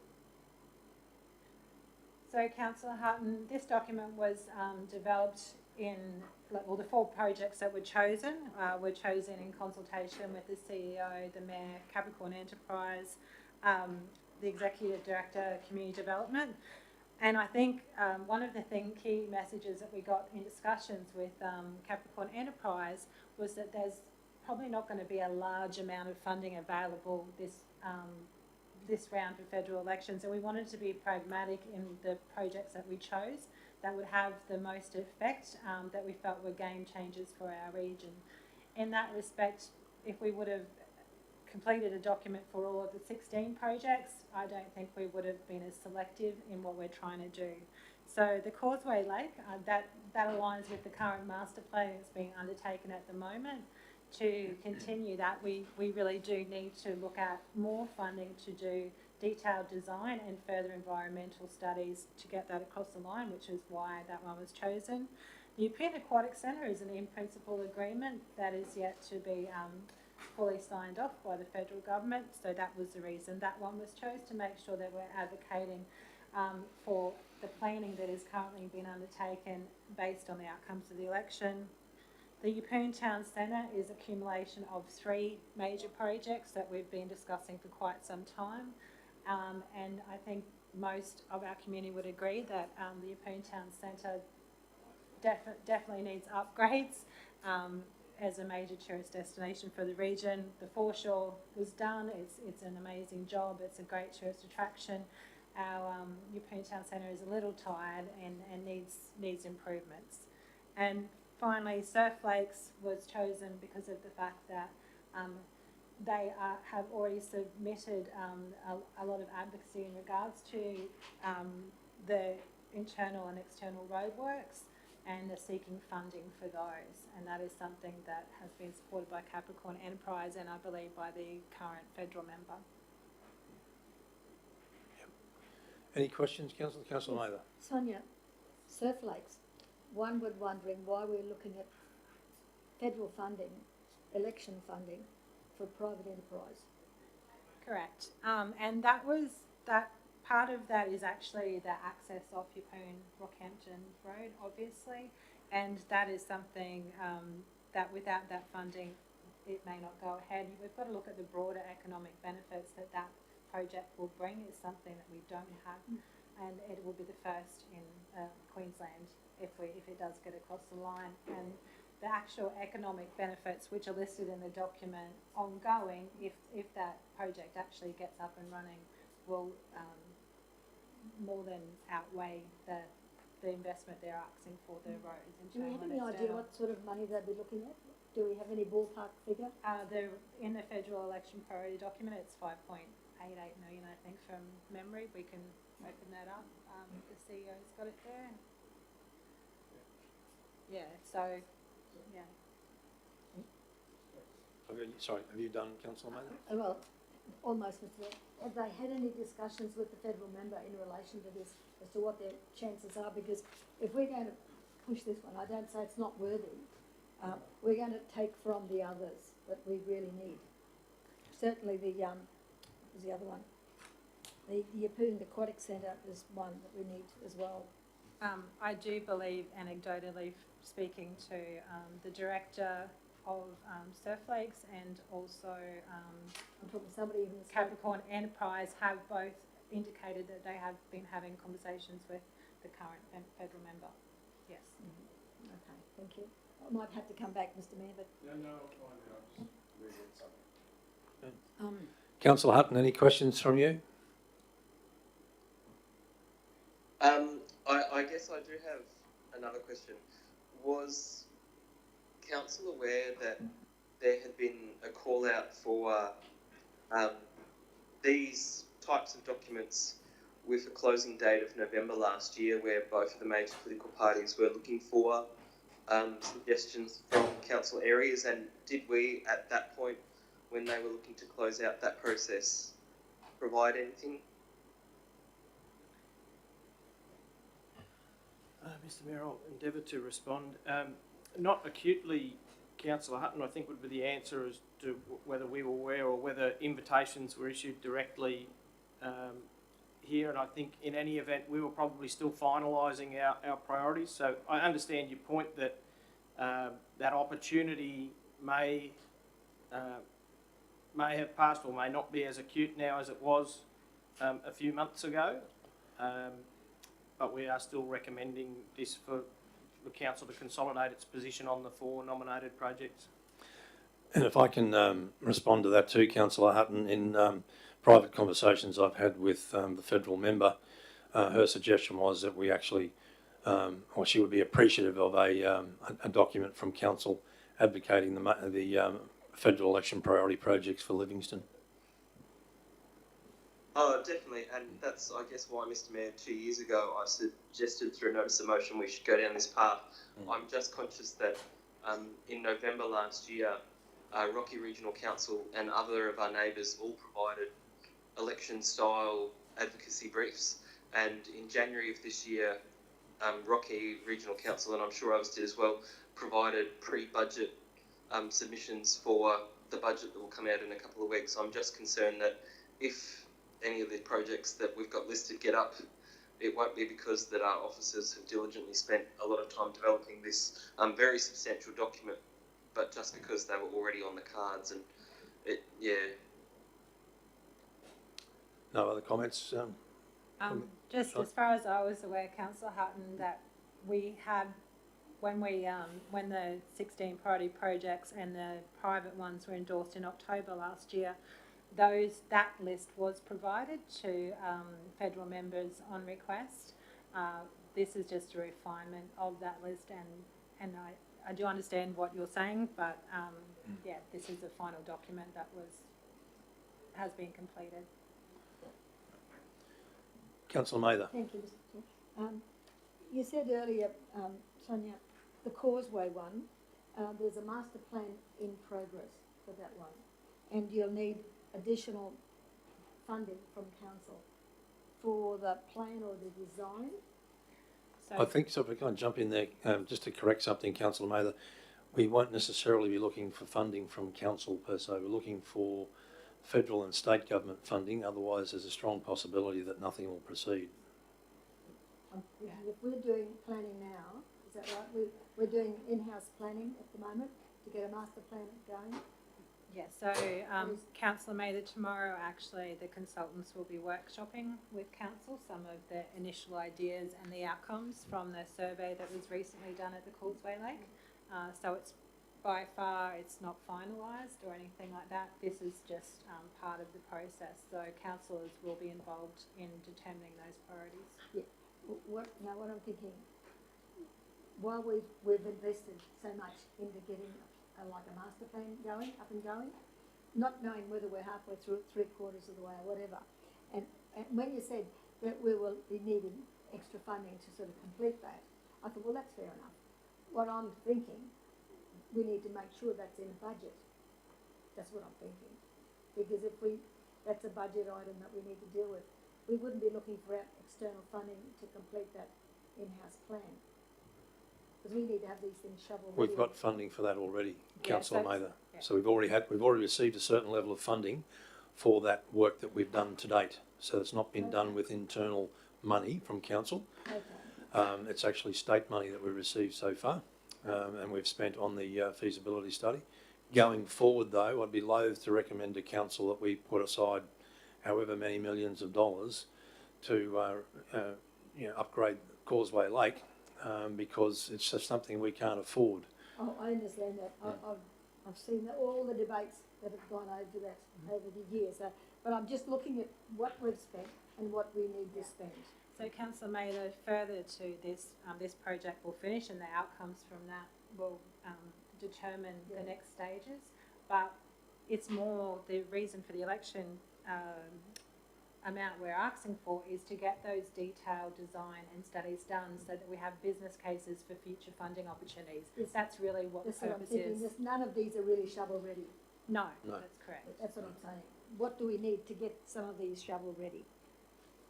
So, Councillor Hutton, this document was developed the 4 projects that were chosen in consultation with the CEO, the Mayor, Capricorn Enterprise, the Executive Director, Community Development. And I think one of the key messages that we got in discussions with Capricorn Enterprise was that there's probably not going to be a large amount of funding available this round for federal elections, and we wanted to be pragmatic in the projects that we chose that would have the most effect, that we felt were game changers for our region. In that respect, if we would have completed a document for all of the 16 projects, I don't think we would have been as selective in what we're trying to do. So the Causeway Lake, that aligns with the current master plan that's being undertaken at the moment. To continue that, we really do need to look at more funding to do detailed design and further environmental studies to get that across the line, which is why that one was chosen. The Yeppoon Aquatic Centre is an in-principle agreement that is yet to be fully signed off by the federal government, so that was the reason that one was chosen, to make sure that we're advocating for the planning that is currently being undertaken based on the outcomes of the election. The Yeppoon Town Centre is accumulation of 3 major projects that we've been discussing for quite some time, and I think most of our community would agree that the Yeppoon Town Centre definitely needs upgrades. as a major tourist destination for the region. The foreshore was done. It's an amazing job. It's a great tourist attraction. Our Yeppoon Town Centre is a little tired and needs improvements. And finally, Surf Lakes was chosen because of the fact that they have already submitted a lot of advocacy in regards to the internal and external roadworks, and they're seeking funding for those. And that is something that has been supported by Capricorn Enterprise and I believe by the current federal member. Any questions, Councillor? Councillor Mather. Sonia, Surf Lakes, one would wondering why we're looking at federal funding, election funding for private enterprise. Correct. And that part of that is actually the access off Yeppoon Rockhampton Road, obviously, and that is something that without that funding, it may not go ahead. We've got to look at the broader economic benefits that project will bring. Is something that we don't have, and it will be the first in Queensland if it does get across the line. And the actual economic benefits, which are listed in the document ongoing, if that project actually gets up and running, will more than outweigh the investment they're asking for the roads. Do we have any idea what sort of money they'll be looking at? Do we have any ballpark figure? In the federal election priority document, it's 5.88 million, I think, from memory. We can open that up. The CEO's got it there. Yeah, so, yeah. Sorry, have you done, Councillor Mather? Well, almost, Mr. Mayor. Have they had any discussions with the federal member in relation to this, as to what their chances are? Because if we're going to push this one, I don't say it's not worthy, we're going to take from the others that we really need. Certainly the, what was the other one? The Yeppoon Aquatic Centre is one that we need as well. I do believe, anecdotally speaking to the director of Surf Lakes and also I'm talking somebody who's Capricorn Enterprise, have both indicated that they have been having conversations with the current federal member. Yes. Mm-hmm. Okay, thank you. I might have to come back, Mr. Mayor, but... No, I'll find out. Just reread something. Councillor Hutton, any questions from you? I guess I do have another question. Was Council aware that there had been a call out for these types of documents with a closing date of November last year, where both of the major political parties were looking for suggestions from council areas? And did we, at that point, when they were looking to close out that process, provide anything? Mr. Mayor, I'll endeavour to respond. Not acutely, Councillor Hutton, I think would be the answer as to whether we were aware or whether invitations were issued directly here. And I think in any event, we were probably still finalising our priorities. So I understand your point that that opportunity may have passed or may not be as acute now as it was a few months ago. But we are still recommending this for the council to consolidate its position on the 4 nominated projects. And if I can respond to that too, Councillor Hutton, in private conversations I've had with the federal member, her suggestion was that we actually, or she would be appreciative of a document from council advocating the federal election priority projects for Livingstone. Oh, definitely, and that's, I guess, why, Mr. Mayor, 2 years ago I suggested through a notice of motion we should go down this path. I'm just conscious that in November last year, Rocky Regional Council and other of our neighbours all provided election-style advocacy briefs, and in January of this year, Rocky Regional Council, and I'm sure others did as well, provided pre-budget submissions for the budget that will come out in a couple of weeks. I'm just concerned that if any of the projects that we've got listed get up, it won't be because that our officers have diligently spent a lot of time developing this very substantial document, but just because they were already on the cards. And it, yeah. No other comments? Just as far as I was aware, Councillor Hutton, that we had when the 16 priority projects and the private ones were endorsed in October last year, that list was provided to federal members on request. This is just a refinement of that list, and I do understand what you're saying, but yeah, this is the final document that has been completed. Councillor Mather. Thank you, Mr. Chair. You said earlier, Sonia, the Causeway one, there's a master plan in progress for that one, and you'll need additional funding from council for the plan or the design. So I think so. If I can jump in there, just to correct something, Councillor Mather, we won't necessarily be looking for funding from council per se. We're looking for federal and state government funding. Otherwise, there's a strong possibility that nothing will proceed. If we're doing planning now, is that right? We're doing in-house planning at the moment to get a master plan going. yeah, so Councillor Mather, tomorrow actually the consultants will be workshopping with council some of the initial ideas and the outcomes from the survey that was recently done at the Causeway Lake. So it's by far, it's not finalised or anything like that. This is just part of the process. So councillors will be involved in determining those priorities. Yeah. What I'm thinking, while we've invested so much into getting like a master plan going, up and going, not knowing whether we're halfway through it, 3/4 of the way or whatever, and when you said that we will be needing extra funding to sort of complete that, I thought, well, that's fair enough. What I'm thinking, we need to make sure that's in a budget. That's what I'm thinking, because if that's a budget item that we need to deal with. We wouldn't be looking for external funding to complete that in-house plan. Because we need to have these things shovel-ready. We've got funding for that already, Councillor Mather. Yeah. So we've already received a certain level of funding for that work that we've done to date. So it's not been done with internal money from council. Okay. It's actually state money that we've received so far, and we've spent on the feasibility study. Going forward, though, I'd be loath to recommend to council that we put aside however many millions of dollars to upgrade Causeway Lake, because it's just something we can't afford. Oh, I understand that. I've seen all the debates that have gone over that over the years. But I'm just looking at what we've spent and what we need to spend. So Councillor Mather, further to this, this project will finish and the outcomes from that will determine the next stages. But it's more the reason for the election amount we're asking for is to get those detailed design and studies done so that we have business cases for future funding opportunities. Yes. That's really what the purpose is. None of these are really shovel-ready. No, No, that's correct. That's what I'm saying. What do we need to get some of these shovel-ready?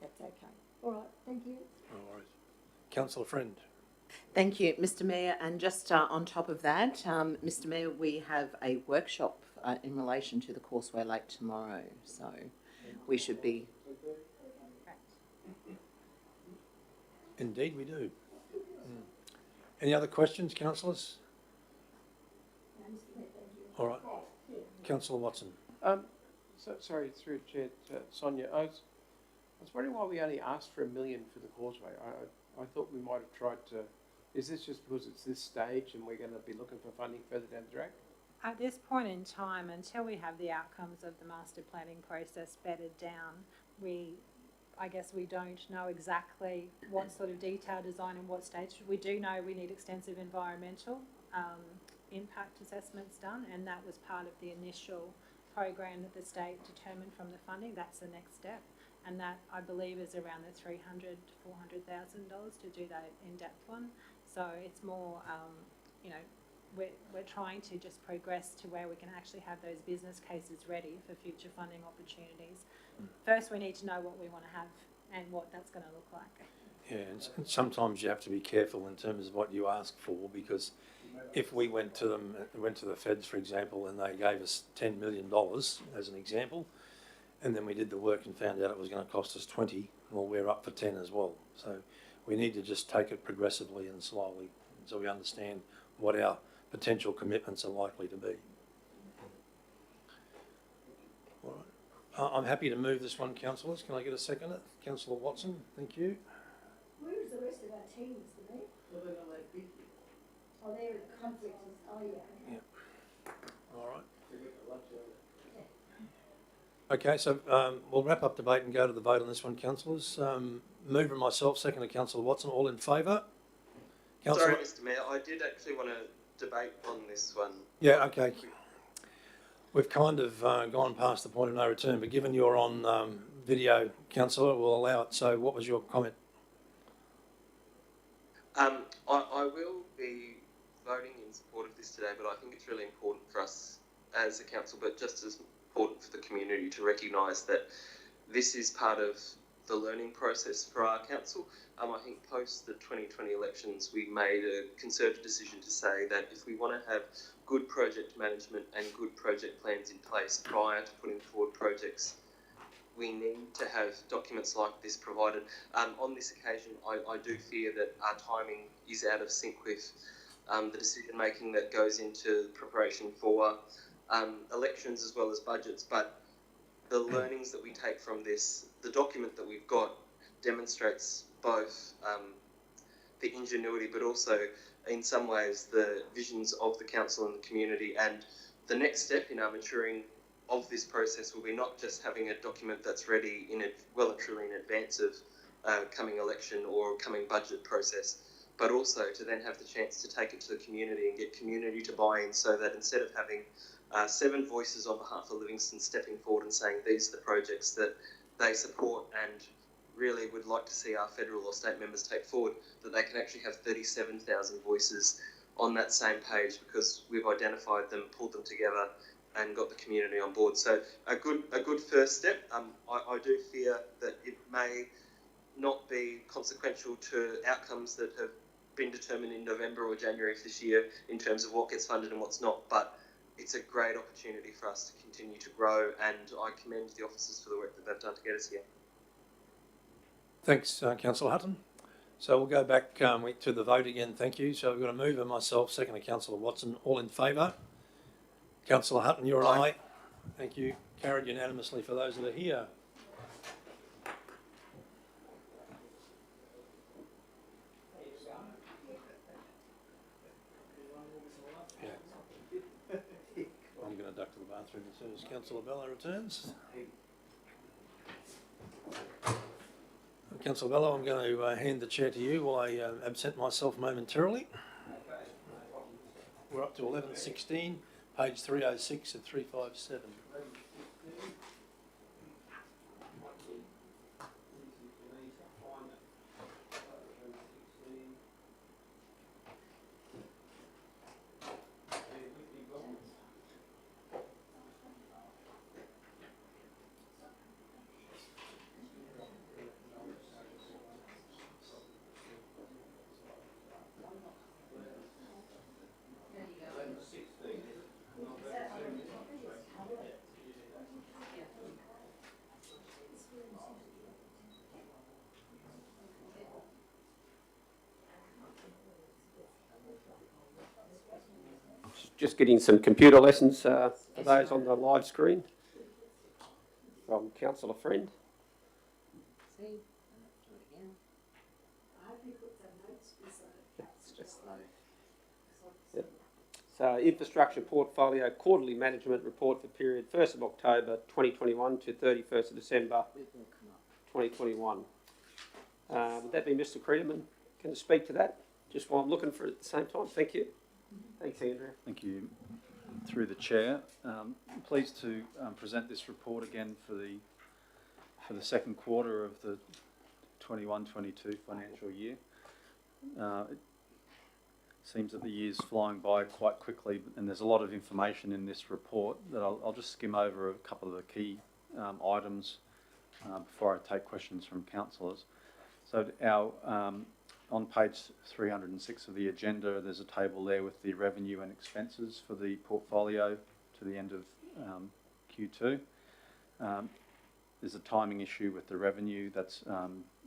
That's okay. All right, thank you. No worries. Councillor Friend. Thank you, Mr. Mayor. And just on top of that, Mr. Mayor, we have a workshop in relation to the Causeway Lake tomorrow. So we should be... Indeed we do. Any other questions, councillors? All right. Councillor Watson. Sorry, through Chair Sonia, I was wondering why we only asked for $1 million for the causeway. I thought we might have tried to. Is this just because it's this stage and we're going to be looking for funding further down the track? At this point in time, until we have the outcomes of the master planning process bedded down, I guess we don't know exactly what sort of detailed design and what stage. We do know we need extensive environmental impact assessments done, and that was part of the initial program that the state determined from the funding. That's the next step, and that I believe is around the $300,000 to $400,000 to do that in-depth one. So it's more, we're trying to just progress to where we can actually have those business cases ready for future funding opportunities. First, we need to know what we want to have and what that's going to look like. Yeah, and sometimes you have to be careful in terms of what you ask for, because if we went to the feds, for example, and they gave us $10 million as an example, and then we did the work and found out it was going to cost us 20, well, we're up for 10 as well. So we need to just take it progressively and slowly, so we understand what our potential commitments are likely to be. All right. I'm happy to move this one, councillors. Can I get a second? Councillor Watson, thank you. Where is the rest of our team, Mr. Mayor? Well, they're not that big Oh, there the conflict is, oh, yeah. All right. Okay, so we'll wrap up debate and go to the vote on this one, councillors. Mover myself, second to Councillor Watson. All in favour? Sorry, Mr. Mayor, I did actually want to debate on this one. Yeah, okay. We've kind of gone past the point of no return, but given you're on video, councillor, we'll allow it. So what was your comment? I will be voting in support of this today, but I think it's really important for us as a council, but just as important for the community to recognise that this is part of the learning process for our council. I think post the 2020 elections, we made a concerted decision to say that if we want to have good project management and good project plans in place prior to putting forward projects, we need to have documents like this provided. On this occasion, I do fear that our timing is out of sync with the decision making that goes into preparation for elections as well as budgets, but the learnings that we take from this, the document that we've got demonstrates both the ingenuity but also in some ways the visions of the council and the community, and the next step in our maturing of this process will be not just having a document that's ready well and truly in advance of coming election or coming budget process, but also to then have the chance to take it to the community and get community to buy in, so that instead of having 7 voices on behalf of Livingstone stepping forward and saying these are the projects that they support and really would like to see our federal or state members take forward, that they can actually have 37,000 voices on that same page because we've identified them, pulled them together and got the community on board. So a good first step. I do fear that it may not be consequential to outcomes that have been determined in November or January of this year in terms of what gets funded and what's not, but it's a great opportunity for us to continue to grow, and I commend the officers for the work that they've done to get us here. Thanks, Councillor Hutton. So we'll go back to the vote again. Thank you. So we've got a mover myself, second to Councillor Watson. All in favour? Councillor Hutton, you're an aye. Thank you. Carried unanimously for those that are here. Yeah. I'm going to duck to the bathroom as soon as Councillor Bella returns. Councillor Bella, I'm going to hand the chair to you while I absent myself momentarily. We're up to 11:16, page 306 of 357. Just getting some computer lessons for those on the live screen from Councillor Friend. See, do it again. I hope you put some notes beside. It's just slow. Yep. So, infrastructure portfolio quarterly management report for period 1st of October 2021 to 31st of December 2021. Would that be Mr. Creederman? Can you speak to that? Just while I'm looking for it at the same time. Thank you. Thanks, Andrea. Thank you. Through the chair, pleased to present this report again for the second quarter of the 21-22 financial year. It seems that the year's flying by quite quickly, and there's a lot of information in this report that I'll just skim over a couple of the key items before I take questions from councillors. So our on page 306 of the agenda, there's a table there with the revenue and expenses for the portfolio to the end of Q2. There's a timing issue with the revenue that's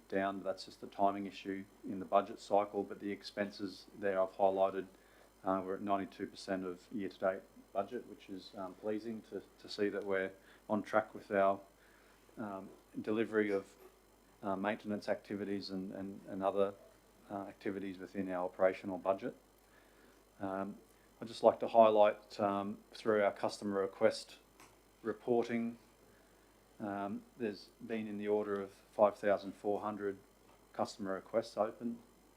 down. That's just a timing issue in the budget cycle, but the expenses there I've highlighted. We're at 92% of year-to-date budget, which is pleasing to see that we're on track with our delivery of maintenance activities and other activities within our operational budget. I'd just like to highlight through our customer request reporting, there's been in the order of 5,400 customer requests open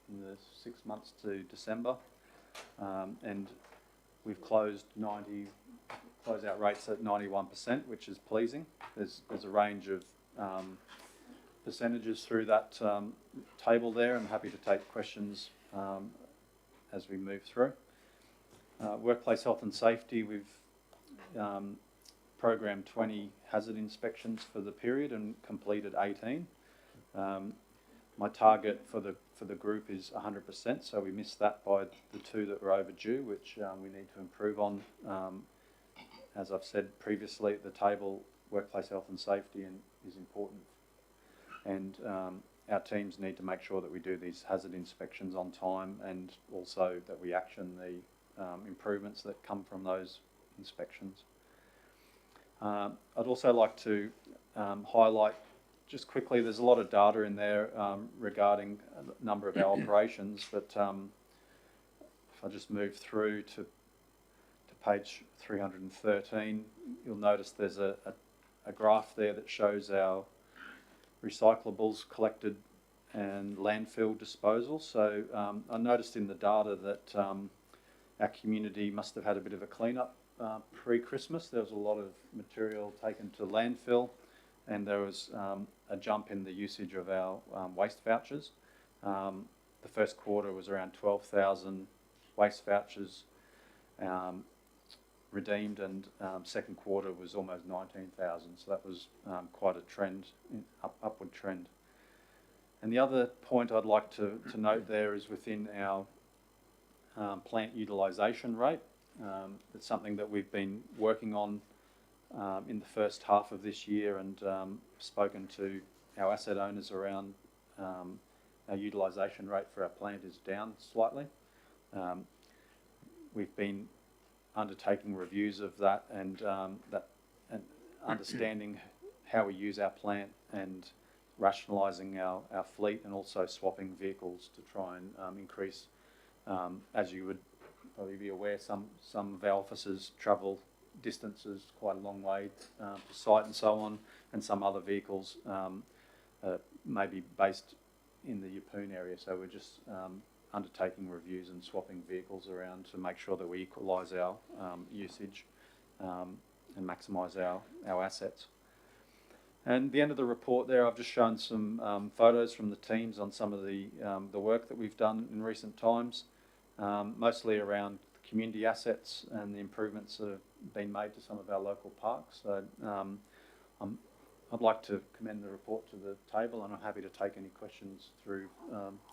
in the 6 months to December, and we've closed closeout rates at 91%, which is pleasing. There's a range of percentages through that table there. I'm happy to take questions as we move through. Workplace health and safety, we've programmed 20 hazard inspections for the period and completed 18. My target for the group is 100%, so we missed that by the 2 that were overdue, which we need to improve on. As I've said previously at the table, workplace health and safety is important, and our teams need to make sure that we do these hazard inspections on time, and also that we action the improvements that come from those inspections. I'd also like to highlight just quickly, there's a lot of data in there regarding a number of our operations, but if I just move through to page 313, you'll notice there's a graph there that shows our recyclables collected and landfill disposal. So I noticed in the data that our community must have had a bit of a clean-up pre-Christmas. There was a lot of material taken to landfill, and there was a jump in the usage of our waste vouchers. The first quarter was around 12,000 waste vouchers redeemed, and second quarter was almost 19,000. So that was quite a trend, upward trend. And the other point I'd like to note there is within our plant utilisation rate. It's something that we've been working on in the first half of this year, and spoken to our asset owners around our utilisation rate for our plant is down slightly. We've been undertaking reviews of that, and understanding how we use our plant, and rationalising our fleet, and also swapping vehicles to try and increase, as you would probably be aware, some of our officers travel distances quite a long way to site and so on, and some other vehicles may be based in the Yeppoon area. So we're just undertaking reviews and swapping vehicles around to make sure that we equalise our usage and maximise our assets. And at the end of the report there, I've just shown some photos from the teams on some of the work that we've done in recent times, mostly around community assets and the improvements that have been made to some of our local parks. So I'd like to commend the report to the table, and I'm happy to take any questions through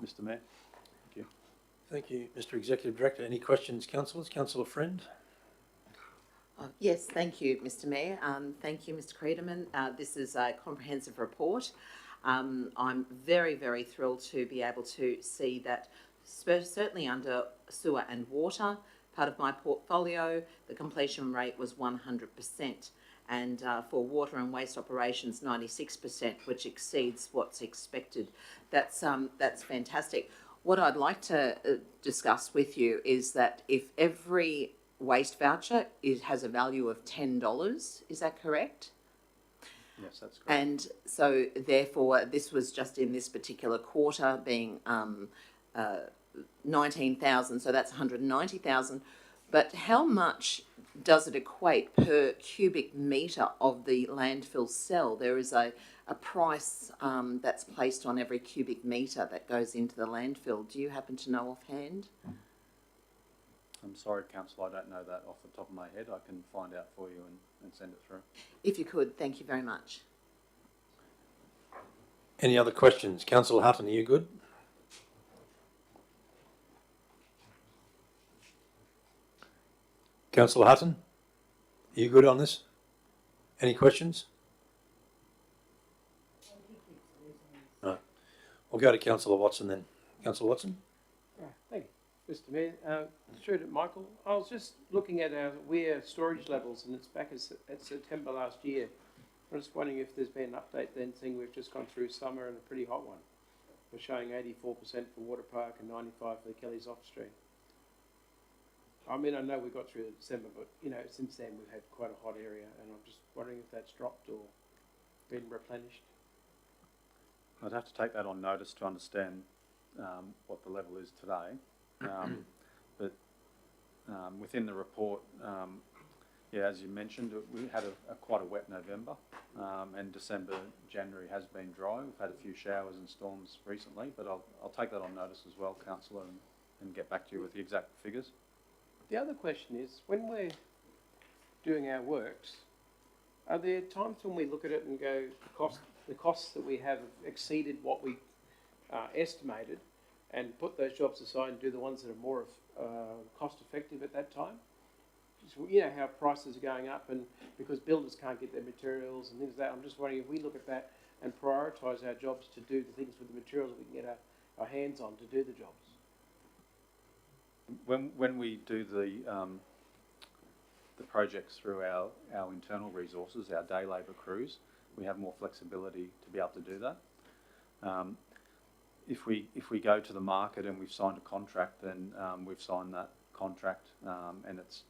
Mr. Mayor. Thank you. Thank you, Mr. Executive Director. Any questions, councillors? Councillor Friend? Yes, thank you, Mr. Mayor. Thank you, Mr. Creedeman. This is a comprehensive report. I'm very, very thrilled to be able to see that certainly under sewer and water, part of my portfolio, the completion rate was 100%. And for water and waste operations, 96%, which exceeds what's expected. That's fantastic. What I'd like to discuss with you is that if every waste voucher has a value of $10, is that correct? Yes, that's correct. And so therefore this was just in this particular quarter being 19,000, so that's 190,000. But how much does it equate per cubic metre of the landfill cell? There is a price that's placed on every cubic metre that goes into the landfill. Do you happen to know offhand? I'm sorry, Councillor, I don't know that off the top of my head. I can find out for you and send it through. If you could, thank you very much. Any other questions? Councillor Hutton, are you good? Councillor Hutton, are you good on this? Any questions? No. We'll go to Councillor Watson then. Councillor Watson? Thank you, Mr. Mayor. Through to Michael, I was just looking at our weir storage levels, and it's back at September last year. I'm just wondering if there's been an update then, seeing we've just gone through summer and a pretty hot one. We're showing 84% for Water Park and 95% for the Kelly's off stream. I mean, I know we got through December, but, you know, since then we've had quite a hot area, and I'm just wondering if that's dropped or been replenished. I'd have to take that on notice to understand what the level is today. But within the report, yeah, as you mentioned, we had quite a wet November, and December, January has been dry. We've had a few showers and storms recently, but I'll take that on notice as well, Councillor, and get back to you with the exact figures. The other question is, when we're doing our works, are there times when we look at it and go, the costs that we have exceeded what we estimated, and put those jobs aside and do the ones that are more cost effective at that time? You know how prices are going up, and because builders can't get their materials and things like that. I'm just wondering if we look at that and prioritise our jobs to do the things with the materials that we can get our hands on to do the jobs. When we do the projects through our internal resources, our day labour crews, we have more flexibility to be able to do that. If we go to the market and we've signed a contract, then we've signed that contract, and it's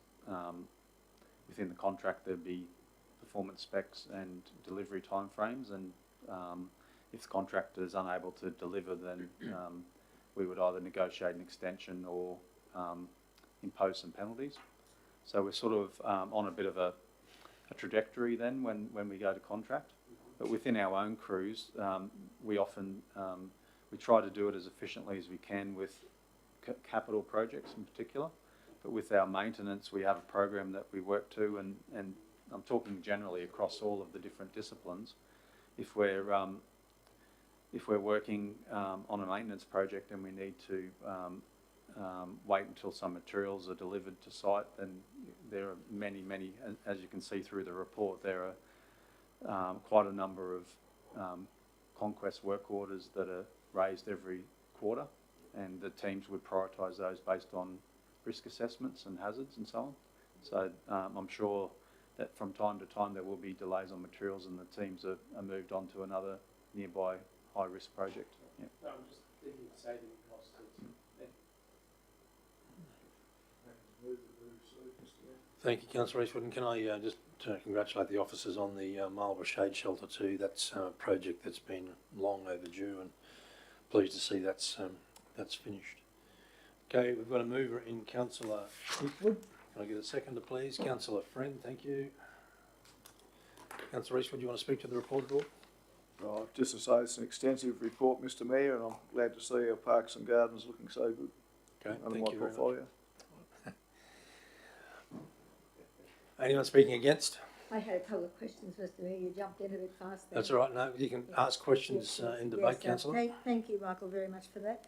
within the contract there'd be performance specs and delivery timeframes, and if the contractor is unable to deliver, then we would either negotiate an extension or impose some penalties. So we're sort of on a bit of a trajectory then when we go to contract. But within our own crews, we often we try to do it as efficiently as we can with capital projects in particular. But with our maintenance, we have a program that we work to, and I'm talking generally across all of the different disciplines. If we're working on a maintenance project and we need to wait until some materials are delivered to site, then there are many, as you can see through the report, there are quite a number of conquest work orders that are raised every quarter, and the teams would prioritise those based on risk assessments and hazards and so on. So I'm sure that from time to time there will be delays on materials, and the teams are moved on to another nearby high risk project. Yeah. No, I'm just thinking of saving costs. Thank you, Councillor Eastwood. And can I just congratulate the officers on the Marlborough Shade Shelter too. That's a project that's been long overdue, and pleased to see that's finished. Okay, we've got a mover in Councillor Eastwood. Can I get a seconder, please? Councillor Friend, thank you. Councillor Eastwood, do you want to speak to the report at all? Right, just to say it's an extensive report, Mr Mayor, and I'm glad to see our parks and gardens looking so good. Okay, under thank my you very portfolio. much. Anyone speaking against? I had a couple of questions, Mr Mayor. You jumped in a bit fast there. That's all right. No, you can ask questions in debate, Councillor. Thank you, Michael, very much for that.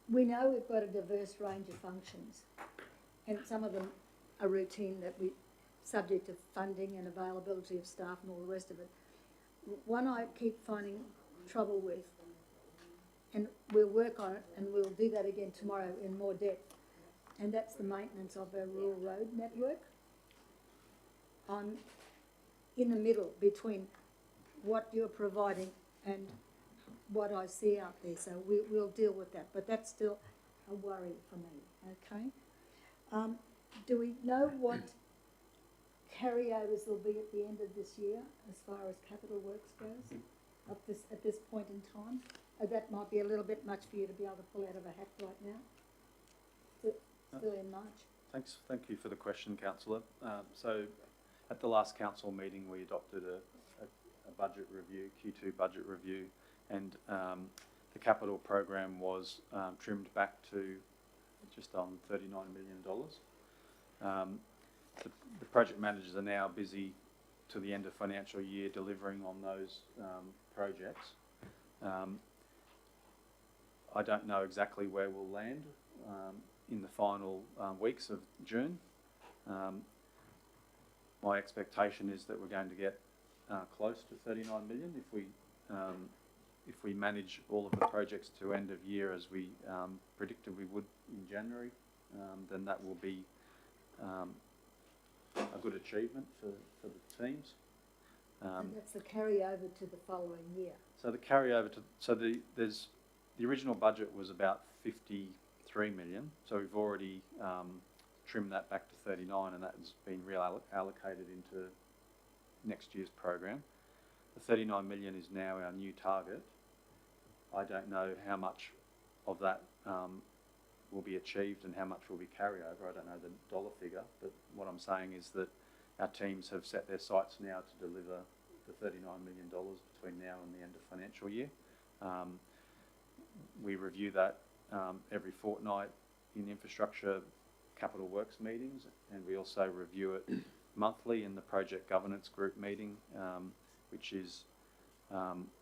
We know we've got a diverse range of functions, and some of them are routine that we subject to funding and availability of staff and all the rest of it. One I keep finding trouble with, and we'll work on it, and we'll do that again tomorrow in more depth, and that's the maintenance of our rural road network. In the middle between what you're providing and what I see out there, so we'll deal with that, but that's still a worry for me, okay? Do we know what carryovers will be at the end of this year as far as capital works goes at this point in time? That might be a little bit much for you to be able to pull out of a hat right now. Still in March. Thank you for the question, Councillor. So at the last council meeting we adopted a budget review, Q2 budget review, and the capital program was trimmed back to just on $39 million. The project managers are now busy to the end of financial year delivering on those projects. I don't know exactly where we'll land in the final weeks of June. My expectation is that we're going to get close to 39 million if we manage all of the projects to end of year as we predicted we would in January. Then that will be a good achievement for the teams. And that's the carryover to the following year. So the carryover to the original budget was about 53 33 million. So we've already trimmed that back to 39, and that has been reallocated into next year's program. The 39 million is now our new target. I don't know how much of that will be achieved and how much will be carryover. I don't know the dollar figure, but what I'm saying is that our teams have set their sights now to deliver the $39 million between now and the end of financial year. We review that every fortnight in infrastructure capital works meetings, and we also review it monthly in the project governance group meeting, which is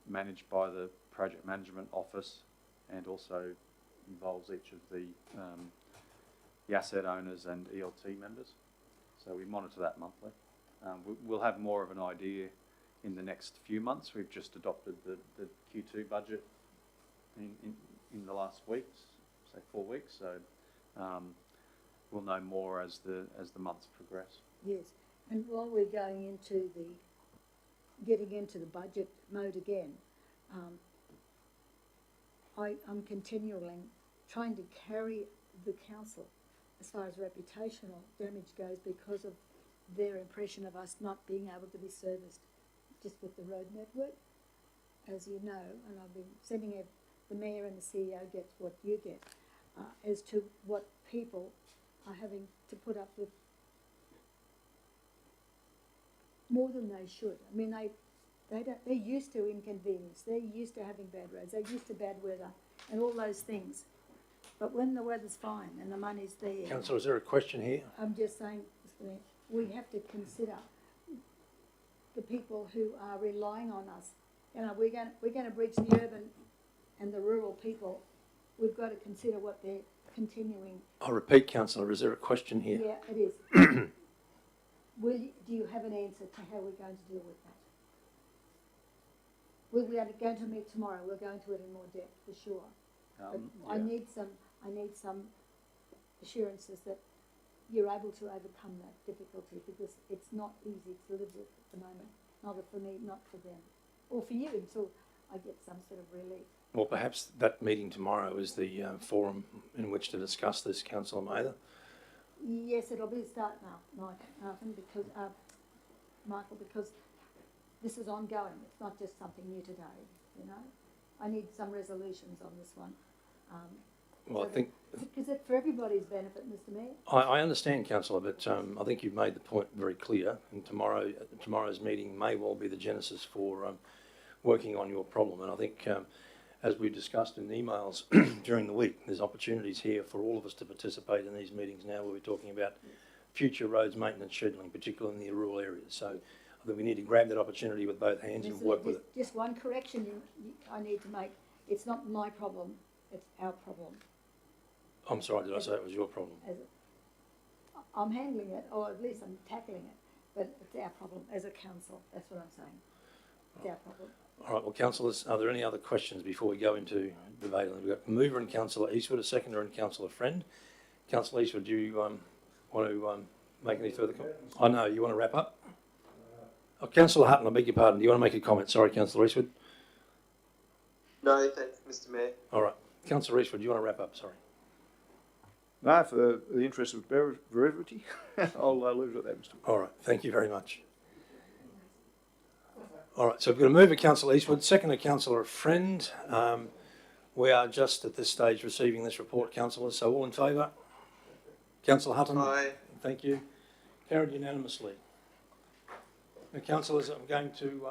managed by the project management office and also involves each of the asset owners and ELT members. So we monitor that monthly. We'll have more of an idea in the next few months. We've just adopted the Q2 budget in the last weeks, say 4 weeks. So we'll know more as the months progress. Yes, and while we're getting into the budget mode again, I'm continually trying to carry the council as far as reputational damage goes because of their impression of us not being able to be serviced just with the road network, as you know, and I've been sending the mayor and the CEO gets what you get, as to what people are having to put up with more than they should. I mean, they're used to inconvenience, they're used to having bad roads, they're used to bad weather and all those things. But when the weather's fine and the money's there... Councillor, is there a question here? I'm just saying, we have to consider the people who are relying on us. You know, we're going to bridge the urban and the rural people. We've got to consider what they're continuing. I repeat, Councillor, is there a question here? Yeah, it is. Do you have an answer to how we're going to deal with that? We're going to meet tomorrow. We're going to it in more depth for sure. But I need some assurances that you're able to overcome that difficulty, because it's not easy to live with at the moment. Not for me, not for them, or for you, until I get some sort of relief. Well, perhaps that meeting tomorrow is the forum in which to discuss this, Councillor Mather. Yes, it'll be the start now, Michael, because this is ongoing. It's not just something new today, you know. I need some resolutions on this one. Well, I think... Because it's for everybody's benefit, Mr Mayor. I understand, Councillor, but I think you've made the point very clear, and tomorrow's meeting may well be the genesis for working on your problem. And I think, as we discussed in emails during the week, there's opportunities here for all of us to participate in these meetings now, where we're talking about future roads maintenance scheduling, particularly in the rural areas. So I think we need to grab that opportunity with both hands and work with it. Just one correction I need to make. It's not my problem, it's our problem. I'm sorry, did I say it was your problem? I'm handling it, or at least I'm tackling it, but it's our problem as a council. That's what I'm saying. It's our problem. All right, well, councillors, are there any other questions before we go into debate? We've got mover and Councillor Eastwood, a seconder and Councillor Friend. Councillor Eastwood, do you want to make any further comments? I know, you want to wrap up? Oh, Councillor Hutton, I beg your pardon. Do you want to make a comment? Sorry, Councillor Eastwood. No, thanks, Mr Mayor. All right. Councillor Eastwood, do you want to wrap up? Sorry. No, for the interest of brevity, I'll leave it at that, Mr. All right, thank you very much. All right, so we've got a mover, Councillor Eastwood, seconder, Councillor Friend. We are just at this stage receiving this report, councillors, so all in favour? Councillor Hutton? Aye. Thank you. Carried unanimously. Now, councillors, I'm going to...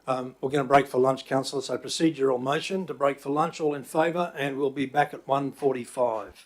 we're going to break for lunch, councillors, so procedural motion to break for lunch. All in favour, and we'll be back at 1:45.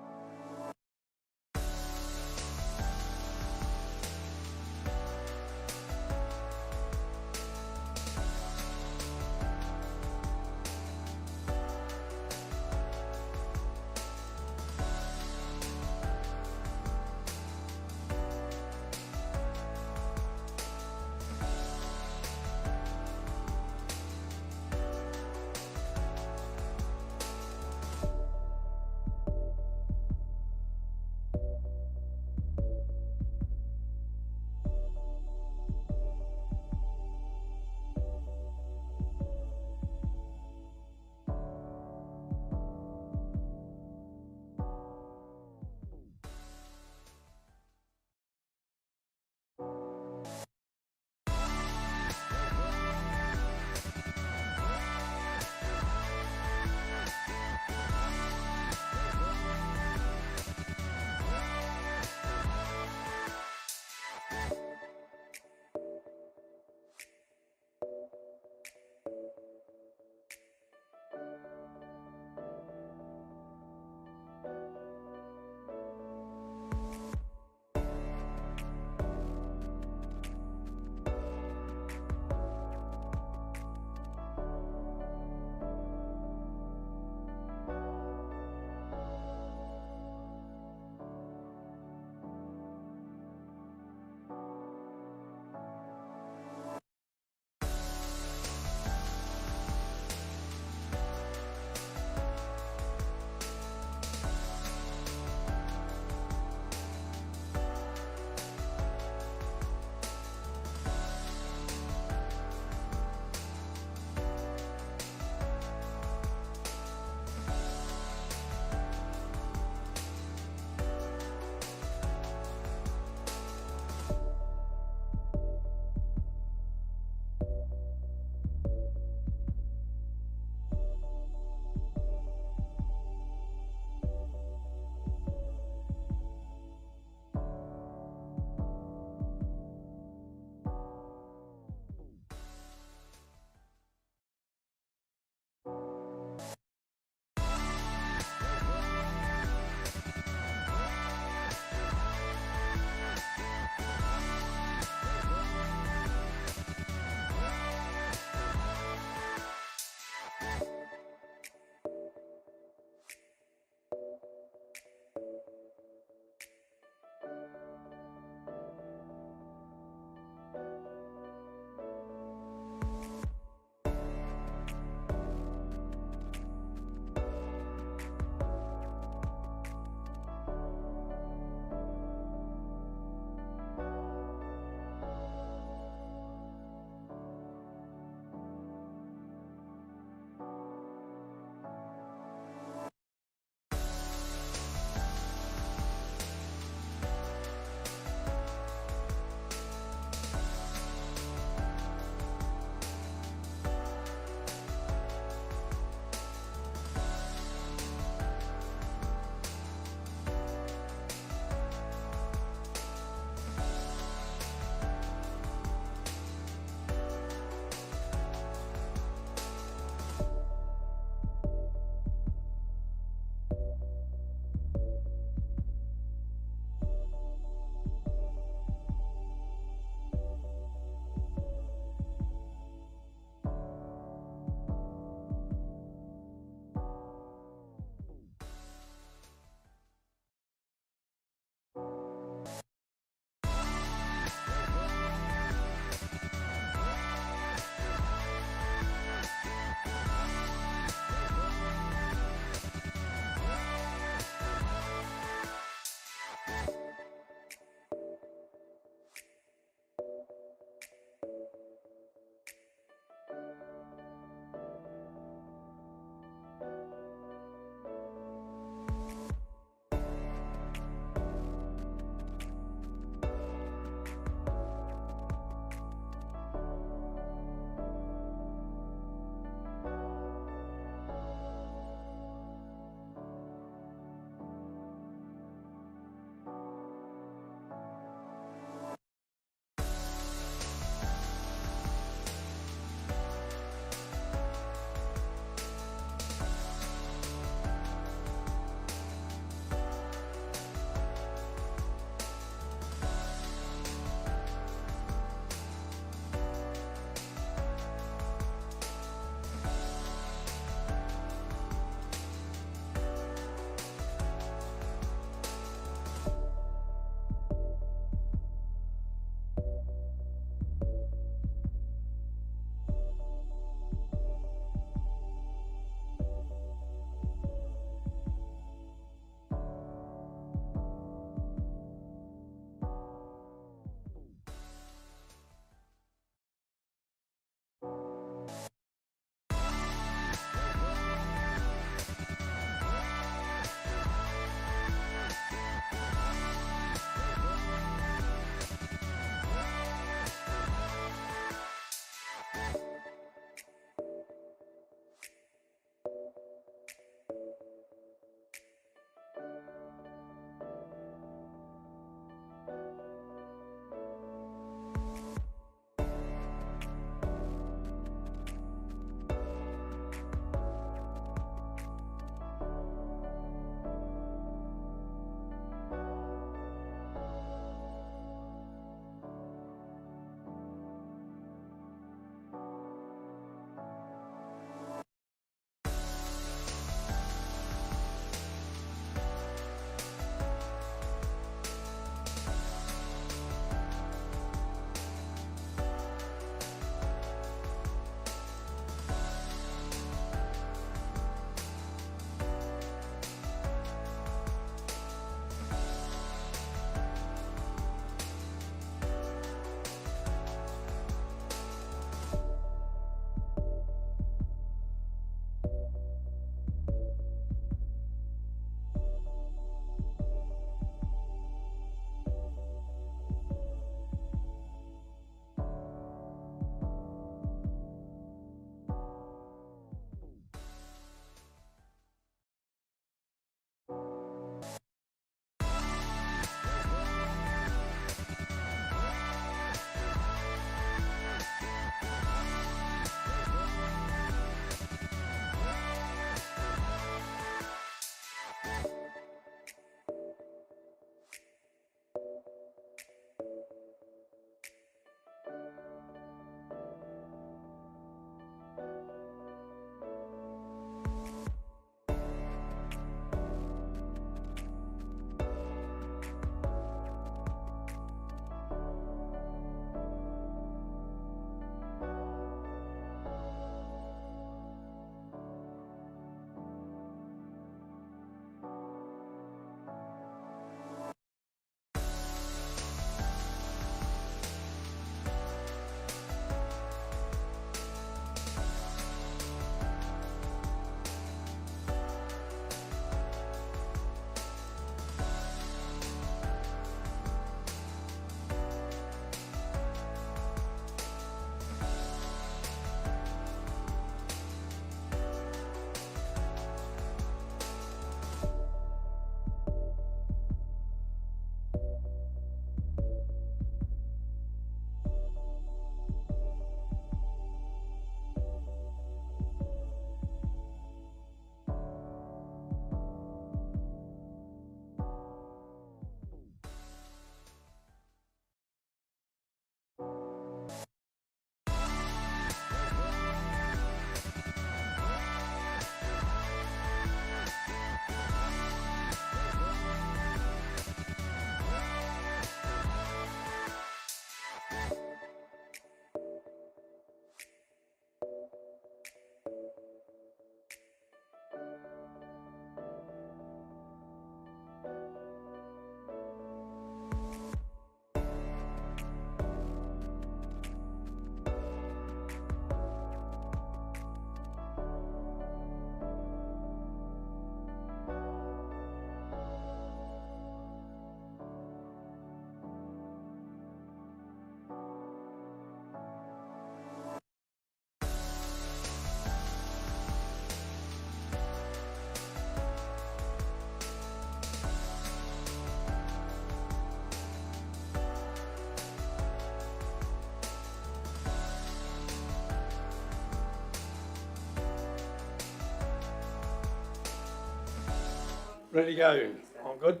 Ready to go? All good?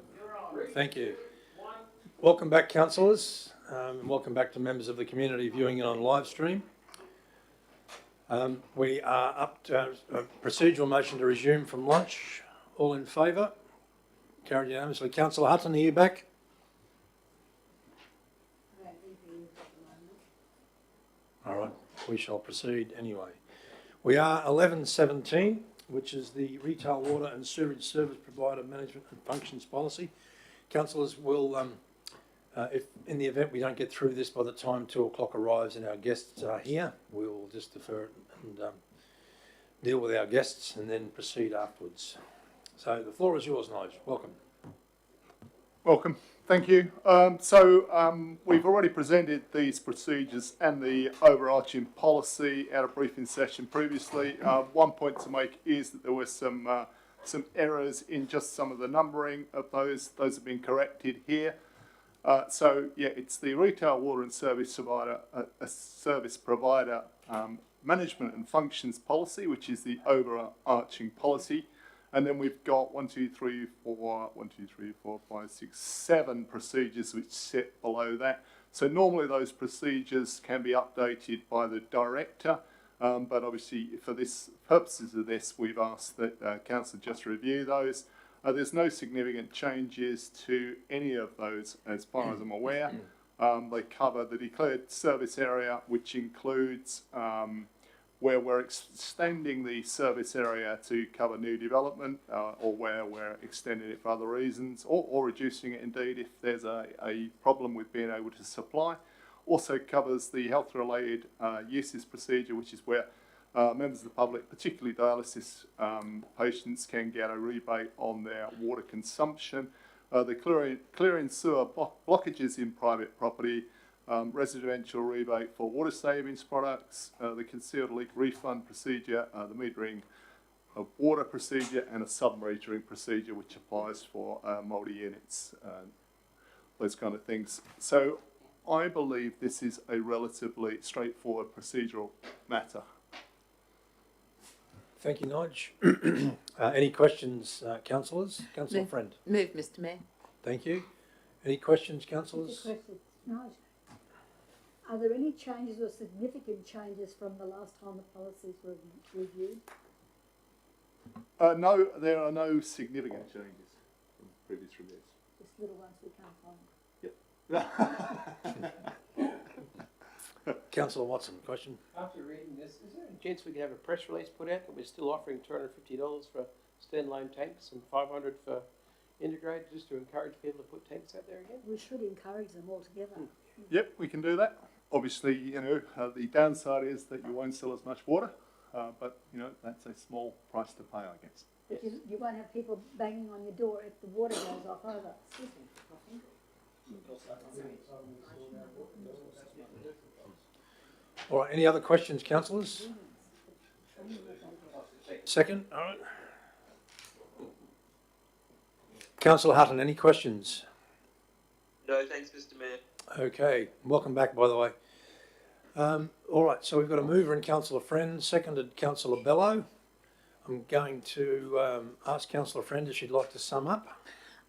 Thank you. Welcome back, councillors, and welcome back to members of the community viewing it on live stream. We are up to a procedural motion to resume from lunch. All in favour? Carried unanimously. Councillor Hutton, are you back? All right, we shall proceed anyway. We are 11:17, which is the Retail Water and Sewerage Service Provider Management and Functions Policy. Councillors will, if in the event we don't get through this by the time 2 o'clock arrives and our guests are here, we'll just defer it and deal with our guests and then proceed afterwards. So the floor is yours, Nige. Welcome. Welcome. Thank you. We've already presented these procedures and the overarching policy at a briefing session previously. One point to make is that there were some errors in just some of the numbering of those. Those have been corrected here. It's the Retail Water and Service Provider Management and Functions Policy, which is the overarching policy. And then we've got 7 procedures which sit below that. So normally those procedures can be updated by the director, but obviously for this purposes of this, we've asked that council just review those. There's no significant changes to any of those as far as I'm aware. They cover the declared service area, which includes where we're extending the service area to cover new development, or where we're extending it for other reasons, or reducing it indeed if there's a problem with being able to supply. Also covers the health-related uses procedure, which is where members of the public, particularly dialysis patients, can get a rebate on their water consumption. The clearing sewer blockages in private property, residential rebate for water savings products, the concealed leak refund procedure, the metering of water procedure, and a sub-metering procedure which applies for multi-units, those kind of things. So I believe this is a relatively straightforward procedural matter. Thank you, Nige. Any questions, councillors? Councillor Friend. Move, Mr Mayor. Thank you. Any questions, councillors? Nige, are there any changes or significant changes from the last time the policies were reviewed? No, there are no significant changes from previous reviews. Just little ones we can't find. Yep. Councillor Watson, question? After reading this, is there a chance we could have a press release put out that we're still offering $250 for standalone tanks and $500 for integrated, just to encourage people to put tanks out there again? We should encourage them altogether. Yep, we can do that. Obviously, the downside is that you won't sell as much water, but, that's a small price to pay, I guess. But you won't have people banging on your door if the water goes off either. Excuse me. All right, any other questions, councillors? Second, all right. Councillor Hutton, any questions? No, thanks, Mr. Mayor. Okay, welcome back, by the way. All right, so we've got a mover in Councillor Friend, seconded Councillor Bello. I'm going to ask Councillor Friend if she'd like to sum up.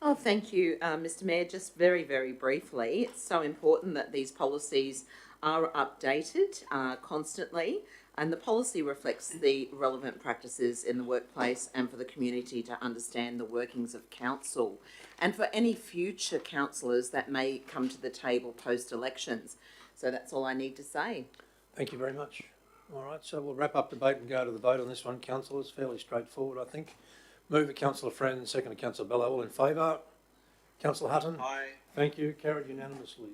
Oh, thank you, Mr Mayor. Just very, very briefly, it's so important that these policies are updated constantly, and the policy reflects the relevant practices in the workplace and for the community to understand the workings of council, and for any future councillors that may come to the table post-elections. So that's all I need to say. Thank you very much. All right, so we'll wrap up debate and go to the vote on this one, councillors. Fairly straightforward, I think. Mover Councillor Friend, second Councillor Bello. All in favour? Councillor Hutton? Aye. Thank you. Carried unanimously.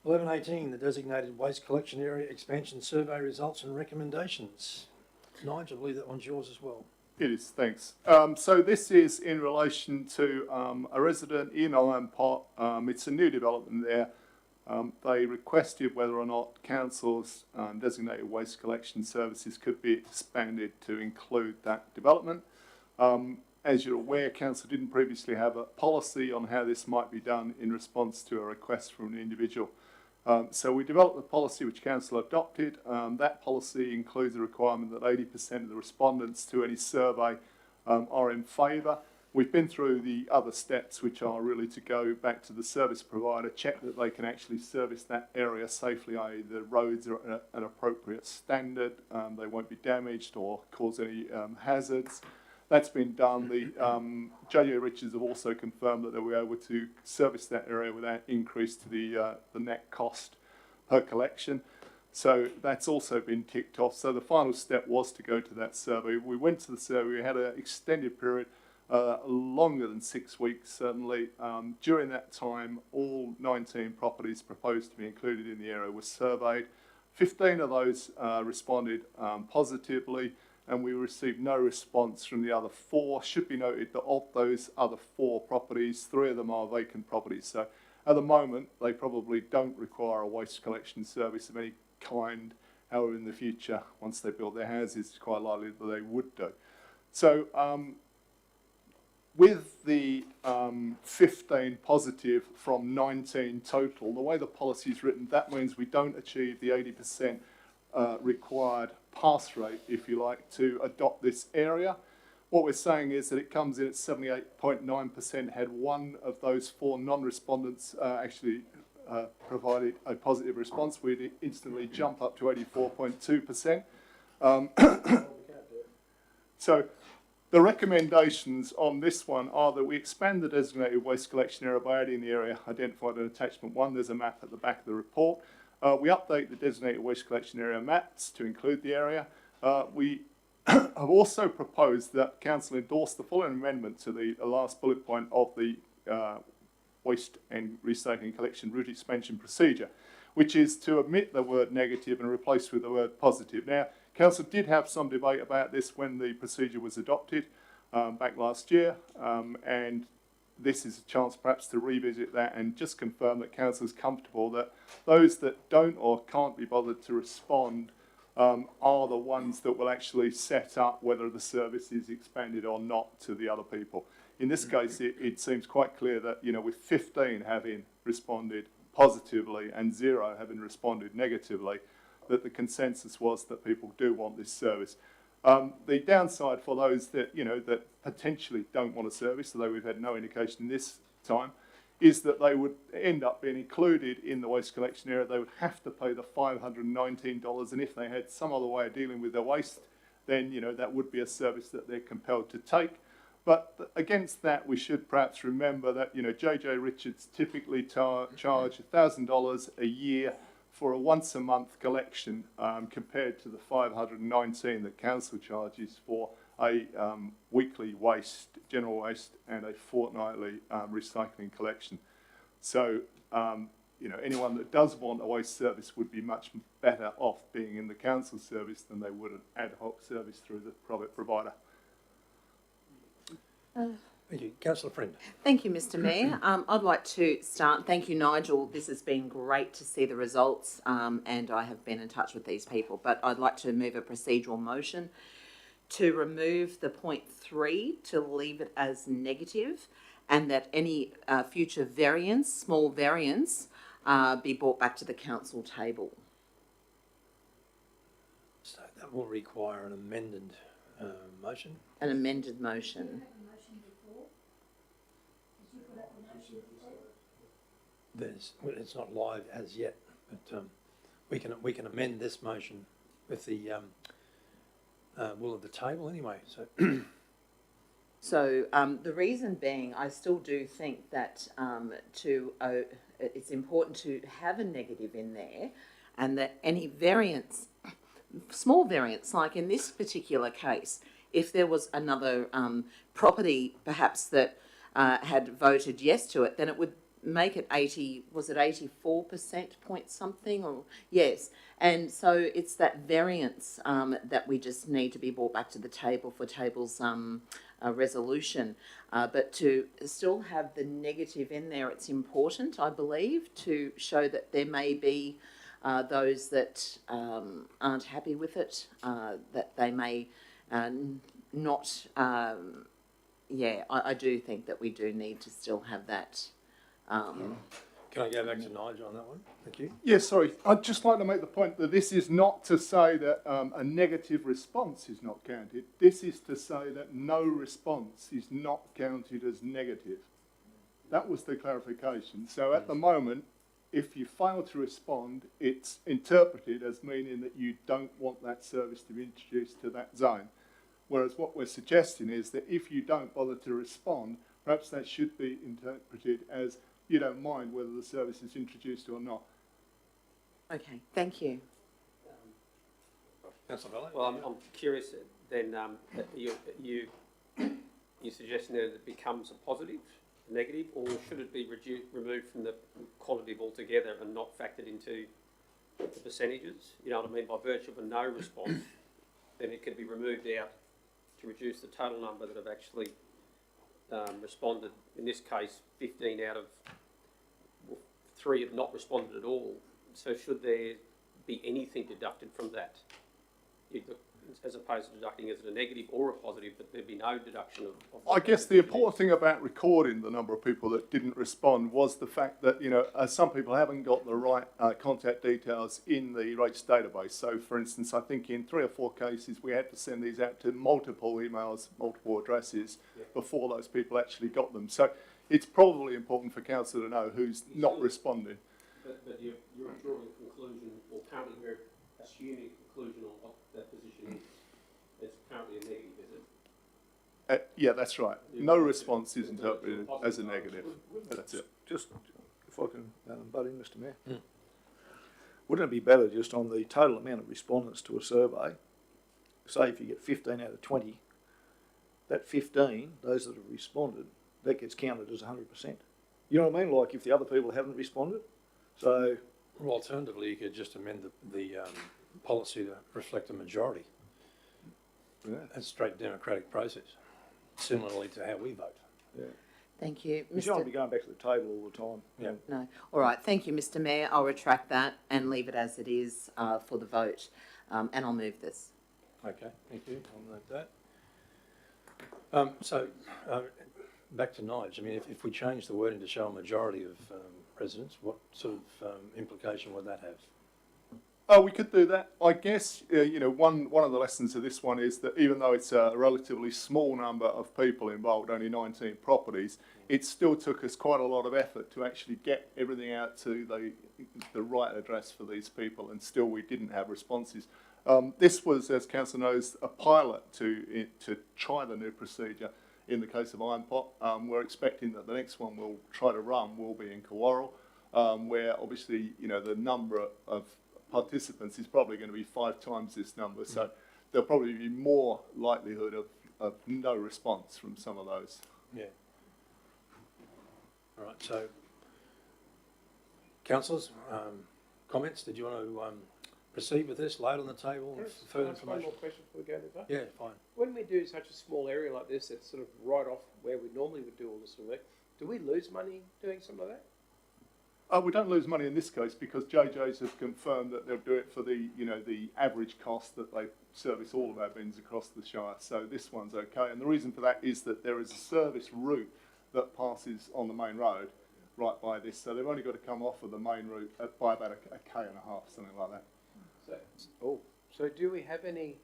11:18, the designated waste collection area expansion survey results and recommendations. Nigel, I believe that one's yours as well. It is, thanks. So this is in relation to a resident in Iron Pot. It's a new development there. They requested whether or not council's designated waste collection services could be expanded to include that development. As you're aware, council didn't previously have a policy on how this might be done in response to a request from an individual. So we developed a policy which council adopted. That policy includes a requirement that 80% of the respondents to any survey are in favour. We've been through the other steps, which are really to go back to the service provider, check that they can actually service that area safely, i.e. the roads are at an appropriate standard, they won't be damaged or cause any hazards. That's been done. The JJ Richards have also confirmed that they'll be able to service that area without increase to the net cost per collection. So that's also been ticked off. So the final step was to go to that survey. We went to the survey. We had an extended period, longer than 6 weeks, certainly. During that time, all 19 properties proposed to be included in the area were surveyed. 15 of those responded positively, and we received no response from the other 4. Should be noted that of those other 4 properties, 3 of them are vacant properties. So at the moment, they probably don't require a waste collection service of any kind. However, in the future, once they build their houses, it's quite likely that they would do. So with the 15 positive from 19 total, the way the policy is written, that means we don't achieve the 80% required pass rate, if you like, to adopt this area. What we're saying is that it comes in at 78.9%. Had one of those 4 non-respondents actually provided a positive response, we'd instantly jump up to 84.2%. So the recommendations on this one are that we expand the designated waste collection area by adding the area identified in attachment 1. There's a map at the back of the report. We update the designated waste collection area maps to include the area. We have also proposed that Council endorse the following amendment to the last bullet point of the waste and recycling collection route expansion procedure, which is to omit the word negative and replace with the word positive. Now, Council did have some debate about this when the procedure was adopted back last year, and this is a chance perhaps to revisit that and just confirm that Council is comfortable that those that don't or can't be bothered to respond are the ones that will actually set up whether the service is expanded or not to the other people. In this case, it seems quite clear that, you know, with 15 having responded positively and 0 having responded negatively, that the consensus was that people do want this service. The downside for those that, you know, that potentially don't want a service, although we've had no indication this time, is that they would end up being included in the waste collection area. They would have to pay the $519, and if they had some other way of dealing with their waste, then, you know, that would be a service that they're compelled to take. But against that, we should perhaps remember that, you know, JJ Richards typically charge $1,000 a year for a once-a-month collection, compared to the $519 that Council charges for a weekly waste, general waste, and a fortnightly recycling collection. So, you know, anyone that does want a waste service would be much better off being in the Council service than they would an ad hoc service through the private provider. Thank you. Councillor Friend. Thank you, Mr Mayor. I'd like to start. Thank you, Nigel. This has been great to see the results, and I have been in touch with these people. But I'd like to move a procedural motion to remove the point 3, to leave it as negative, and that any future variance, small variance, be brought back to the council table. So that will require an amended motion. An amended motion. It's not live as yet, but we can amend this motion with the will of the table anyway. So, so the reason being, I still do think that it's important to have a negative in there, and that any variance, small variance, like in this particular case, if there was another property perhaps that had voted yes to it, then it would make it 80, was it 84% point something, or yes. And so it's that variance that we just need to be brought back to the table for table's resolution. But to still have the negative in there, it's important, I believe, to show that there may be those that aren't happy with it, that they may not, I do think that we do need to still have that Can I go back to Nigel on that one? Thank you. Yes, sorry. I'd just like to make the point that this is not to say that a negative response is not counted. This is to say that no response is not counted as negative. That was the clarification. So at the moment, if you fail to respond, it's interpreted as meaning that you don't want that service to be introduced to that zone. Whereas what we're suggesting is that if you don't bother to respond, perhaps that should be interpreted as you don't mind whether the service is introduced or not. Okay, thank you. Well, I'm curious then, you suggesting that it becomes a positive, a negative, or should it be removed from the qualitative altogether and not factored into the percentages? You know what I mean? By virtue of a no response, then it could be removed out to reduce the total number that have actually responded. In this case, 15 out of 3 have not responded at all. So should there be anything deducted from that? As opposed to deducting as a negative or a positive, that there'd be no deduction of I guess the important thing about recording the number of people that didn't respond was the fact that, you know, some people haven't got the right contact details in the rates database. So, for instance, I think in 3 or 4 cases we had to send these out to multiple emails, multiple addresses before those people actually got them. So it's probably important for council to know who's not responding. But you're drawing a conclusion, or currently we're assuming a conclusion on what that position is. It's currently a negative, is it? Yeah, that's right. No response is interpreted as a negative. That's it. Just, if I can butt in, Mr Mayor. Wouldn't it be better just on the total amount of respondents to a survey, say if you get 15 out of 20, that 15, those that have responded, that gets counted as 100%. You know what I mean? Like if the other people haven't responded. So, well, alternatively, you could just amend the policy to reflect a majority. Yeah. A straight democratic process, similarly to how we vote. Yeah. Thank you. You don't want to be going back to the table all the time. Yeah. No. All right. Thank you, Mr Mayor. I'll retract that and leave it as it is for the vote. And I'll move this. Okay, thank you. I'll note that. Back to Nige. I mean, if we change the wording to show a majority of residents, what sort of implication would that have? Oh, we could do that. I guess, you know, one of the lessons of this one is that even though it's a relatively small number of people involved, only 19 properties, it still took us quite a lot of effort to actually get everything out to the right address for these people, and still we didn't have responses. This was, as Council knows, a pilot to try the new procedure in the case of Ironpot. We're expecting that the next one we'll try to run will be in Kawarrell, where obviously, you know, the number of participants is probably going to be 5 times this number, so there'll probably be more likelihood of no response from some of those. Yeah. All right, so councillors, comments? Did you want to proceed with this, lay it on the table, further information? One more question before we go to that. Yeah, fine. When we do such a small area like this, it's sort of right off where we normally would do all this sort of work, do we lose money doing something like that? We don't lose money in this case because JJ's have confirmed that they'll do it for the, you know, the average cost that they service all of our bins across the Shire. So this one's okay. And the reason for that is that there is a service route that passes on the main road right by this. So they've only got to come off of the main route by about a K and a half, something like that. So do we have any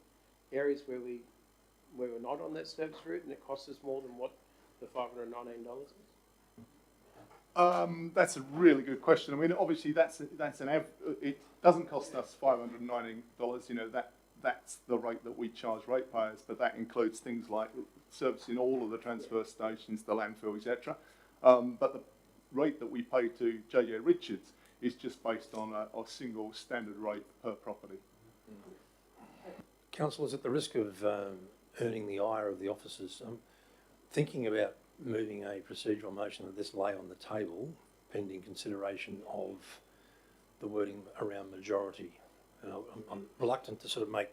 areas where we're not on that service route and it costs us more than what the $519 is? That's a really good question. I mean, obviously it doesn't cost us $519. You know, that's the rate that we charge ratepayers, but that includes things like servicing all of the transfer stations, the landfill, etc. But the rate that we pay to JJ Richards is just based on a single standard rate per property. Councillors, at the risk of earning the ire of the officers, I'm thinking about moving a procedural motion that this lay on the table pending consideration of the wording around majority. And I'm reluctant to sort of make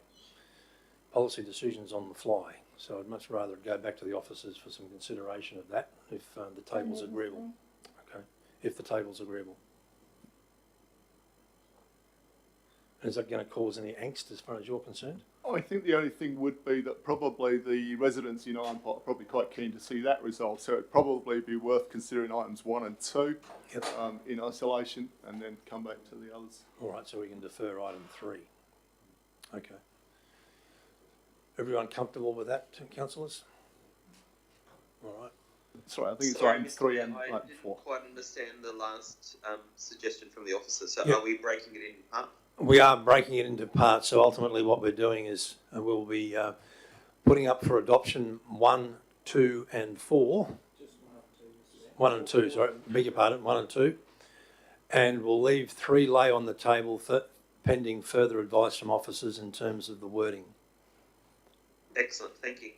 policy decisions on the fly, so I'd much rather go back to the officers for some consideration of that if the table's agreeable. Okay, if the table's agreeable. Is that going to cause any angst as far as you're concerned? I think the only thing would be that probably the residents in Iron Pot are probably quite keen to see that resolved, so it'd probably be worth considering items 1 and 2 in isolation and then come back to the others. All right, so we can defer item 3. Okay. Everyone comfortable with that, councillors? All right. Sorry, I think it's Sorry, item Mr. 3 Mayor, and I item didn't 4. quite understand the last suggestion from the officer. So Yeah. are we breaking it in half? We are breaking it into parts, so ultimately what we're doing is we'll be putting up for adoption 1, 2 and 4. 1 and 2, sorry, beg your pardon, 1 and 2. And we'll leave 3 lay on the table pending further advice from officers in terms of the wording. Excellent, thank you.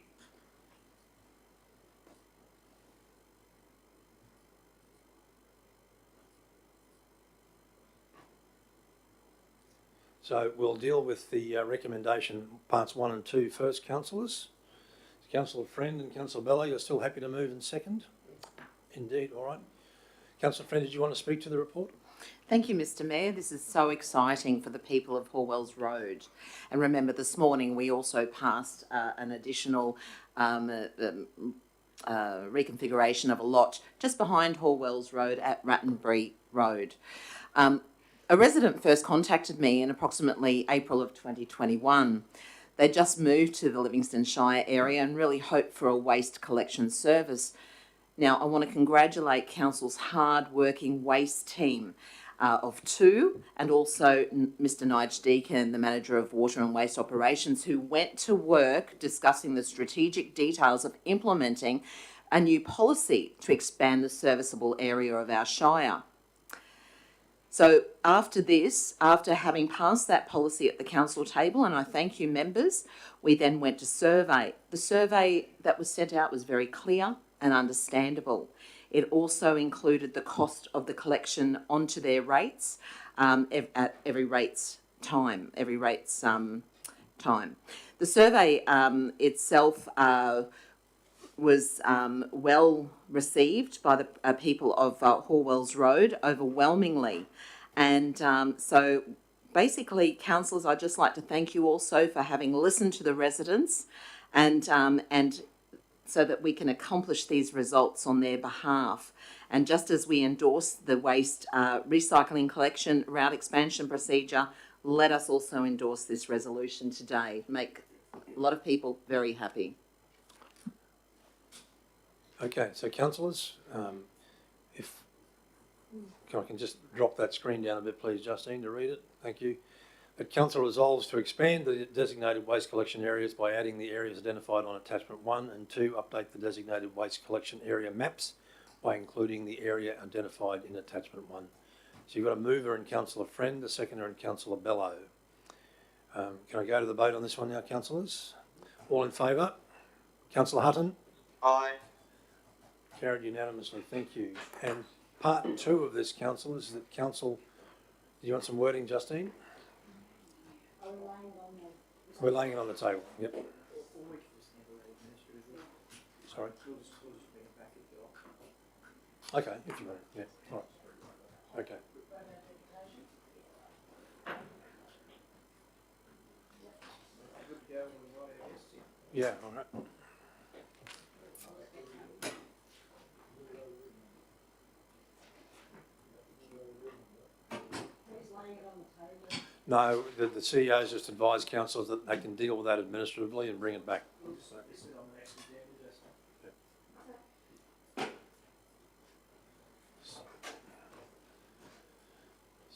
So we'll deal with the recommendation parts 1 and 2 first, councillors. Councillor Friend and Councillor Bello, you're still happy to move in second? Indeed, all right. Councillor Friend, did you want to speak to the report? Thank you, Mr. Mayor. This is so exciting for the people of Horwells Road. And remember, this morning we also passed an additional reconfiguration of a lot just behind Horwells Road at Rattenbury Road. A resident first contacted me in approximately April of 2021. They just moved to the Livingstone Shire area and really hoped for a waste collection service. Now, I want to congratulate Council's hard-working waste team of 2 and also Mr. Nigel Deacon, the Manager of Water and Waste Operations, who went to work discussing the strategic details of implementing a new policy to expand the serviceable area of our Shire. So after this, after having passed that policy at the council table, and I thank you members, we then went to survey. The survey that was sent out was very clear and understandable. It also included the cost of the collection onto their rates at every rate's time. The survey itself was well received by the people of Horwells Road overwhelmingly. And so basically, councillors, I'd just like to thank you also for having listened to the residents and so that we can accomplish these results on their behalf. And just as we endorse the waste recycling collection route expansion procedure, let us also endorse this resolution today. Make a lot of people very happy. Okay, so councillors, if I can just drop that screen down a bit, please, Justine, to read it. Thank you. That council resolves to expand the designated waste collection areas by adding the areas identified on attachment 1 and 2, update the designated waste collection area maps by including the area identified in attachment 1. So you've got a mover in Councillor Friend, a seconder in Councillor Bello. Can I go to the vote on this one now, councillors? All in favour? Councillor Hutton? Aye. Carried unanimously, thank you. And part 2 of this, councillors, that council, do you want some wording, Justine? We're laying it on the table, yep. Sorry? Okay, if you want, yeah, all right. Okay. Yeah, all right. No, the CEO's just advised councillors that they can deal with that administratively and bring it back.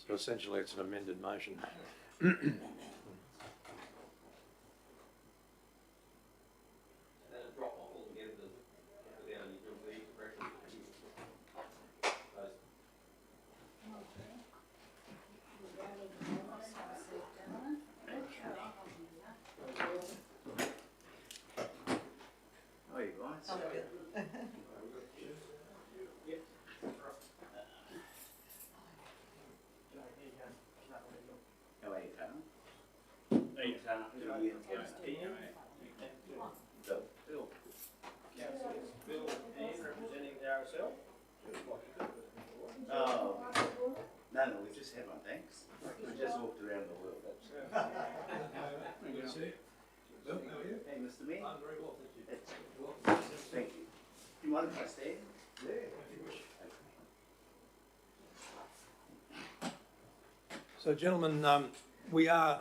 So essentially it's an amended motion. Oh, no, we just had one, thanks. We just walked around the world, that's Very well, thank you. Thank you. Do you mind if I stay? Yeah, if you wish. So, gentlemen, we are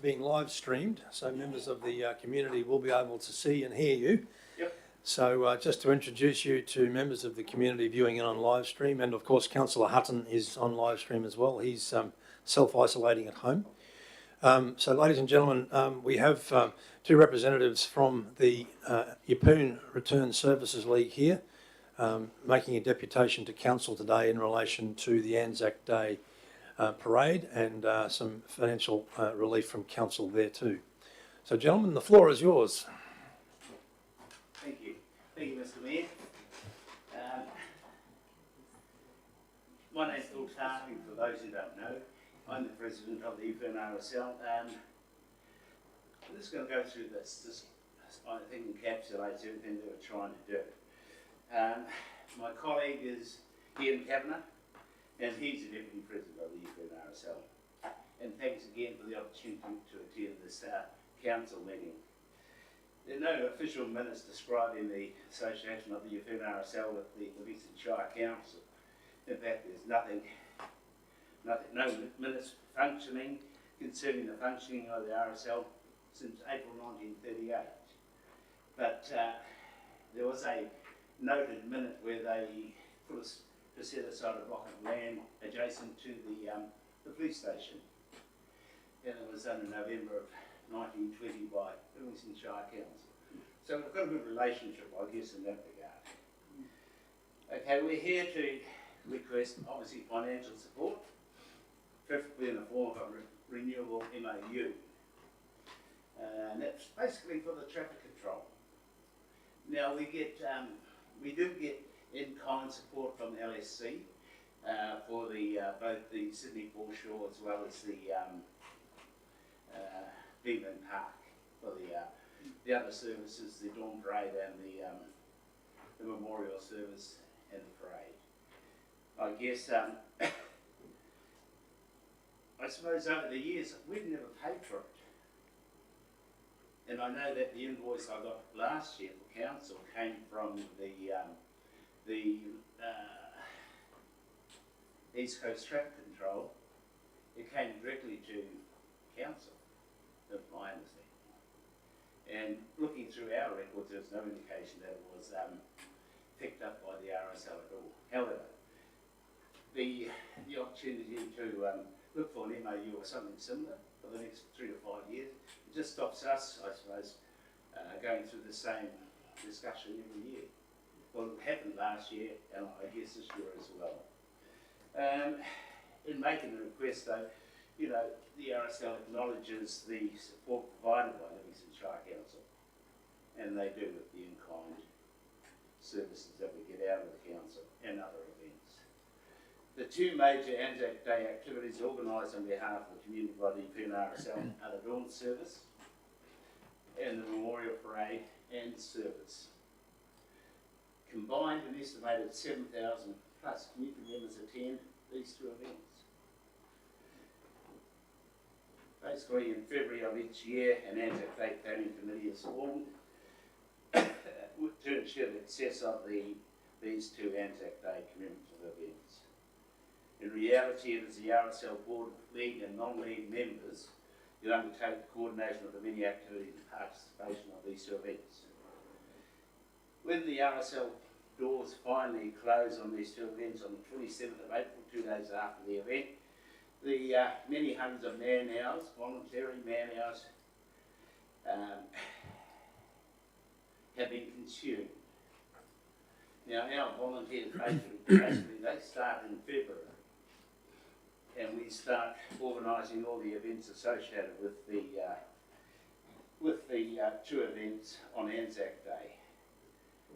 being live streamed, so members of the community will be able to see and hear you. Yep. So, just to introduce you to members of the community viewing in on live stream, and of course, Councillor Hutton is on live stream as well. He's self-isolating at home. So, ladies and gentlemen, we have two representatives from the Yeppoon Return Services League here, making a deputation to Council today in relation to the Anzac Day parade and some financial relief from Council there too. So, gentlemen, the floor is yours. Thank you. Thank you, Mr. Mayor. My name's Phil Tarping, for those who don't know. I'm the president of the Yeppoon RSL. I'm just going to go through this. This, I think, encapsulates everything that we're trying to do. My colleague is Ian Kavanagh, and he's the deputy president of the Yeppoon RSL. And thanks again for the opportunity to attend this council meeting. There are no official minutes describing the association of the Yeppoon RSL with the Livingstone Shire Council. In fact, there's no minutes functioning concerning the functioning of the RSL since April 1938. But there was a noted minute where they put us to set aside a block of land adjacent to the police station. And it was done in November of 1920 by Livingstone Shire Council. So we've got a good relationship, I guess, in that regard. Okay, we're here to request, obviously, financial support, preferably in the form of a renewable MOU. And that's basically for the traffic control. Now we do get in-kind support from LSC for both the Sydney foreshore as well as the Beeman Park for the other services, the dawn parade and the memorial service and the parade. I guess I suppose over the years we've never paid for it. And I know that the invoice I got last year for council came from the East Coast Traffic Control. It came directly to council, that's my understanding. And looking through our records, there's no indication that it was picked up by the RSL at all. However, the opportunity to look for an MOU or something similar for the next 3 to 5 years, it just stops us, I suppose, going through the same discussion every year. Well, it happened last year, and I guess this year as well. In making the request, though, you know, the RSL acknowledges the support provided by Livingstone Shire Council, and they do with the in-kind services that we get out of the council and other events. The two major Anzac Day activities organised on behalf of the community by the Yeppoon RSL are the dawn service and the memorial parade and service. Combined, an estimated 7,000 plus community members attend these two events. Basically, in February of each year, an Anzac Day planning committee is formed to ensure the success of these two Anzac Day commemorative events. In reality, it is the RSL board, league and non-league members who undertake the coordination of the many activities and participation of these two events. When the RSL doors finally close on these two events on the 27th of April, 2 days after the event, the many hundreds of man-hours, voluntary man-hours, have been consumed. Now, our volunteers basically they start in February, and we start organising all the events associated with the two events on Anzac Day.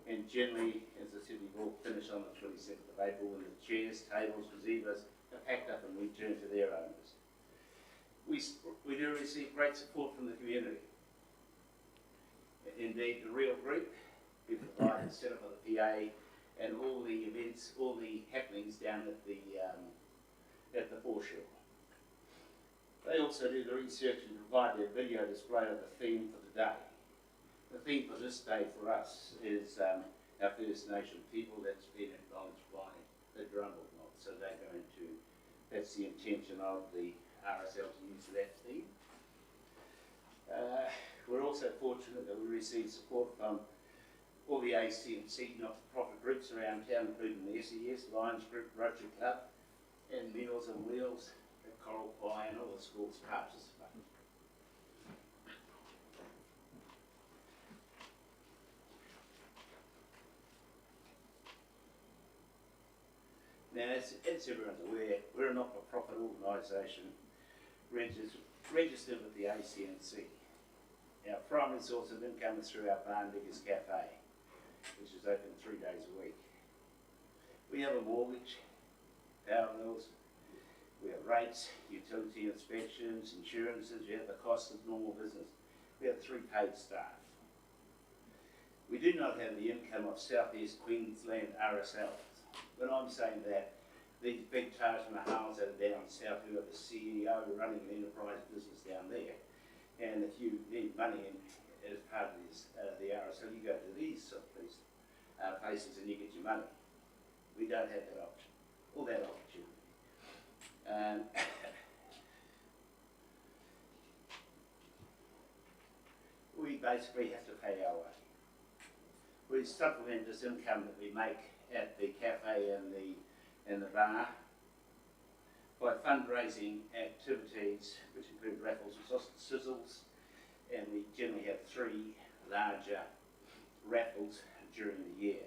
And generally, as I said, we all finish on the 27th of April when the chairs, tables, gazebos are packed up and returned to their owners. We do receive great support from the community. Indeed, the Real Group, who provide the setup of the PA and all the events, all the happenings down at the foreshore. They also do the research and provide their video display of the theme for the day. The theme for this day for us is our First Nation people that's been acknowledged by the Drumble mob. So they're going to, that's the intention of the RSL to use that theme. We're also fortunate that we receive support from all the ACNC not-for-profit groups around town, including the SES, Lions Group, Rotary Club, and Meals on Wheels, the Coral Pie, and all the schools participate. Now, as everyone's aware, we're a not-for-profit organisation registered with the ACNC. Our primary source of income is through our Barn Diggers Cafe, which is open 3 days a week. We have a mortgage, power bills, we have rates, utility inspections, insurances, we have the cost of normal business. We have 3 paid staff. We do not have the income of South East Queensland RSL. When I'm saying that, these big Taj Mahals that are down south, who are the CEO running an enterprise business down there, and if you need money as part of this, the RSL, you go to these places and you get your money. We don't have that option, or that opportunity. We basically have to pay our way. We supplement this income that we make at the cafe and the bar by fundraising activities, which include raffles and sausage sizzles, and we generally have 3 larger raffles during the year.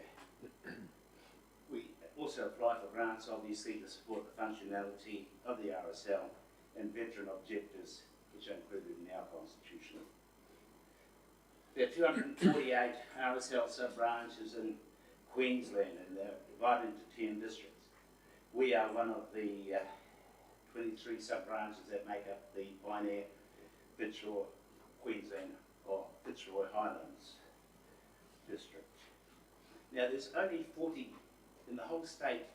We also apply for grants, obviously, to support the functionality of the RSL and veteran objectives, which are included in our constitution. There are 248 RSL sub-branches in Queensland, and they're divided into 10 districts. We are one of the 23 sub-branches that make up the Pioneer Fitzroy Queensland or Fitzroy Highlands district. Now there's only 40 in the whole state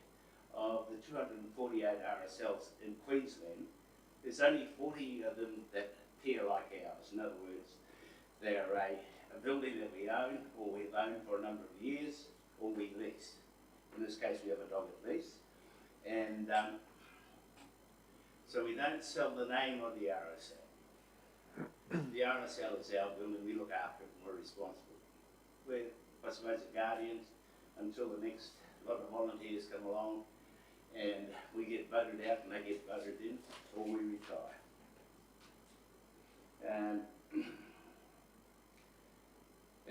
of the 248 RSLs in Queensland. There's only 40 of them that appear like ours. In other words, they are a building that we own, or we've owned for a number of years, or we lease. In this case, we have a dog at lease. And so we don't sell the name of the RSL. The RSL is our building, we look after it and we're responsible. We're, I suppose, the guardians until the next lot of volunteers come along and we get voted out and they get voted in, or we retire. And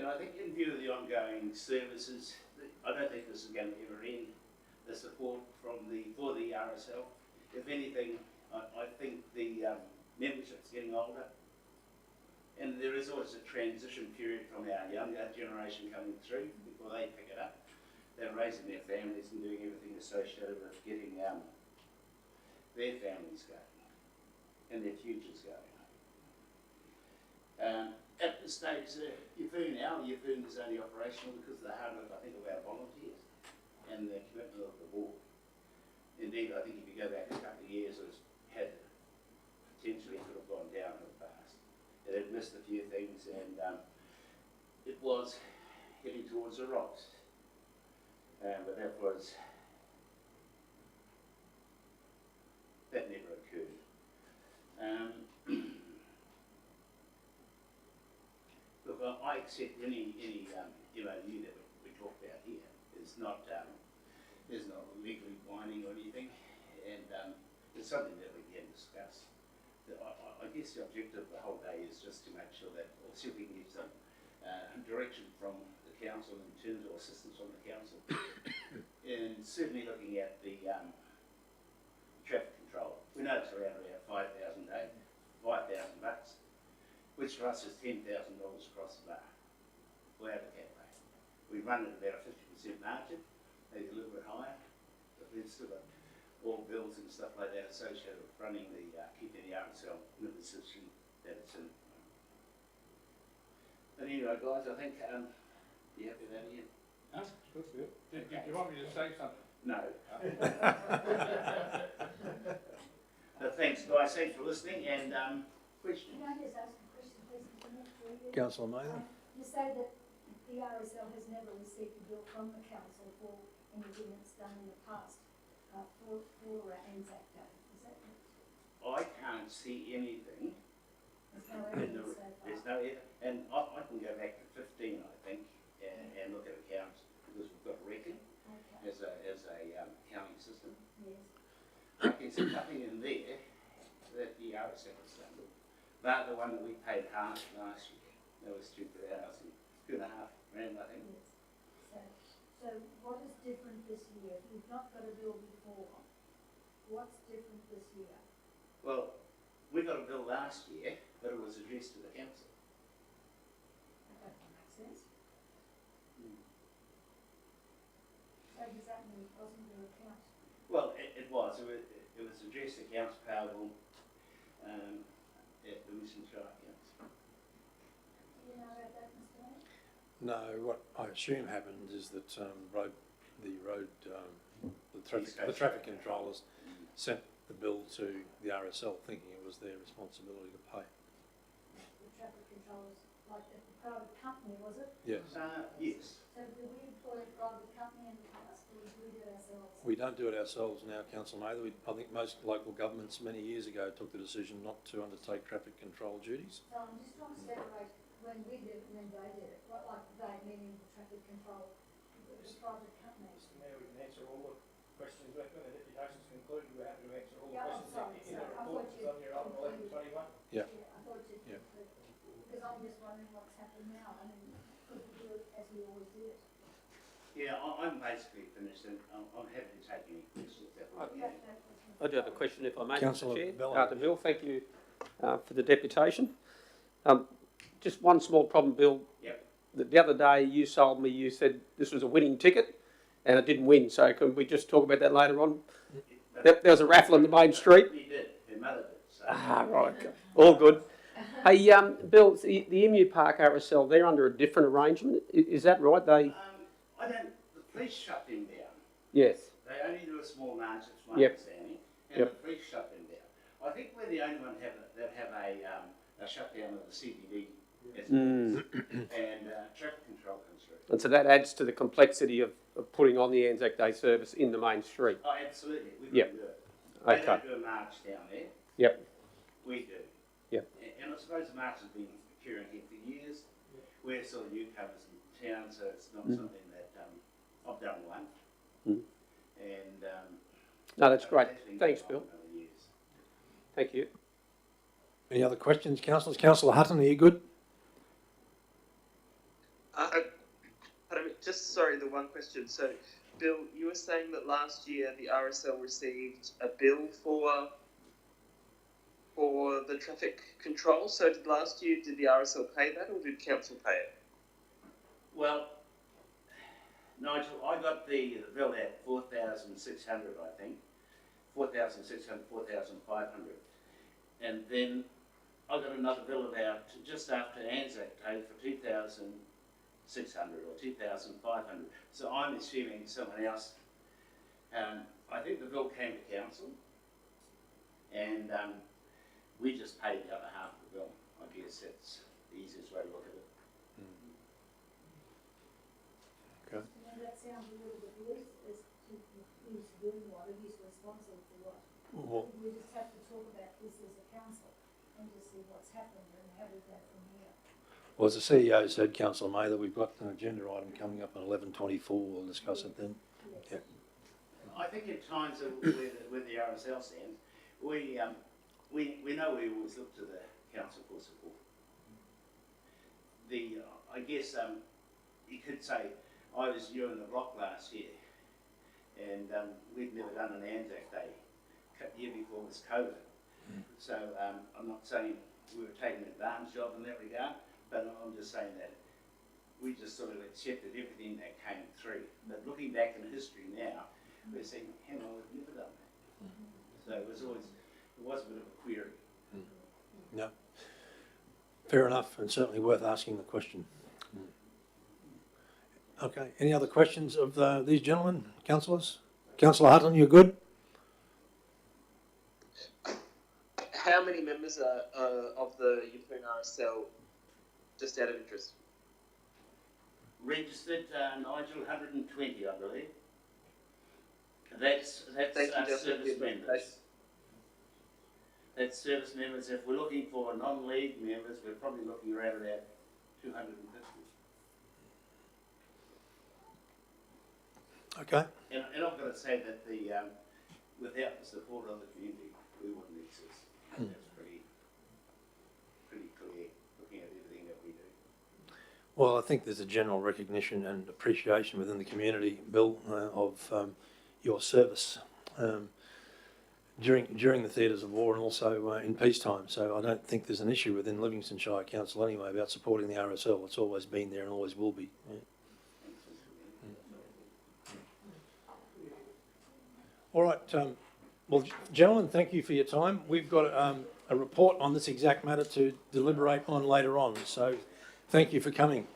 I think in view of the ongoing services, I don't think this is going to ever end, the support for the RSL. If anything, I think the membership's getting older, and there is always a transition period from our younger generation coming through before they pick it up. They're raising their families and doing everything associated with getting their families going and their futures going. At this stage, Yeppoon is only operational because of the hard work, I think, of our volunteers and the commitment of the board. Indeed, I think if you go back a couple of years, it had potentially could have gone down in the past. It had missed a few things, and it was heading towards the rocks. But that never occurred. Look, I accept any MOU that we talk about here is not legally binding or anything, and it's something that we can discuss. I guess the objective of the whole day is just to make sure that, or see if we can get some direction from the council in terms of assistance from the council, and certainly looking at the traffic control. We know it's around about $5,000 a day, $5,000, which for us is $10,000 across the bar. We're out of the cafe. We run at about a 50% margin, maybe a little bit higher, but we've still got all bills and stuff like that associated with running keeping the RSL in the position that it's in. But anyway, guys, I think you happy with that, Ian? No, good. Did you want me to say something? No. But thanks, guys. Thanks for listening. And question. Can I just ask a question, please? Councillor Mather. You say that the RSL has never received a bill from the council for anything that's done in the past for Anzac Day. Is that correct? I can't see anything. There's no evidence so far. There's no evidence, and I can go back to 15, I think, and look at accounts, because we've got Reckon as a accounting system. Yes. I can see nothing in there that the RSL has done. But the one that we paid half last year, that was $2,500, I think. Yes. So what is different this year? If you've not got a bill before, what's different this year? Well, we got a bill last year, but it was addressed to the council. That makes sense. So does that mean it wasn't your account? Well, it was. It was addressed to accounts payable at Livingstone Shire accounts. Do you know about that, Mr. Mayor? No, what I assume happened is that the traffic controllers sent the bill to the RSL thinking it was their responsibility to pay. The traffic controllers, like a private company, was it? Yes. Yes. So did we employ a private company in the past, or did we do it ourselves? We don't do it ourselves now, Councillor Mather. I think most local governments many years ago took the decision not to undertake traffic control duties. So I'm just trying to separate when we did it and when they did it. What, like they, meaning the traffic control, the private company. Mr Mayor, we can answer all the questions. When the deputation's concluded, we're happy to answer all the Yeah, I'm questions sorry. in the report. It's on your item 1121. Yeah. I thought you did. Because I'm just wondering what's happened now. I mean, could we do it as we always did it? Yeah, I'm basically finished, and I'm happy to take any questions that we can. I do have a question, if I may, Councillor Mr. Chair. Bell. Bill, thank you for the deputation. Just one small problem, Bill. Yep. The other day you sold me, you said this was a winning ticket, and it didn't win. So can we just talk about that later on? There was a raffle in the main street. We did. Her mother did. So. Right. Okay. All good. Hey, Bill, the Emu Park RSL, they're under a different arrangement. Is that right? I don't. The police shut them down. Yes. They only do a small march, it's my Yep. understanding, and the police shut them down. I think we're the only one that have a shutdown of the CBD, and traffic control comes through. And so that adds to the complexity of putting on the Anzac Day service in the main street. Oh, absolutely. We Yep. couldn't do it. Okay. They don't do a march down there. Yep. We do. Yep. And I suppose the march has been occurring here for years. We're sort of newcomers in town, so it's not something that I've done one. And no, that's great. it's been Thanks, going on Bill. over years. Thank you. Any other questions, councillors? Councillor Hutton, are you good? Just sorry, the one question. So, Bill, you were saying that last year the RSL received a bill for the traffic control. So, did the RSL pay that, or did council pay it? Well, Nigel, I got the bill at 4,600, I think. 4,600, 4,500. And then I got another bill about just after Anzac Day for 2,600 or 2,500. So I'm assuming someone else. I think the bill came to council, and we just paid the other half of the bill. I guess that's the easiest way to look at it. Okay. That sounds a little bit loose as to who's doing what and who's responsible for what. Well, We just have to talk about this as a council and just see what's happened and how we go from here. well, as the CEO said, Councillor Mather, we've got an agenda item coming up on 11:24. We'll discuss it then. Yes. Yep. I think in times of where the RSL stands, we know we always look to the council for support. I guess you could say I was new in the block last year, and we'd never done an Anzac Day. The year before was COVID, so I'm not saying we were taking advantage of in that regard, but I'm just saying that we just sort of accepted everything that came through. But looking back in history now, we're saying, hang on, we've never done that. So it was a bit of a query. No. Fair enough, and certainly worth asking the question. Okay, any other questions of these gentlemen, councillors? Councillor Hutton, you're good? How many members are of the Yeppoon RSL, just out of interest? registered, Nigel, 120, I believe. That's service members. That's service members. If we're looking for non-league members, we're probably looking around about 250. Okay. And I've got to say that without the support of the community, we wouldn't exist. That's pretty clear, looking at everything that we do. Well, I think there's a general recognition and appreciation within the community, Bill, of your service during the theatres of war and also in peacetime. So I don't think there's an issue within Livingstone Shire Council anyway about supporting the RSL. It's always been there and always will be. Yeah. All right. Well, gentlemen, thank you for your time. We've got a report on this exact matter to deliberate on later on. So thank you for coming.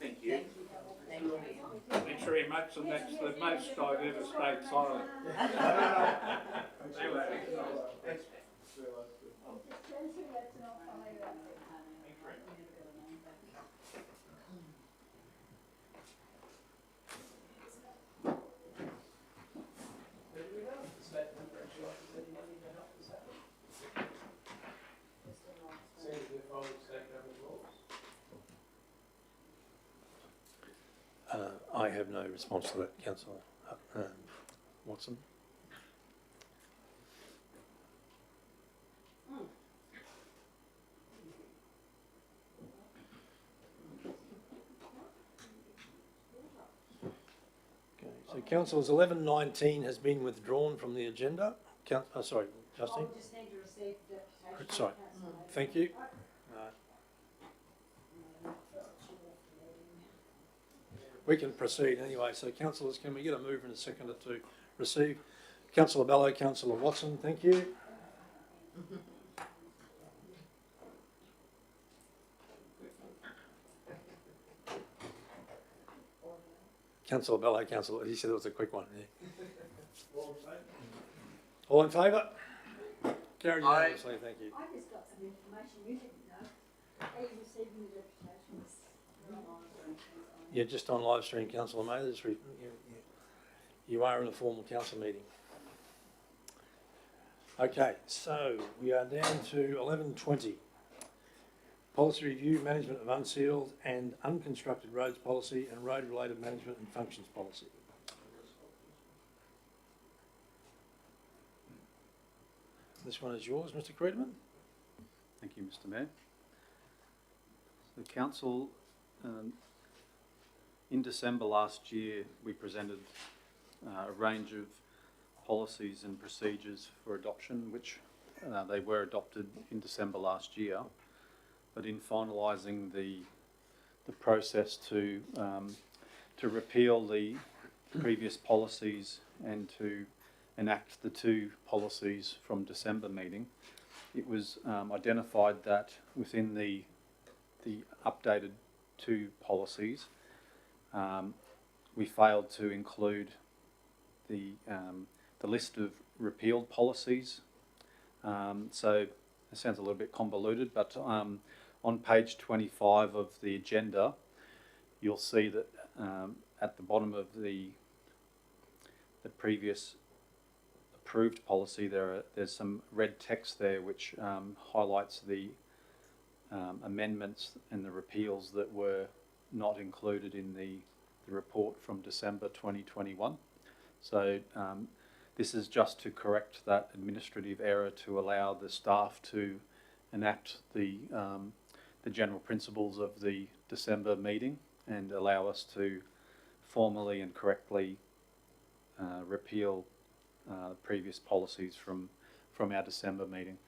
Thank you. Thanks very much, and that's the most I've ever stayed silent. I have no response to that, Councillor Watson. Okay, so Councillors 1119 has been withdrawn from the agenda. Sorry, Justine? I just need to receive the deputation. Sorry, thank you. We can proceed anyway. So, councillors, can we get a mover and a seconder to receive? Councillor Bello, Councillor Watson, thank you. Councillor Bello, Councillor, he said it was a quick one. Yeah. All in favour? Carried unanimously, thank you. I just got some information you didn't know. Are you receiving the deputations? Yeah, just on live stream, Councillor May. You are in a formal council meeting. Okay, so we are down to 1120. Policy review, management of unsealed and unconstructed roads policy and road-related management and functions policy. This one is yours, Mr. Creedman. Thank you, Mr. Mayor. The council, in December last year, we presented a range of policies and procedures for adoption, which they were adopted in December last year. But in finalising the process to repeal the previous policies and to enact the two policies from December meeting, it was identified that within the updated two policies, we failed to include the list of repealed policies. So it sounds a little bit convoluted, but on page 25 of the agenda, you'll see that at the bottom of the previous approved policy, there's some red text there which highlights the amendments and the repeals that were not included in the report from December 2021. So this is just to correct that administrative error to allow the staff to enact the general principles of the December meeting and allow us to formally and correctly repeal previous policies from our December meeting.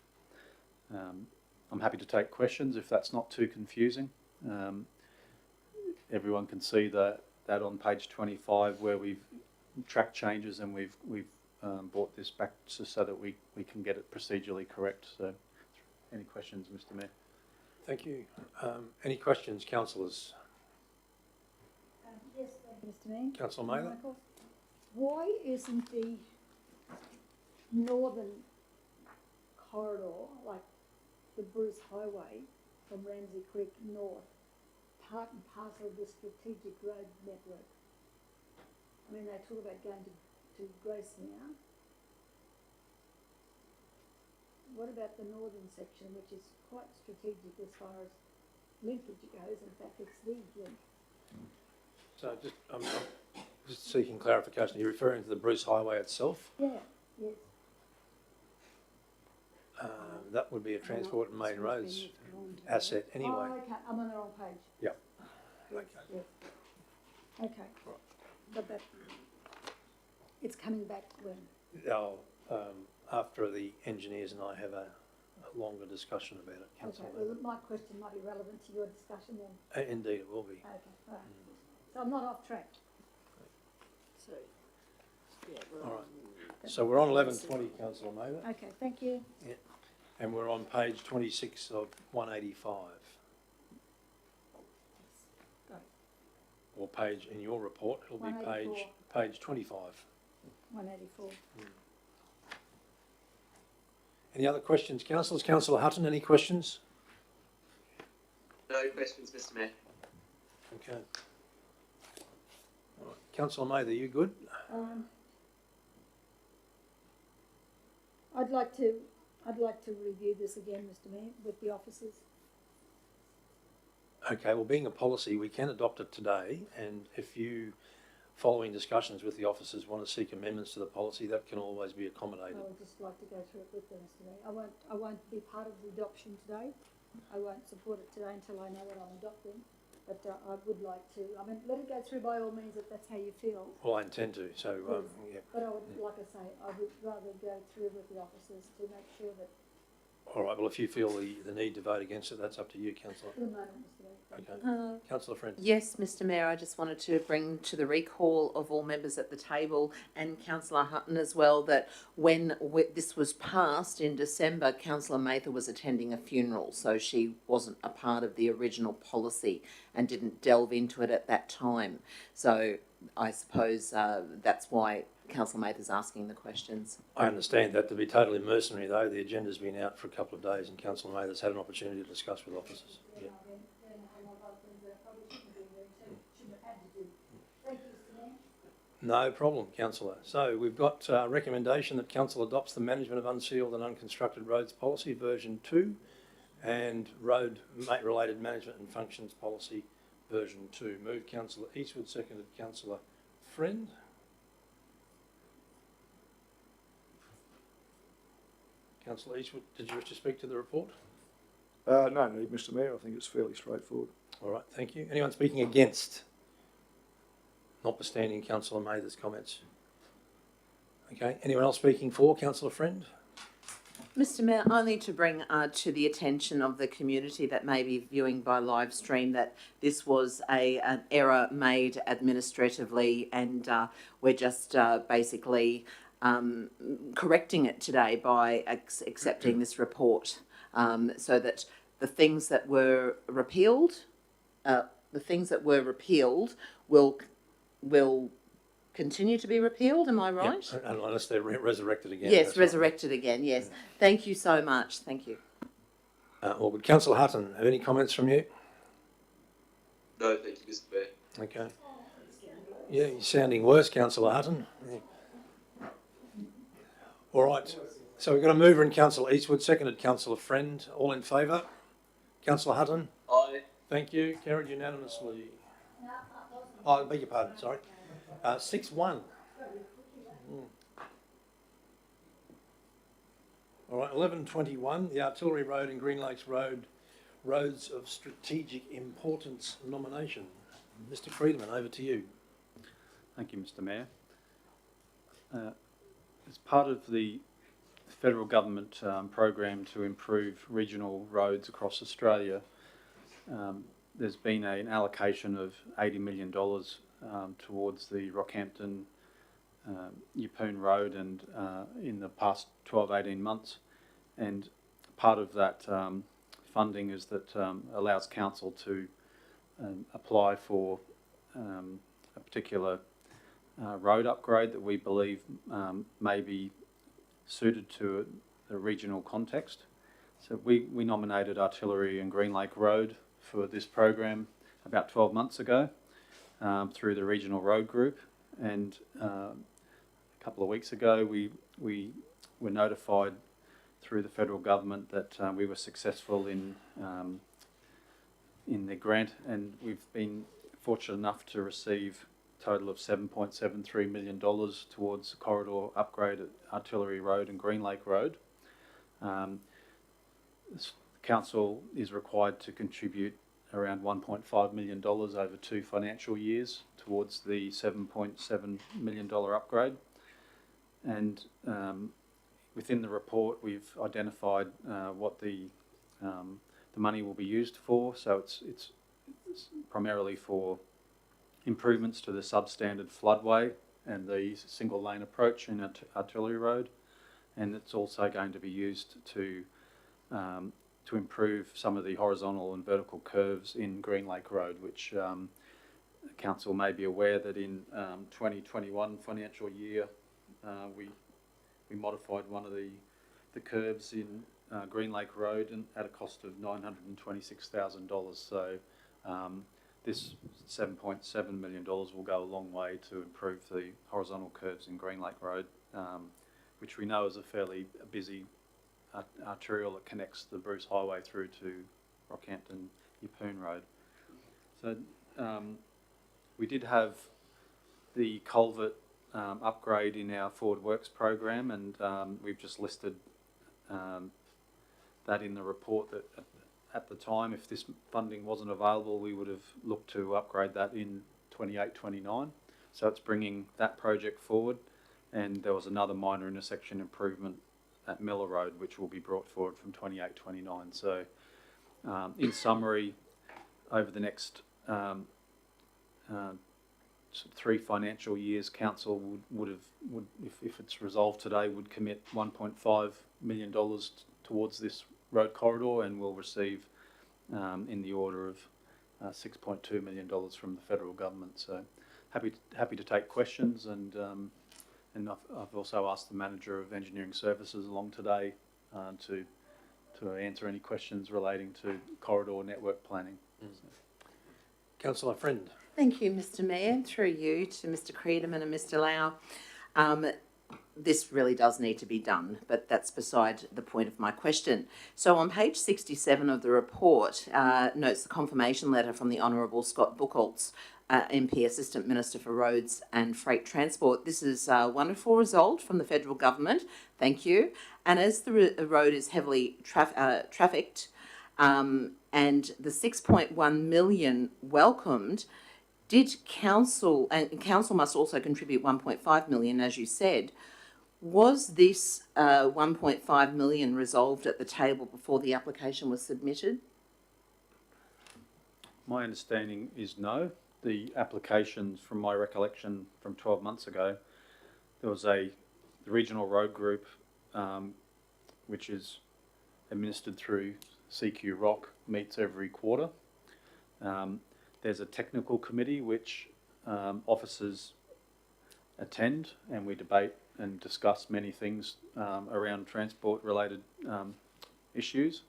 I'm happy to take questions if that's not too confusing. Everyone can see that on page 25 where we've tracked changes and we've brought this back so that we can get it procedurally correct. So, any questions, Mr. Mayor? Thank you. Any questions, councillors? Yes, thank you, Mr. Mayor. Councillor Mather? Why isn't the northern corridor, like the Bruce Highway from Ramsey Creek north, part and parcel of the strategic road network? I mean, they talk about going to Gracemere. What about the northern section, which is quite strategic as far as linkage goes? In fact, it's the link. So I'm just seeking clarification. Are you referring to the Bruce Highway itself? Yeah, yes. That would be a Transport and Main Roads asset anyway. Oh, okay, I'm on the wrong page. Yeah. Yes, yes. Okay. But that, it's coming back when? After the engineers and I have a longer discussion about it, Councillor. Okay, well, my question might be relevant to your discussion then. Indeed, it will be. Okay, all right. So I'm not off track. So, yeah, all right. So we're on 1120, Councillor Mather. Okay, thank you. Yeah. And we're on page 26 of 185. Right. Or page, in your report, it'll be page 25. 184. Any other questions, councillors? Councillor Hutton, any questions? No questions, Mr. Mayor. Okay. All right. Councillor Mather, you good? I'd like to review this again, Mr. Mayor, with the officers. Okay, well, being a policy, we can adopt it today, and if you, following discussions with the officers, want to seek amendments to the policy, that can always be accommodated. I would just like to go through it with them, Mr. Mayor. I won't be part of the adoption today. I won't support it today until I know what I'm adopting. But I would like to, I mean, let it go through by all means if that's how you feel. Well, I intend to, so, yeah. But I would, like I say, I would rather go through with the officers to make sure that... All right, well, if you feel the need to vote against it, that's up to you, Councillor. For the moment, Mr. Mayor. Okay. Councillor Friend. Yes, Mr. Mayor, I just wanted to bring to the recall of all members at the table and Councillor Hutton as well that when this was passed in December, Councillor Mather was attending a funeral, so she wasn't a part of the original policy and didn't delve into it at that time. So I suppose that's why Councillor Mather's asking the questions. I understand that. To be totally mercenary, though, the agenda's been out for a couple of days and Councillor Mather's had an opportunity to discuss with officers. Yeah. No problem, Councillor. So we've got a recommendation that Council adopts the Management of Unsealed and Unconstructed Roads Policy version 2 and Road-related Management and Functions Policy version 2. Moved Councillor Eastwood, seconded Councillor Friend. Councillor Eastwood, did you wish to speak to the report? No, Mr. Mayor, I think it's fairly straightforward. All right, thank you. Anyone speaking against? Notwithstanding Councillor Mather's comments. Okay, anyone else speaking for? Councillor Friend? Mr. Mayor, I need to bring to the attention of the community that may be viewing by live stream that this was an error made administratively and we're just basically correcting it today by accepting this report so that the things that were repealed, will continue to be repealed, am I right? Yeah, unless they're resurrected again. Yes, resurrected again, yes. Thank you so much, thank you. Well, would Councillor Hutton have any comments from you? No, thank you, Mr. Mayor. Okay. Yeah, you're sounding worse, Councillor Hutton. Yeah. All right, so we've got a mover in Councillor Eastwood, seconded Councillor Friend. All in favour? Councillor Hutton? Aye. Thank you. Carried unanimously. Oh, I beg your pardon, sorry. 6-1. All right, 1121, the Artillery Road and Green Lakes Road, Roads of Strategic Importance nomination. Mr. Friedman, over to you. Thank you, Mr. Mayor. As part of the federal government program to improve regional roads across Australia, there's been an allocation of $80 million towards the Rockhampton Yeppoon Road and in the past 12-18 months, and part of that funding is that allows council to apply for a particular road upgrade that we believe may be suited to a regional context. So we nominated Artillery and Green Lake Road for this program, about 12 months ago through the Regional Road Group, and a couple of weeks ago we were notified through the federal government that we were successful in the grant, and we've been fortunate enough to receive a total of $7.73 million towards the corridor upgrade at Artillery Road and Green Lake Road. The council is required to contribute around $1.5 million over 2 financial years towards the $7.7 million upgrade, and within the report we've identified what the money will be used for. So it's primarily for improvements to the substandard floodway and the single lane approach in Artillery Road, and it's also going to be used to improve some of the horizontal and vertical curves in Green Lake Road, which council may be aware that in 2021 financial year we modified one of the curves in Green Lake Road and at a cost of $926,000. So this $7.7 million will go a long way to improve the horizontal curves in Green Lake Road, which we know is a fairly busy arterial that connects the Bruce Highway through to Rockhampton Yeppoon Road. So we did have the culvert upgrade in our Forward Works program, and we've just listed that in the report that at the time, if this funding wasn't available, we would have looked to upgrade that in 28-29. So it's bringing that project forward, and there was another minor intersection improvement at Miller Road which will be brought forward from 28-29. So in summary, over the next 3 financial years, council would if it's resolved today, would commit $1.5 million towards this road corridor, and will receive in the order of $6.2 million from the federal government. So happy to take questions, and I've also asked the manager of engineering services along today to answer any questions relating to corridor network planning. Councillor Friend. Thank you, Mr. Mayor. Through you to Mr. Creedman and Mr. Lau. This really does need to be done, but that's beside the point of my question. So on page 67 of the report notes the confirmation letter from the Honourable Scott Buchholz, MP Assistant Minister for Roads and Freight Transport. This is a wonderful result from the federal government. Thank you. And as the road is heavily trafficked and the 6.1 million welcomed, did council, and council must also contribute 1.5 million, as you said, was this 1.5 million resolved at the table before the application was submitted? My understanding is no. The applications, from my recollection from 12 months ago, there was the Regional Road Group, which is administered through CQ Rock, meets every quarter. There's a technical committee which officers attend, and we debate and discuss many things around transport related issues.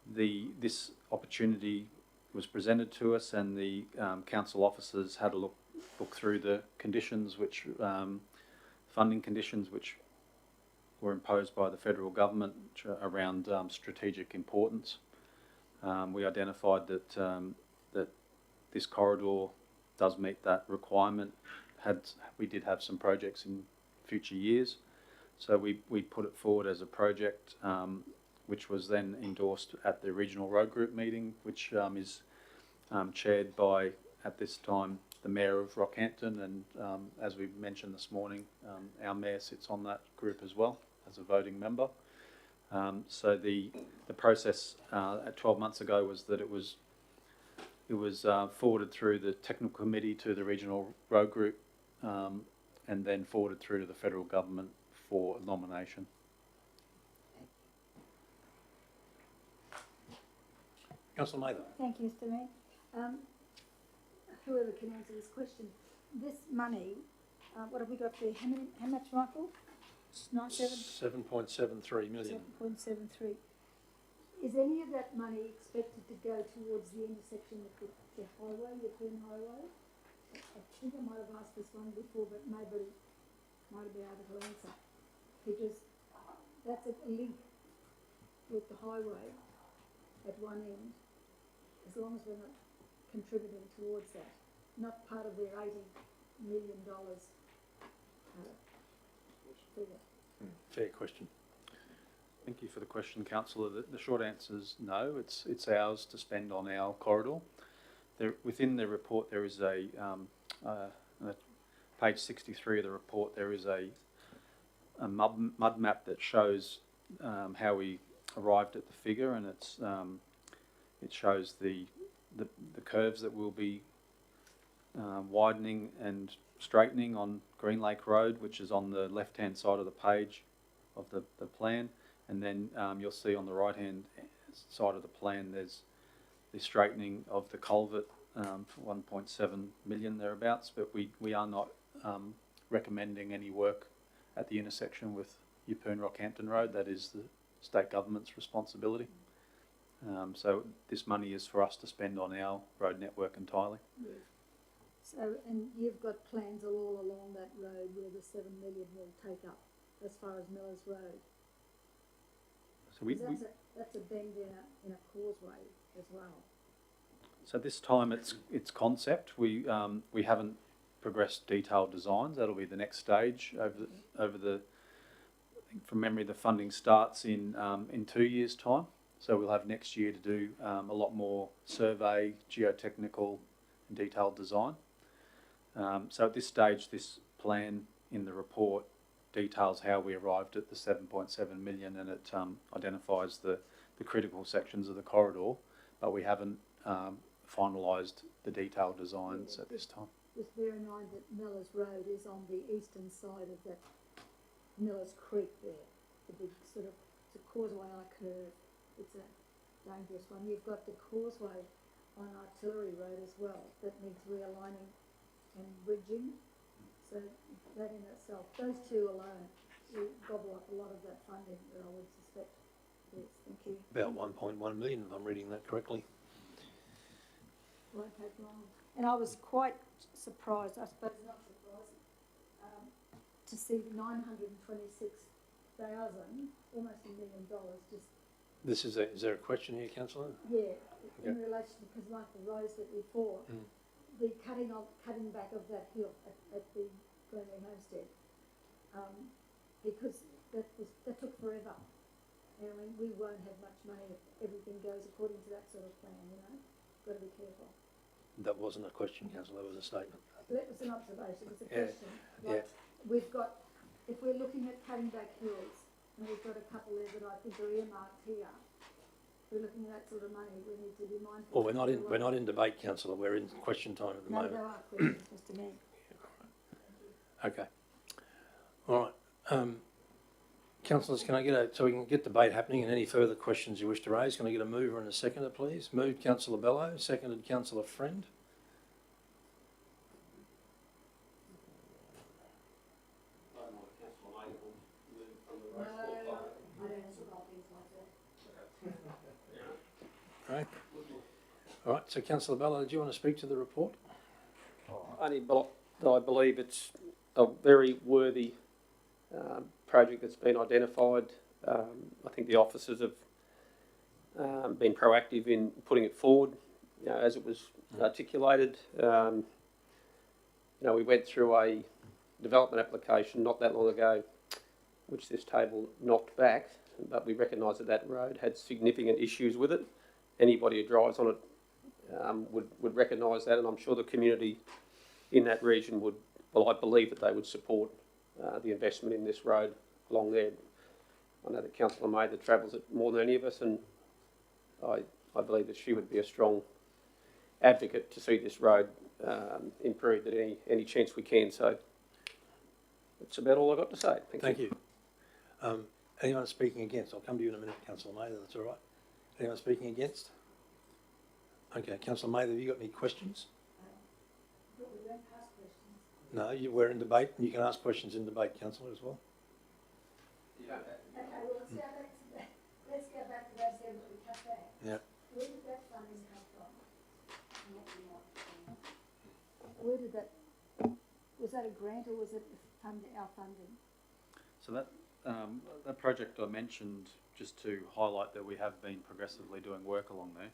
This opportunity was presented to us, and the council officers had a look through the conditions which funding conditions which were imposed by the federal government around strategic importance. We identified that this corridor does meet that requirement. We did have some projects in future years, so we put it forward as a project which was then endorsed at the Regional Road Group meeting, which is chaired by, at this time, the Mayor of Rockhampton, and as we mentioned this morning, our Mayor sits on that group as well as a voting member. So the process at 12 months ago was that it was forwarded through the technical committee to the Regional Road Group, and then forwarded through to the federal government for nomination. Councillor Mather. Thank you, Mr. Mayor. Whoever can answer this question, this money, what have we got there? How much, Michael? 7.73 million. 7.73. Is any of that money expected to go towards the intersection of the highway, the Twin Highway? I think I might have asked this one before, but nobody might be able to answer. Because that's a link with the highway at one end, as long as we're not contributing towards that, not part of their $80 million figure. Fair question. Thank you for the question, Councillor. The short answer is no. It's ours to spend on our corridor. Within the report, there is page 63 of the report. There is a mud map that shows how we arrived at the figure, and it shows the curves that will be widening and straightening on Green Lake Road, which is on the left-hand side of the page of the plan. And then you'll see on the right-hand side of the plan there's the straightening of the culvert for 1.7 million thereabouts, but we are not recommending any work at the intersection with Yeppoon Rockhampton Road. That is the state government's responsibility. So this money is for us to spend on our road network entirely. Yes. So, and you've got plans all along that road where the 7 million will take up, as far as Millers Road. So that's a bend in a causeway as well. So this time it's concept. We haven't progressed detailed designs. That'll be the next stage over the. I think from memory, the funding starts in 2 years' time. So we'll have next year to do a lot more survey, geotechnical, and detailed design. So at this stage, this plan in the report details how we arrived at the 7.7 million, and it identifies the critical sections of the corridor, but we haven't finalised the detailed designs at this time. Just bear in mind that Millers Road is on the eastern side of that Millers Creek there, the big sort of, it's a causeway on a curve. It's a dangerous one. You've got the causeway on Artillery Road as well that needs realigning and bridging. So that in itself, those two alone will gobble up a lot of that funding that I would suspect. Yes, thank you. About 1.1 million, if I'm reading that correctly. Won't take long. And I was quite surprised, I suppose not surprised, to see 926,000, almost $1 million just. Is there a question here, Councillor? Yeah, okay. In relation, because like the roads that before, the cutting back of that hill at the Burnley Homestead, because that took forever. And I mean, we won't have much money if everything goes according to that sort of plan, you know. Got to be careful. That wasn't a question, Councillor, that was a statement. That was an observation, it was a Yeah. question. Like, we've got, if we're looking at cutting back hills, and we've got a couple there that I think are earmarked here, we're looking at that sort of money, we need to be mindful. Well, we're not in debate, Councillor, we're in question time at the moment. No, there are questions, Mr Mayor. Okay. All right. Councillors, can I so we can get debate happening, and any further questions you wish to raise, can I get a mover and a seconder, please? Moved Councillor Bello, seconded Councillor Friend. Right. All right, so Councillor Bello, do you want to speak to the report? Only that I believe it's a very worthy project that's been identified. I think the officers have been proactive in putting it forward, you know, as it was articulated. You know, we went through a development application not that long ago, which this table knocked back, but we recognise that road had significant issues with it. Anybody who drives on it would recognise that, and I'm sure the community in that region would, well, I believe that they would support the investment in this road along there. I know that Councillor Mather travels it more than any of us, and I believe that she would be a strong advocate to see this road improved at any chance we can. So that's about all I've got to say. Thank you. Anyone speaking against? I'll come to you in a minute, Councillor Mather, that's all right. Anyone speaking against? Okay, Councillor Mather, have you got any questions? We don't ask questions. No, we're in debate, and you can ask questions in debate, Councillor, as well. Okay, well, let's go back to that. Let's go back to that. where did that, was that a grant or was it our funding? So that project I mentioned, just to highlight that we have been progressively doing work along there,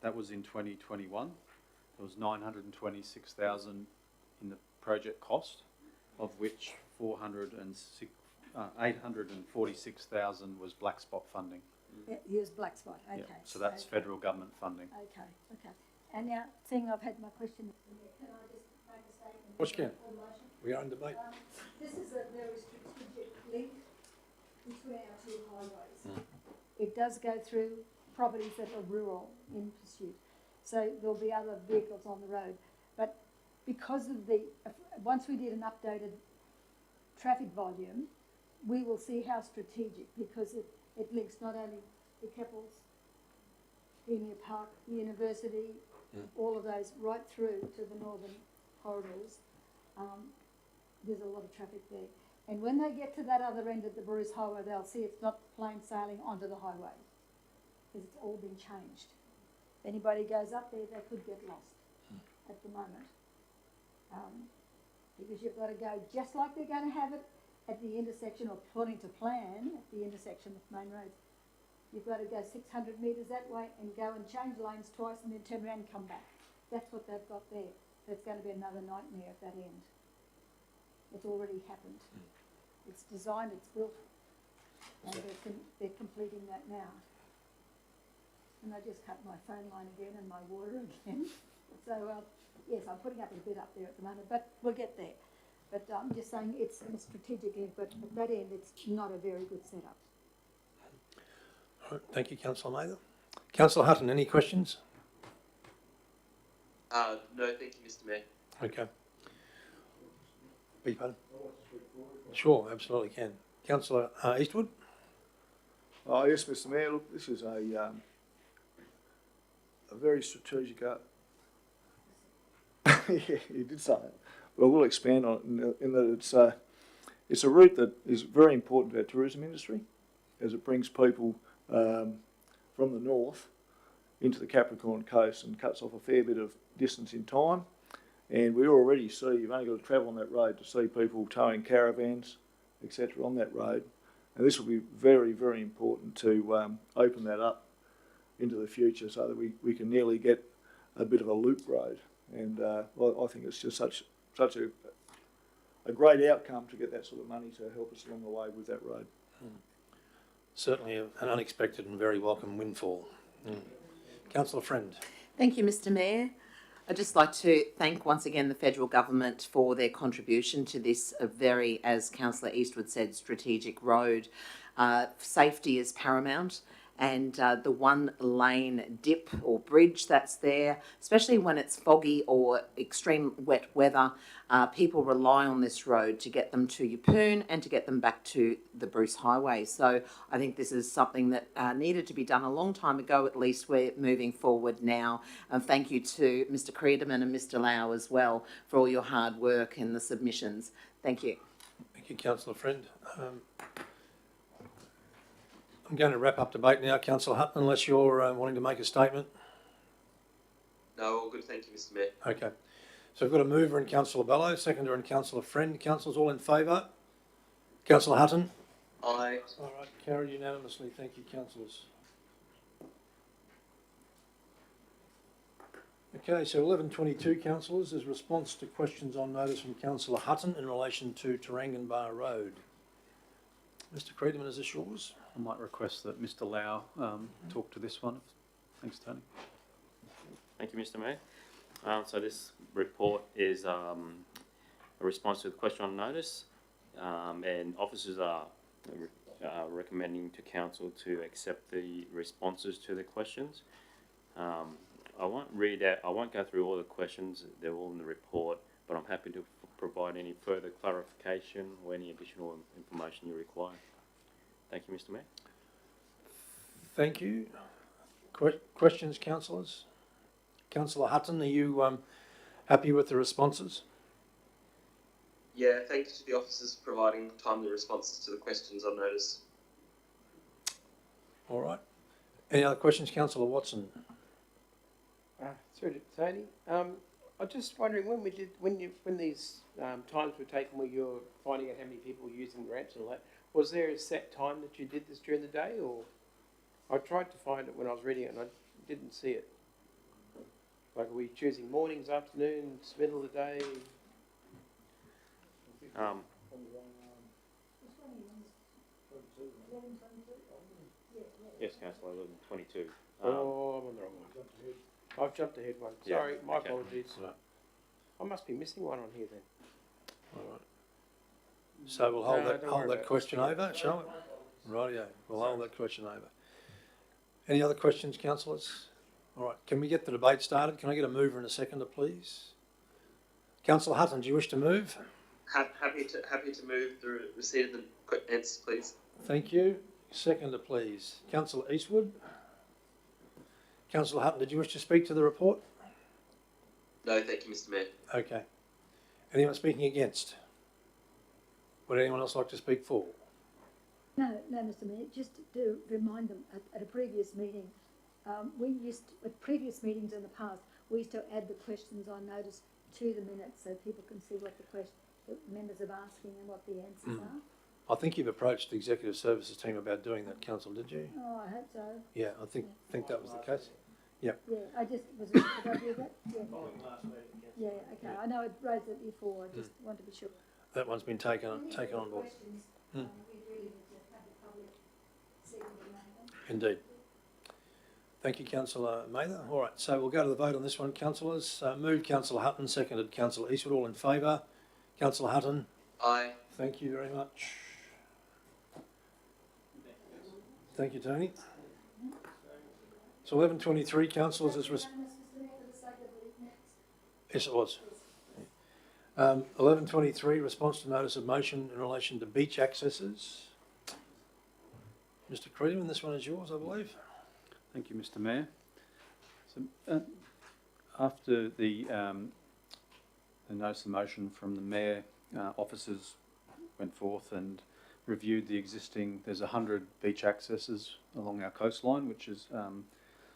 that was in 2021. There was 926,000 in the project cost, of which 846,000 was black spot funding. Use black spot, okay. Yeah, so that's okay. federal government funding. Okay, okay. And now, seeing I've had my question, can I just make a statement? Of course you can. We are in debate. This is a very strategic link between our two highways. It does go through properties that are rural in pursuit. So there'll be other vehicles on the road. But because of once we did an updated traffic volume, we will see how strategic, because it links not only the Keppels, Emu Park, the university, all of those right through to the northern corridors. There's a lot of traffic there. And when they get to that other end of the Bruce Highway, they'll see it's not plain sailing onto the highway, because it's all been changed. If anybody goes up there, they could get lost at the moment. Because you've got to go just like they're going to have it at the intersection, or according to plan, at the intersection of main roads. You've got to go 600 metres that way and go and change lanes twice and then turn around and come back. That's what they've got there. That's going to be another nightmare at that end. It's already happened. It's designed, it's built, and they're completing that now. And I just cut my phone line again and my water again. So, yes, I'm putting up a bit up there at the moment, but we'll get there. But I'm just saying it's strategically, but at that end, it's not a very good setup. All right, thank you, Councillor Mather. Councillor Hutton, any questions? No, thank you, Mr. Mayor. Okay. Beg your pardon? Sure, absolutely can. Councillor Eastwood? Oh, yes, Mr. Mayor. Look, this is a very strategic. Yeah, you did say it. Well, we'll expand on it in that it's a route that is very important to our tourism industry, as it brings people from the north into the Capricorn coast and cuts off a fair bit of distance in time. And we already see, you've only got to travel on that road to see people towing caravans, etc. on that road. And this will be very, very important to open that up into the future, so that we can nearly get a bit of a loop road. And I think it's just such a great outcome to get that sort of money to help us along the way with that road. Certainly an unexpected and very welcome windfall. Councillor Friend. Thank you, Mr. Mayor. I'd just like to thank once again the federal government for their contribution to this very, as Councillor Eastwood said, strategic road. Safety is paramount, and the one lane dip or bridge that's there, especially when it's foggy or extreme wet weather, people rely on this road to get them to Yeppoon and to get them back to the Bruce Highway. So I think this is something that needed to be done a long time ago. At least we're moving forward now. And thank you to Mr. Creedeman and Mr. Lau as well for all your hard work in the submissions. Thank you. Thank you, Councillor Friend. I'm going to wrap up debate now, Councillor Hutton, unless you're wanting to make a statement. No, all good, thank you, Mr. Mayor. Okay. So we've got a mover in Councillor Bellow, seconder in Councillor Friend. Councillors all in favour? Councillor Hutton? Aye. All right, carried unanimously. Thank you, councillors. Okay, so 11:22, councillors, is response to questions on notice from Councillor Hutton in relation to Tarangan Road. Mr. Creedeman, is this yours? I might request that Mr. Lau talk to this one. Thanks, Tony. Thank you, Mr. Mayor. So this report is a response to the question on notice, and officers are recommending to council to accept the responses to the questions. I won't read out, I won't go through all the questions, they're all in the report, but I'm happy to provide any further clarification or any additional information you require. Thank you, Mr. Mayor. Thank you. Questions, councillors? Councillor Hutton, are you happy with the responses? Yeah, thank you to the officers for providing timely responses to the questions on notice. All right. Any other questions, Councillor Watson? Through to Tony. I'm just wondering when these times were taken where you're finding out how many people were using the ramps and all that, was there a set time that you did this during the day, or I tried to find it when I was reading it and I didn't see it. Like, are we choosing mornings, afternoons, middle of the day? Yes, Councillor, 11:22. Oh, I'm on the wrong one. I've jumped ahead one. Sorry, my apologies. Right. I must be missing one on here then. All right. So we'll hold that question over, shall we? Rightio, we'll hold that question over. Any other questions, councillors? All right, can we get the debate started? Can I get a mover and a seconder, please? Councillor Hutton, do you wish to move? Happy to move the receipt of the answers, please. Thank you. Seconder, please. Councillor Eastwood. Councillor Hutton, did you wish to speak to the report? No, thank you, Mr. Mayor. Okay. Anyone speaking against? Would anyone else like to speak for? No, Mr. Mayor, just to remind them, at a previous meeting, at previous meetings in the past, we used to add the questions on notice to the minutes so people can see what the members are asking and what the answers are. I think you've approached the Executive Services team about doing that, Council, did you? Oh, I hope so. Yeah, I think that was the case. Yeah. Yeah, I just, did I do that? Yeah. Yeah, okay, I know I raised it before, I just want to be sure. That one's been taken on board. Indeed. Thank you, Councillor Mather. All right, so we'll go to the vote on this one, councillors. Moved Councillor Hutton, seconded Councillor Eastwood. All in favour? Councillor Hutton? Aye. Thank you very much. Thank you, Tony. So 11:23, councillors, yes, it was. 11:23, response to notice of motion in relation to beach accesses. Mr. Creedman, this one is yours, I believe. Thank you, Mr. Mayor. So, after the notice of motion from the Mayor, officers went forth and reviewed the existing. There's 100 beach accesses along our coastline, which is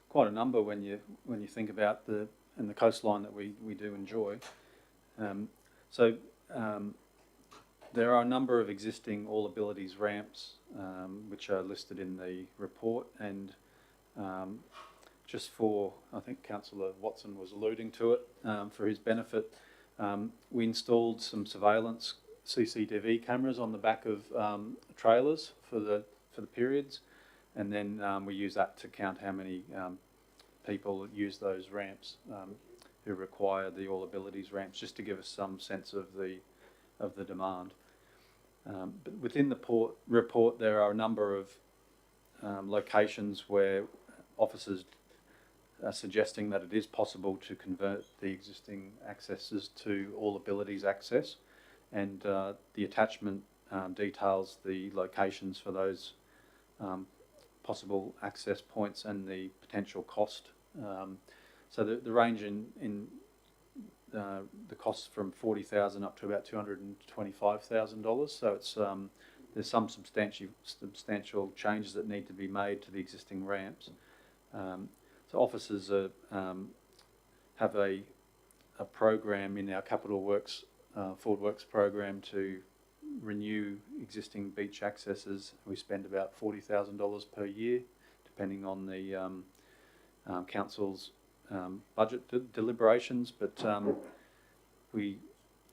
quite a number when you think about the coastline that we do enjoy. There are a number of existing all abilities ramps which are listed in the report, and just for, I think Councillor Watson was alluding to it, for his benefit, we installed some surveillance CCTV cameras on the back of trailers for the periods, and then we use that to count how many people use those ramps who require the all abilities ramps, just to give us some sense of the demand. But within the report, there are a number of locations where officers are suggesting that it is possible to convert the existing accesses to all abilities access, and the attachment details the locations for those possible access points and the potential cost. So the range in the costs from $40,000 up to about $225,000. So it's there's some substantial changes that need to be made to the existing ramps. So officers have a program in our Capital Works Forward Works program to renew existing beach accesses. We spend about $40,000 per year, depending on the council's budget deliberations. But we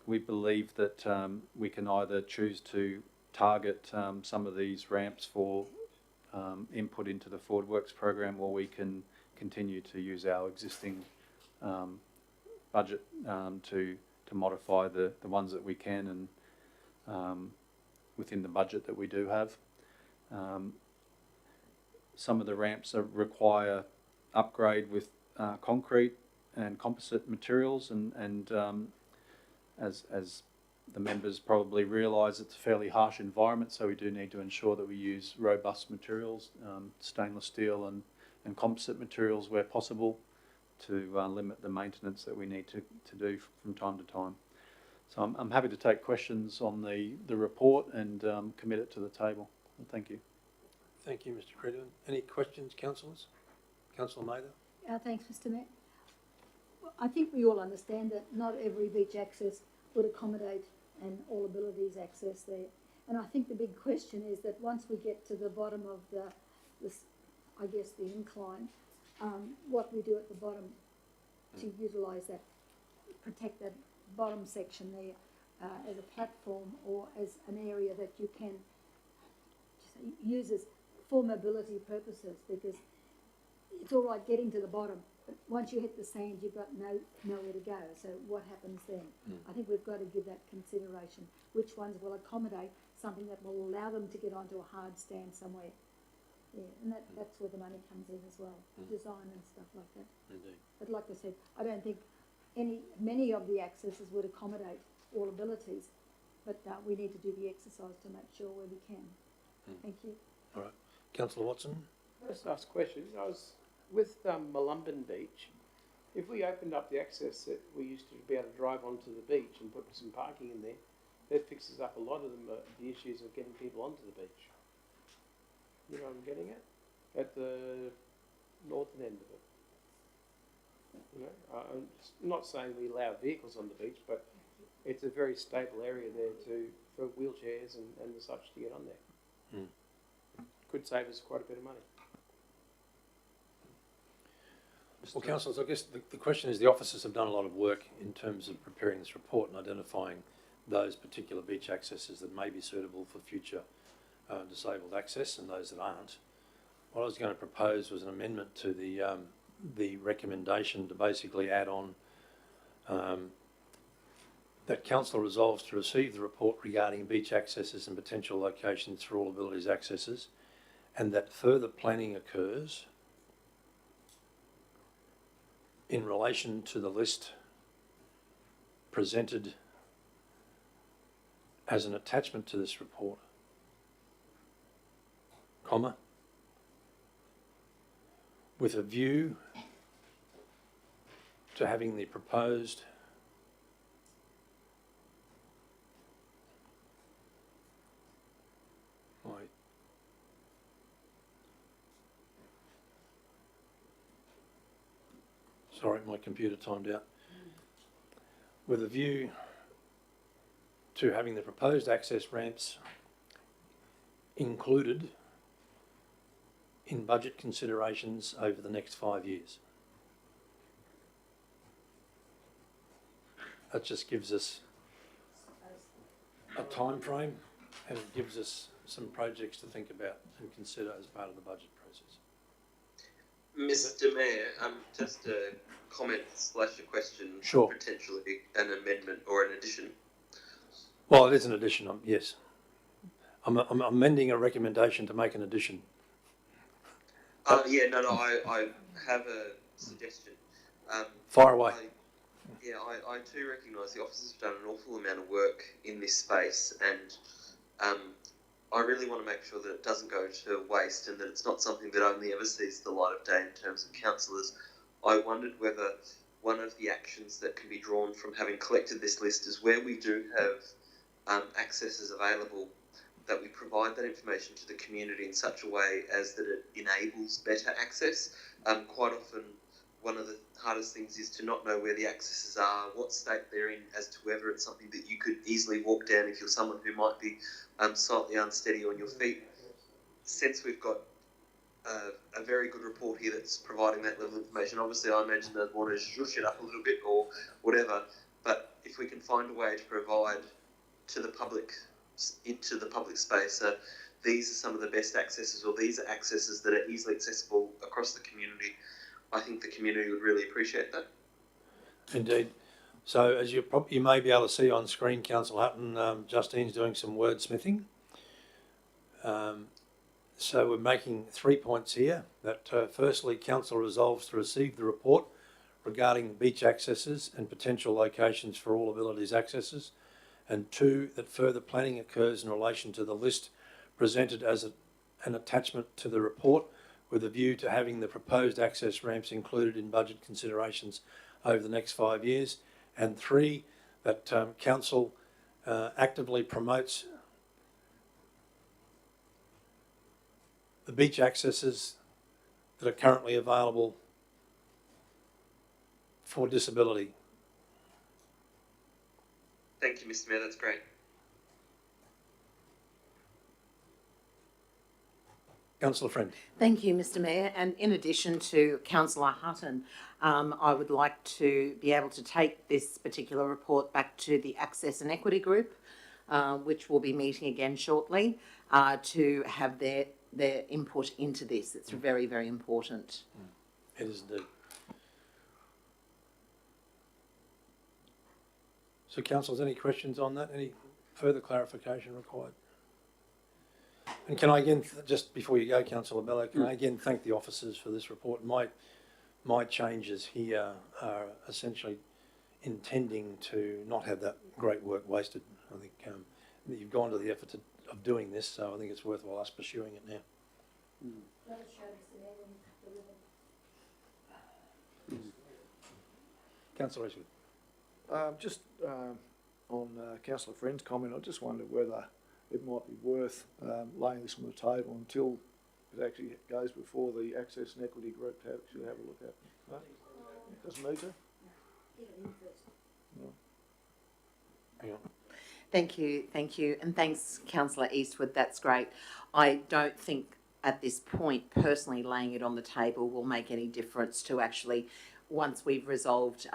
believe that we can either choose to target some of these ramps for input into the Forward Works program, or we can continue to use our existing budget to modify the ones that we can, and within the budget that we do have. Some of the ramps require upgrade with concrete and composite materials, and as the members probably realise, it's a fairly harsh environment, so we do need to ensure that we use robust materials, stainless steel and composite materials where possible, to limit the maintenance that we need to do from time to time. So I'm happy to take questions on the report and commit it to the table. Thank you. Thank you, Mr. Creedman. Any questions, councillors? Councillor Mather? Thanks, Mr. Mayor. I think we all understand that not every beach access would accommodate an all abilities access there. And I think the big question is that once we get to the bottom of I guess the incline, what we do at the bottom to utilise that, protect that bottom section there as a platform or as an area that you can use as for mobility purposes, because it's all right getting to the bottom, but once you hit the sand, you've got nowhere to go. So what happens then? I think we've got to give that consideration. Which ones will accommodate something that will allow them to get onto a hard stand somewhere? Yeah, and that's where the money comes in as well, design and stuff like that. Indeed. But like I said, I don't think many of the accesses would accommodate all abilities, but we need to do the exercise to make sure where we can. Thank you. All right. Councillor Watson? Just ask a question. I was with Mullumbin Beach. If we opened up the access that we used to be able to drive onto the beach and put some parking in there, that fixes up a lot of the issues of getting people onto the beach. You know what I'm getting at? At the northern end of it. You know, I'm not saying we allow vehicles on the beach, but it's a very stable area there for wheelchairs and the such to get on there. Could save us quite a bit of money. Well, councillors, I guess the question is the officers have done a lot of work in terms of preparing this report and identifying those particular beach accesses that may be suitable for future disabled access and those that aren't. What I was going to propose was an amendment to the recommendation to basically add on that council resolves to receive the report regarding beach accesses and potential locations for all abilities accesses, and that further planning occurs in relation to the list presented as an attachment to this report, comma, with a view to having the proposed Sorry, my computer timed out. With a view to having the proposed access ramps included in budget considerations over the next 5 years. That just gives us a time frame, and it gives us some projects to think about and consider as part of the budget process. Mr. Mayor, just a comment / a question, Sure. Potentially an amendment or an addition. Well, it is an addition, yes. I'm amending a recommendation to make an addition. I have a suggestion. Fire away. I too recognise the officers have done an awful amount of work in this space, and I really want to make sure that it doesn't go to waste and that it's not something that only ever sees the light of day in terms of councillors. I wondered whether one of the actions that can be drawn from having collected this list is where we do have accesses available, that we provide that information to the community in such a way as that it enables better access. Quite often, one of the hardest things is to not know where the accesses are, what state they're in, as to whether it's something that you could easily walk down if you're someone who might be slightly unsteady on your feet. Since we've got a very good report here that's providing that level of information, obviously I imagine they'd want to zhoosh it up a little bit or whatever, but if we can find a way to provide to the public, into the public space, these are some of the best accesses, or these are accesses that are easily accessible across the community, I think the community would really appreciate that. Indeed. So as you may be able to see on screen, Councillor Hutton, Justine's doing some wordsmithing. So we're making 3 points here. That firstly, council resolves to receive the report regarding beach accesses and potential locations for all abilities accesses. And 2, that further planning occurs in relation to the list presented as an attachment to the report, with a view to having the proposed access ramps included in budget considerations over the next 5 years. And 3, that council actively promotes the beach accesses that are currently available for disability. Thank you, Mr. Mayor. That's great. Councillor Friend. Thank you, Mr. Mayor. And in addition to Councillor Hutton, I would like to be able to take this particular report back to the Access and Equity Group, which will be meeting again shortly, to have their input into this. It's very, very important. It is indeed. So, councillors, any questions on that? Any further clarification required? And can I again, just before you go, Councillor Bello, can I again thank the officers for this report? My changes here are essentially intending to not have that great work wasted. I think that you've gone to the effort of doing this, so I think it's worthwhile us pursuing it now. Councillor Eastwood. Just on Councillor Friend's comment, I just wondered whether it might be worth laying this on the table until it actually goes before the Access and Equity Group to actually have a look at. No? Doesn't need to? No. Hang on. Thank you, and thanks, Councillor Eastwood. That's great. I don't think at this point, personally, laying it on the table will make any difference to actually, once we've resolved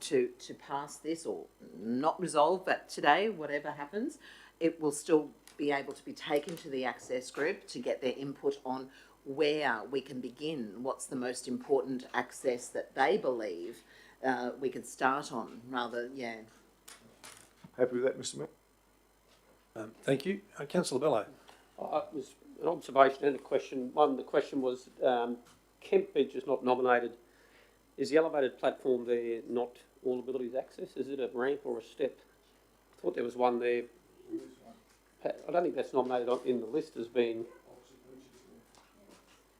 to pass this, or not resolve, but today, whatever happens, it will still be able to be taken to the Access Group to get their input on where we can begin. What's the most important access that they believe we could start on, rather, yeah. Happy with that, Mr. Mayor? Thank you. Councillor Bello. It was an observation and a question. One, the question was, Kemp Beach is not nominated. Is the elevated platform there not all abilities access? Is it a ramp or a step? I thought there was one there. I don't think that's nominated in the list as being...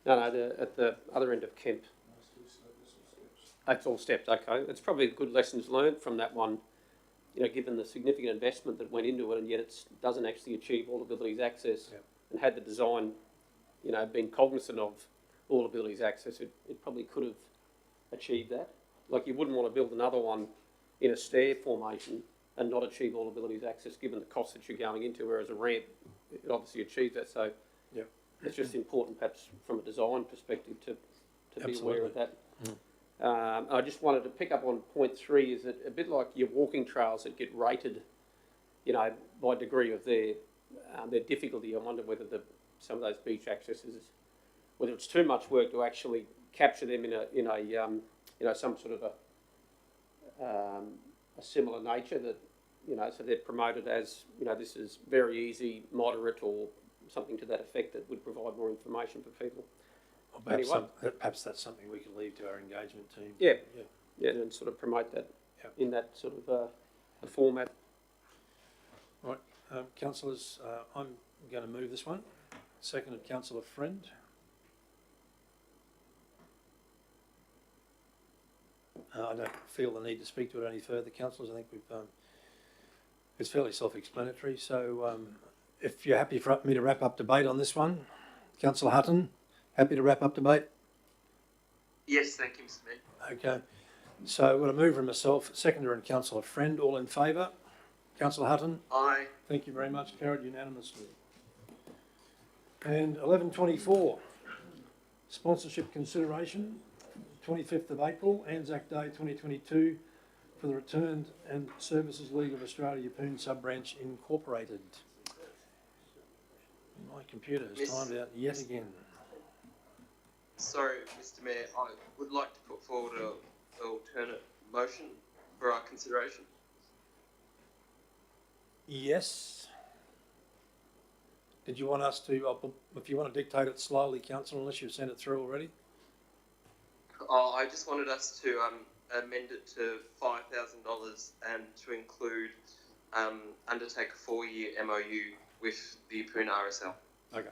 No, at the other end of Kemp. That's all steps, okay. It's probably good lessons learned from that one, you know, given the significant investment that went into it, and yet it doesn't actually achieve all abilities access. Yep. And had the design, you know, been cognizant of all abilities access, it probably could have achieved that. Like, you wouldn't want to build another one in a stair formation and not achieve all abilities access, given the cost that you're going into, whereas a ramp, it obviously achieves that. So yep. It's just important, perhaps, from a design perspective to be aware of that. I just wanted to pick up on point 3, is that a bit like your walking trails that get rated, you know, by degree of their difficulty. I wonder whether some of those beach accesses, whether it's too much work to actually capture them in a you know, some sort of a similar nature that, you know, so they're promoted as, you know, this is very easy, moderate, or something to that effect that would provide more information for people. Or perhaps, anyway, perhaps that's something we could leave to our engagement team. Yeah, and sort of promote that in that sort of a format. Right, councillors, I'm going to move this one. Seconded, Councillor Friend. I don't feel the need to speak to it any further, councillors. I think we've it's fairly self-explanatory. So if you're happy for me to wrap up debate on this one, Councillor Hutton, happy to wrap up debate? Yes, thank you, Mr. Mayor. Okay. So I'm going to move from myself, seconder and Councillor Friend. All in favour? Councillor Hutton? Aye. Thank you very much. Carried unanimously. And 11:24, sponsorship consideration, 25th of April, Anzac Day 2022, for the Returned and Services League of Australia Poon Sub-Branch Incorporated. My computer has timed out yet again. Sorry, Mr. Mayor, I would like to put forward an alternate motion for our consideration. Yes. Did you want us to, if you want to dictate it slowly, Councillor, unless you've sent it through already? Oh, I just wanted us to amend it to $5,000 and to include undertake a 4-year MOU with the Poon RSL. Okay.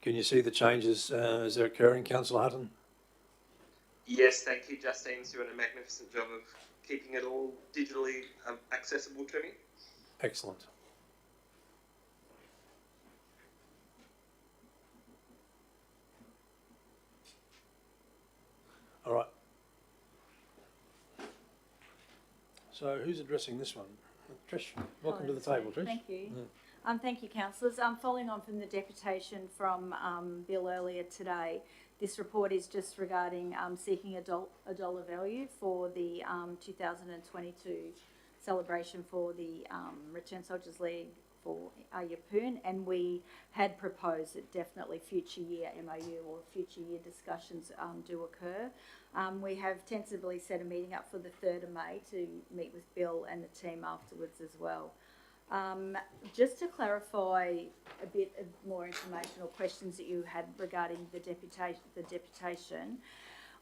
Can you see the changes as they're occurring, Councillor Hutton? Yes, thank you. Justine's doing a magnificent job of keeping it all digitally accessible to me. Excellent. All right. So who's addressing this one? Trish, welcome to the table, Trish. Thank you. Thank you, councillors. Following on from the deputation from Bill earlier today, this report is just regarding seeking a dollar value for the 2022 celebration for the Return Soldiers League for Yeppoon, and we had proposed that definitely future year MOU or future year discussions do occur. We have tentatively set a meeting up for the 3rd of May to meet with Bill and the team afterwards as well. Just to clarify a bit of more information or questions that you had regarding the deputation,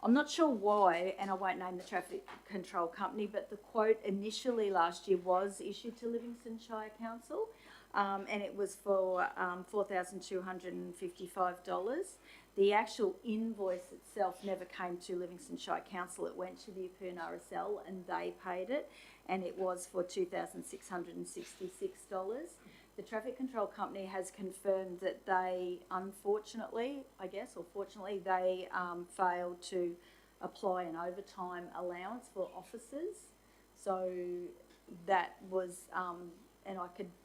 I'm not sure why, and I won't name the traffic control company, but the quote initially last year was issued to Livingstone Shire Council, and it was for $4,255. The actual invoice itself never came to Livingstone Shire Council. It went to the Yeppoon RSL and they paid it, and it was for $2,666. The traffic control company has confirmed that they, unfortunately, I guess, or fortunately, they failed to apply an overtime allowance for officers. So that was, and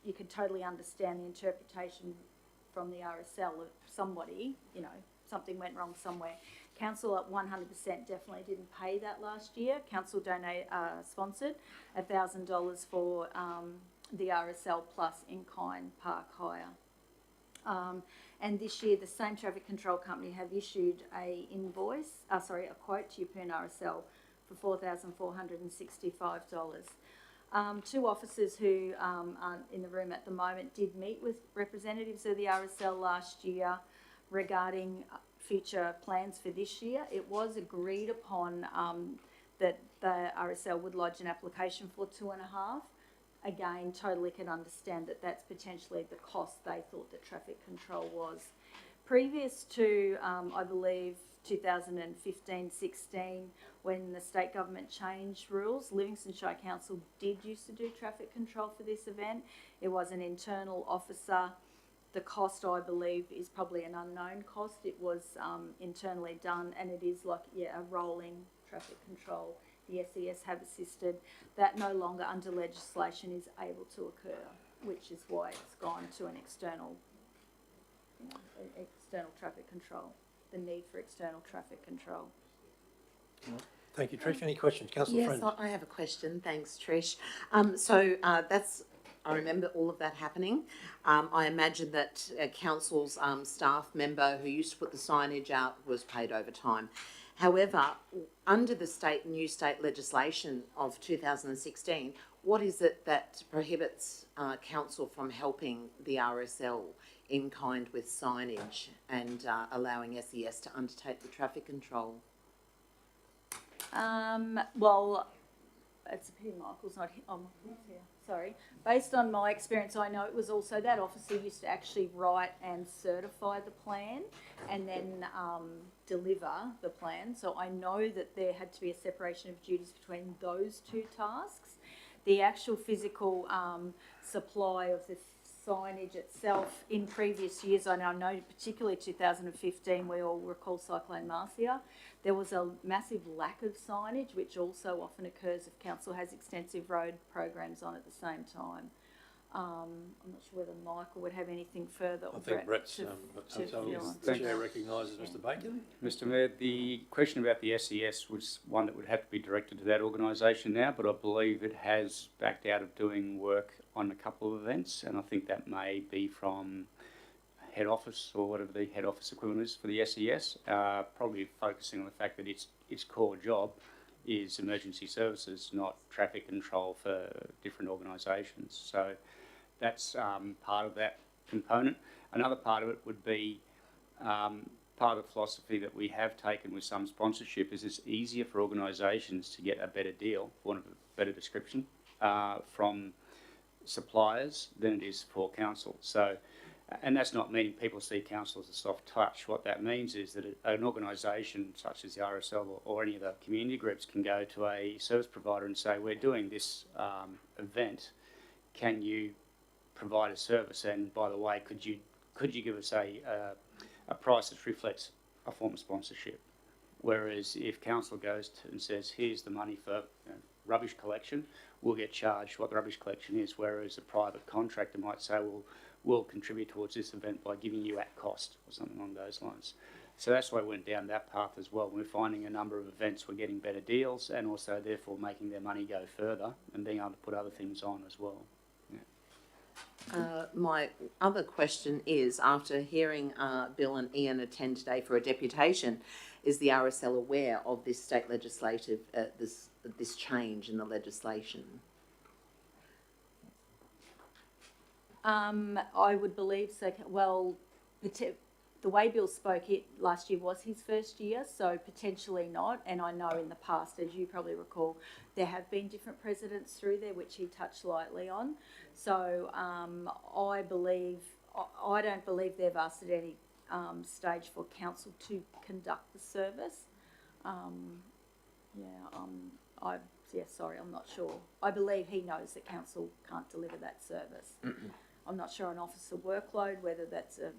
you could totally understand the interpretation from the RSL of somebody, you know, something went wrong somewhere. Council at 100% definitely didn't pay that last year. Council sponsored $1,000 for the RSL plus in-kind park hire. And this year, the same traffic control company have issued a quote to Yeppoon RSL for $4,465. Two officers who aren't in the room at the moment did meet with representatives of the RSL last year regarding future plans for this year. It was agreed upon that the RSL would lodge an application for 2.5. Again, totally can understand that that's potentially the cost they thought that traffic control was. Previous to, I believe, 2015-16, when the state government changed rules, Livingstone Shire Council did used to do traffic control for this event. It was an internal officer. The cost, I believe, is probably an unknown cost. It was internally done, and it is like, yeah, a rolling traffic control. The SES have assisted. That no longer under legislation is able to occur, which is why it's gone to an external, external traffic control, the need for external traffic control. Thank you, Trish. Any questions? Councillor Friend. Yes, I have a question. Thanks, Trish. I remember all of that happening. I imagine that council's staff member who used to put the signage out was paid overtime. However, under the new state legislation of 2016, what is it that prohibits council from helping the RSL in kind with signage and allowing SES to undertake the traffic control? Well, it's a pity Michael's not here. Oh, Michael's here. Sorry. Based on my experience, I know it was also that officer used to actually write and certify the plan and then deliver the plan. So I know that there had to be a separation of duties between those two tasks. The actual physical supply of the signage itself in previous years, I know particularly 2015, we all recall Cyclone Marcia, there was a massive lack of signage, which also often occurs if council has extensive road programs on at the same time. I'm not sure whether Michael would have anything further. I think Brett's the chair recognises Mr. Bacon. Mr. Mayor, the question about the SES was one that would have to be directed to that organisation now, but I believe it has backed out of doing work on a couple of events, and I think that may be from head office or whatever the head office equivalent is for the SES, probably focusing on the fact that its core job is emergency services, not traffic control for different organisations. So that's part of that component. Another part of it would be part of the philosophy that we have taken with some sponsorship is it's easier for organisations to get a better deal, for want of a better description, from suppliers than it is for council. So And that's not meaning people see council as a soft touch. What that means is that an organisation such as the RSL or any of the community groups can go to a service provider and say, we're doing this event, can you provide a service? And by the way, could you give us a price that reflects a form of sponsorship? Whereas if council goes and says, here's the money for rubbish collection, we'll get charged what the rubbish collection is, whereas a private contractor might say, well, we'll contribute towards this event by giving you at cost or something along those lines. So that's why we went down that path as well. We're finding a number of events we're getting better deals and also therefore making their money go further and being able to put other things on as well. My other question is, after hearing Bill and Ian attend today for a deputation, is the RSL aware of this state legislative, this change in the legislation? I would believe so. Well, the way Bill spoke, it last year was his first year, so potentially not. And I know in the past, as you probably recall, there have been different presidents through there, which he touched lightly on. So I don't believe they've asked at any stage for council to conduct the service. Sorry, I'm not sure. I believe he knows that council can't deliver that service. I'm not sure on officer workload, whether that's a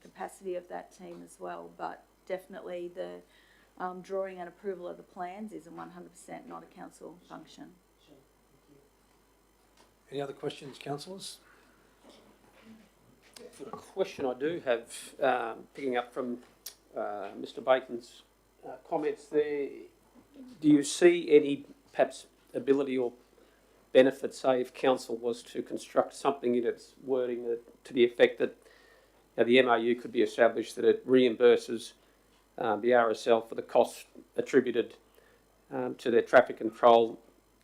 capacity of that team as well, but definitely the drawing and approval of the plans is 100% not a council function. Any other questions, councillors? A question I do have, picking up from Mr. Bacon's comments there, do you see any perhaps ability or benefit, say, if council was to construct something in its wording to the effect that the MOU could be established that it reimburses the RSL for the costs attributed to their traffic control,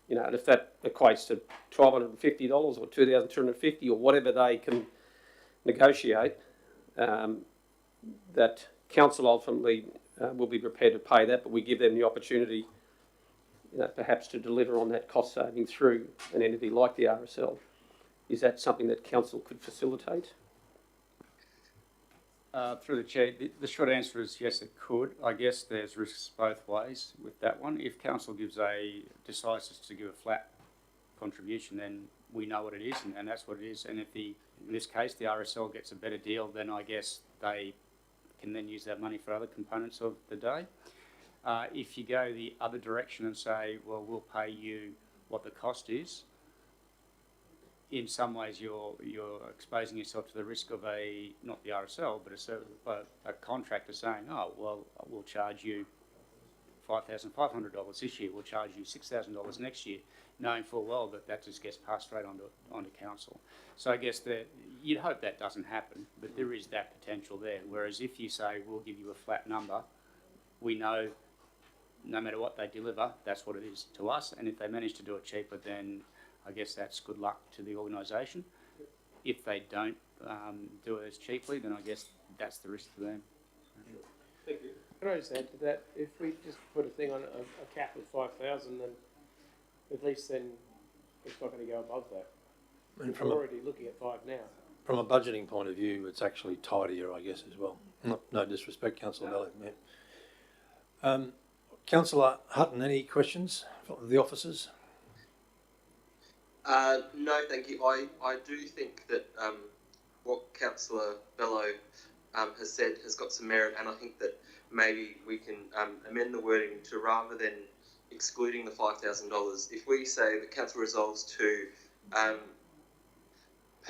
and if that equates to $1,250 or $2,250 or whatever they can negotiate, that council ultimately will be prepared to pay that, but we give them the opportunity, perhaps to deliver on that cost saving through an entity like the RSL. Is that something that council could facilitate? Through the chair, the short answer is yes, it could. I guess there's risks both ways with that one. If council decides to give a flat contribution, then we know what it is, and that's what it is. And if in this case the RSL gets a better deal, then I guess they can then use that money for other components of the day. If you go the other direction and say, well, we'll pay you what the cost is, in some ways you're exposing yourself to the risk of not the RSL, but a contractor saying, oh, well, we'll charge you $5,500 this year, we'll charge you $6,000 next year, knowing full well that just gets passed straight onto council. So I guess you'd hope that doesn't happen, but there is that potential there. Whereas if you say, we'll give you a flat number, we know no matter what they deliver, that's what it is to us. And if they manage to do it cheaper, then I guess that's good luck to the organisation. If they don't do it as cheaply, then I guess that's the risk to them. Thank you. Can I just add to that? If we just put a thing on a cap of 5,000, then at least then it's not going to go above that. And we're already looking at 5 now. From a budgeting point of view, it's actually tidier, I guess, as well. No disrespect, Councillor Valley. Councillor Hutton, any questions of the officers? No, thank you. I do think that what Councillor Bello has said has got some merit, and I think that maybe we can amend the wording to, rather than excluding the $5,000, if we say that council resolves to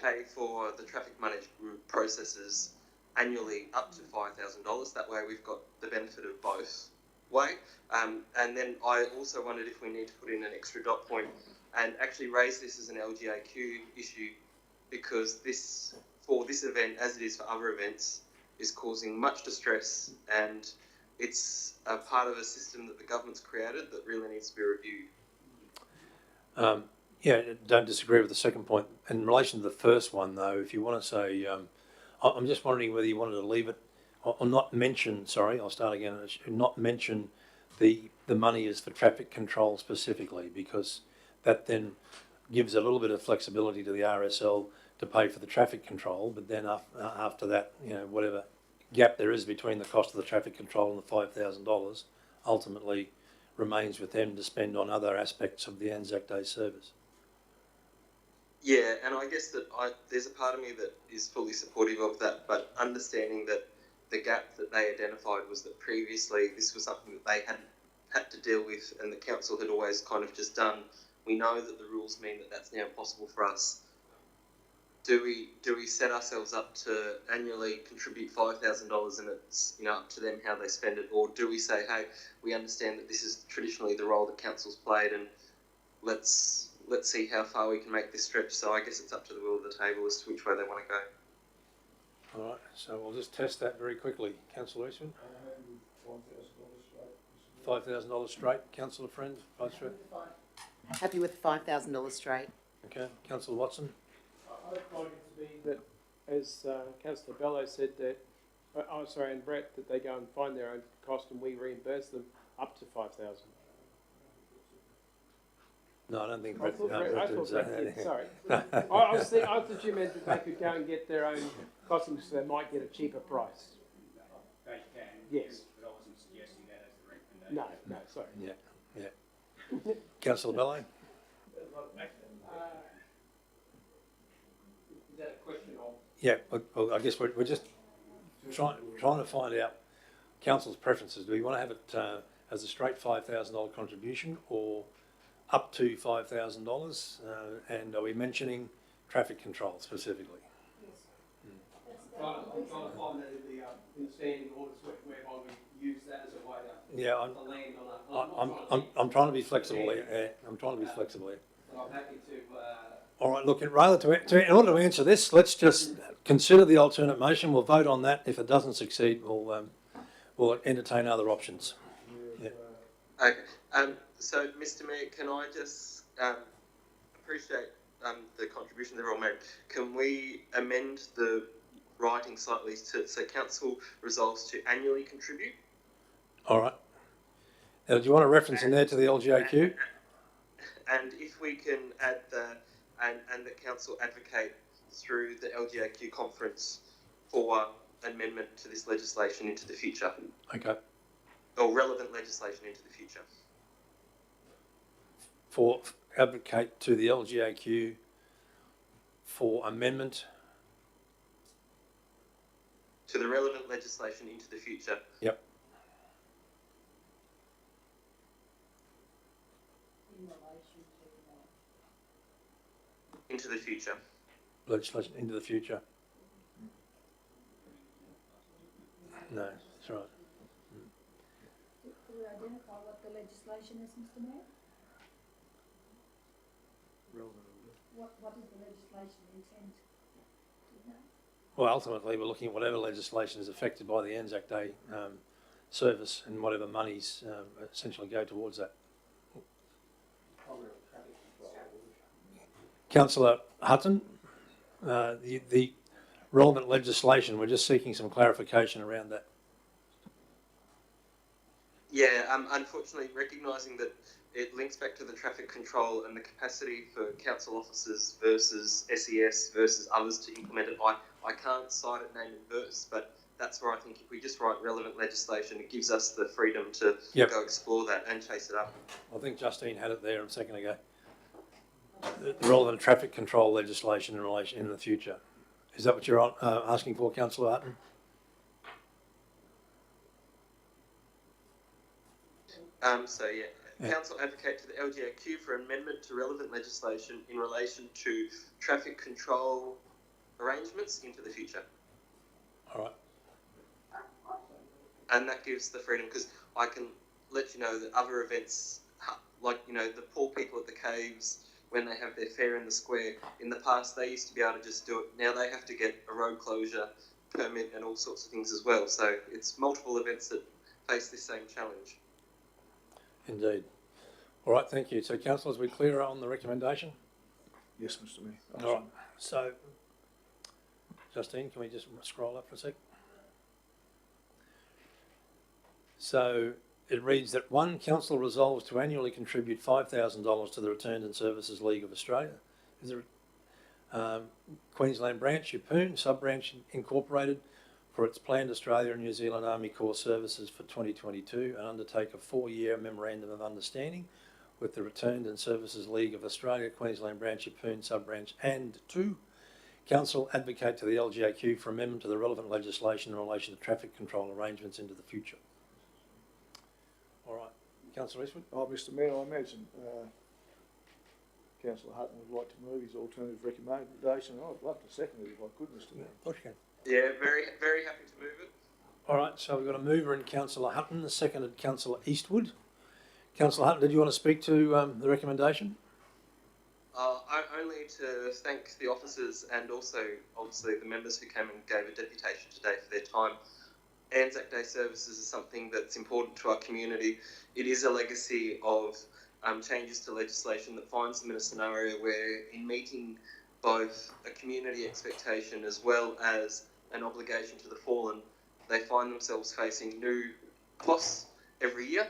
pay for the traffic management processes annually up to $5,000, that way we've got the benefit of both way. And then I also wondered if we need to put in an extra dot point and actually raise this as an LGAQ issue, because for this event, as it is for other events, is causing much distress, and it's a part of a system that the government's created that really needs to be reviewed. Yeah, don't disagree with the second point. In relation to the first one, though, if you want to say, I'm just wondering whether you wanted to leave it or not mention, sorry, I'll start again, not mention the money is for traffic control specifically, because that then gives a little bit of flexibility to the RSL to pay for the traffic control, but then after that, you know, whatever gap there is between the cost of the traffic control and the $5,000 ultimately remains with them to spend on other aspects of the Anzac Day service. Yeah, and I guess that there's a part of me that is fully supportive of that, but understanding that the gap that they identified was that previously this was something that they hadn't had to deal with and the council had always kind of just done. We know that the rules mean that that's now possible for us. Do we set ourselves up to annually contribute $5,000 and it's, you know, up to them how they spend it, or do we say, hey, we understand that this is traditionally the role that council's played, and let's see how far we can make this stretch. So I guess it's up to the will of the table as to which way they want to go. All right, so we'll just test that very quickly. Councillor Eastman? $5,000 straight. Councillor Friend? Vice Chair? Happy with $5,000 straight. Okay. Councillor Watson? I'd like it to be that, as Councillor Bello said, that, and Brett, that they go and find their own cost and we reimburse them up to $5,000. No, I don't think I Brett. thought Brett did, sorry. I thought you meant that they could go and get their own costings, so they might get a cheaper price. They can. Yes. But I wasn't suggesting that as the recommendation. No, sorry. Yeah. Councillor Bello? Is that a question of? Yeah, well, I guess we're just trying to find out council's preferences. Do we want to have it as a straight $5,000 contribution or up to $5,000? And are we mentioning traffic control specifically? Yes. I'm trying to find that in the standing orders whereby we use that as a way to land on a... I'm trying to be flexible here. I'm trying to be flexible here. But I'm happy to... All right, look, in order to answer this, let's just consider the alternate motion. We'll vote on that. If it doesn't succeed, we'll entertain other options. Yeah. Okay. So, Mr. Mayor, can I just appreciate the contribution they've all made? Can we amend the writing slightly so council resolves to annually contribute? All right. Now, do you want a reference in there to the LGAQ? And if we can add and the council advocate through the LGAQ conference for amendment to this legislation into the future. Okay. Or relevant legislation into the future. For advocate to the LGAQ for amendment to the relevant legislation into the future. Yep. Into the future. Legislation into the future. No, that's right. Could we identify what the legislation is, Mr. Mayor? What is the legislation intent? Well, ultimately, we're looking at whatever legislation is affected by the Anzac Day service and whatever monies essentially go towards that. Councillor Hutton, the relevant legislation, we're just seeking some clarification around that. Yeah, unfortunately, recognising that it links back to the traffic control and the capacity for council officers versus SES versus others to implement it. I can't cite it name and verse, but that's where I think if we just write relevant legislation, it gives us the freedom to go explore that and chase it up. I think Justine had it there a second ago. The relevant traffic control legislation in relation in the future. Is that what you're asking for, Councillor Hutton? Council advocate to the LGAQ for amendment to relevant legislation in relation to traffic control arrangements into the future. All right. And that gives the freedom, because I can let you know that other events, like, you know, the poor people at the caves, when they have their fair in the square, in the past they used to be able to just do it. Now they have to get a road closure permit and all sorts of things as well. So it's multiple events that face this same challenge. Indeed. All right, thank you. So, councillors, we clear on the recommendation? Yes, Mr. Mayor. All right. So, Justine, can we just scroll up for a sec? So, it reads that one, council resolves to annually contribute $5,000 to the Returns and Services League of Australia. Is there Queensland Branch, Yeppoon, Sub-Branch Incorporated, for its planned Australia and New Zealand Army Corps services for 2022 and undertake a 4-year memorandum of understanding with the Returned and Services League of Australia, Queensland Branch, Yeppoon, Sub-Branch, and 2, Council advocate to the LGAQ for amendment to the relevant legislation in relation to traffic control arrangements into the future. All right, Councillor Eastwood. Oh, Mr Mayor, I imagine Councillor Hutton would like to move his alternative recommendation. I'd love to second it if I could, Mr Mayor. Of course you can. Yeah, very, very happy to move it. All right, so we've got a mover in Councillor Hutton, a seconded Councillor Eastwood. Councillor Hutton, did you want to speak to the recommendation? Only to thank the officers and also, obviously, the members who came and gave a deputation today for their time. Anzac Day services is something that's important to our community. It is a legacy of changes to legislation that finds them in a scenario where, in meeting both a community expectation as well as an obligation to the fallen, they find themselves facing new costs every year.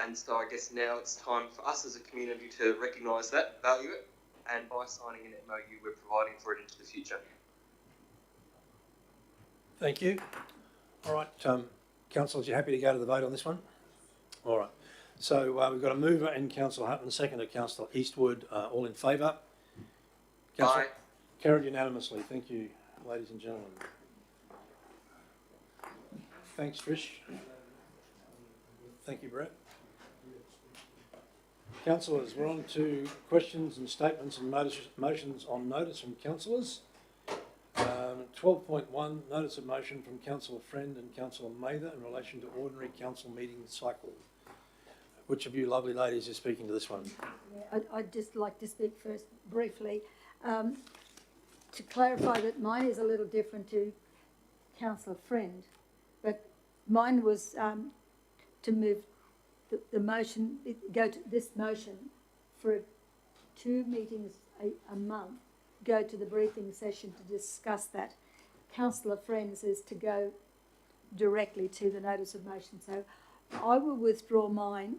And so I guess now it's time for us as a community to recognise that, value it, and by signing an MOU, we're providing for it into the future. Thank you. All right, councillors, you happy to go to the vote on this one? All right. So we've got a mover in Councillor Hutton, seconded Councillor Eastwood. All in favour? Aye. Carried unanimously. Thank you, ladies and gentlemen. Thanks, Trish. Thank you, Brett. Councillors, we're on to questions and statements and motions on notice from councillors. 12.1, notice of motion from Councillor Friend and Councillor Mather in relation to ordinary council meeting cycle. Which of you lovely ladies is speaking to this one? Yeah, I'd just like to speak first briefly. To clarify that mine is a little different to Councillor Friend, but mine was to move the motion, go to this motion for 2 meetings a month, go to the briefing session to discuss that. Councillor Friends is to go directly to the notice of motion. So I will withdraw mine,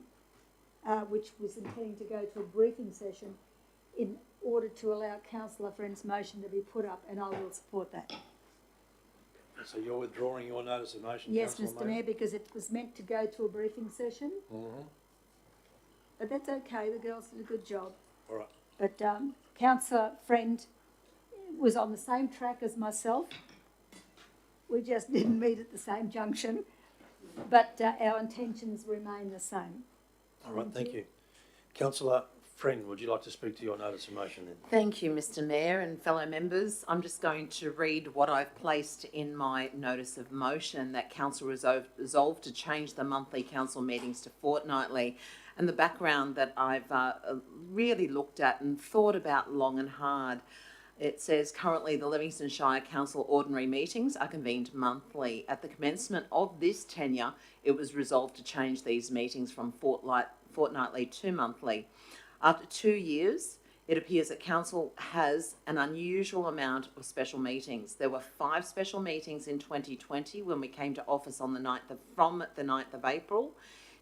which was intending to go to a briefing session, in order to allow Councillor Friend's motion to be put up, and I will support that. So you're withdrawing your notice of motion? Yes, Councillor Mr Mayor, because it was meant to go to a briefing session. But that's okay, the girls did a good job. All right. But Councillor Friend was on the same track as myself. We just didn't meet at the same junction, but our intentions remain the same. All right, thank you. Councillor Friend, would you like to speak to your notice of motion then? Thank you, Mr Mayor and fellow members. I'm just going to read what I've placed in my notice of motion, that Council resolved to change the monthly council meetings to fortnightly, and the background that I've really looked at and thought about long and hard. It says currently the Livingstone Shire Council ordinary meetings are convened monthly. At the commencement of this tenure, it was resolved to change these meetings from fortnightly to monthly. After 2 years, it appears that Council has an unusual amount of special meetings. There were 5 special meetings in 2020 when we came to office on from the 9th of April,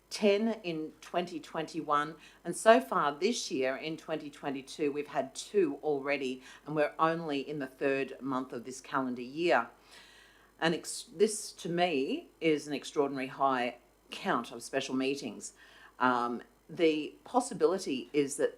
10 in 2021, and so far this year in 2022 we've had 2 already, and we're only in the 3rd month of this calendar year. And this to me is an extraordinary high count of special meetings. The possibility is that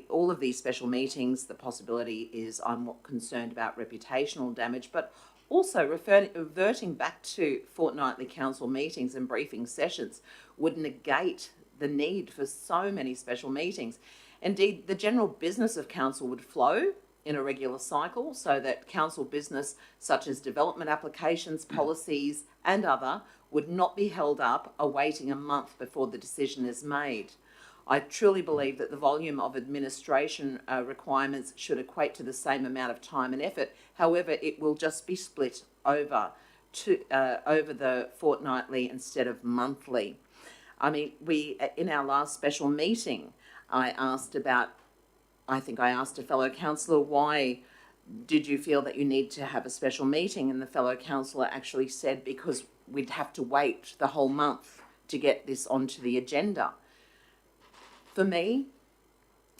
all of these special meetings, the possibility is I'm concerned about reputational damage, but also reverting back to fortnightly council meetings and briefing sessions would negate the need for so many special meetings. Indeed, the general business of council would flow in a regular cycle, so that council business such as development applications, policies and other would not be held up awaiting a month before the decision is made. I truly believe that the volume of administration requirements should equate to the same amount of time and effort. However, it will just be split over the fortnightly instead of monthly. I mean, in our last special meeting, I asked a fellow councillor, why did you feel that you need to have a special meeting? And the fellow councillor actually said, because we'd have to wait the whole month to get this onto the agenda. For me,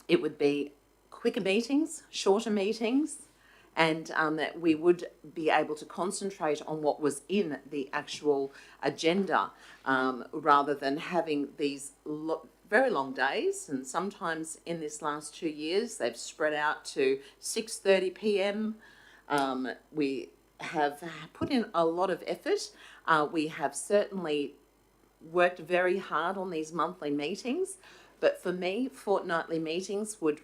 it would be quicker meetings, shorter meetings, and that we would be able to concentrate on what was in the actual agenda rather than having these very long days. And sometimes in this last 2 years, they've spread out to 6:30 p.m. We have put in a lot of effort. We have certainly worked very hard on these monthly meetings, but for me, fortnightly meetings would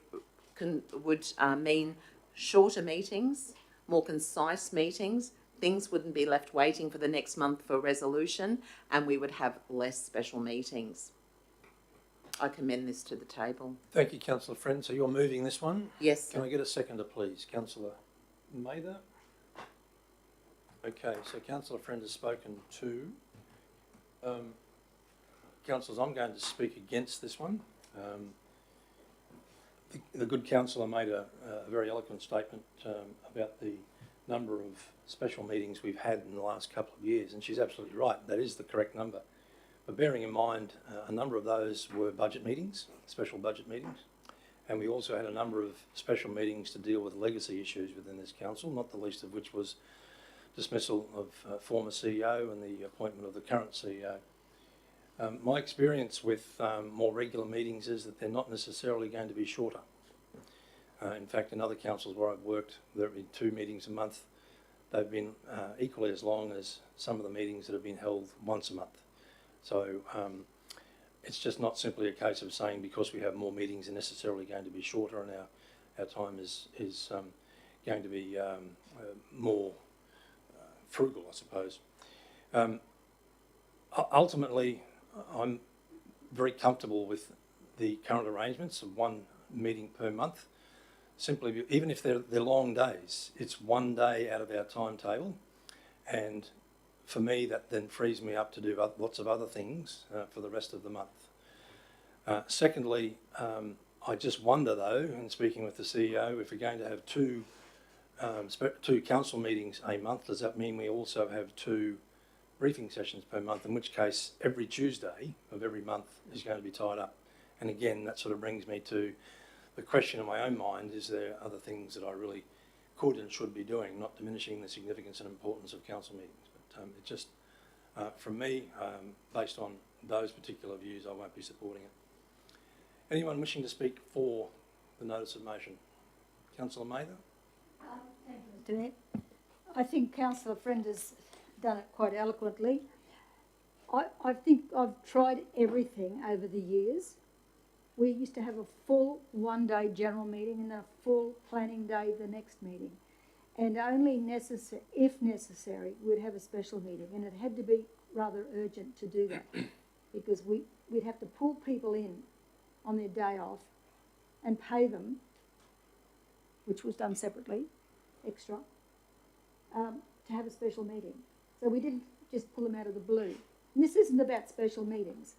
mean shorter meetings, more concise meetings. Things wouldn't be left waiting for the next month for resolution, and we would have less special meetings. I commend this to the table. Thank you, Councillor Friend. So you're moving this one? Yes, sir. Can I get a seconder, please? Councillor Mather? Okay, so Councillor Friend has spoken to. Councillors, I'm going to speak against this one. The good councillor made a very eloquent statement about the number of special meetings we've had in the last couple of years, and she's absolutely right. That is the correct number. But bearing in mind, a number of those were budget meetings, special budget meetings, and we also had a number of special meetings to deal with legacy issues within this council, not the least of which was dismissal of former CEO and the appointment of the current CEO. My experience with more regular meetings is that they're not necessarily going to be shorter. In fact, in other councils where I've worked, there have been 2 meetings a month. They've been equally as long as some of the meetings that have been held once a month. So it's just not simply a case of saying because we have more meetings they're necessarily going to be shorter, and our time is going to be more frugal, I suppose. Ultimately, I'm very comfortable with the current arrangements of 1 meeting per month. Simply, even if they're long days, it's 1 day out of our timetable, and for me that then frees me up to do lots of other things for the rest of the month. Secondly, I just wonder though, and speaking with the CEO, if we're going to have 2 council meetings a month, does that mean we also have 2 briefing sessions per month, in which case every Tuesday of every month is going to be tied up? And again, that sort of brings me to the question in my own mind, is there other things that I really could and should be doing, not diminishing the significance and importance of council meetings. But it just, from me, based on those particular views, I won't be supporting it. Anyone wishing to speak for the notice of motion? Councillor Mather? Thank you, Mr. Mayor. I think Councillor Friend has done it quite eloquently. I think I've tried everything over the years. We used to have a full 1-day general meeting and a full planning day the next meeting. And only if necessary, we'd have a special meeting. And it had to be rather urgent to do that because we'd have to pull people in on their day off and pay them, which was done separately, extra, to have a special meeting. So we didn't just pull them out of the blue. And this isn't about special meetings.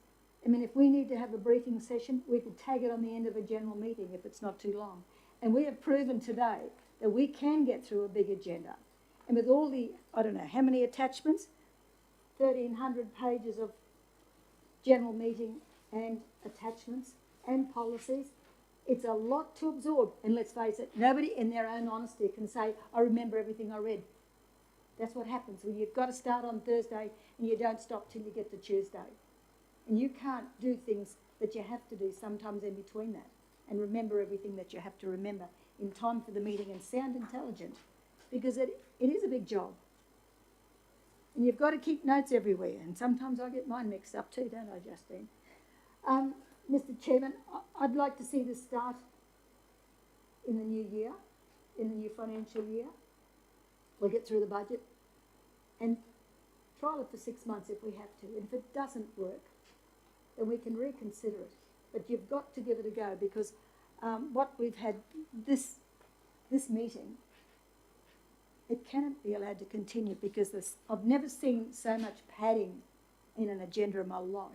I mean, if we need to have a briefing session, we could tag it on the end of a general meeting if it's not too long. And we have proven today that we can get through a big agenda. And with all the, I don't know how many attachments, 1,300 pages of general meeting and attachments and policies, it's a lot to absorb. And let's face it, nobody in their own honesty can say, I remember everything I read. That's what happens when you've got to start on Thursday and you don't stop till you get to Tuesday. And you can't do things that you have to do sometimes in between that and remember everything that you have to remember in time for the meeting and sound intelligent, because it is a big job. And you've got to keep notes everywhere, and sometimes I get mine mixed up too, don't I, Justine? Mr. Chairman, I'd like to see this start in the new year, in the new financial year. We'll get through the budget and trial it for 6 months if we have to. And if it doesn't work, then we can reconsider it. But you've got to give it a go, because what we've had this meeting, it cannot be allowed to continue, because I've never seen so much padding in an agenda in my life.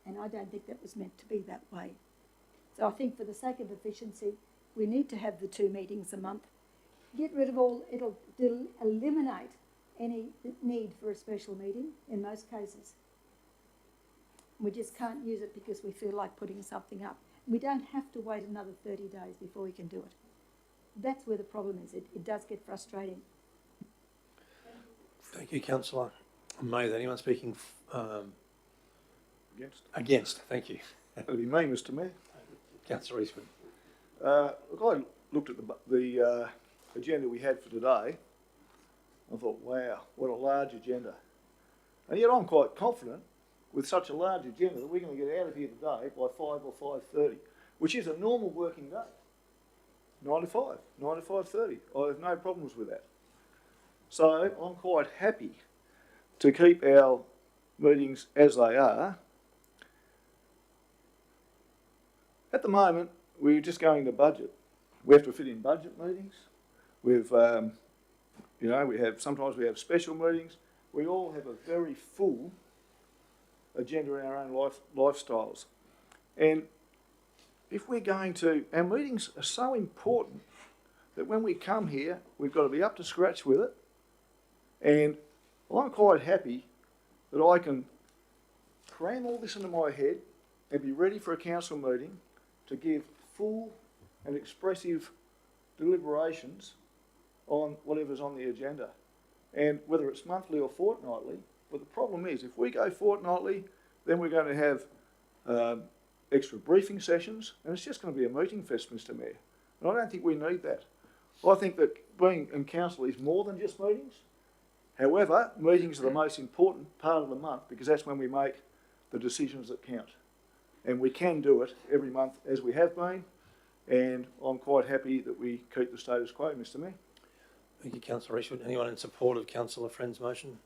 And I don't think that was meant to be that way. So I think for the sake of efficiency, we need to have the 2 meetings a month. Get rid of all, it'll eliminate any need for a special meeting in most cases. We just can't use it because we feel like putting something up. we don't have to wait another 30 days before we can do it. That's where the problem is. It does get frustrating. Thank you, Councillor May. Anyone speaking Against? against? Thank you. That'd be me, Mr Mayor. Councillor Eastman. Look, I looked at the agenda we had for today. I thought, wow, what a large agenda. And yet I'm quite confident with such a large agenda that we're going to get out of here today by 5 or 5:30, which is a normal working day. 9 to 5, 9 to 5:30. I have no problems with that. So I'm quite happy to keep our meetings as they are. At the moment, we're just going to budget. We have to fit in budget meetings. We've, sometimes we have special meetings. We all have a very full agenda in our own lifestyles. And if we're going to, our meetings are so important that when we come here, we've got to be up to scratch with it. And I'm quite happy that I can cram all this into my head and be ready for a council meeting to give full and expressive deliberations on whatever's on the agenda. And whether it's monthly or fortnightly, but the problem is if we go fortnightly, then we're going to have extra briefing sessions, and it's just going to be a meeting fest, Mr Mayor. And I don't think we need that. I think that being in council is more than just meetings. However, meetings are the most important part of the month because that's when we make the decisions that count. And we can do it every month as we have been, and I'm quite happy that we keep the status quo, Mr Mayor. Thank you, Councillor Eastwood. Anyone in support of Councillor Friend's motion?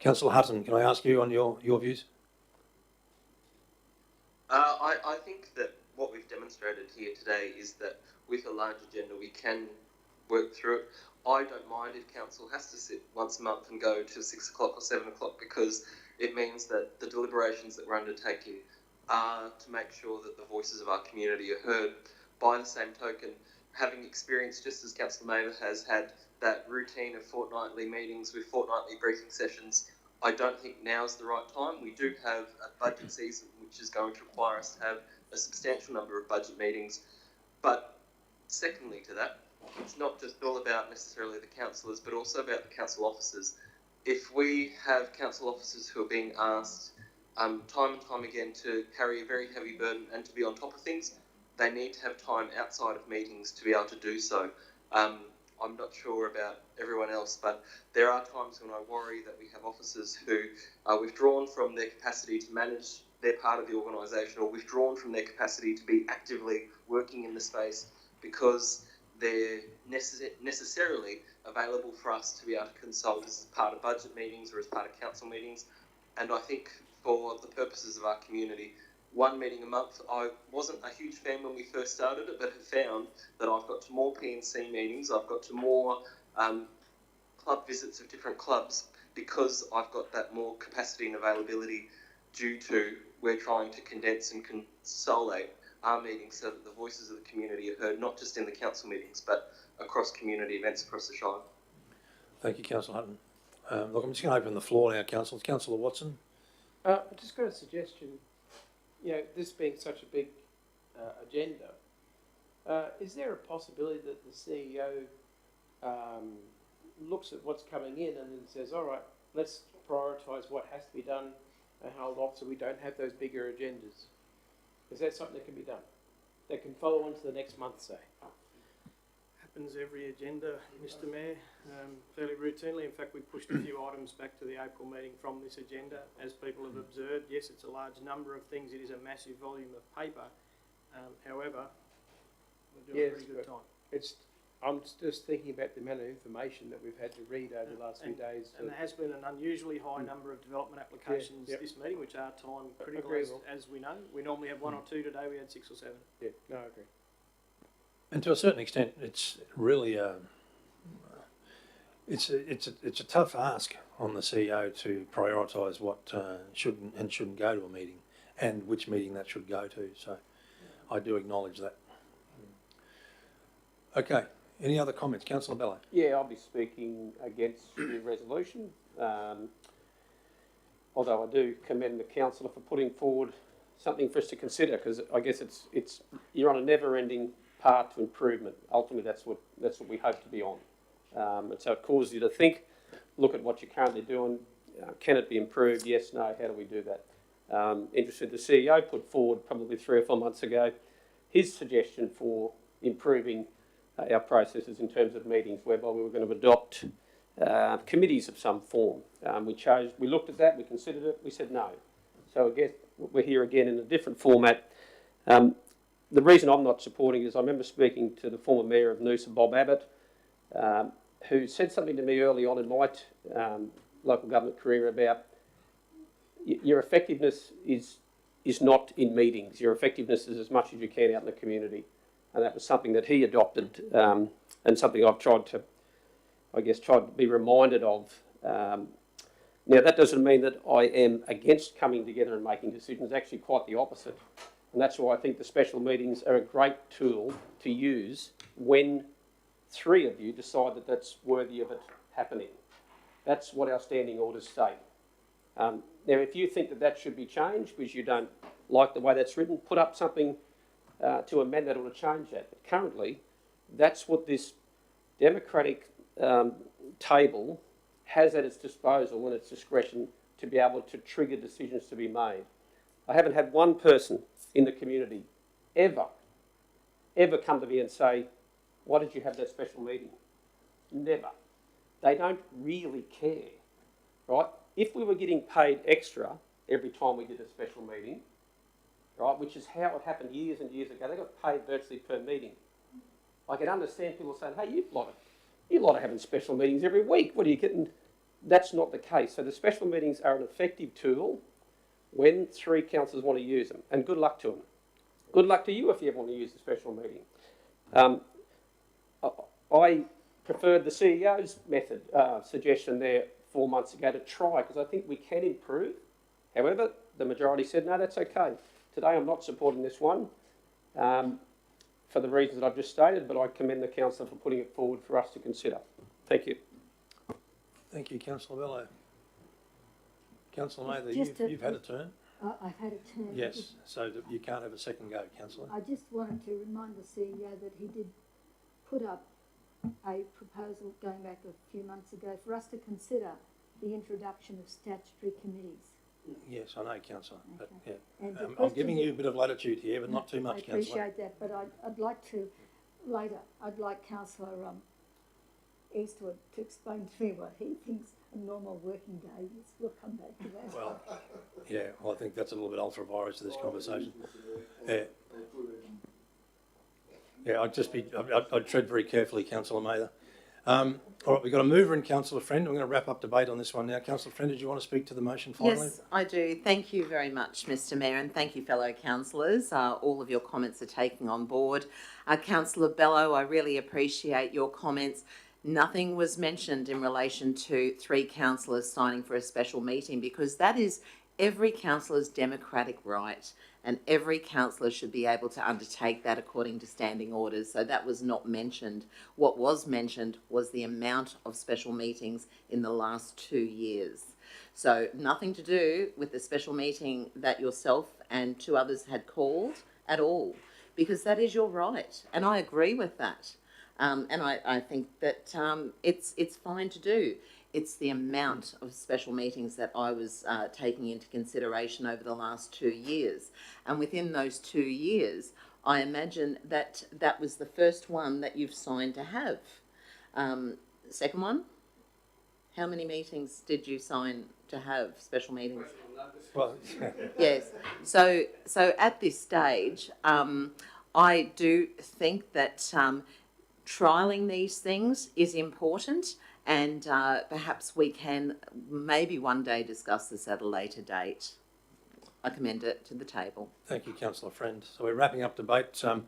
Councillor Hutton, can I ask you on your views? I think that what we've demonstrated here today is that with a large agenda we can work through it. I don't mind if council has to sit once a month and go to 6 o'clock or 7 o'clock because it means that the deliberations that we're undertaking are to make sure that the voices of our community are heard. By the same token, having experienced, just as Councillor Mather has had, that routine of fortnightly meetings with fortnightly briefing sessions, I don't think now's the right time. We do have a budget season which is going to require us to have a substantial number of budget meetings. But secondly to that, it's not just all about necessarily the councillors, but also about the council officers. If we have council officers who are being asked time and time again to carry a very heavy burden and to be on top of things, they need to have time outside of meetings to be able to do so. I'm not sure about everyone else, but there are times when I worry that we have officers who are withdrawn from their capacity to manage their part of the organisation or withdrawn from their capacity to be actively working in the space because they're necessarily available for us to be able to consult as part of budget meetings or as part of council meetings. And I think for the purposes of our community, one meeting a month, I wasn't a huge fan when we first started it, but have found that I've got to more P&C meetings, I've got to more club visits of different clubs because I've got that more capacity and availability due to we're trying to condense and consolidate our meetings so that the voices of the community are heard, not just in the council meetings, but across community events across the Shire. Thank you, Councillor Hutton. Look, I'm just going to open the floor now, Councillor. Councillor Watson. I've just got a suggestion. You know, this being such a big agenda, is there a possibility that the CEO looks at what's coming in and then says, all right, let's prioritise what has to be done and hold off so we don't have those bigger agendas? Is that something that can be done? That can follow on to the next month, say? Happens every agenda, Mr Mayor, fairly routinely. In fact, we pushed a few items back to the April meeting from this agenda. As people have observed, yes, it's a large number of things. It is a massive volume of paper. However, we're doing a pretty good time. I'm just thinking about the amount of information that we've had to read over the last few days. And there has been an unusually high number of development applications this meeting, which are time critical, as we know. We normally have 1 or 2 today. We had 6 or 7. Yeah, no, I agree. And to a certain extent, it's really it's a tough ask on the CEO to prioritise what should and shouldn't go to a meeting, and which meeting that should go to. So, I do acknowledge that. Okay. Any other comments, Councillor Bello? Yeah, I'll be speaking against the resolution. Although I do commend the councillor for putting forward something for us to consider, because I guess you're on a never-ending path to improvement. Ultimately, that's what we hope to be on. And so it causes you to think, look at what you're currently doing. Can it be improved? Yes, no. How do we do that? Interested, the CEO put forward probably 3 or 4 months ago his suggestion for improving our processes in terms of meetings, whereby we were going to adopt committees of some form. We looked at that, we considered it, we said no. So I guess we're here again in a different format. The reason I'm not supporting is I remember speaking to the former Mayor of Noosa, Bob Abbott, who said something to me early on in my local government career about your effectiveness is not in meetings. Your effectiveness is as much as you can out in the community. And that was something that he adopted, and something I've tried to be reminded of. Now, that doesn't mean that I am against coming together and making decisions, actually quite the opposite. And that's why I think the special meetings are a great tool to use when 3 of you decide that that's worthy of it happening. That's what our standing orders state. Now, if you think that should be changed because you don't like the way that's written, put up something to amend that or to change that. But currently, that's what this democratic table has at its disposal and its discretion to be able to trigger decisions to be made. I haven't had one person in the community ever come to me and say, why did you have that special meeting? Never. They don't really care, right? If we were getting paid extra every time we did a special meeting, right, which is how it happened years and years ago, they got paid virtually per meeting. I can understand people saying, hey, you lot are having special meetings every week. What are you getting? That's not the case. So the special meetings are an effective tool when 3 councillors want to use them. And good luck to them. Good luck to you if you ever want to use a special meeting. I preferred the CEO's method, suggestion there 4 months ago to try, because I think we can improve. However, the majority said, no, that's okay. Today I'm not supporting this one for the reasons that I've just stated, but I commend the councillor for putting it forward for us to consider. Thank you. Thank you, Councillor Bello. Councillor Mather, you've had a turn. I've had a turn. Yes, so that you can't have a second go, Councillor. I just wanted to remind the CEO that he did put up a proposal going back a few months ago for us to consider the introduction of statutory committees. Yes, I know, Councillor, but Okay. yeah. I'm giving you a bit of latitude here, but not too much, Councillor. I appreciate that, but I'd like to, later, I'd like Councillor Eastwood to explain to me what he thinks a normal working day is. We'll come back to that. Well, yeah, I think that's a little bit ultra-virus to this conversation. Yeah, I'd tread very carefully, Councillor Mather. All right, we've got a mover and Councillor Friend. I'm going to wrap up debate on this one now. Councillor Friend, did you want to speak to the motion finally? Yes, I do. Thank you very much, Mr Mayor, and thank you, fellow councillors. All of your comments are taken on board. Councillor Bello, I really appreciate your comments. Nothing was mentioned in relation to 3 councillors signing for a special meeting, because that is every councillor's democratic right, and every councillor should be able to undertake that according to standing orders. So that was not mentioned. What was mentioned was the amount of special meetings in the last 2 years. So nothing to do with the special meeting that yourself and 2 others had called at all, because that is your right, and I agree with that. And I think that it's fine to do. It's the amount of special meetings that I was taking into consideration over the last 2 years. And within those 2 years, I imagine that that was the first one that you've signed to have. Second one? How many meetings did you sign to have, special meetings? Well, yes. So at this stage, I do think that trialling these things is important, and perhaps we can maybe one day discuss this at a later date. I commend it to the table. Thank you, Councillor Friend. So we're wrapping up debate. Got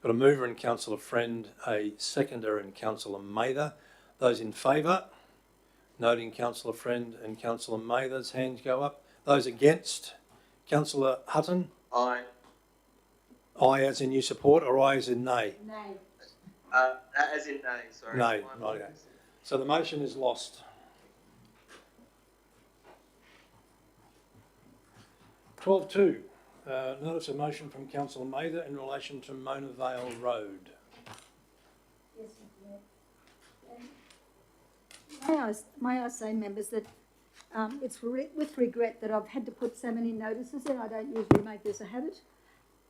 a mover in Councillor Friend, a seconder in Councillor Mather. Those in favour, noting Councillor Friend and Councillor Mather's hands go up. Those against, Councillor Hutton? Aye. Aye as in you support, or aye as in nay? Nay. As in nay, sorry. Nay, right, okay. So the motion is lost. 12-2. Notice a motion from Councillor Mather in relation to Mona Vale Road. Yes, Mr. Mayor. May I say, members, that it's with regret that I've had to put so many notices in. I don't usually make this a habit,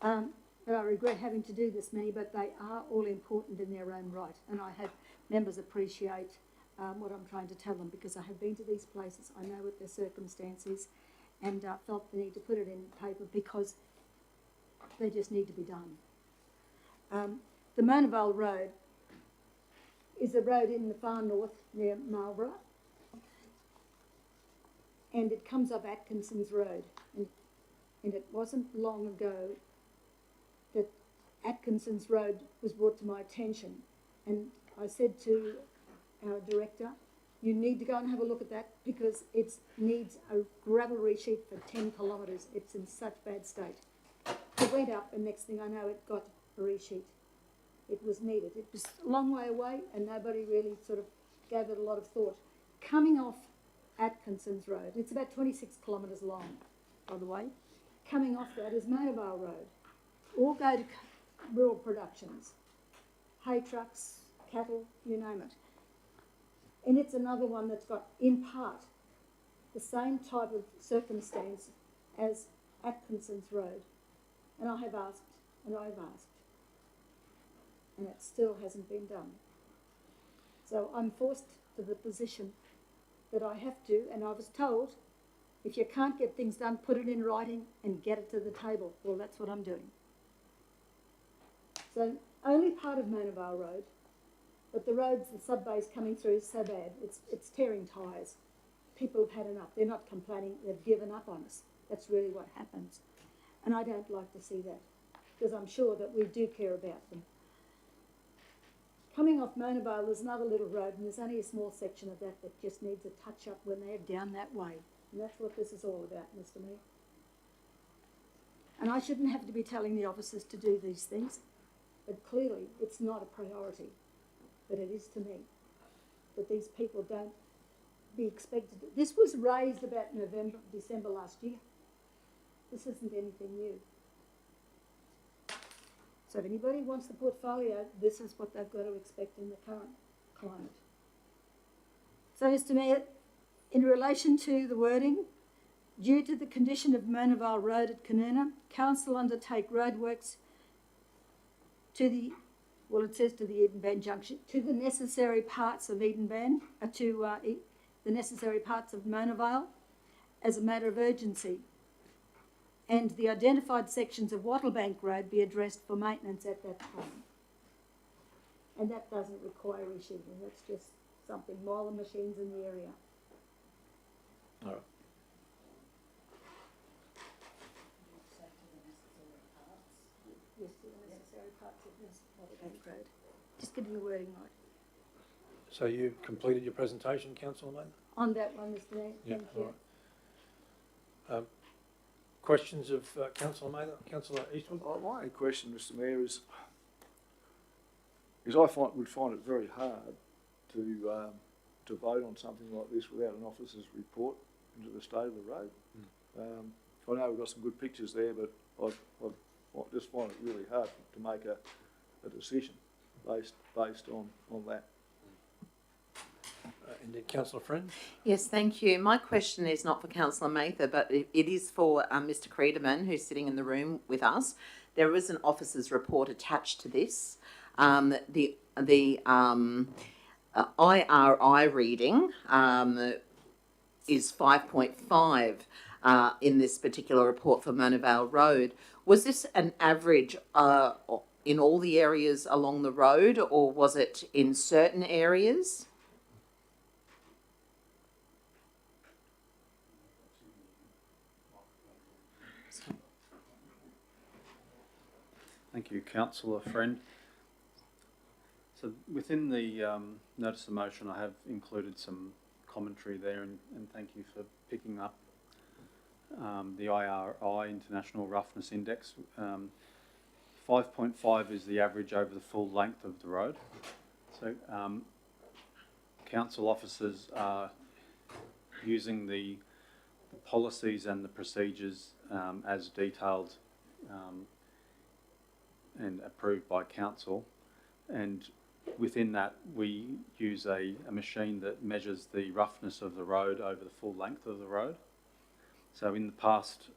but I regret having to do this many, but they are all important in their own right, and I hope members appreciate what I'm trying to tell them, because I have been to these places, I know what their circumstance is, and felt the need to put it in paper because they just need to be done. The Mona Vale Road is a road in the far north near Marlborough, and it comes up Atkinson's Road, and it wasn't long ago that Atkinson's Road was brought to my attention, and I said to our director, you need to go and have a look at that because it needs a gravel resheet for 10 kilometres. It's in such bad state. It went up, and next thing I know, it got a resheet. It was needed. It was a long way away, and nobody really sort of gave it a lot of thought. Coming off Atkinson's Road, it's about 26 kilometres long, by the way. Coming off that is Mona Vale Road. All go to rural productions, hay trucks, cattle, you name it. And it's another one that's got, in part, the same type of circumstance as Atkinson's Road. And I have asked, and I've asked, and it still hasn't been done. So I'm forced to the position that I have to, and I was told, if you can't get things done, put it in writing and get it to the table. Well, that's what I'm doing. So only part of Mona Vale Road, but the roads, the sub-base coming through is so bad, it's tearing tyres. People have had enough. They're not complaining, they've given up on us. That's really what happens. And I don't like to see that, because I'm sure that we do care about them. Coming off Mona Vale, there's another little road, and there's only a small section of that that just needs a touch-up when they're down that way. And that's what this is all about, Mr. Mayor. And I shouldn't have to be telling the officers to do these things, but clearly it's not a priority. But it is to me, that these people don't be expected to. This was raised about December last year. This isn't anything new. So if anybody wants the portfolio, this is what they've got to expect in the current climate. So, Mr. Mayor, in relation to the wording, due to the condition of Mona Vale Road at Canuna, Council undertake roadworks to the, well, it says to the Edenban Junction, to the necessary parts of Edenban, the necessary parts of Mona Vale, as a matter of urgency, and the identified sections of Wattlebank Road be addressed for maintenance at that time. And that doesn't require resheeting, that's just something while the machine's in the area. All right. Yes, to the necessary parts of this Wattlebank Road. Just getting the wording right. So you've completed your presentation, Councillor Mather? On that one, Mr. Mayor, thank you. Right. Questions of Councillor Mather? Councillor Eastwood? My question, Mr. Mayor, is I would find it very hard to vote on something like this without an officer's report into the state of the road. I know we've got some good pictures there, but I just find it really hard to make a decision based on that. Indeed, Councillor Friend? Yes, thank you. My question is not for Councillor Mather, but it is for Mr. Creederman, who's sitting in the room with us. There is an officer's report attached to this. The IRI reading is 5.5 in this particular report for Mona Vale Road. Was this an average in all the areas along the road, or was it in certain areas? Thank you, Councillor Friend. So within the notice of motion, I have included some commentary there, and thank you for picking up the IRI, International Roughness Index. 5.5 is the average over the full length of the road. So council officers are using the policies and the procedures as detailed and approved by council, and within that we use a machine that measures the roughness of the road over the full length of the road. So in the past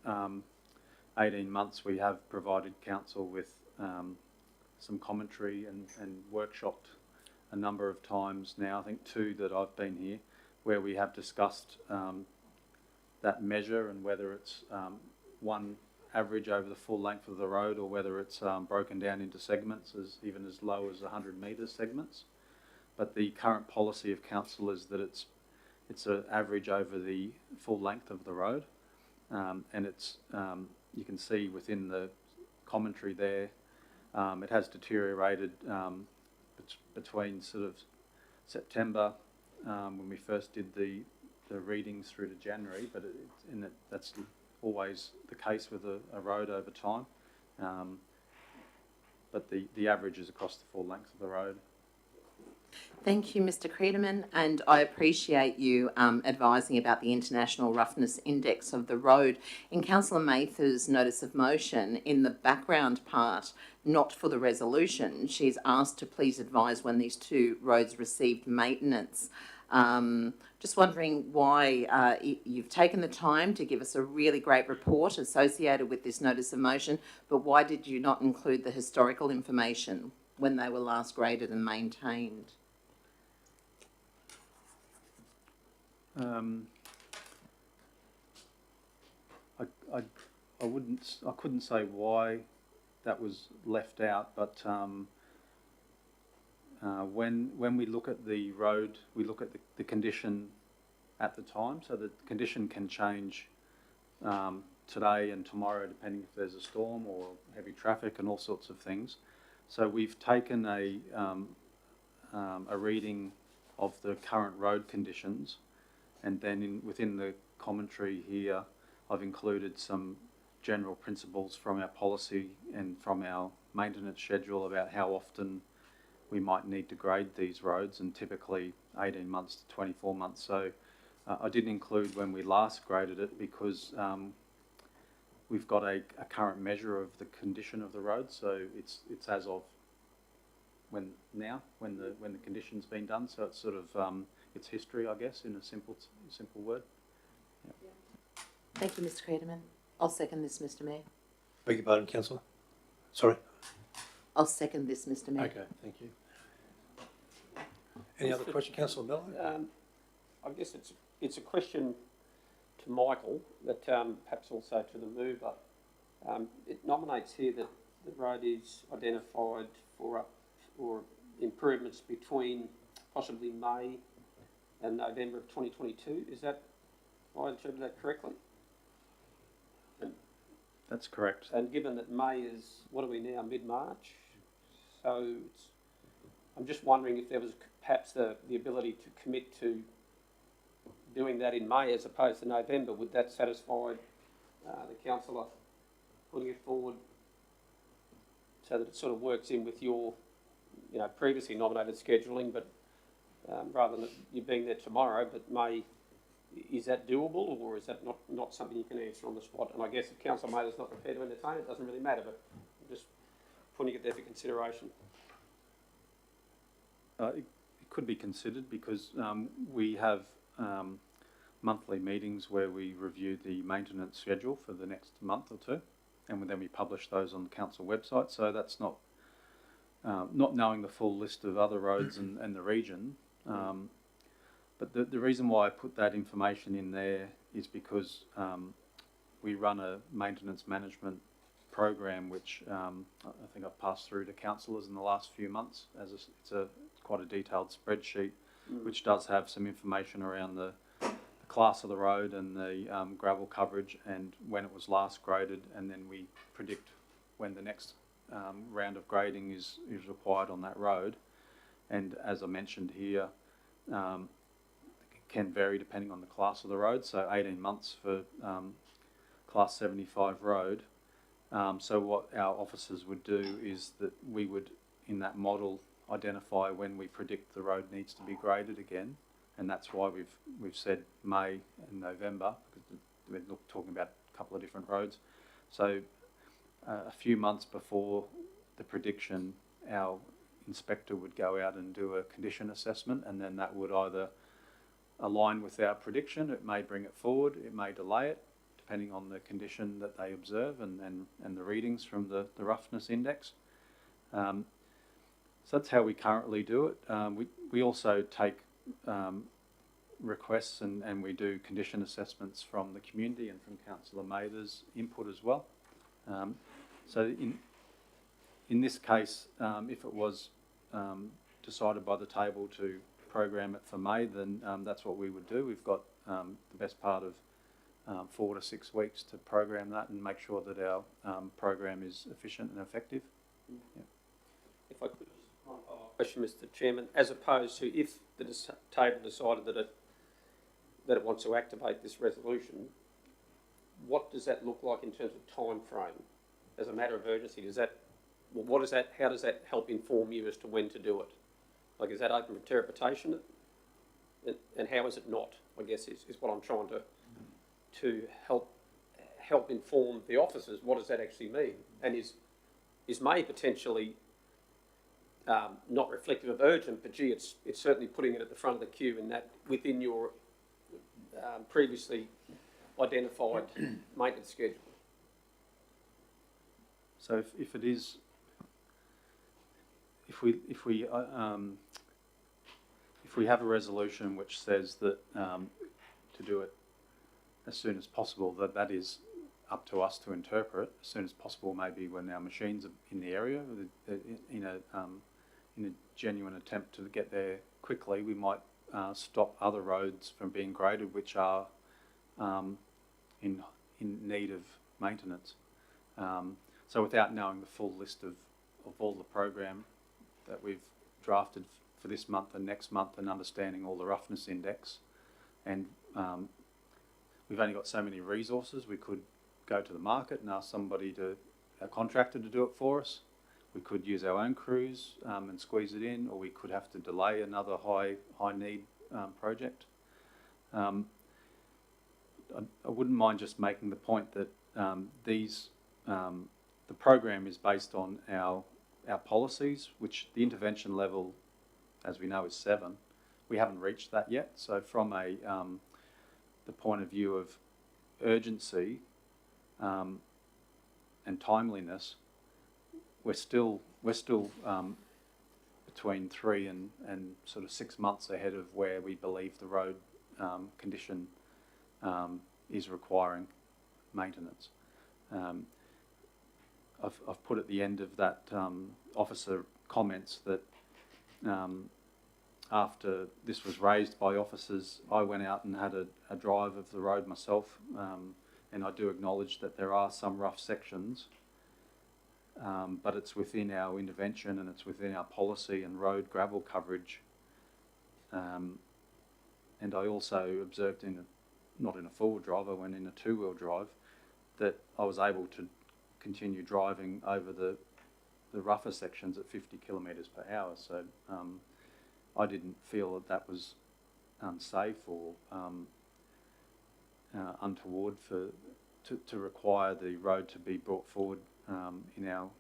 18 months we have provided council with some commentary and workshopped a number of times now, I think 2 that I've been here, where we have discussed that measure and whether it's one average over the full length of the road or whether it's broken down into segments, even as low as 100 metre segments. But the current policy of council is that it's an average over the full length of the road, and it's you can see within the commentary there, it has deteriorated between sort of September when we first did the readings through to January, but that's always the case with a road over time. But the average is across the full length of the road. Thank you, Mr. Creederman, and I appreciate you advising about the International Roughness Index of the road. In Councillor Mather's notice of motion, in the background part, not for the resolution, she's asked to please advise when these 2 roads received maintenance. Just wondering why you've taken the time to give us a really great report associated with this notice of motion, but why did you not include the historical information when they were last graded and maintained? I couldn't say why that was left out, but when we look at the road, we look at the condition at the time. So the condition can change today and tomorrow depending if there's a storm or heavy traffic and all sorts of things. So we've taken a reading of the current road conditions, and then within the commentary here I've included some general principles from our policy and from our maintenance schedule about how often we might need to grade these roads, and typically 18 months to 24 months. So I didn't include when we last graded it because we've got a current measure of the condition of the road, so it's as of when the condition's been done. So it's sort of it's history, I guess, in a simple word. Yeah. Thank you, Mr. Creederman. I'll second this, Mr. Mayor. Beg your pardon, Councillor? Sorry? I'll second this, Mr. Mayor. Okay, thank you. Any other question, Councillor Bello? I guess it's a question to Michael, but perhaps also to the mover. It nominates here that the road is identified for improvements between possibly May and November of 2022. Is that, I interpret that correctly? That's correct. And given that May is, what are we now, mid-March? So I'm just wondering if there was perhaps the ability to commit to doing that in May as opposed to November. Would that satisfy the councillor putting it forward so that it sort of works in with your, previously nominated scheduling, but rather than you being there tomorrow, but May, is that doable, or is that not something you can answer on the spot? And I guess if Councillor Mather's not prepared to entertain it, doesn't really matter, but I'm just putting it there for consideration. It could be considered because we have monthly meetings where we review the maintenance schedule for the next month or 2, and then we publish those on the council website. So that's not knowing the full list of other roads and the region. But the reason why I put that information in there is because we run a maintenance management program which I think I've passed through to councillors in the last few months. It's quite a detailed spreadsheet which does have some information around the class of the road and the gravel coverage and when it was last graded, and then we predict when the next round of grading is required on that road. And as I mentioned here, can vary depending on the class of the road, so 18 months for class 75 road. So what our officers would do is that we would, in that model, identify when we predict the road needs to be graded again, and that's why we've said May and November, because we're talking about couple of different roads. So a few months before the prediction, our inspector would go out and do a condition assessment, and then that would either align with our prediction, it may bring it forward, it may delay it, depending on the condition that they observe and the readings from the roughness index. So that's how we currently do it. We also take requests and we do condition assessments from the community and from Councillor Mather's input as well. So in this case, if it was decided by the table to program it for May, then that's what we would do. We've got the best part of 4 to 6 weeks to program that and make sure that our program is efficient and effective. Yeah. If I could, one follow-up question, Mr. Chairman, as opposed to if the table decided that it wants to activate this resolution, what does that look like in terms of time frame? As a matter of urgency, how does that help inform you as to when to do it? Like, is that open for interpretation? And how is it not, I guess, is what I'm trying to help inform the officers. What does that actually mean? And is May potentially not reflective of urgent, but gee, it's certainly putting it at the front of the queue in that within your previously identified maintenance schedule. So if it is, if we have a resolution which says that to do it as soon as possible, that is up to us to interpret. As soon as possible, maybe when our machines are in the area, in a genuine attempt to get there quickly, we might stop other roads from being graded which are in need of maintenance. So without knowing the full list of all the program that we've drafted for this month and next month, and understanding all the roughness index, and we've only got so many resources. We could go to the market and ask a contractor to do it for us. We could use our own crews and squeeze it in, or we could have to delay another high need project. I wouldn't mind just making the point that the program is based on our policies, which the intervention level, as we know, is 7. We haven't reached that yet. So from the point of view of urgency and timeliness, we're still between 3 and sort of 6 months ahead of where we believe the road condition is requiring maintenance. I've put at the end of that officer comments that after this was raised by officers, I went out and had a drive of the road myself, and I do acknowledge that there are some rough sections, but it's within our intervention and it's within our policy and road gravel coverage. And I also observed not in a four-wheel drive, I went in a two-wheel drive, that I was able to continue driving over the rougher sections at 50 kilometres per hour. So I didn't feel that was unsafe or untoward to require the road to be brought forward in our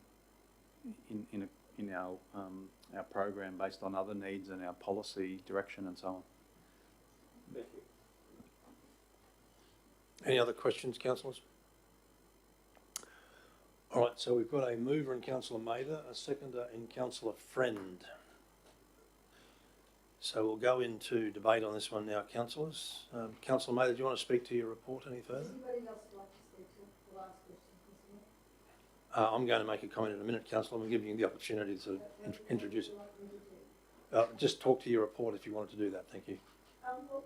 program based on other needs and our policy direction and so on. Thank you. Any other questions, councillors? All right, so we've got a mover in Councillor Mather, a seconder in Councillor Friend. So we'll go into debate on this one now, councillors. Councillor Mather, do you want to speak to your report any further? Anybody else would like to speak to the last question, Mr. Mayor? I'm going to make a comment in a minute, councillor. I'm giving you the opportunity to introduce it. Just talk to your report if you wanted to do that. Thank you. Well,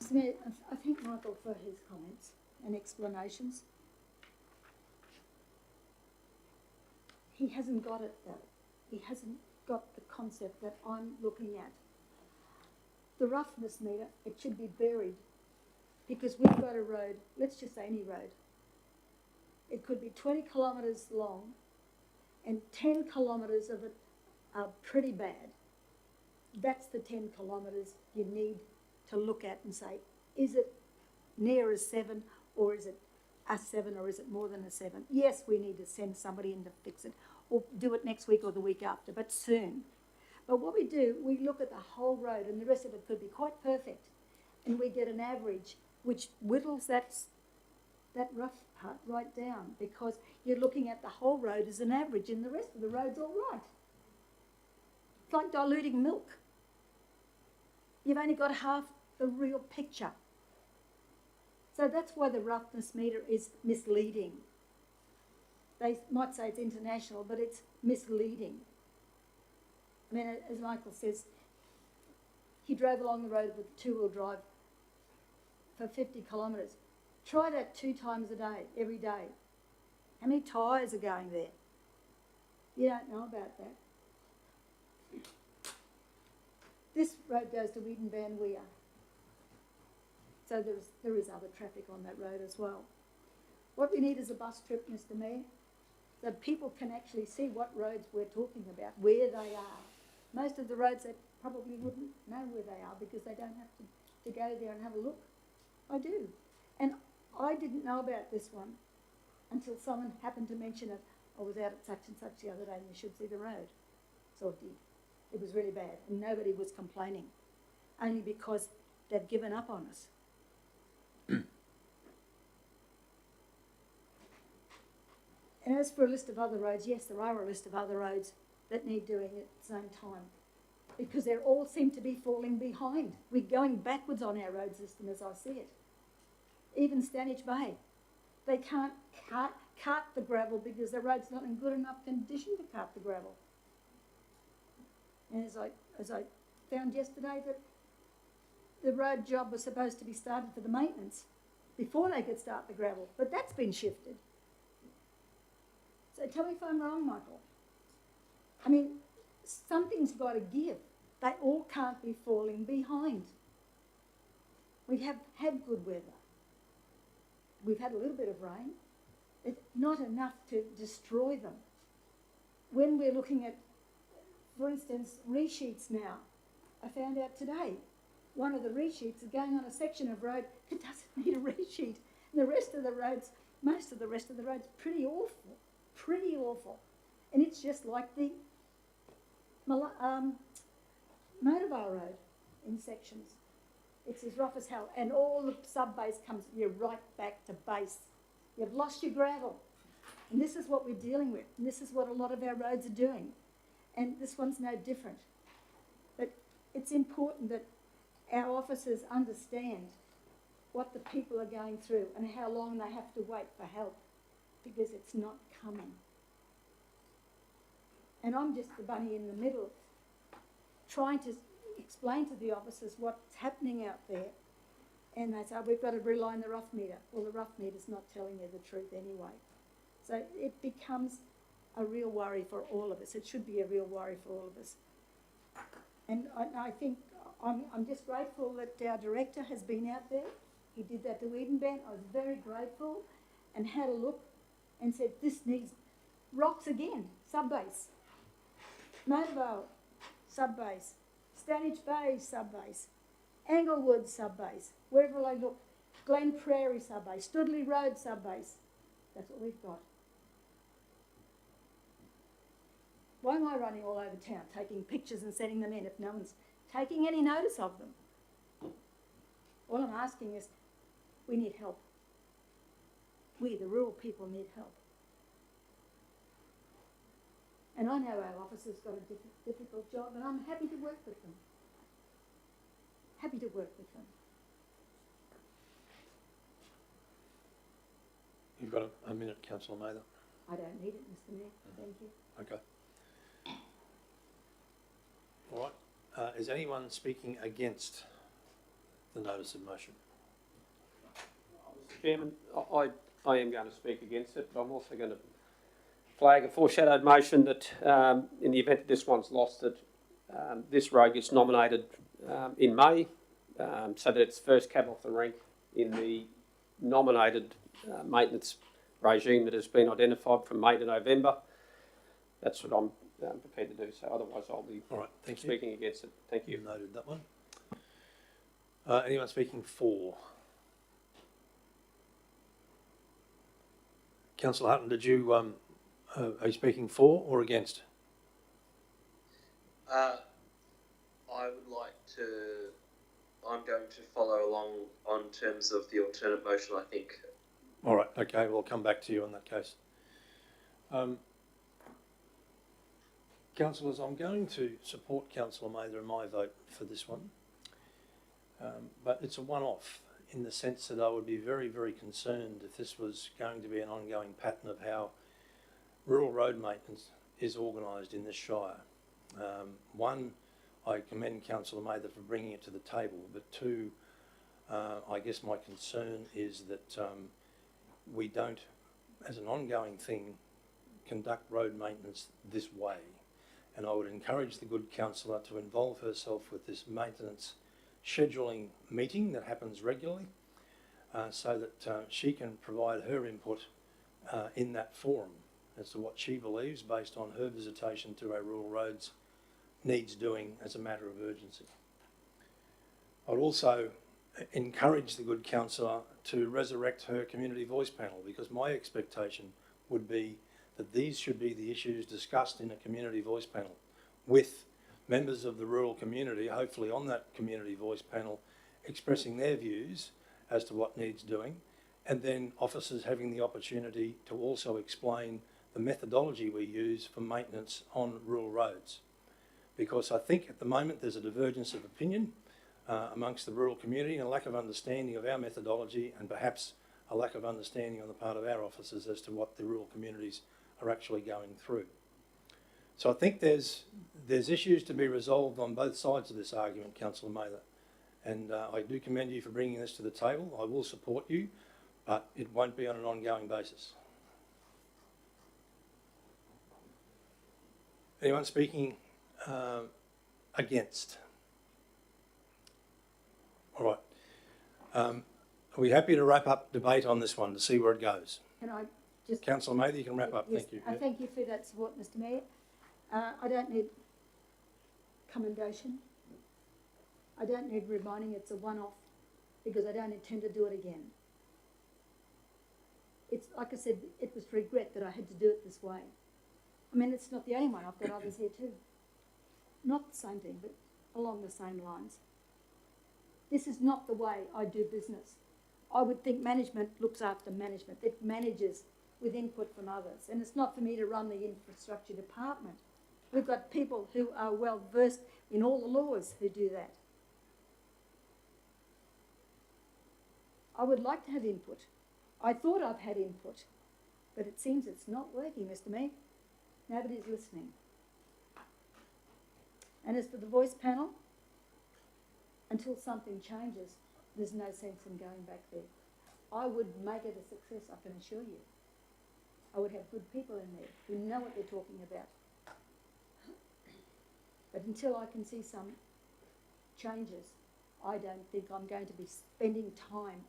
Mr. Mayor, I thank Michael for his comments and explanations. He hasn't got it though. He hasn't got the concept that I'm looking at. The roughness meter, it should be buried, because we've got a road, let's just say any road. It could be 20 kilometres long and 10 kilometres of it are pretty bad. That's the 10 kilometres you need to look at and say, is it near as 7, or is it a 7, or is it more than a 7? Yes, we need to send somebody in to fix it, or do it next week or the week after, but soon. But what we do, we look at the whole road, and the rest of it could be quite perfect, and we get an average which whittles that rough part right down, because you're looking at the whole road as an average, and the rest of the road's all right. It's like diluting milk. You've only got half the real picture. So that's why the roughness meter is misleading. They might say it's international, but it's misleading. I mean, as Michael says, he drove along the road with two-wheel drive for 50 kilometres. Try that 2 times a day, every day. How many tyres are going there? You don't know about that. This road goes to Weedon Van Weir. So there is other traffic on that road as well. What we need is a bus trip, Mr Mayor, so people can actually see what roads we're talking about, where they are. Most of the roads they probably wouldn't know where they are because they don't have to go there and have a look. I do. And I didn't know about this one until someone happened to mention it. I was out at such and such the other day and you should see the road. So I did. It was really bad and nobody was complaining, only because they've given up on us. And as for a list of other roads, yes, there are a list of other roads that need doing at the same time, because they all seem to be falling behind. We're going backwards on our road system as I see it. Even Stanage Bay, they can't cart the gravel because the road's not in good enough condition to cart the gravel. And as I found yesterday, that the road job was supposed to be started for the maintenance before they could start the gravel, but that's been shifted. So tell me if I'm wrong, Michael. I mean, something's got to give. They all can't be falling behind. We have had good weather. We've had a little bit of rain. It's not enough to destroy them. When we're looking at, for instance, resheets now, I found out today, one of the resheets is going on a section of road that doesn't need a resheet. And the rest of the roads, most of the rest of the road's pretty awful. Pretty awful. And it's just like the Motorvale Road in sections. It's as rough as hell. And all the sub-base comes, you're right back to base. You've lost your gravel. And this is what we're dealing with. And this is what a lot of our roads are doing. And this one's no different. But it's important that our officers understand what the people are going through and how long they have to wait for help, because it's not coming. And I'm just the bunny in the middle, trying to explain to the officers what's happening out there. And they say, oh, we've got to rely on the rough meter. Well, the rough meter's not telling you the truth anyway. So it becomes a real worry for all of us. It should be a real worry for all of us. And I think I'm just grateful that our director has been out there. He did that to Edenban. I was very grateful and had a look and said, this needs rocks again, sub-base. Motorvale, sub-base. Stanage Bay, sub-base. Anglewood, sub-base. Wherever I look, Glen Prairie, sub-base. Studley Road, sub-base. That's what we've got. Why am I running all over town, taking pictures and sending them in if no one's taking any notice of them? All I'm asking is, we need help. We, the rural people, need help. And I know our officers got a difficult job, and I'm happy to work with them. Happy to work with them. You've got a minute, Councillor Mather. I don't need it, Mr Mayor. Thank you. Okay. All right. Is anyone speaking against the notice of motion? Chairman, I am going to speak against it, but I'm also going to flag a foreshadowed motion that in the event that this one's lost, that this road gets nominated in May, so that it's first cab off the rank in the nominated maintenance regime that has been identified from May to November. That's what I'm prepared to do, so otherwise I'll be speaking against it. Thank you. Noted that one. Anyone speaking for? Councillor Hutton, did you, are you speaking for or against? I would like to, I'm going to follow along on terms of the alternate motion, I think. All right, okay, we'll come back to you in that case. Councillors, I'm going to support Councillor Mather in my vote for this one, but it's a one-off in the sense that I would be very, very concerned if this was going to be an ongoing pattern of how rural road maintenance is organised in this Shire. One, I commend Councillor Mather for bringing it to the table, but two, I guess my concern is that we don't, as an ongoing thing, conduct road maintenance this way. And I would encourage the good councillor to involve herself with this maintenance scheduling meeting that happens regularly, so that she can provide her input in that forum as to what she believes based on her visitation to our rural roads needs doing as a matter of urgency. I'd also encourage the good councillor to resurrect her community voice panel, because my expectation would be that these should be the issues discussed in a community voice panel with members of the rural community, hopefully on that community voice panel, expressing their views as to what needs doing, and then officers having the opportunity to also explain the methodology we use for maintenance on rural roads. Because I think at the moment there's a divergence of opinion amongst the rural community and a lack of understanding of our methodology, and perhaps a lack of understanding on the part of our officers as to what the rural communities are actually going through. So I think there's issues to be resolved on both sides of this argument, Councillor Mather, and I do commend you for bringing this to the table. I will support you, but it won't be on an ongoing basis. Anyone speaking against? All right. Are we happy to wrap up debate on this one to see where it goes? Can I just... Councillor Mather, you can wrap up. Yes, Thank you. I thank you for that support, Mr Mayor. I don't need commendation. I don't need reminding it's a one-off, because I don't intend to do it again. It's, like I said, it was regret that I had to do it this way. I mean, it's not the only one. I've got others here too. Not the same thing, but along the same lines. This is not the way I do business. I would think management looks after management. It manages with input from others. And it's not for me to run the infrastructure department. We've got people who are well versed in all the laws who do that. I would like to have input. I thought I've had input, but it seems it's not working, Mr Mayor. Nobody's listening. And as for the voice panel, until something changes, there's no sense in going back there. I would make it a success, I can assure you. I would have good people in there who know what they're talking about. But until I can see some changes, I don't think I'm going to be spending time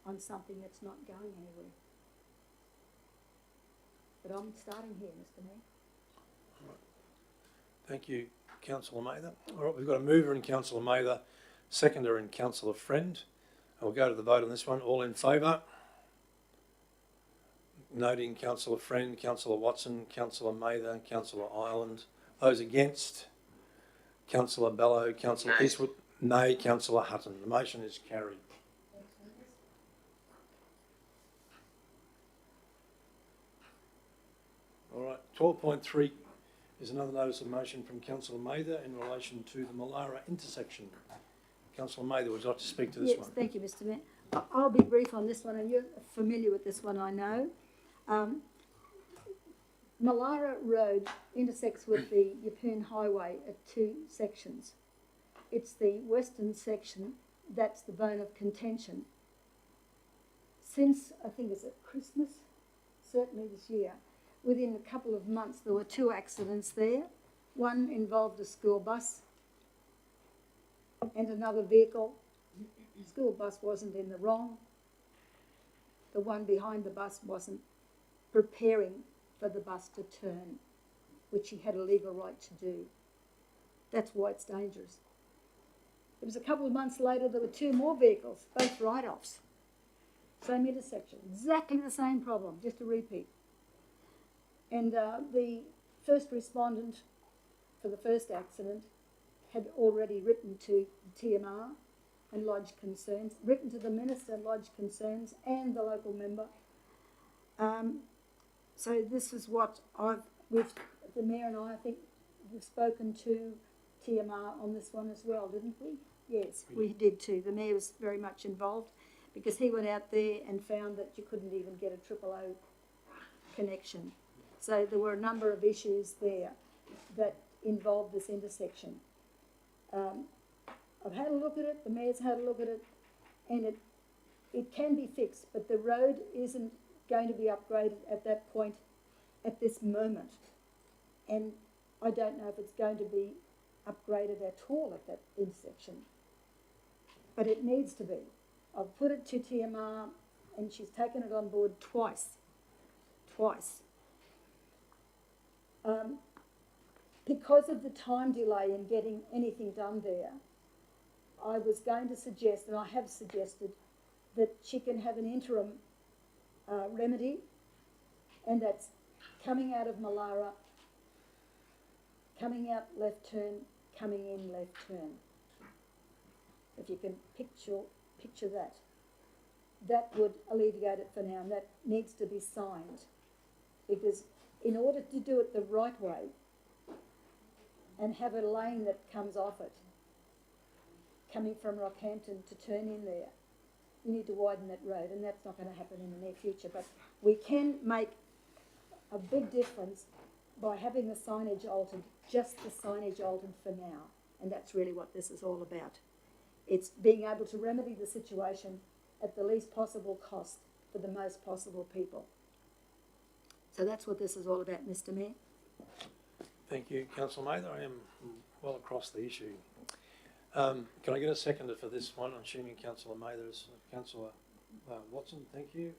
on something that's not going anywhere. But I'm starting here, Mr Mayor. Thank you, Councillor Mather. All right, we've got a mover in Councillor Mather, seconder in Councillor Friend. We'll go to the vote on this one. All in favour? Noting Councillor Friend, Councillor Watson, Councillor Mather, Councillor Ireland. Those against? Councillor Bellow, Councillor Eastwood. Nay, Councillor Hutton. The motion is carried. All right, 12.3 is another notice of motion from Councillor Mather in relation to the Malara intersection. Councillor Mather, would you like to speak to this one? Yes, thank you, Mr Mayor. I'll be brief on this one, and you're familiar with this one, I know. Malara Road intersects with the Yeppoon Highway at two sections. It's the western section that's the bone of contention. Since, I think it's at Christmas, certainly this year, within a couple of months there were two accidents there. One involved a school bus and another vehicle. The school bus wasn't in the wrong. The one behind the bus wasn't preparing for the bus to turn, which he had a legal right to do. That's why it's dangerous. It was a couple of months later there were two more vehicles, both write-offs. same intersection, exactly the same problem, just a repeat. And the first respondent for the first accident had already written to TMR and lodged concerns, written to the minister, lodged concerns, and the local member. So this is what the mayor and I think we've spoken to TMR on this one as well, didn't we? Yes, we did too. The mayor was very much involved because he went out there and found that you couldn't even get a O connection. So there were a number of issues there that involved this intersection. I've had a look at it, the mayor's had a look at it, and it can be fixed, but the road isn't going to be upgraded at that point at this moment. And I don't know if it's going to be upgraded at all at that intersection. But it needs to be. I've put it to TMR and she's taken it on board twice. Because of the time delay in getting anything done there, I was going to suggest, and I have suggested, that she can have an interim remedy, and that's coming out of Malara, coming out left turn, coming in left turn. If you can picture that. That would alleviate it for now, and that needs to be signed. Because in order to do it the right way, and have a lane that comes off it, coming from Rockhampton to turn in there, you need to widen that road, and that's not going to happen in the near future. But we can make a big difference by having the signage altered, just the signage altered for now, and that's really what this is all about. It's being able to remedy the situation at the least possible cost for the most possible people. So that's what this is all about, Mr. Mayor. Thank you, Councillor Mather. I am well across the issue. Can I get a seconder for this one? I'm assuming Councillor Mather is Councillor Watson. Thank you.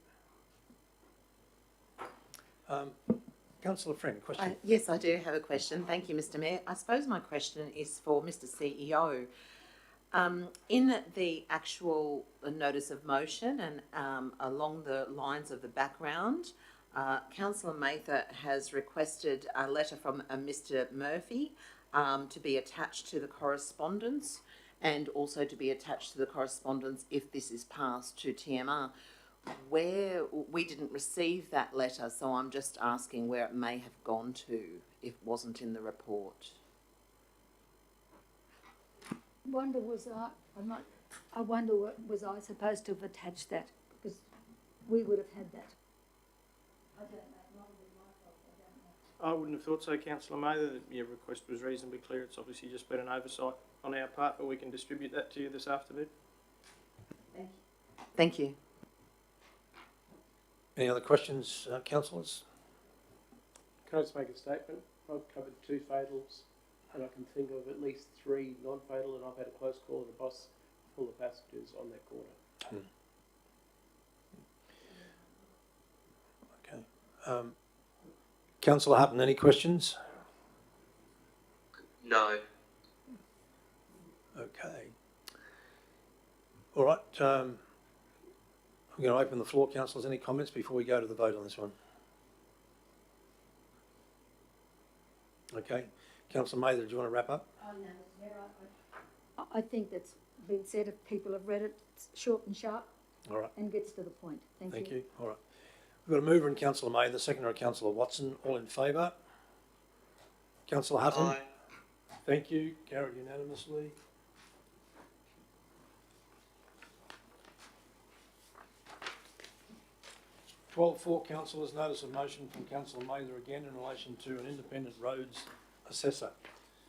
Councillor Friend, question? Yes, I do have a question. Thank you, Mr. Mayor. I suppose my question is for Mr. CEO. In the actual notice of motion and along the lines of the background, Councillor Mather has requested a letter from Mr. Murphy to be attached to the correspondence, and also to be attached to the correspondence if this is passed to TMR. Where we didn't receive that letter, so I'm just asking where it may have gone to if it wasn't in the report. I wonder was I supposed to have attached that, because we would have had that. I don't know. I wouldn't have thought so, Councillor Mather. Your request was reasonably clear. It's obviously just been an oversight on our part, but we can distribute that to you this afternoon. Thank you. Thank you. Any other questions, councillors? Can I just make a statement? I've covered 2 fatals, and I can think of at least 3 non-fatal, and I've had a close call with a bus full of passengers on that corner. Okay. Councillor Hutton, any questions? No. Okay. All right. I'm going to open the floor, councillors. Any comments before we go to the vote on this one? Okay. Councillor Mather, do you want to wrap up? Oh, no, I think that's been said. If people have read it, it's short and sharp. All right. And gets to the point. Thank you. All right. We've got a mover in Councillor Mather, seconder Councillor Watson. All in favour? Councillor Hutton? Aye. Thank you. Carried unanimously. (12.4) Councillors, notice of motion from Councillor Mather again in relation to an independent roads assessor.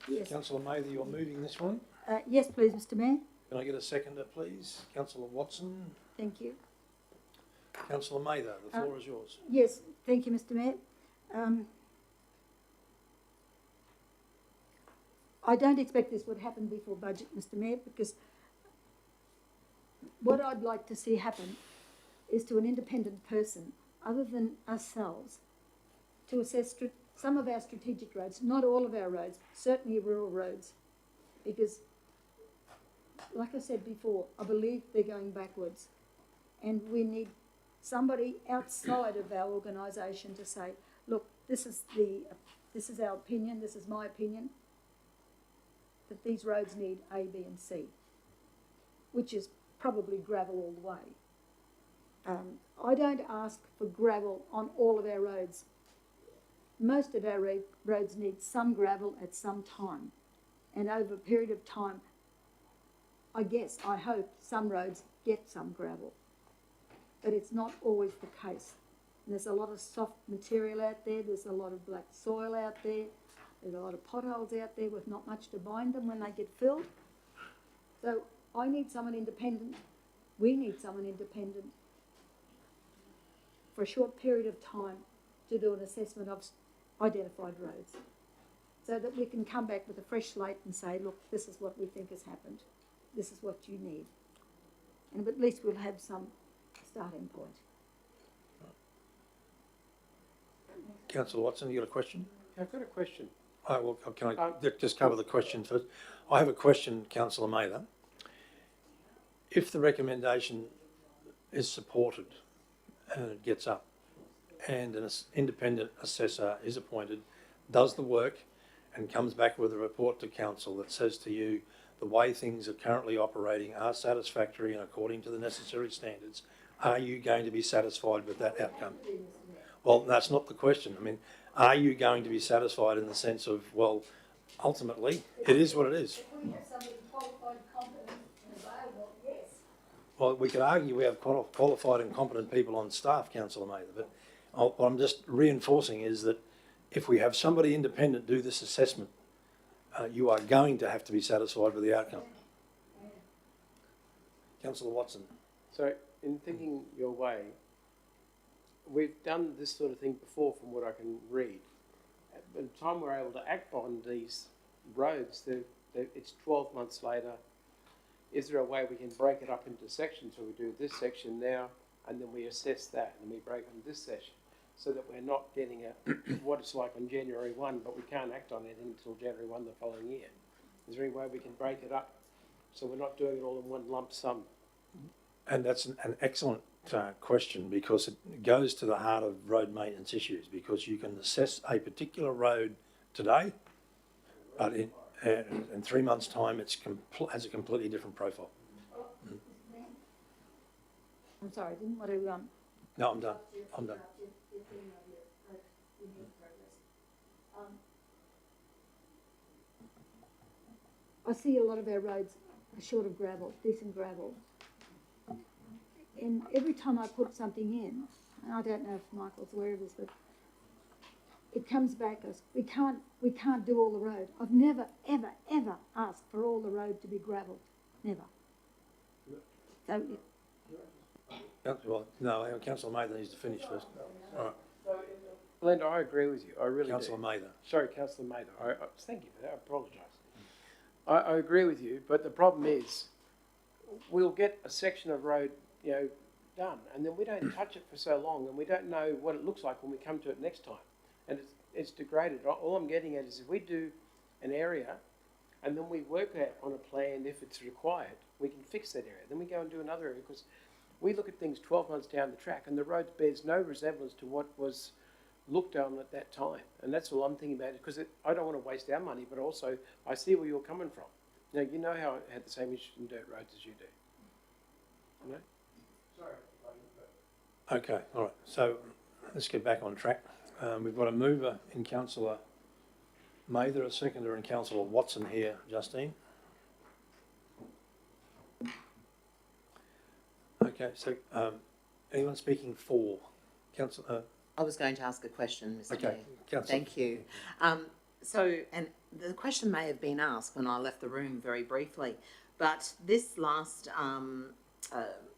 Yes. Councillor Mather, you're moving this one. Yes, please, Mr. Mayor. Can I get a seconder, please? Councillor Watson. Thank you. Councillor Mather, the floor is yours. Yes, thank you, Mr. Mayor. I don't expect this would happen before budget, Mr. Mayor, because what I'd like to see happen is to an independent person, other than ourselves, to assess some of our strategic roads, not all of our roads, certainly rural roads, because, like I said before, I believe they're going backwards, and we need somebody outside of our organisation to say, look, this is our opinion, this is my opinion, that these roads need A, B and C, which is probably gravel all the way. I don't ask for gravel on all of our roads. Most of our roads need some gravel at some time, and over a period of time, I hope some roads get some gravel, but it's not always the case. And there's a lot of soft material out there, there's a lot of black soil out there, there's a lot of potholes out there with not much to bind them when they get filled. So I need someone independent, we need someone independent for a short period of time to do an assessment of identified roads, so that we can come back with a fresh slate and say, look, this is what we think has happened, this is what you need. And at least we'll have some starting point. Councillor Watson, you got a question? I've got a question. Well, can I just cover the question first? I have a question, Councillor Mather. If the recommendation is supported and it gets up and an independent assessor is appointed, does the work and comes back with a report to council that says to you the way things are currently operating are satisfactory and according to the necessary standards, are you going to be satisfied with that outcome? Well, that's not the question. I mean, are you going to be satisfied in the sense of, well, ultimately, it is what it is. If we have somebody qualified, competent and available, yes. Well, we could argue we have qualified and competent people on staff, Councillor Mather, but what I'm just reinforcing is that if we have somebody independent do this assessment, you are going to have to be satisfied with the outcome. Councillor Watson. So, in thinking your way, we've done this sort of thing before from what I can read. By the time we're able to act on these roads, it's 12 months later. Is there a way we can break it up into sections, so we do this section now, and then we assess that, and we break on this section, so that we're not getting what it's like on January 1, but we can't act on it until January 1 the following year? Is there any way we can break it up so we're not doing it all in one lump sum? And that's an excellent question, because it goes to the heart of road maintenance issues, because you can assess a particular road today, but in 3 months' time it has a completely different profile. I'm sorry, I didn't want to... No, I'm done. I'm done. I see a lot of our roads are short of gravel, decent gravel. And every time I put something in, and I don't know if Michael's aware of this, but it comes back as we can't do all the road. I've never, ever, ever asked for all the road to be gravel. Never. So Well, no, Councillor Mather needs to finish first. All right. Linda, I agree with you. I really Councillor do. Mather. Sorry, Councillor Mather. Thank you for that. I apologise. I agree with you, but the problem is we'll get a section of road, done, and then we don't touch it for so long, and we don't know what it looks like when we come to it next time, and it's degraded. All I'm getting at is if we do an area, and then we work out on a plan if it's required, we can fix that area. Then we go and do another area, because we look at things 12 months down the track, and the road bears no resemblance to what was looked on at that time. And that's all I'm thinking about, because I don't want to waste our money, but also I see where you're coming from. Now, you know how I had the same issue in dirt roads as you do. You know? Sorry. Okay, all right. So let's get back on track. We've got a mover in Councillor Mather, a seconder in Councillor Watson here, Justine. Okay, so anyone speaking for? Councillor? I was going to ask a question, Mr. Okay, Mayor. Councillor. Thank you. And the question may have been asked when I left the room very briefly, but this last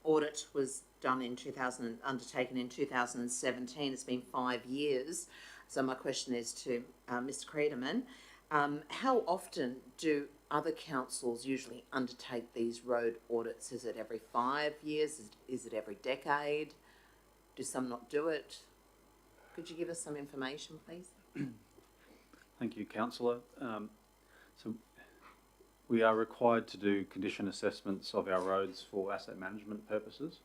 audit was done undertaken in 2017. It's been 5 years. So my question is to Mr. Creederman, how often do other councils usually undertake these road audits? Is it every 5 years? Is it every decade? Do some not do it? Could you give us some information, please? Thank you, Councillor. So we are required to do condition assessments of our roads for asset management purposes.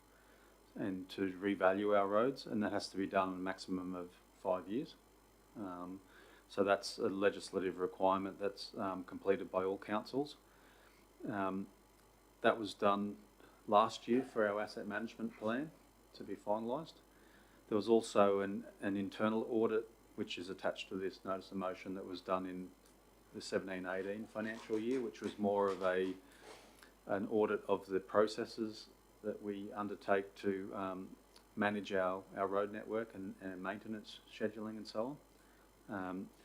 and to revalue our roads, and that has to be done in a maximum of 5 years. So that's a legislative requirement that's completed by all councils. That was done last year for our asset management plan to be finalised. There was also an internal audit which is attached to this notice of motion that was done in the 17-18 financial year, which was more of an audit of the processes that we undertake to manage our road network and maintenance scheduling and so on.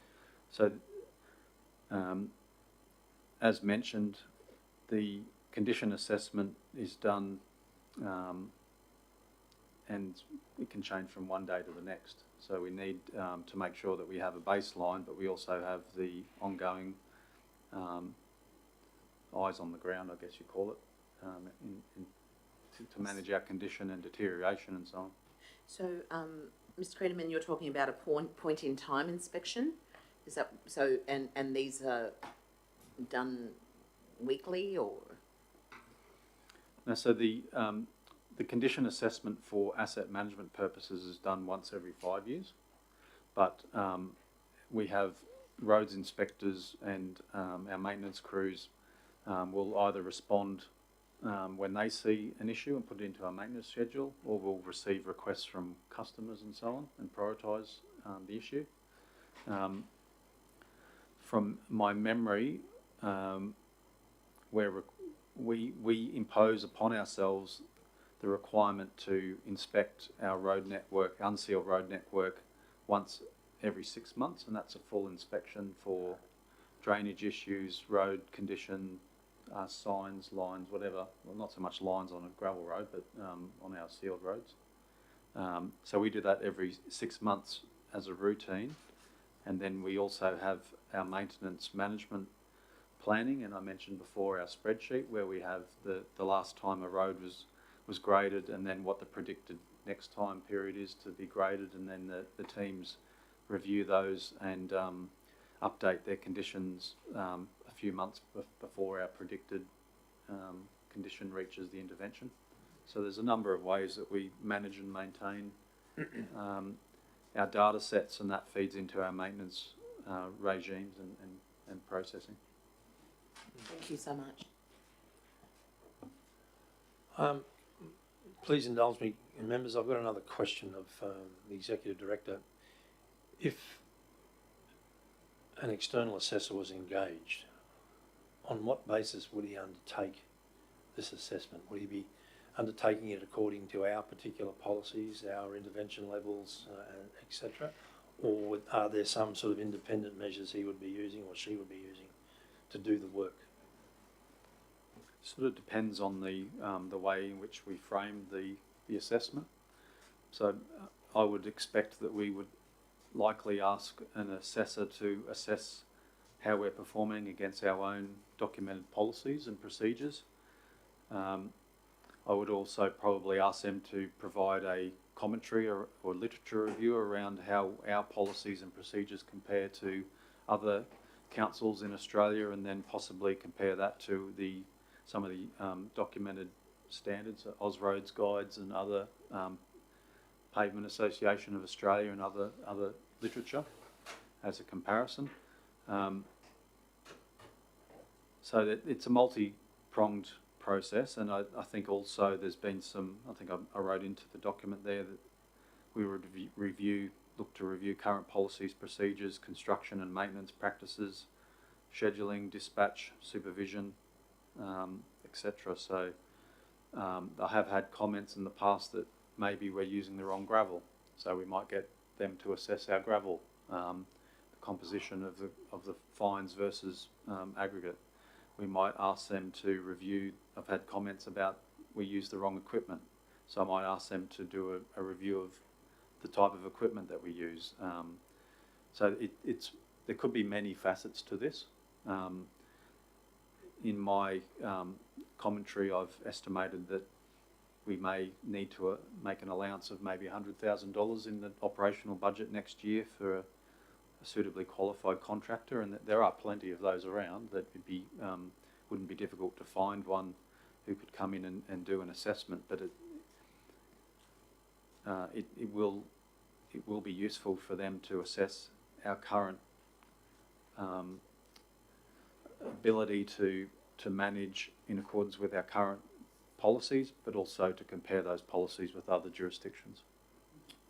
As mentioned, the condition assessment is done and it can change from one day to the next. So we need to make sure that we have a baseline, but we also have the ongoing eyes on the ground, I guess you call it, to manage our condition and deterioration and so on. So, Mr. Creedman, you're talking about a point in time inspection. Is that so? And these are done weekly or? No, so the condition assessment for asset management purposes is done once every 5 years, but we have roads inspectors and our maintenance crews will either respond when they see an issue and put it into our maintenance schedule, or we'll receive requests from customers and so on and prioritise the issue. From my memory, where we impose upon ourselves the requirement to inspect our road network, unsealed road network, once every 6 months, and that's a full inspection for drainage issues, road condition, signs, lines, whatever. Well, not so much lines on a gravel road, but on our sealed roads. So we do that every 6 months as a routine, and then we also have our maintenance management planning, and I mentioned before our spreadsheet where we have the last time a road was graded, and then what the predicted next time period is to be graded, and then the teams review those and update their conditions a few months before our predicted condition reaches the intervention. So there's a number of ways that we manage and maintain our data sets, and that feeds into our maintenance regimes and processing. Thank you so much. Please indulge me, members. I've got another question of the Executive Director. If an external assessor was engaged, on what basis would he undertake this assessment? Would he be undertaking it according to our particular policies, our intervention levels, etc.? Or are there some sort of independent measures he would be using or she would be using to do the work? Sort of depends on the way in which we frame the assessment. So I would expect that we would likely ask an assessor to assess how we're performing against our own documented policies and procedures. I would also probably ask them to provide a commentary or literature review around how our policies and procedures compare to other councils in Australia, and then possibly compare that to some of the documented standards, Ausroads guides and other Pavement Association of Australia and other literature as a comparison. So that it's a multi-pronged process, and I think also there's been some, I think I wrote into the document there that we would look to review current policies, procedures, construction and maintenance practices, scheduling, dispatch, supervision, etc. So I have had comments in the past that maybe we're using the wrong gravel, so we might get them to assess our gravel, the composition of the fines versus aggregate. We might ask them to review. I've had comments about we use the wrong equipment, so I might ask them to do a review of the type of equipment that we use. So there could be many facets to this. In my commentary, I've estimated that we may need to make an allowance of maybe $100,000 in the operational budget next year for a suitably qualified contractor, and that there are plenty of those around. That wouldn't be difficult to find one who could come in and do an assessment. But it will be useful for them to assess our current ability to manage in accordance with our current policies, but also to compare those policies with other jurisdictions.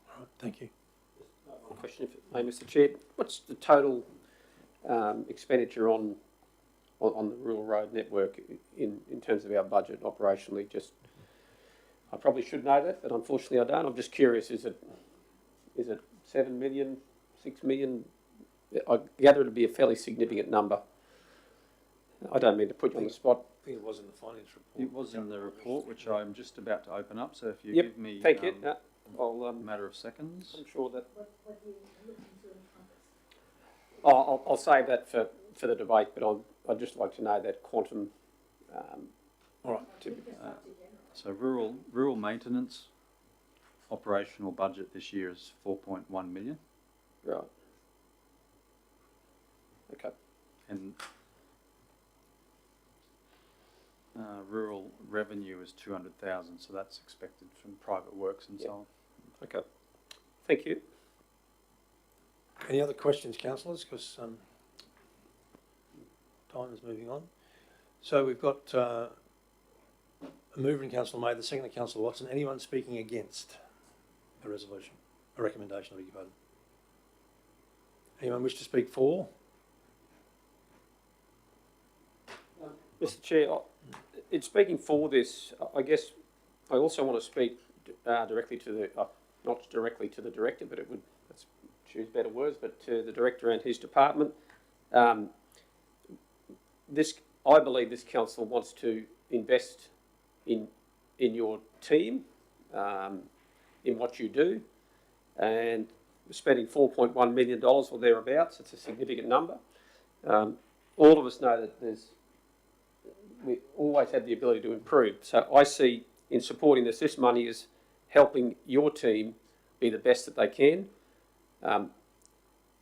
All right, thank you. One question, if it may, Mr. Chair. What's the total expenditure on the rural road network in terms of our budget operationally? Just, I probably should know that, but unfortunately I don't. I'm just curious, is it 7 million, 6 million? I gather it'd be a fairly significant number. I don't mean to put you on the spot. I think it was in the finance report. It was in the report, which I'm just about to open up, so if you Yep, give me thank you. I'll, a matter of seconds. I'm sure that... What are you looking to encompass? I'll save that for the debate, but I'd just like to know that quantum. All right. So rural maintenance operational budget this year is 4.1 million. Right. Okay. And rural revenue is 200,000, so that's expected from private works and so on. Okay. Thank you. Any other questions, councillors? Because time is moving on. So we've got a mover in Councillor May, the second of Councillor Watson. Anyone speaking against a resolution, a recommendation, I beg your pardon? Anyone wish to speak for? Mr. Chair, in speaking for this, I guess I also want to speak directly to the, not directly to the director, but let's choose better words, but to the director and his department. I believe this council wants to invest in your team, in what you do, and spending $4.1 million or thereabouts, it's a significant number. All of us know that we always have the ability to improve. So I see in supporting this money is helping your team be the best that they can.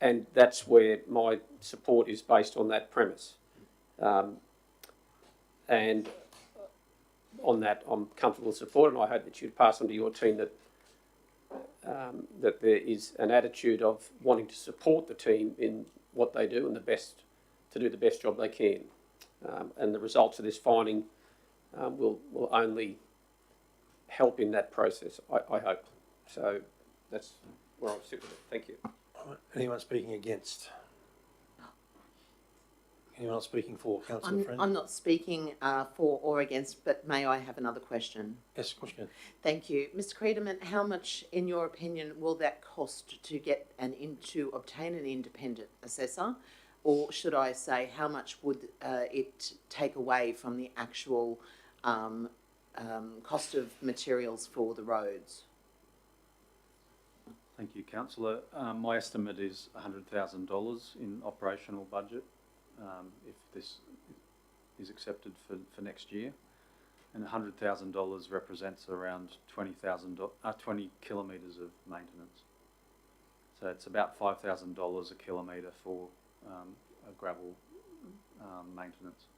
And that's where my support is based on that premise. And on that, I'm comfortable with support, and I hope that you'd pass on to your team that that there is an attitude of wanting to support the team in what they do and to do the best job they can. And the results of this finding will only help in that process, I hope. So that's where I'll sit with it. Thank you. All right. Anyone speaking against? Anyone else speaking for? Councillor Friend? I'm not speaking for or against, but may I have another question? Yes, of course you can. Thank you. Mr. Creederman, how much, in your opinion, will that cost to get to obtain an independent assessor? Or should I say, how much would it take away from the actual cost of materials for the roads? Thank you, Councillor. My estimate is $100,000 in operational budget if this is accepted for next year. And $100,000 represents around 20 kilometres of maintenance. So it's about $5,000 a kilometre for a gravel maintenance.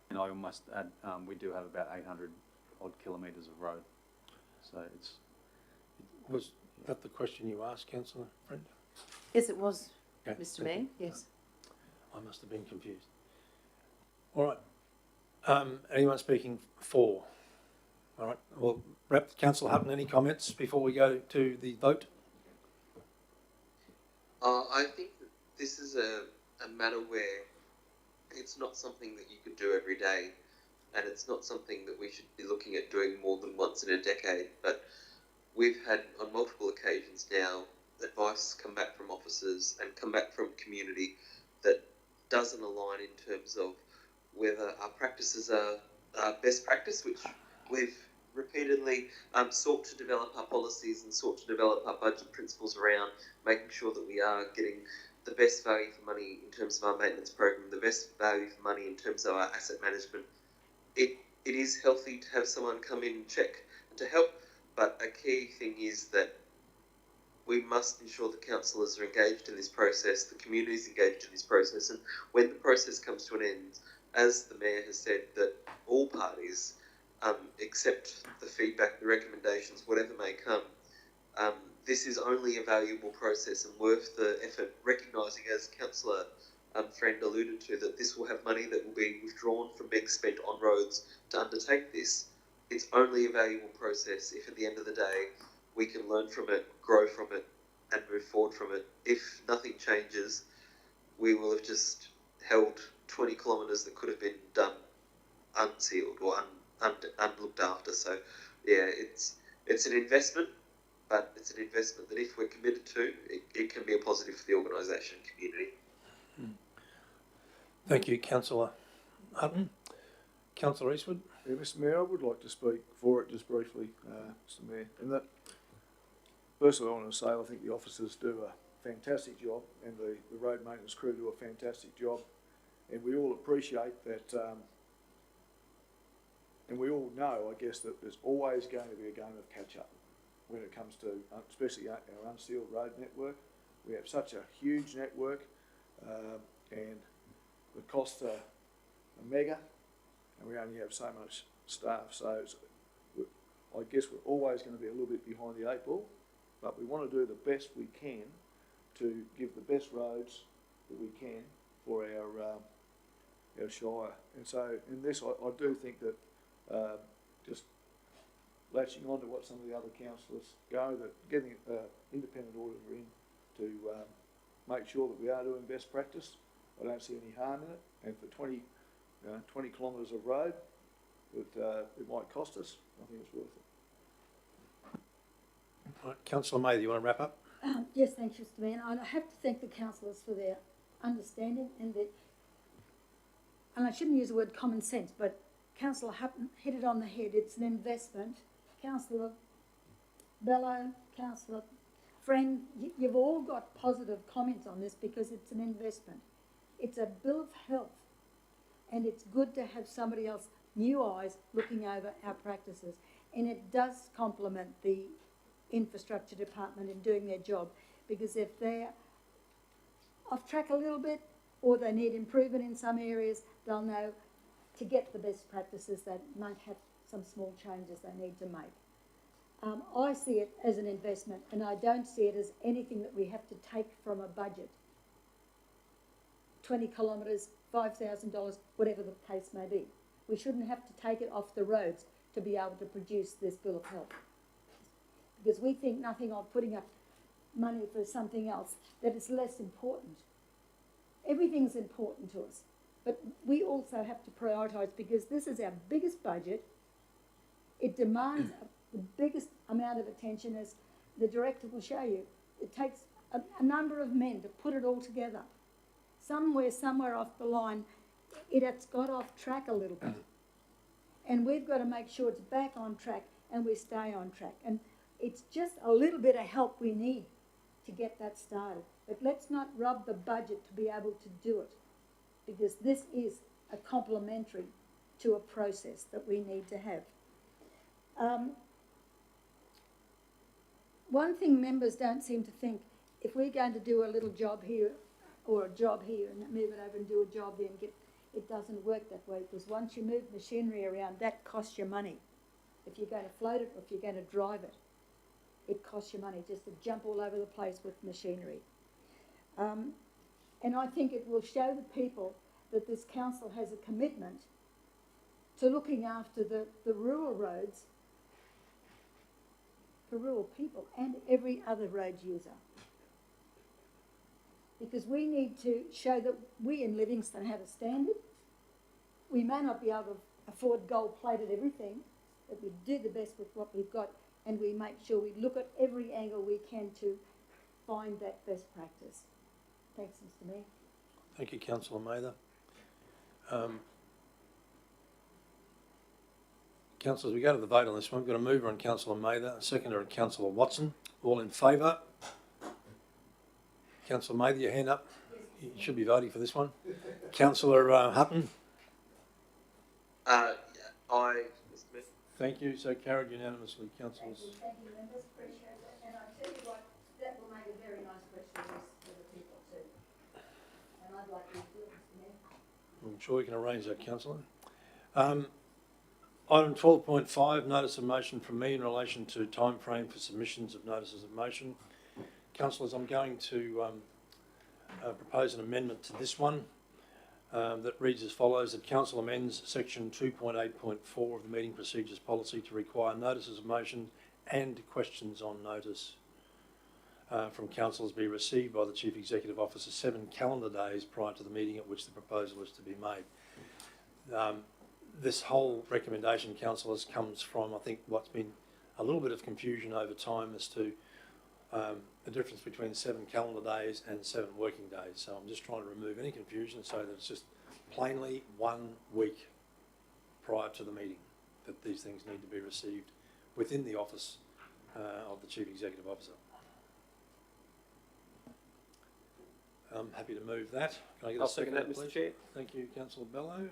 And I must add, we do have about 800 odd kilometres of road. So Was that the question you asked, Councillor Friend? Yes, it was, Okay, Mr. Mayor. Yes. I must have been confused. All right. Anyone speaking for? All right. Well, Councillor Hutton, any comments before we go to the vote? I think that this is a matter where it's not something that you could do every day, and it's not something that we should be looking at doing more than once in a decade. But we've had on multiple occasions now advice come back from officers and come back from community that doesn't align in terms of whether our practices are best practice, which we've repeatedly sought to develop our policies and sought to develop our budget principles around, making sure that we are getting the best value for money in terms of our maintenance program, the best value for money in terms of our asset management. It is healthy to have someone come in and check and to help, but a key thing is that we must ensure the councillors are engaged in this process, the community is engaged in this process, and when the process comes to an end, as the Mayor has said, that all parties accept the feedback, the recommendations, whatever may come. This is only a valuable process and worth the effort, recognising, as Councillor Friend alluded to, that this will have money that will be withdrawn from being spent on roads to undertake this. It's only a valuable process if at the end of the day we can learn from it, grow from it, and move forward from it. If nothing changes, we will have just held 20 kilometres that could have been done unsealed or unlooked after. So, yeah, it's an investment, but it's an investment that if we're committed to, it can be a positive for the organisation and community. Thank you, Councillor Hutton. Councillor Eastwood. Yeah, Mr Mayor, I would like to speak for it just briefly, Mr Mayor, in that, firstly I want to say I think the officers do a fantastic job and the road maintenance crew do a fantastic job, and we all appreciate that, and we all know, I guess, that there's always going to be a game of catch-up when it comes to, especially our unsealed road network. We have such a huge network, and the costs are mega, and we only have so much staff. So I guess we're always going to be a little bit behind the 8 ball, but we want to do the best we can to give the best roads that we can for our shire. And so in this, I do think that just latching on to what some of the other councillors go, that getting independent auditor in to make sure that we are doing best practice, I don't see any harm in it. And for 20 kilometres of road that it might cost us, I think it's worth it. Right, Councillor May, do you want to wrap up? Yes, thank you, Mr Mayor. I have to thank the councillors for their understanding and I shouldn't use the word common sense, but Councillor Hutton hit it on the head. It's an investment. Councillor Bello, Councillor Friend, you've all got positive comments on this because it's an investment. It's a bill of health, and it's good to have somebody else, new eyes, looking over our practices. And it does complement the infrastructure department in doing their job, because if they're off track a little bit or they need improvement in some areas, they'll know to get the best practices. They might have some small changes they need to make. I see it as an investment, and I don't see it as anything that we have to take from a budget. 20 kilometres, $5,000, whatever the case may be. We shouldn't have to take it off the roads to be able to produce this bill of health. Because we think nothing of putting up money for something else that is less important. Everything's important to us, but we also have to prioritise, because this is our biggest budget. It demands the biggest amount of attention, as the director will show you. It takes a number of men to put it all together. Somewhere off the line, it has got off track a little bit. And we've got to make sure it's back on track and we stay on track. And it's just a little bit of help we need to get that started. But let's not rub the budget to be able to do it, because this is a complementary to a process that we need to have. One thing members don't seem to think, if we're going to do a little job here or a job here and move it over and do a job there, and it doesn't work that way, because once you move machinery around, that costs you money. If you're going to float it or if you're going to drive it, it costs you money just to jump all over the place with machinery. And I think it will show the people that this council has a commitment to looking after the rural roads for rural people and every other road user. Because we need to show that we in Livingstone have a standard. We may not be able to afford gold-plated everything, but we do the best with what we've got, and we make sure we look at every angle we can to find that best practice. Thanks, Mr Mayor. Thank you, Councillor Mather. Councillors, we go to the vote on this one. We've got a mover on Councillor Mather, a seconder on Councillor Watson. All in favour? Councillor Mather, your hand up. You should be voting for this one. Councillor Hutton? I, Mr Mayor. Thank you. So carried unanimously, councillors. Thank you, members. Appreciate that. And I tell you what, that will make a very nice question list for the people too. And I'd like you to do it, Mr Mayor. I'm sure we can arrange that, Councillor. Item 12.5, notice of motion from me in relation to time frame for submissions of notices of motion. Councillors, I'm going to propose an amendment to this one that reads as follows: that Council amends section 2.8.4 of the meeting procedures policy to require notices of motion and questions on notice from councillors be received by the Chief Executive Officer 7 calendar days prior to the meeting at which the proposal is to be made. This whole recommendation, councillors, comes from, I think, what's been a little bit of confusion over time as to the difference between 7 calendar days and 7 working days. So I'm just trying to remove any confusion so that it's just plainly 1 week prior to the meeting that these things need to be received within the office of the Chief Executive Officer. I'm happy to move that. Can I get a second, that, please? Mr. Chair. Thank you, Councillor Bello.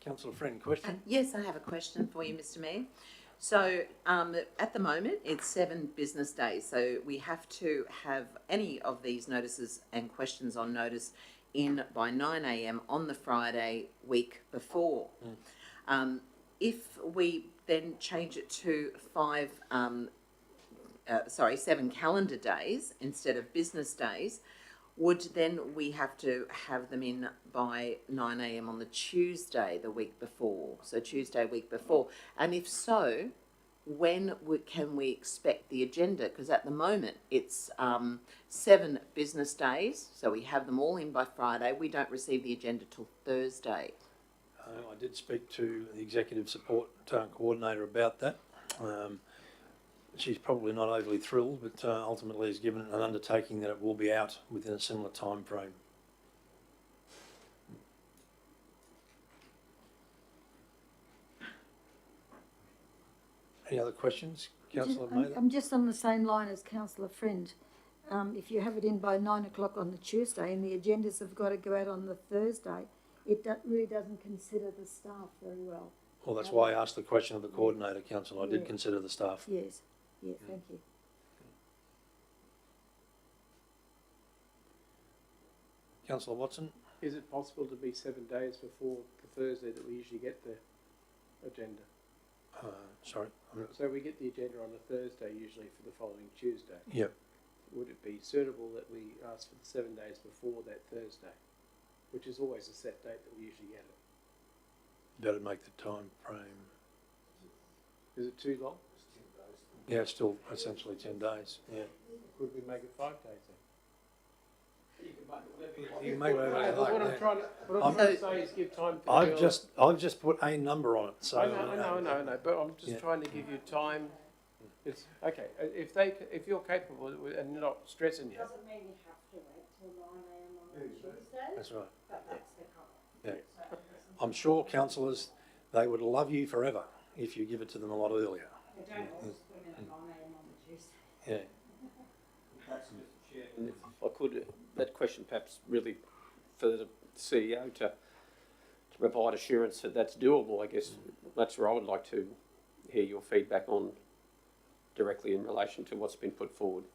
Councillor Friend, question? Yes, I have a question for you, Mr. Mayor. So at the moment, it's 7 business days. So we have to have any of these notices and questions on notice in by 9 a.m. on the Friday week before. If we then change it to 7 calendar days instead of business days, would then we have to have them in by 9 a.m. on the Tuesday the week before? So Tuesday week before. And if so, when can we expect the agenda? Because at the moment it's 7 business days, so we have them all in by Friday. We don't receive the agenda till Thursday. I did speak to the Executive Support Coordinator about that. She's probably not overly thrilled, but ultimately has given an undertaking that it will be out within a similar time frame. Any other questions, Councillor Mather? I'm just on the same line as Councillor Friend. If you have it in by 9 o'clock on the Tuesday and the agendas have got to go out on the Thursday, it really doesn't consider the staff very well. Well, that's why I asked the question of the Coordinator, Councillor. I did consider the staff. Yes. Yeah, thank you. Councillor Watson? Is it possible to be 7 days before the Thursday that we usually get the agenda? Sorry? So we get the agenda on a Thursday usually for the following Tuesday. Yep. Would it be suitable that we ask for the 7 days before that Thursday, which is always a set date that we usually get it? That'd make the time frame. Is it too long? Yeah, it's still essentially 10 days. Yeah. Could we make it 5 days then? You can make whatever you like. What I'm trying to say is give time for I've just put a number on it. So I know, but I'm just trying to give you time. It's okay if you're capable and not stressing you. Doesn't mean you have to wait till 9 a.m. on Tuesday. That's right. But that's the cut-off. Yeah. I'm sure councillors, they would love you forever if you give it to them a lot earlier. They don't always put them in at 9 a.m. on the Tuesday. Yeah. And if I could, that question perhaps really for the CEO to provide assurance that that's doable. I guess that's where I would like to hear your feedback on directly in relation to what's been put forward.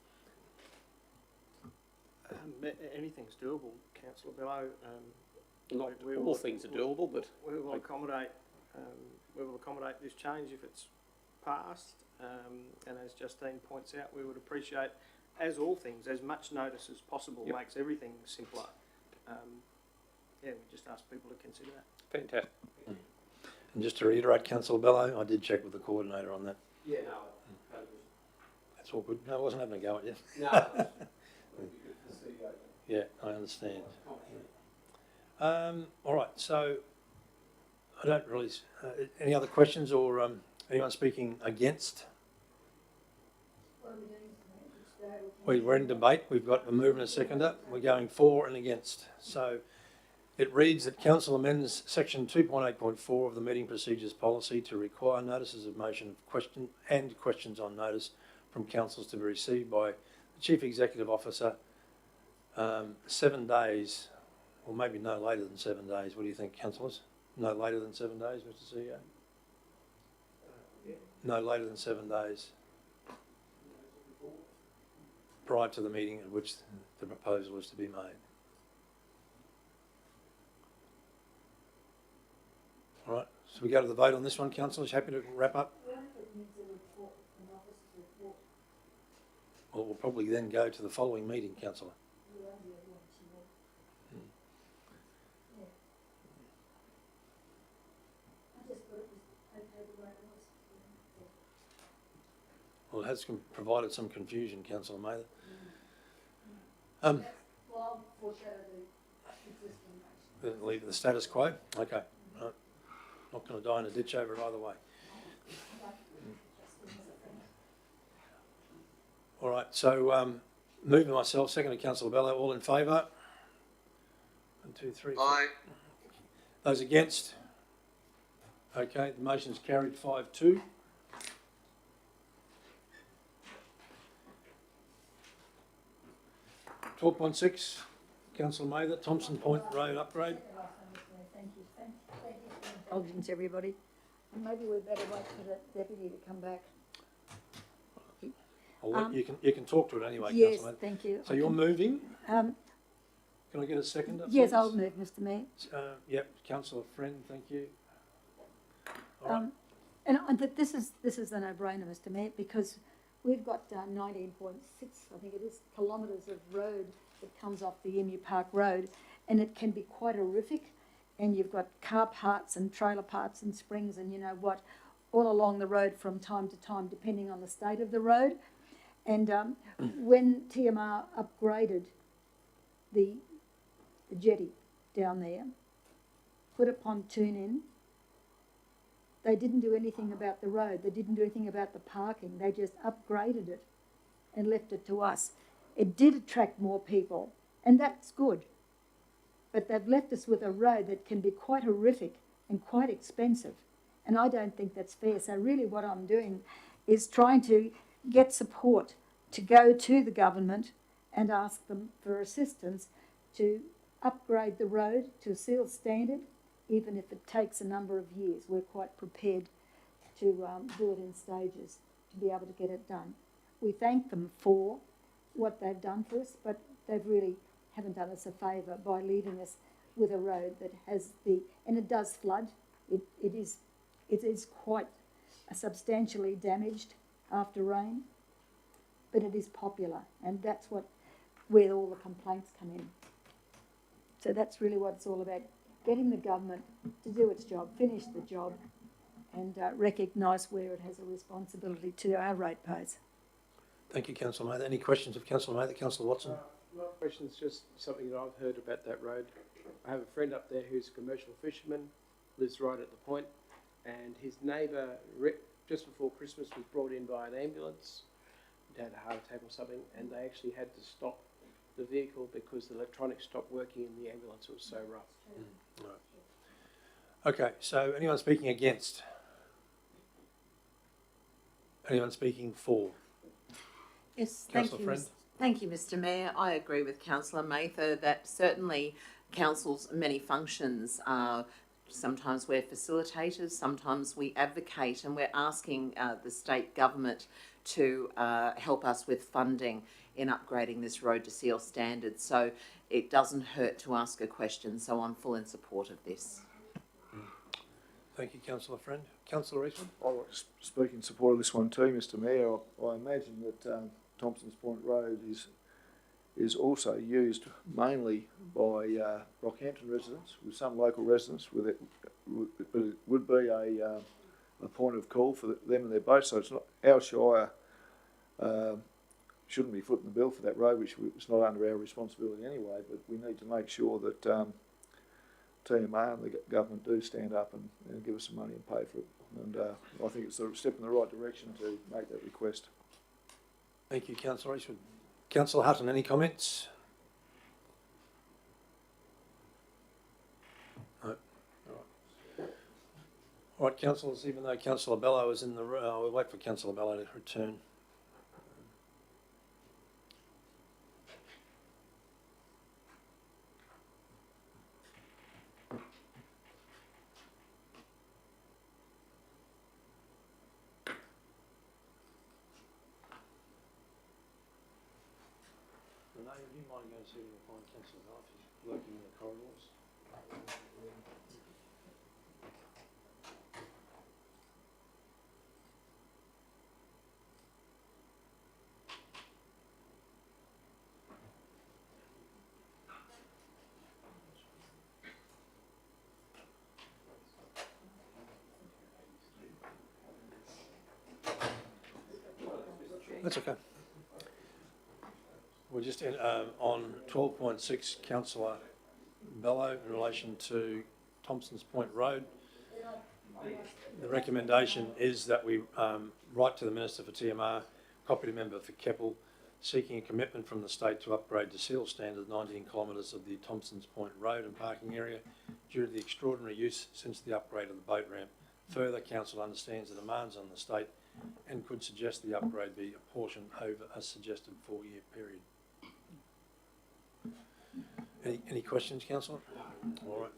Anything's doable, Councillor Bello. All things are doable, but we will accommodate this change if it's passed. And as Justine points out, we would appreciate, as all things, as much notice as possible. Makes everything simpler. We just ask people to consider that. Fantastic. And just to reiterate, Councillor Bello, I did check with the Coordinator on that. Yeah, That's all good. No, I wasn't having a go at you. No. Yeah, I understand. All right, so I don't really... any other questions or anyone speaking against? We're in debate. We've got a mover and a seconder. We're going for and against. So it reads that Council amends section 2.8.4 of the meeting procedures policy to require notices of motion of question and questions on notice from councillors to be received by the Chief Executive Officer 7 days, or maybe no later than 7 days. What do you think, councillors? No later than 7 days, Mr. CEO? No later than 7 days prior to the meeting at which the proposal is to be made. All right, So we go to the vote on this one, councillors. Happy to wrap up? Well, we'll probably then go to the following meeting, councillor. Well, it has provided some confusion, councillor Mather. Leave the status quo? Okay. Right. Not going to die in a ditch over it either way. All right, so moving myself, second to Councillor Bello, all in favour? 1, 2, 3. Aye. Those against? Okay, the motion's carried 5-2. .6, Councillor Mather, Thompson Point Road upgrade. Indulgence, everybody. Maybe we better wait for the deputy to come back. You can talk to it anyway, yes, Councillor Mather. Thank you. So you're moving? Can I get a seconder? Yes, please? I'll move, Mr. Mayor. Yep, Councillor Friend, thank you. All right. And this is a no-brainer, Mr. Mayor, because we've got 19.6, I think it is, kilometres of road that comes off the Emu Park Road, and it can be quite horrific. And you've got car parts and trailer parts and springs and you know what, all along the road from time to time, depending on the state of the road. And when TMR upgraded the jetty down there, put a pontoon in, they didn't do anything about the road. They didn't do anything about the parking. They just upgraded it and left it to us. It did attract more people, and that's good. But they've left us with a road that can be quite horrific and quite expensive. And I don't think that's fair. So really what I'm doing is trying to get support to go to the government and ask them for assistance to upgrade the road to a seal standard, even if it takes a number of years. We're quite prepared to do it in stages to be able to get it done. We thank them for what they've done for us, but they've really haven't done us a favour by leaving us with a road that has and it does flood. It is quite substantially damaged after rain, but it is popular, and that's where all the complaints come in. So that's really what it's all about, getting the government to do its job, finish the job, and recognise where it has a responsibility to our ratepayers. Thank you, Councillor Mather. Any questions of Councillor Mather? Councillor Watson? My question is just something that I've heard about that road. I have a friend up there who's a commercial fisherman, lives right at the point, and his neighbour, just before Christmas, was brought in by an ambulance. He'd had a heart attack or something, and they actually had to stop the vehicle because the electronics stopped working in the ambulance. It was so rough. Right. Okay, so anyone speaking against? Anyone speaking for? Yes, Councillor thank you, Mr. Mayor. I agree with Councillor Mather that certainly council's many functions are sometimes we're facilitators, sometimes we advocate, and we're asking the state government to help us with funding in upgrading this road to seal standards. So it doesn't hurt to ask a question, so I'm full in support of this. Thank you, Councillor Friend. Councillor Eastman? I'll speak in support of this one too, Mr. Mayor. I imagine that Thompson's Point Road is also used mainly by Rockhampton residents, with some local residents, but it would be a point of call for them and their boats. So it's not our shire shouldn't be footing the bill for that road, which is not under our responsibility anyway. But we need to make sure that TMA and the government do stand up and give us some money and pay for it. And I think it's a step in the right direction to make that request. Thank you, Councillor Eastwood. Councillor Hutton, any comments? No. All right, councillors, even though Councillor Bello is in the room, we'll wait for Councillor Bello to return. Renee, would you mind going to see if you can find Councillor Bello if he's lurking in the corridors? That's okay. We're just on 12.6, Councillor Bello, in relation to Thompson's Point Road. The recommendation is that we write to the Minister for TMR, copy to member for Keppel, seeking a commitment from the state to upgrade to seal standard 19 kilometres of the Thompson's Point Road and parking area due to the extraordinary use since the upgrade of the boat ramp. Further, Council understands the demands on the state and could suggest the upgrade be apportioned over a suggested 4-year period. Any questions, Councillor? All right.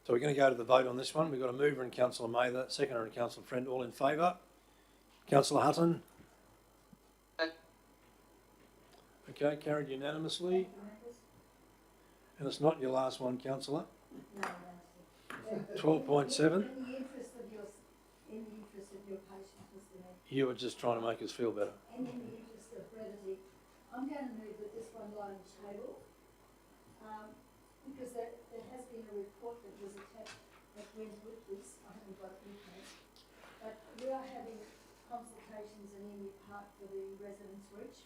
So we're going to go to the vote on this one. We've got a mover and Councillor Mather, seconder and Councillor Friend, all in favour. Councillor Hutton? Okay, carried unanimously. And it's not your last one, Councillor. 12.7. In the interest of your patience, Mr. Mayor. You were just trying to make us feel better. And in the interest of brevity, I'm going to move that this one lie on the table, because there has been a report that was attached that went with this. I haven't got it with me, but we are having consultations in Emu Park for the residents' reach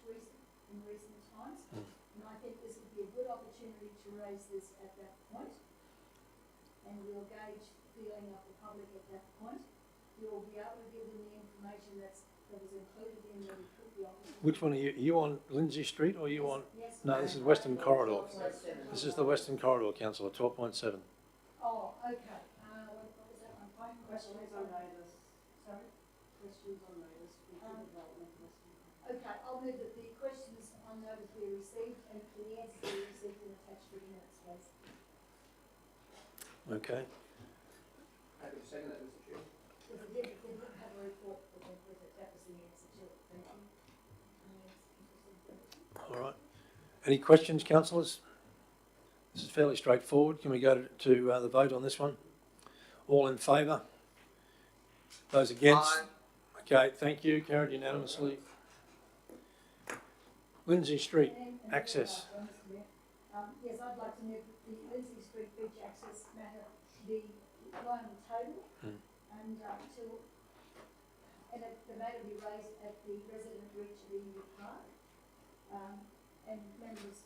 in recent times, and I think this would be a good opportunity to raise this at that point, and we'll gauge the feeling of the public at that point. You'll be able to give them the information that was included in the office. Which one are you? Are you on Lindsay Street or are you on? Yes. No, this is Western Corridor. This is the Western Corridor, Councillor, 12.7. Oh, okay. What was that one? Questions on notice. Sorry? Questions on notice. Okay, I'll move that the questions on notice be received and for the answers be received and attached to the minutes, please. Okay. Happy to second that, Mr. Chair. Because it did have a report that went with it. That was the answer to it. Thank you. All right. Any questions, councillors? This is fairly straightforward. Can we go to the vote on this one? All in favour? Those against? Aye. Okay, thank you. Carried unanimously. Lindsay Street, access. Yes, I'd like to move the Lindsay Street beach access matter be lie on the table and the matter be raised at the resident reach of Emu Park, and members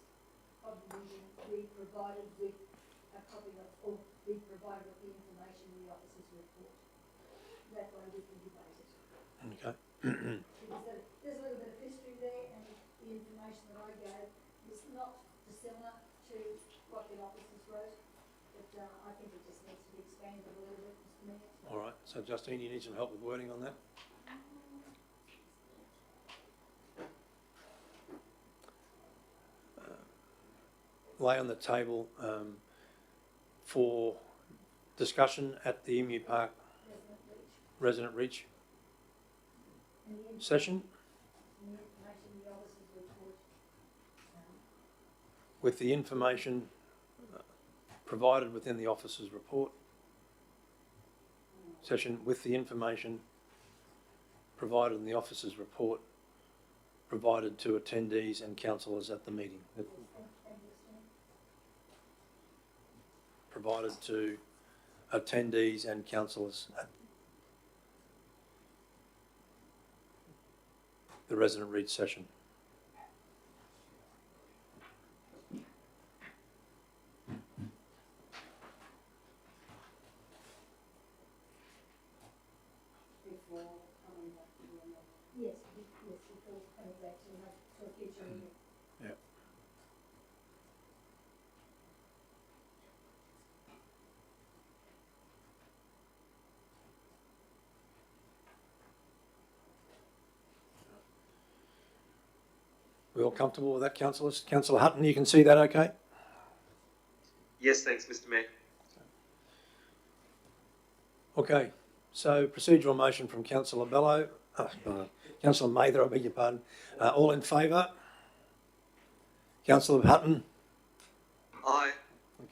probably be provided with a copy of, or be provided with the information in the officer's report. That way we can debate it. Okay. Because there's a little bit of history there, and the information that I gave is not dissimilar to what the officers wrote, but I think it just needs to be expanded a little bit, Mr. Mayor. All right. So, Justine, you need some help with wording on that? Lay on the table for discussion at the Emu Park Resident Reach session with the information provided within the officer's report. Session with the information provided in the officer's report provided to attendees and councillors at the meeting. Provided to attendees and councillors at the resident read session. Before coming back to the yes, before coming back to a future meeting. Yeah. We all comfortable with that, councillors? Councillor Hutton, you can see that okay? Yes, thanks, Mr. Mayor. Okay, so procedural motion from Councillor Bello, Councillor Mather, I beg your pardon. All in favour? Councillor Hutton? Aye.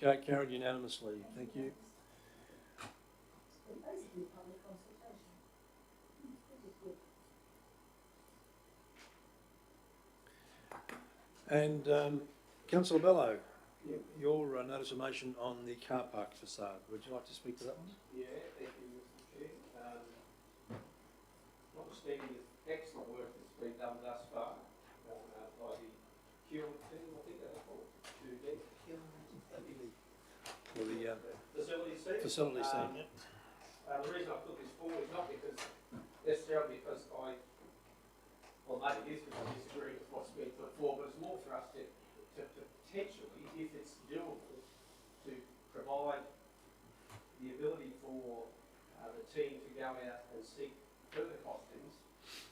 Okay, carried unanimously. Thank you. Basically public consultation. And Councillor Bello, your notice of motion on the car park facade. Would you like to speak to that one? Yeah, thank you, Mr. Chair. Notwithstanding the excellent work that's been done thus far, facility team. The reason I put this forward is not necessarily because well, maybe it is because I disagree with what's been put forward, but it's more for us to potentially, if it's doable, to provide the ability for the team to go out and seek further costings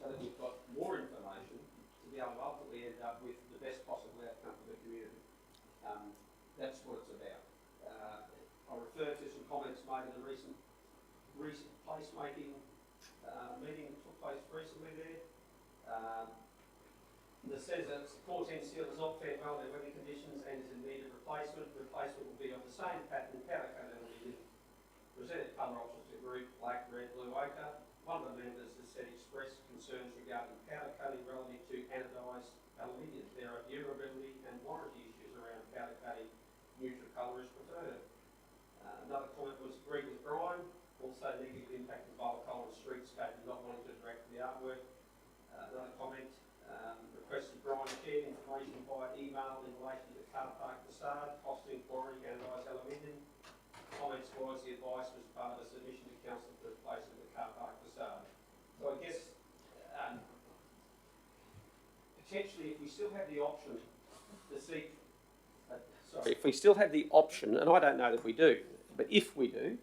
so that we've got more information to be able to ultimately end up with the best possible outcome for the community. That's what it's about. I'll refer to some comments made in the recent placemaking meeting that took place recently there. That says that the 14 seal has not fared well in weather conditions and is in need of replacement. Replacement will be of the same pattern, powder coated aluminium, presented colour options to group, black, red, blue, ochre. One of the members has said expressed concerns regarding powder coating relative to anodised aluminium. There are durability and warranty issues around powder coating. Neutral colour is preferred. Another comment was agreed with Brian, also negatively impacted by the colour and streetscape and not wanting to direct the artwork. Another comment, requested Brian shared information via email in relation to the car park facade, costing, warranty, anodised aluminium. Comments was the advice was part of a submission to council for the replacement of the car park facade. So I guess potentially if we still have the option to seek, if we still have the option, and I don't know that we do, but if we do,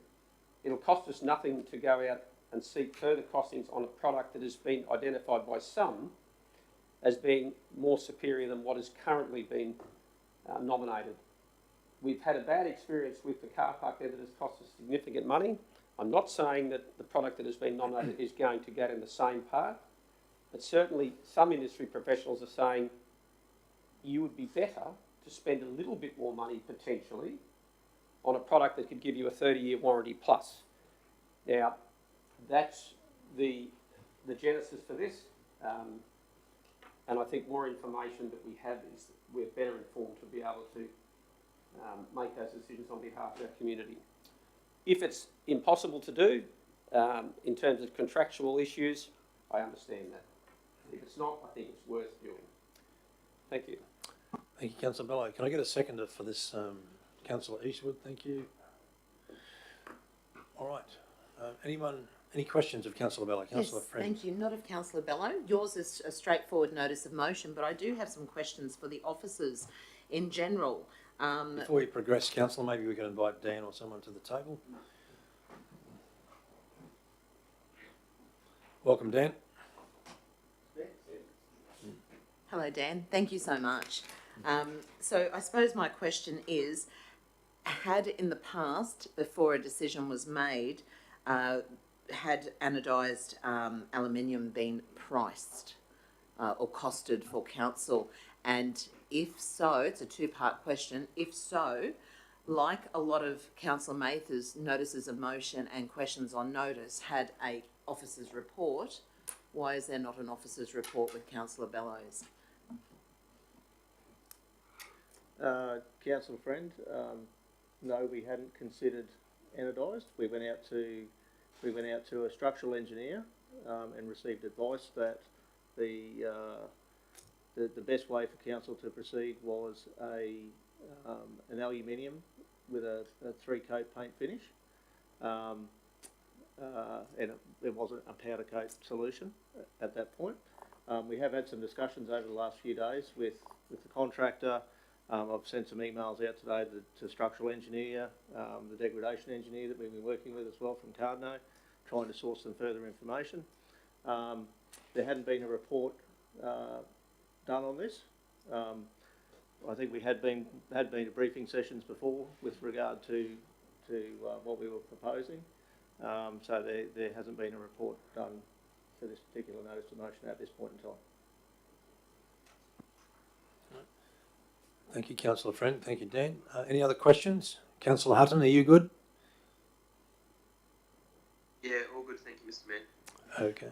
it'll cost us nothing to go out and seek further costings on a product that has been identified by some as being more superior than what has currently been nominated. We've had a bad experience with the car park there that has cost us significant money. I'm not saying that the product that has been nominated is going to get in the same path, but certainly some industry professionals are saying you would be better to spend a little bit more money potentially on a product that could give you a 30-year warranty plus. Now, that's the genesis for this, and I think more information that we have is we're better informed to be able to make those decisions on behalf of our community. If it's impossible to do, in terms of contractual issues, I understand that. If it's not, I think it's worth doing. Thank you. Thank you, Councillor Bello. Can I get a seconder for this, Councillor Eastwood? Thank you. All right. Any questions of Councillor Bello? Councillor Yes, Friend. thank you. Not of Councillor Bello. Yours is a straightforward notice of motion, but I do have some questions for the officers in general. Before we progress, Councillor, maybe we can invite Dan or someone to the table. Welcome, Dan. Hello, Dan. Thank you so much. So I suppose my question is, had in the past, before a decision was made, had anodised aluminium been priced or costed for council? And if so, it's a two-part question, if so, like a lot of Councillor Mather's notices of motion and questions on notice had a officer's report, why is there not an officer's report with Councillor Bellows? Councillor Friend, no, we hadn't considered anodised. We went out to a structural engineer and received advice that the best way for council to proceed was an aluminium with a 3-coat paint finish, and it wasn't a powder coat solution at that point. We have had some discussions over the last few days with the contractor. I've sent some emails out today to structural engineer, the degradation engineer that we've been working with as well from Cardno, trying to source some further information. There hadn't been a report done on this. I think we had been at briefing sessions before with regard to what we were proposing. So there hasn't been a report done for this particular notice of motion at this point in time. Thank you, Councillor Friend. Thank you, Dan. Any other questions? Councillor Hutton, are you good? Yeah, all good. Thank you, Mr. Mayor. Okay.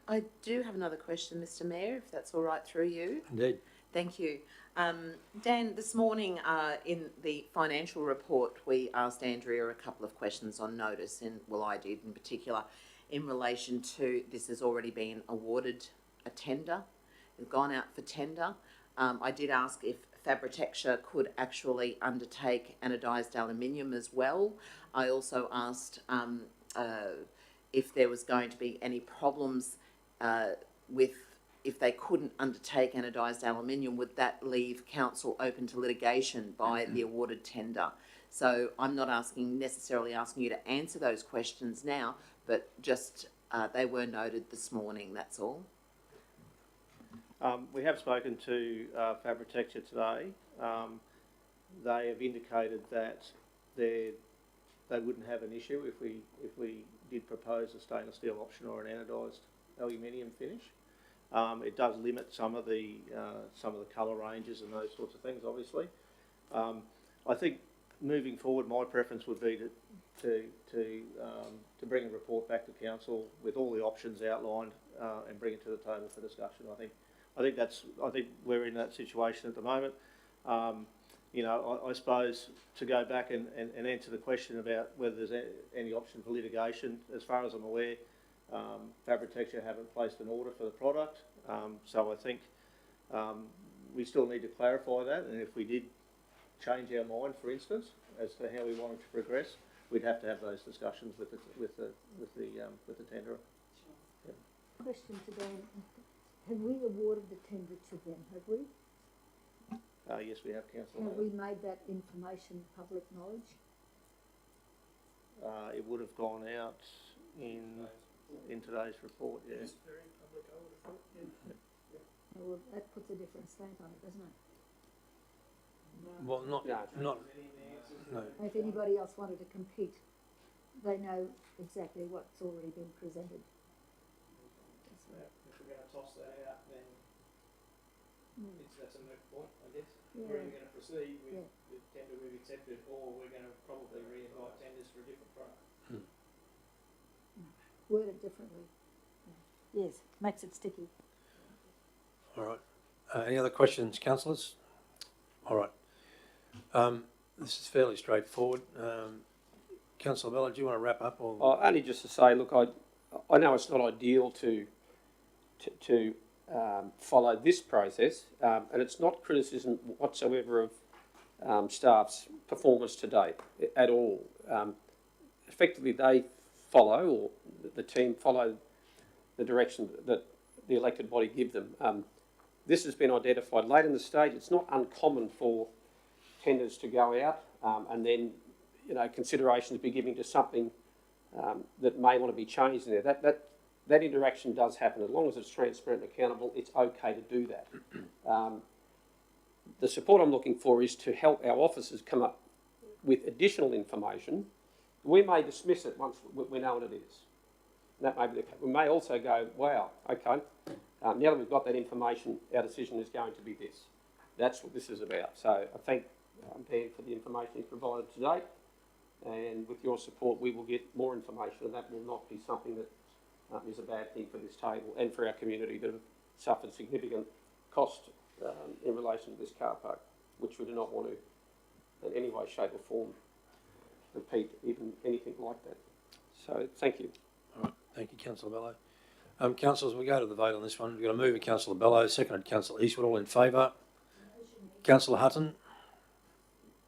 I do have another question, Mr. Mayor, if that's all right through you. Indeed. Thank you. Dan, this morning in the financial report, we asked Andrea a couple of questions on notice, I did in particular, in relation to this has already been awarded a tender, it's gone out for tender. I did ask if Fabrotecture could actually undertake anodised aluminium as well. I also asked if there was going to be any problems with if they couldn't undertake anodised aluminium, would that leave council open to litigation by the awarded tender? So I'm not necessarily asking you to answer those questions now, but just they were noted this morning, that's all. We have spoken to Fabrotecture today. They have indicated that they wouldn't have an issue if we did propose a stainless steel option or an anodised aluminium finish. It does limit some of the colour ranges and those sorts of things, obviously. I think moving forward, my preference would be to bring a report back to council with all the options outlined and bring it to the table for discussion. I think we're in that situation at the moment. You know, I suppose to go back and answer the question about whether there's any option for litigation, as far as I'm aware, Fabrotecture haven't placed an order for the product, so I think we still need to clarify that, and if we did change our mind, for instance, as to how we wanted to progress, we'd have to have those discussions with the tenderer. Yeah. Question to Dan. Have we awarded the tender to them? Have we? Yes, we have, Councillor. Have we made that information public knowledge? It would have gone out in today's report, yeah. It's very public, I would have thought. Yeah. Well, that puts a different slant on it, doesn't it? Well, not. No. If anybody else wanted to compete, they know exactly what's already been presented. If we're going to toss that out, then that's a moot point, I guess. Yeah. We're either going to proceed with the tender we've accepted, or we're going to probably re-invite tenders for a different product. Word it differently. Yes, makes it sticky. All right. Any other questions, councillors? All right. This is fairly straightforward. Councillor Bella, do you want to wrap up? Or? Only just to say, look, I know it's not ideal to follow this process, and it's not criticism whatsoever of staff's performance to date at all. Effectively, they follow, or the team follow, the direction that the elected body give them. This has been identified late in the stage. It's not uncommon for tenders to go out and then, you know, considerations be given to something that may want to be changed in there. That interaction does happen. As long as it's transparent and accountable, it's okay to do that. The support I'm looking for is to help our officers come up with additional information. We may dismiss it once we know what it is. That may be the case. We may also go, wow, okay, now that we've got that information, our decision is going to be this. That's what this is about. So I thank Dan for the information he's provided today, and with your support we will get more information, and that will not be something that is a bad thing for this table and for our community that have suffered significant cost in relation to this car park, which we do not want to in any way, shape or form repeat even anything like that. So thank you. All right, thank you, Councillor Bello. Councillors, we go to the vote on this one. We've got a move of Councillor Bello, seconded Councillor Eastwood. All in favour? Councillor Hutton?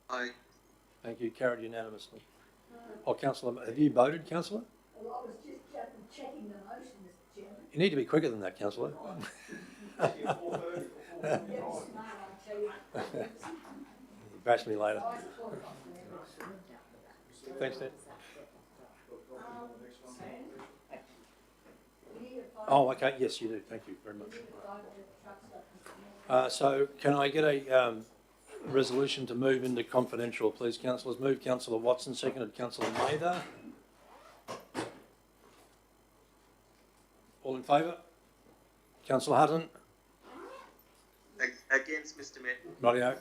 Aye. Thank you. Carried unanimously. Oh, Councillor, have you voted, Councillor? Well, I was just checking the motion, Mr. Chairman. You need to be quicker than that, Councillor. Bash me later. Thanks, Dan. Oh, okay. Yes, you do. Thank you very much. So can I get a resolution to move into confidential, please, councillors? Move Councillor Watson, seconded Councillor Mather. All in favour? Councillor Hutton? Against, Mr. Mayor. Rightio.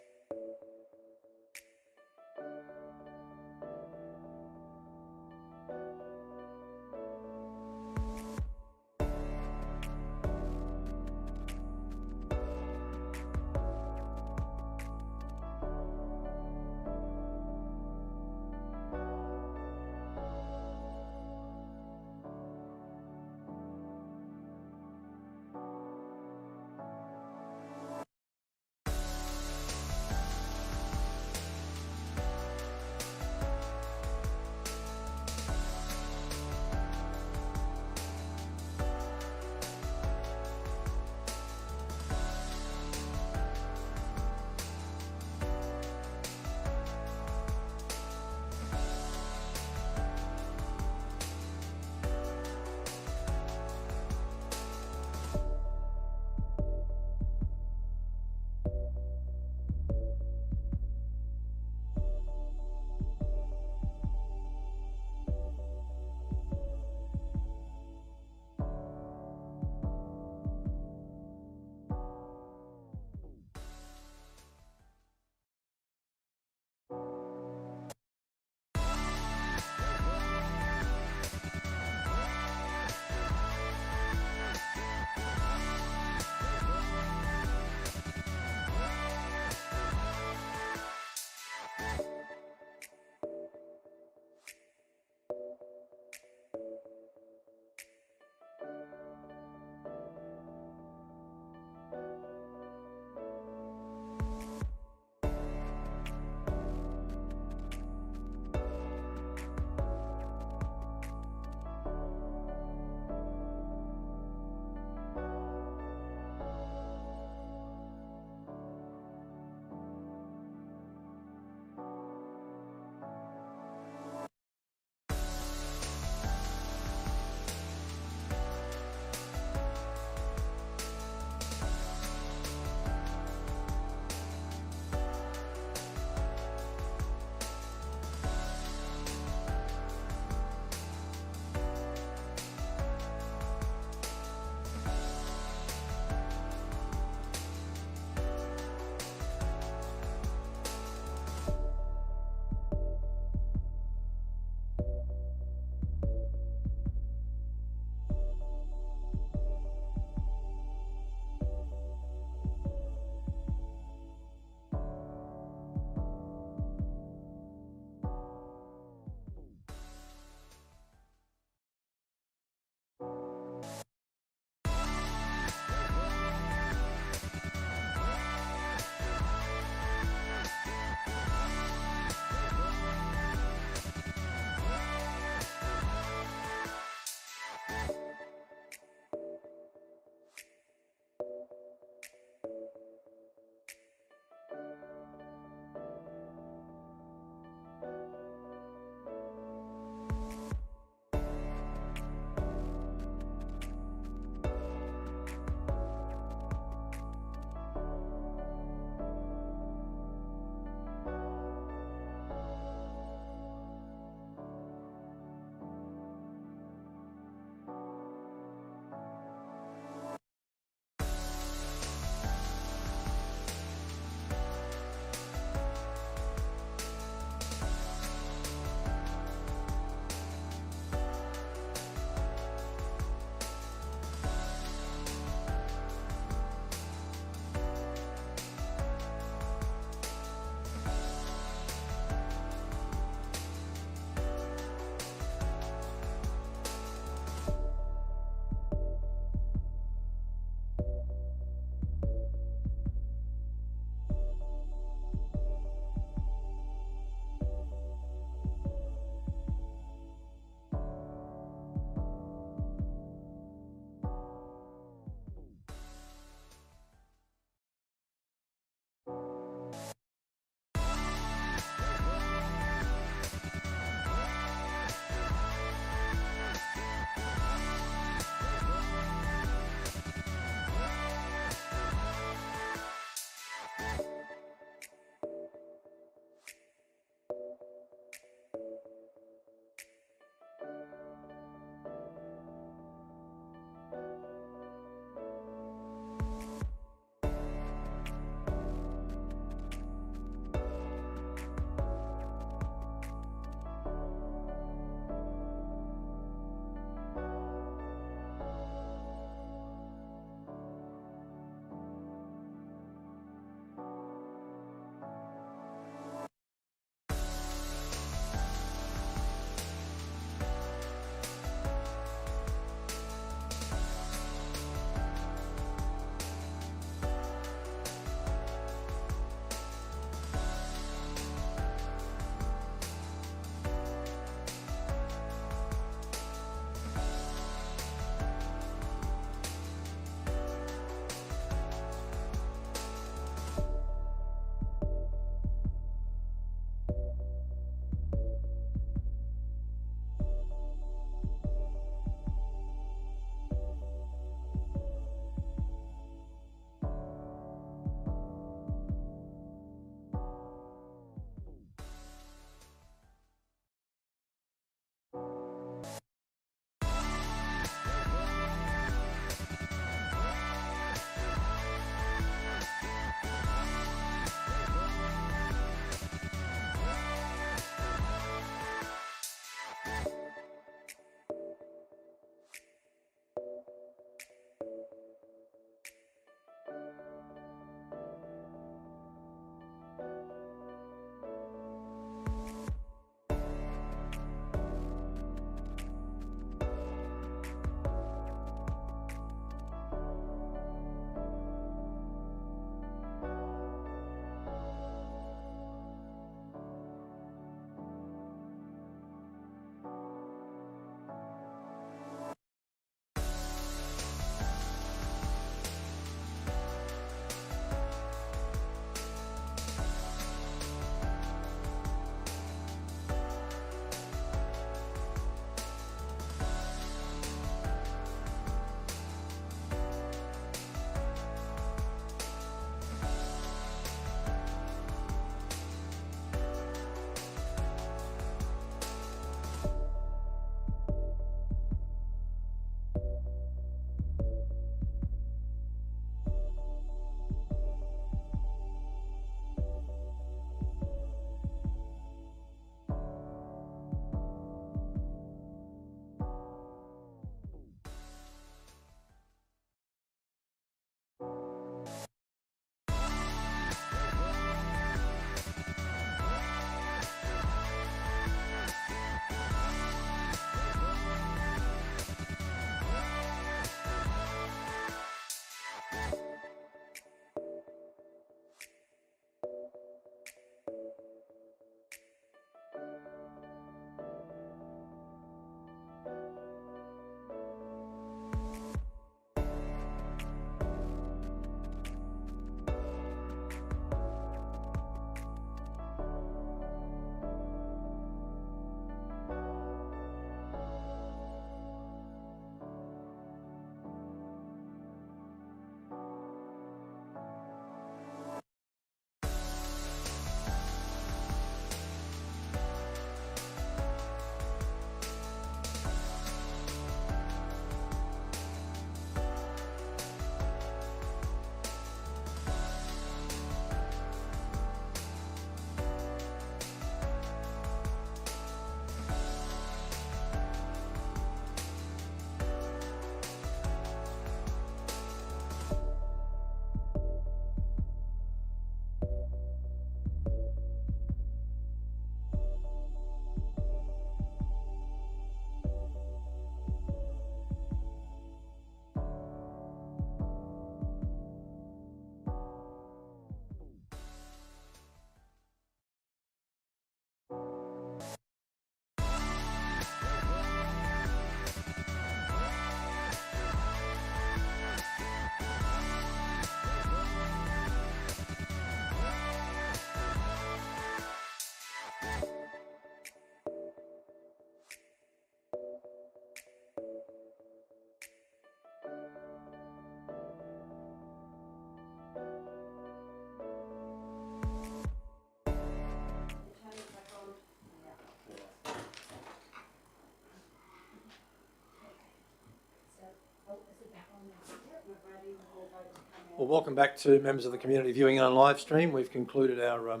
Well, welcome back to members of the community viewing on live stream. We've concluded our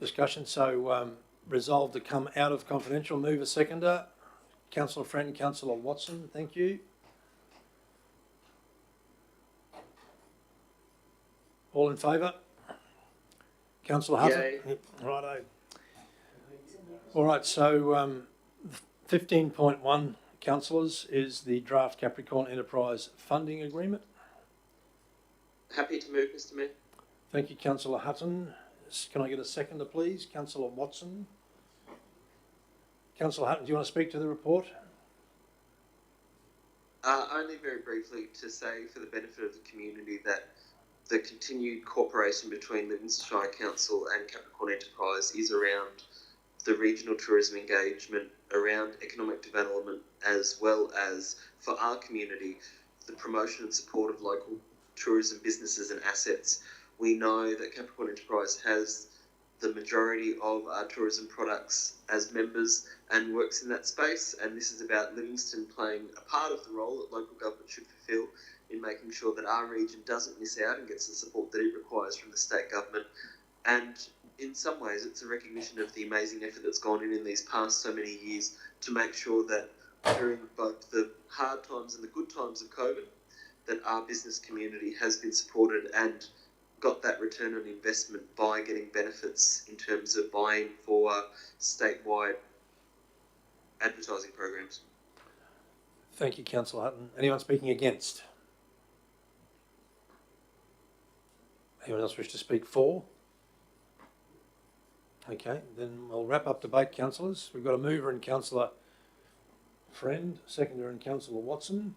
discussion. So resolved to come out of confidential. Move a seconder. Councillor Friend, Councillor Watson, thank you. All in favour? Councillor Hutton? Yay. Righto. All right, so 15.1, councillors, is the draft Capricorn Enterprise Funding Agreement. Happy to move, Mr. Mayor. Thank you, Councillor Hutton. Can I get a seconder, please? Councillor Watson. Councillor Hutton, do you want to speak to the report? Only very briefly to say, for the benefit of the community, that the continued cooperation between Livingstone Shire Council and Capricorn Enterprise is around the regional tourism engagement, around economic development, as well as, for our community, the promotion and support of local tourism businesses and assets. We know that Capricorn Enterprise has the majority of our tourism products as members and works in that space, and this is about Livingstone playing a part of the role that local government should fulfil in making sure that our region doesn't miss out and gets the support that it requires from the state government. And in some ways, it's a recognition of the amazing effort that's gone in these past so many years to make sure that during both the hard times and the good times of COVID, that our business community has been supported and got that return on investment by getting benefits in terms of buying for statewide advertising programs. Thank you, Councillor Hutton. Anyone speaking against? Anyone else wish to speak for? Okay, then we'll wrap up debate, councillors. We've got a mover in Councillor Friend, seconder in Councillor Watson.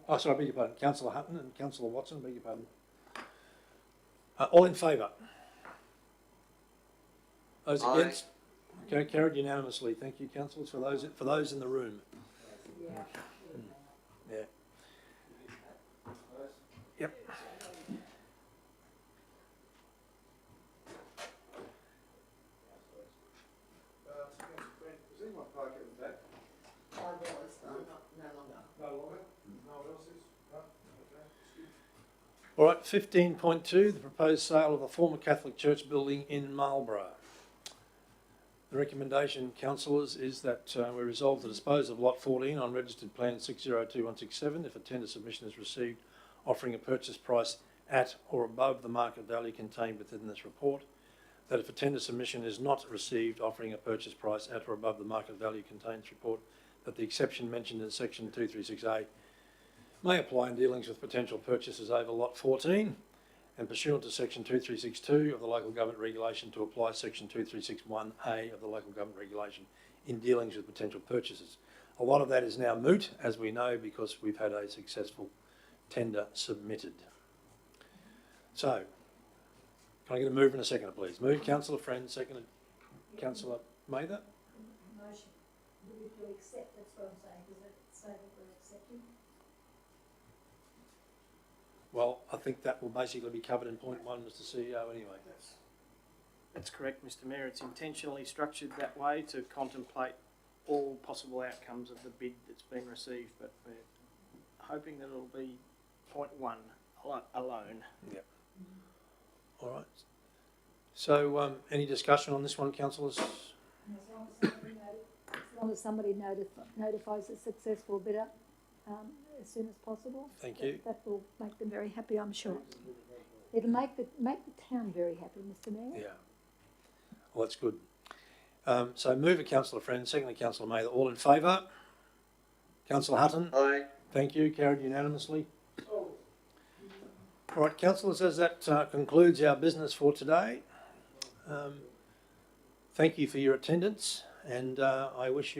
Oh, sorry, I beg your pardon. Councillor Hutton and Councillor Watson, beg your pardon. All in favour? Those Aye. against? Okay, carried unanimously. Thank you, councillors, for those in the room. Yeah. Yep. Is anyone parking at the back? I was, no longer. No longer? No one else is? No? Okay. All right, 15.2, the proposed sale of a former Catholic church building in Marlborough. The recommendation, councillors, is that we resolve to dispose of lot 14 on registered plan 602167 if a tender submission is received offering a purchase price at or above the market value contained within this report. That if a tender submission is not received offering a purchase price at or above the market value contained in this report, that the exception mentioned in section 236A may apply in dealings with potential purchases over lot 14, and pursuant to section 2362 of the local government regulation to apply section 2361A of the local government regulation in dealings with potential purchases. A lot of that is now moot, as we know, because we've had a successful tender submitted. So, can I get a move and a seconder, please? Move, Councillor Friend, seconded Councillor Mather. Motion. We need to accept, that's what I'm saying. Does it say that we're accepting? Well, I think that will basically be covered in point 1, Mr. CEO, anyway. That's correct, Mr. Mayor. It's intentionally structured that way to contemplate all possible outcomes of the bid that's been received, but we're hoping that it'll be point 1 alone. Yep. All right. So, any discussion on this one, councillors? As long as somebody notifies a successful bidder as soon as possible. Thank you. That will make them very happy, I'm sure. It'll make the town very happy, Mr. Mayor. Yeah. Well, that's good. So, mover, Councillor Friend, secondly, Councillor Mather. All in favour? Councillor Hutton? Aye. Thank you. Carried unanimously. All right, councillors, as that concludes our business for today, thank you for your attendance, and I wish you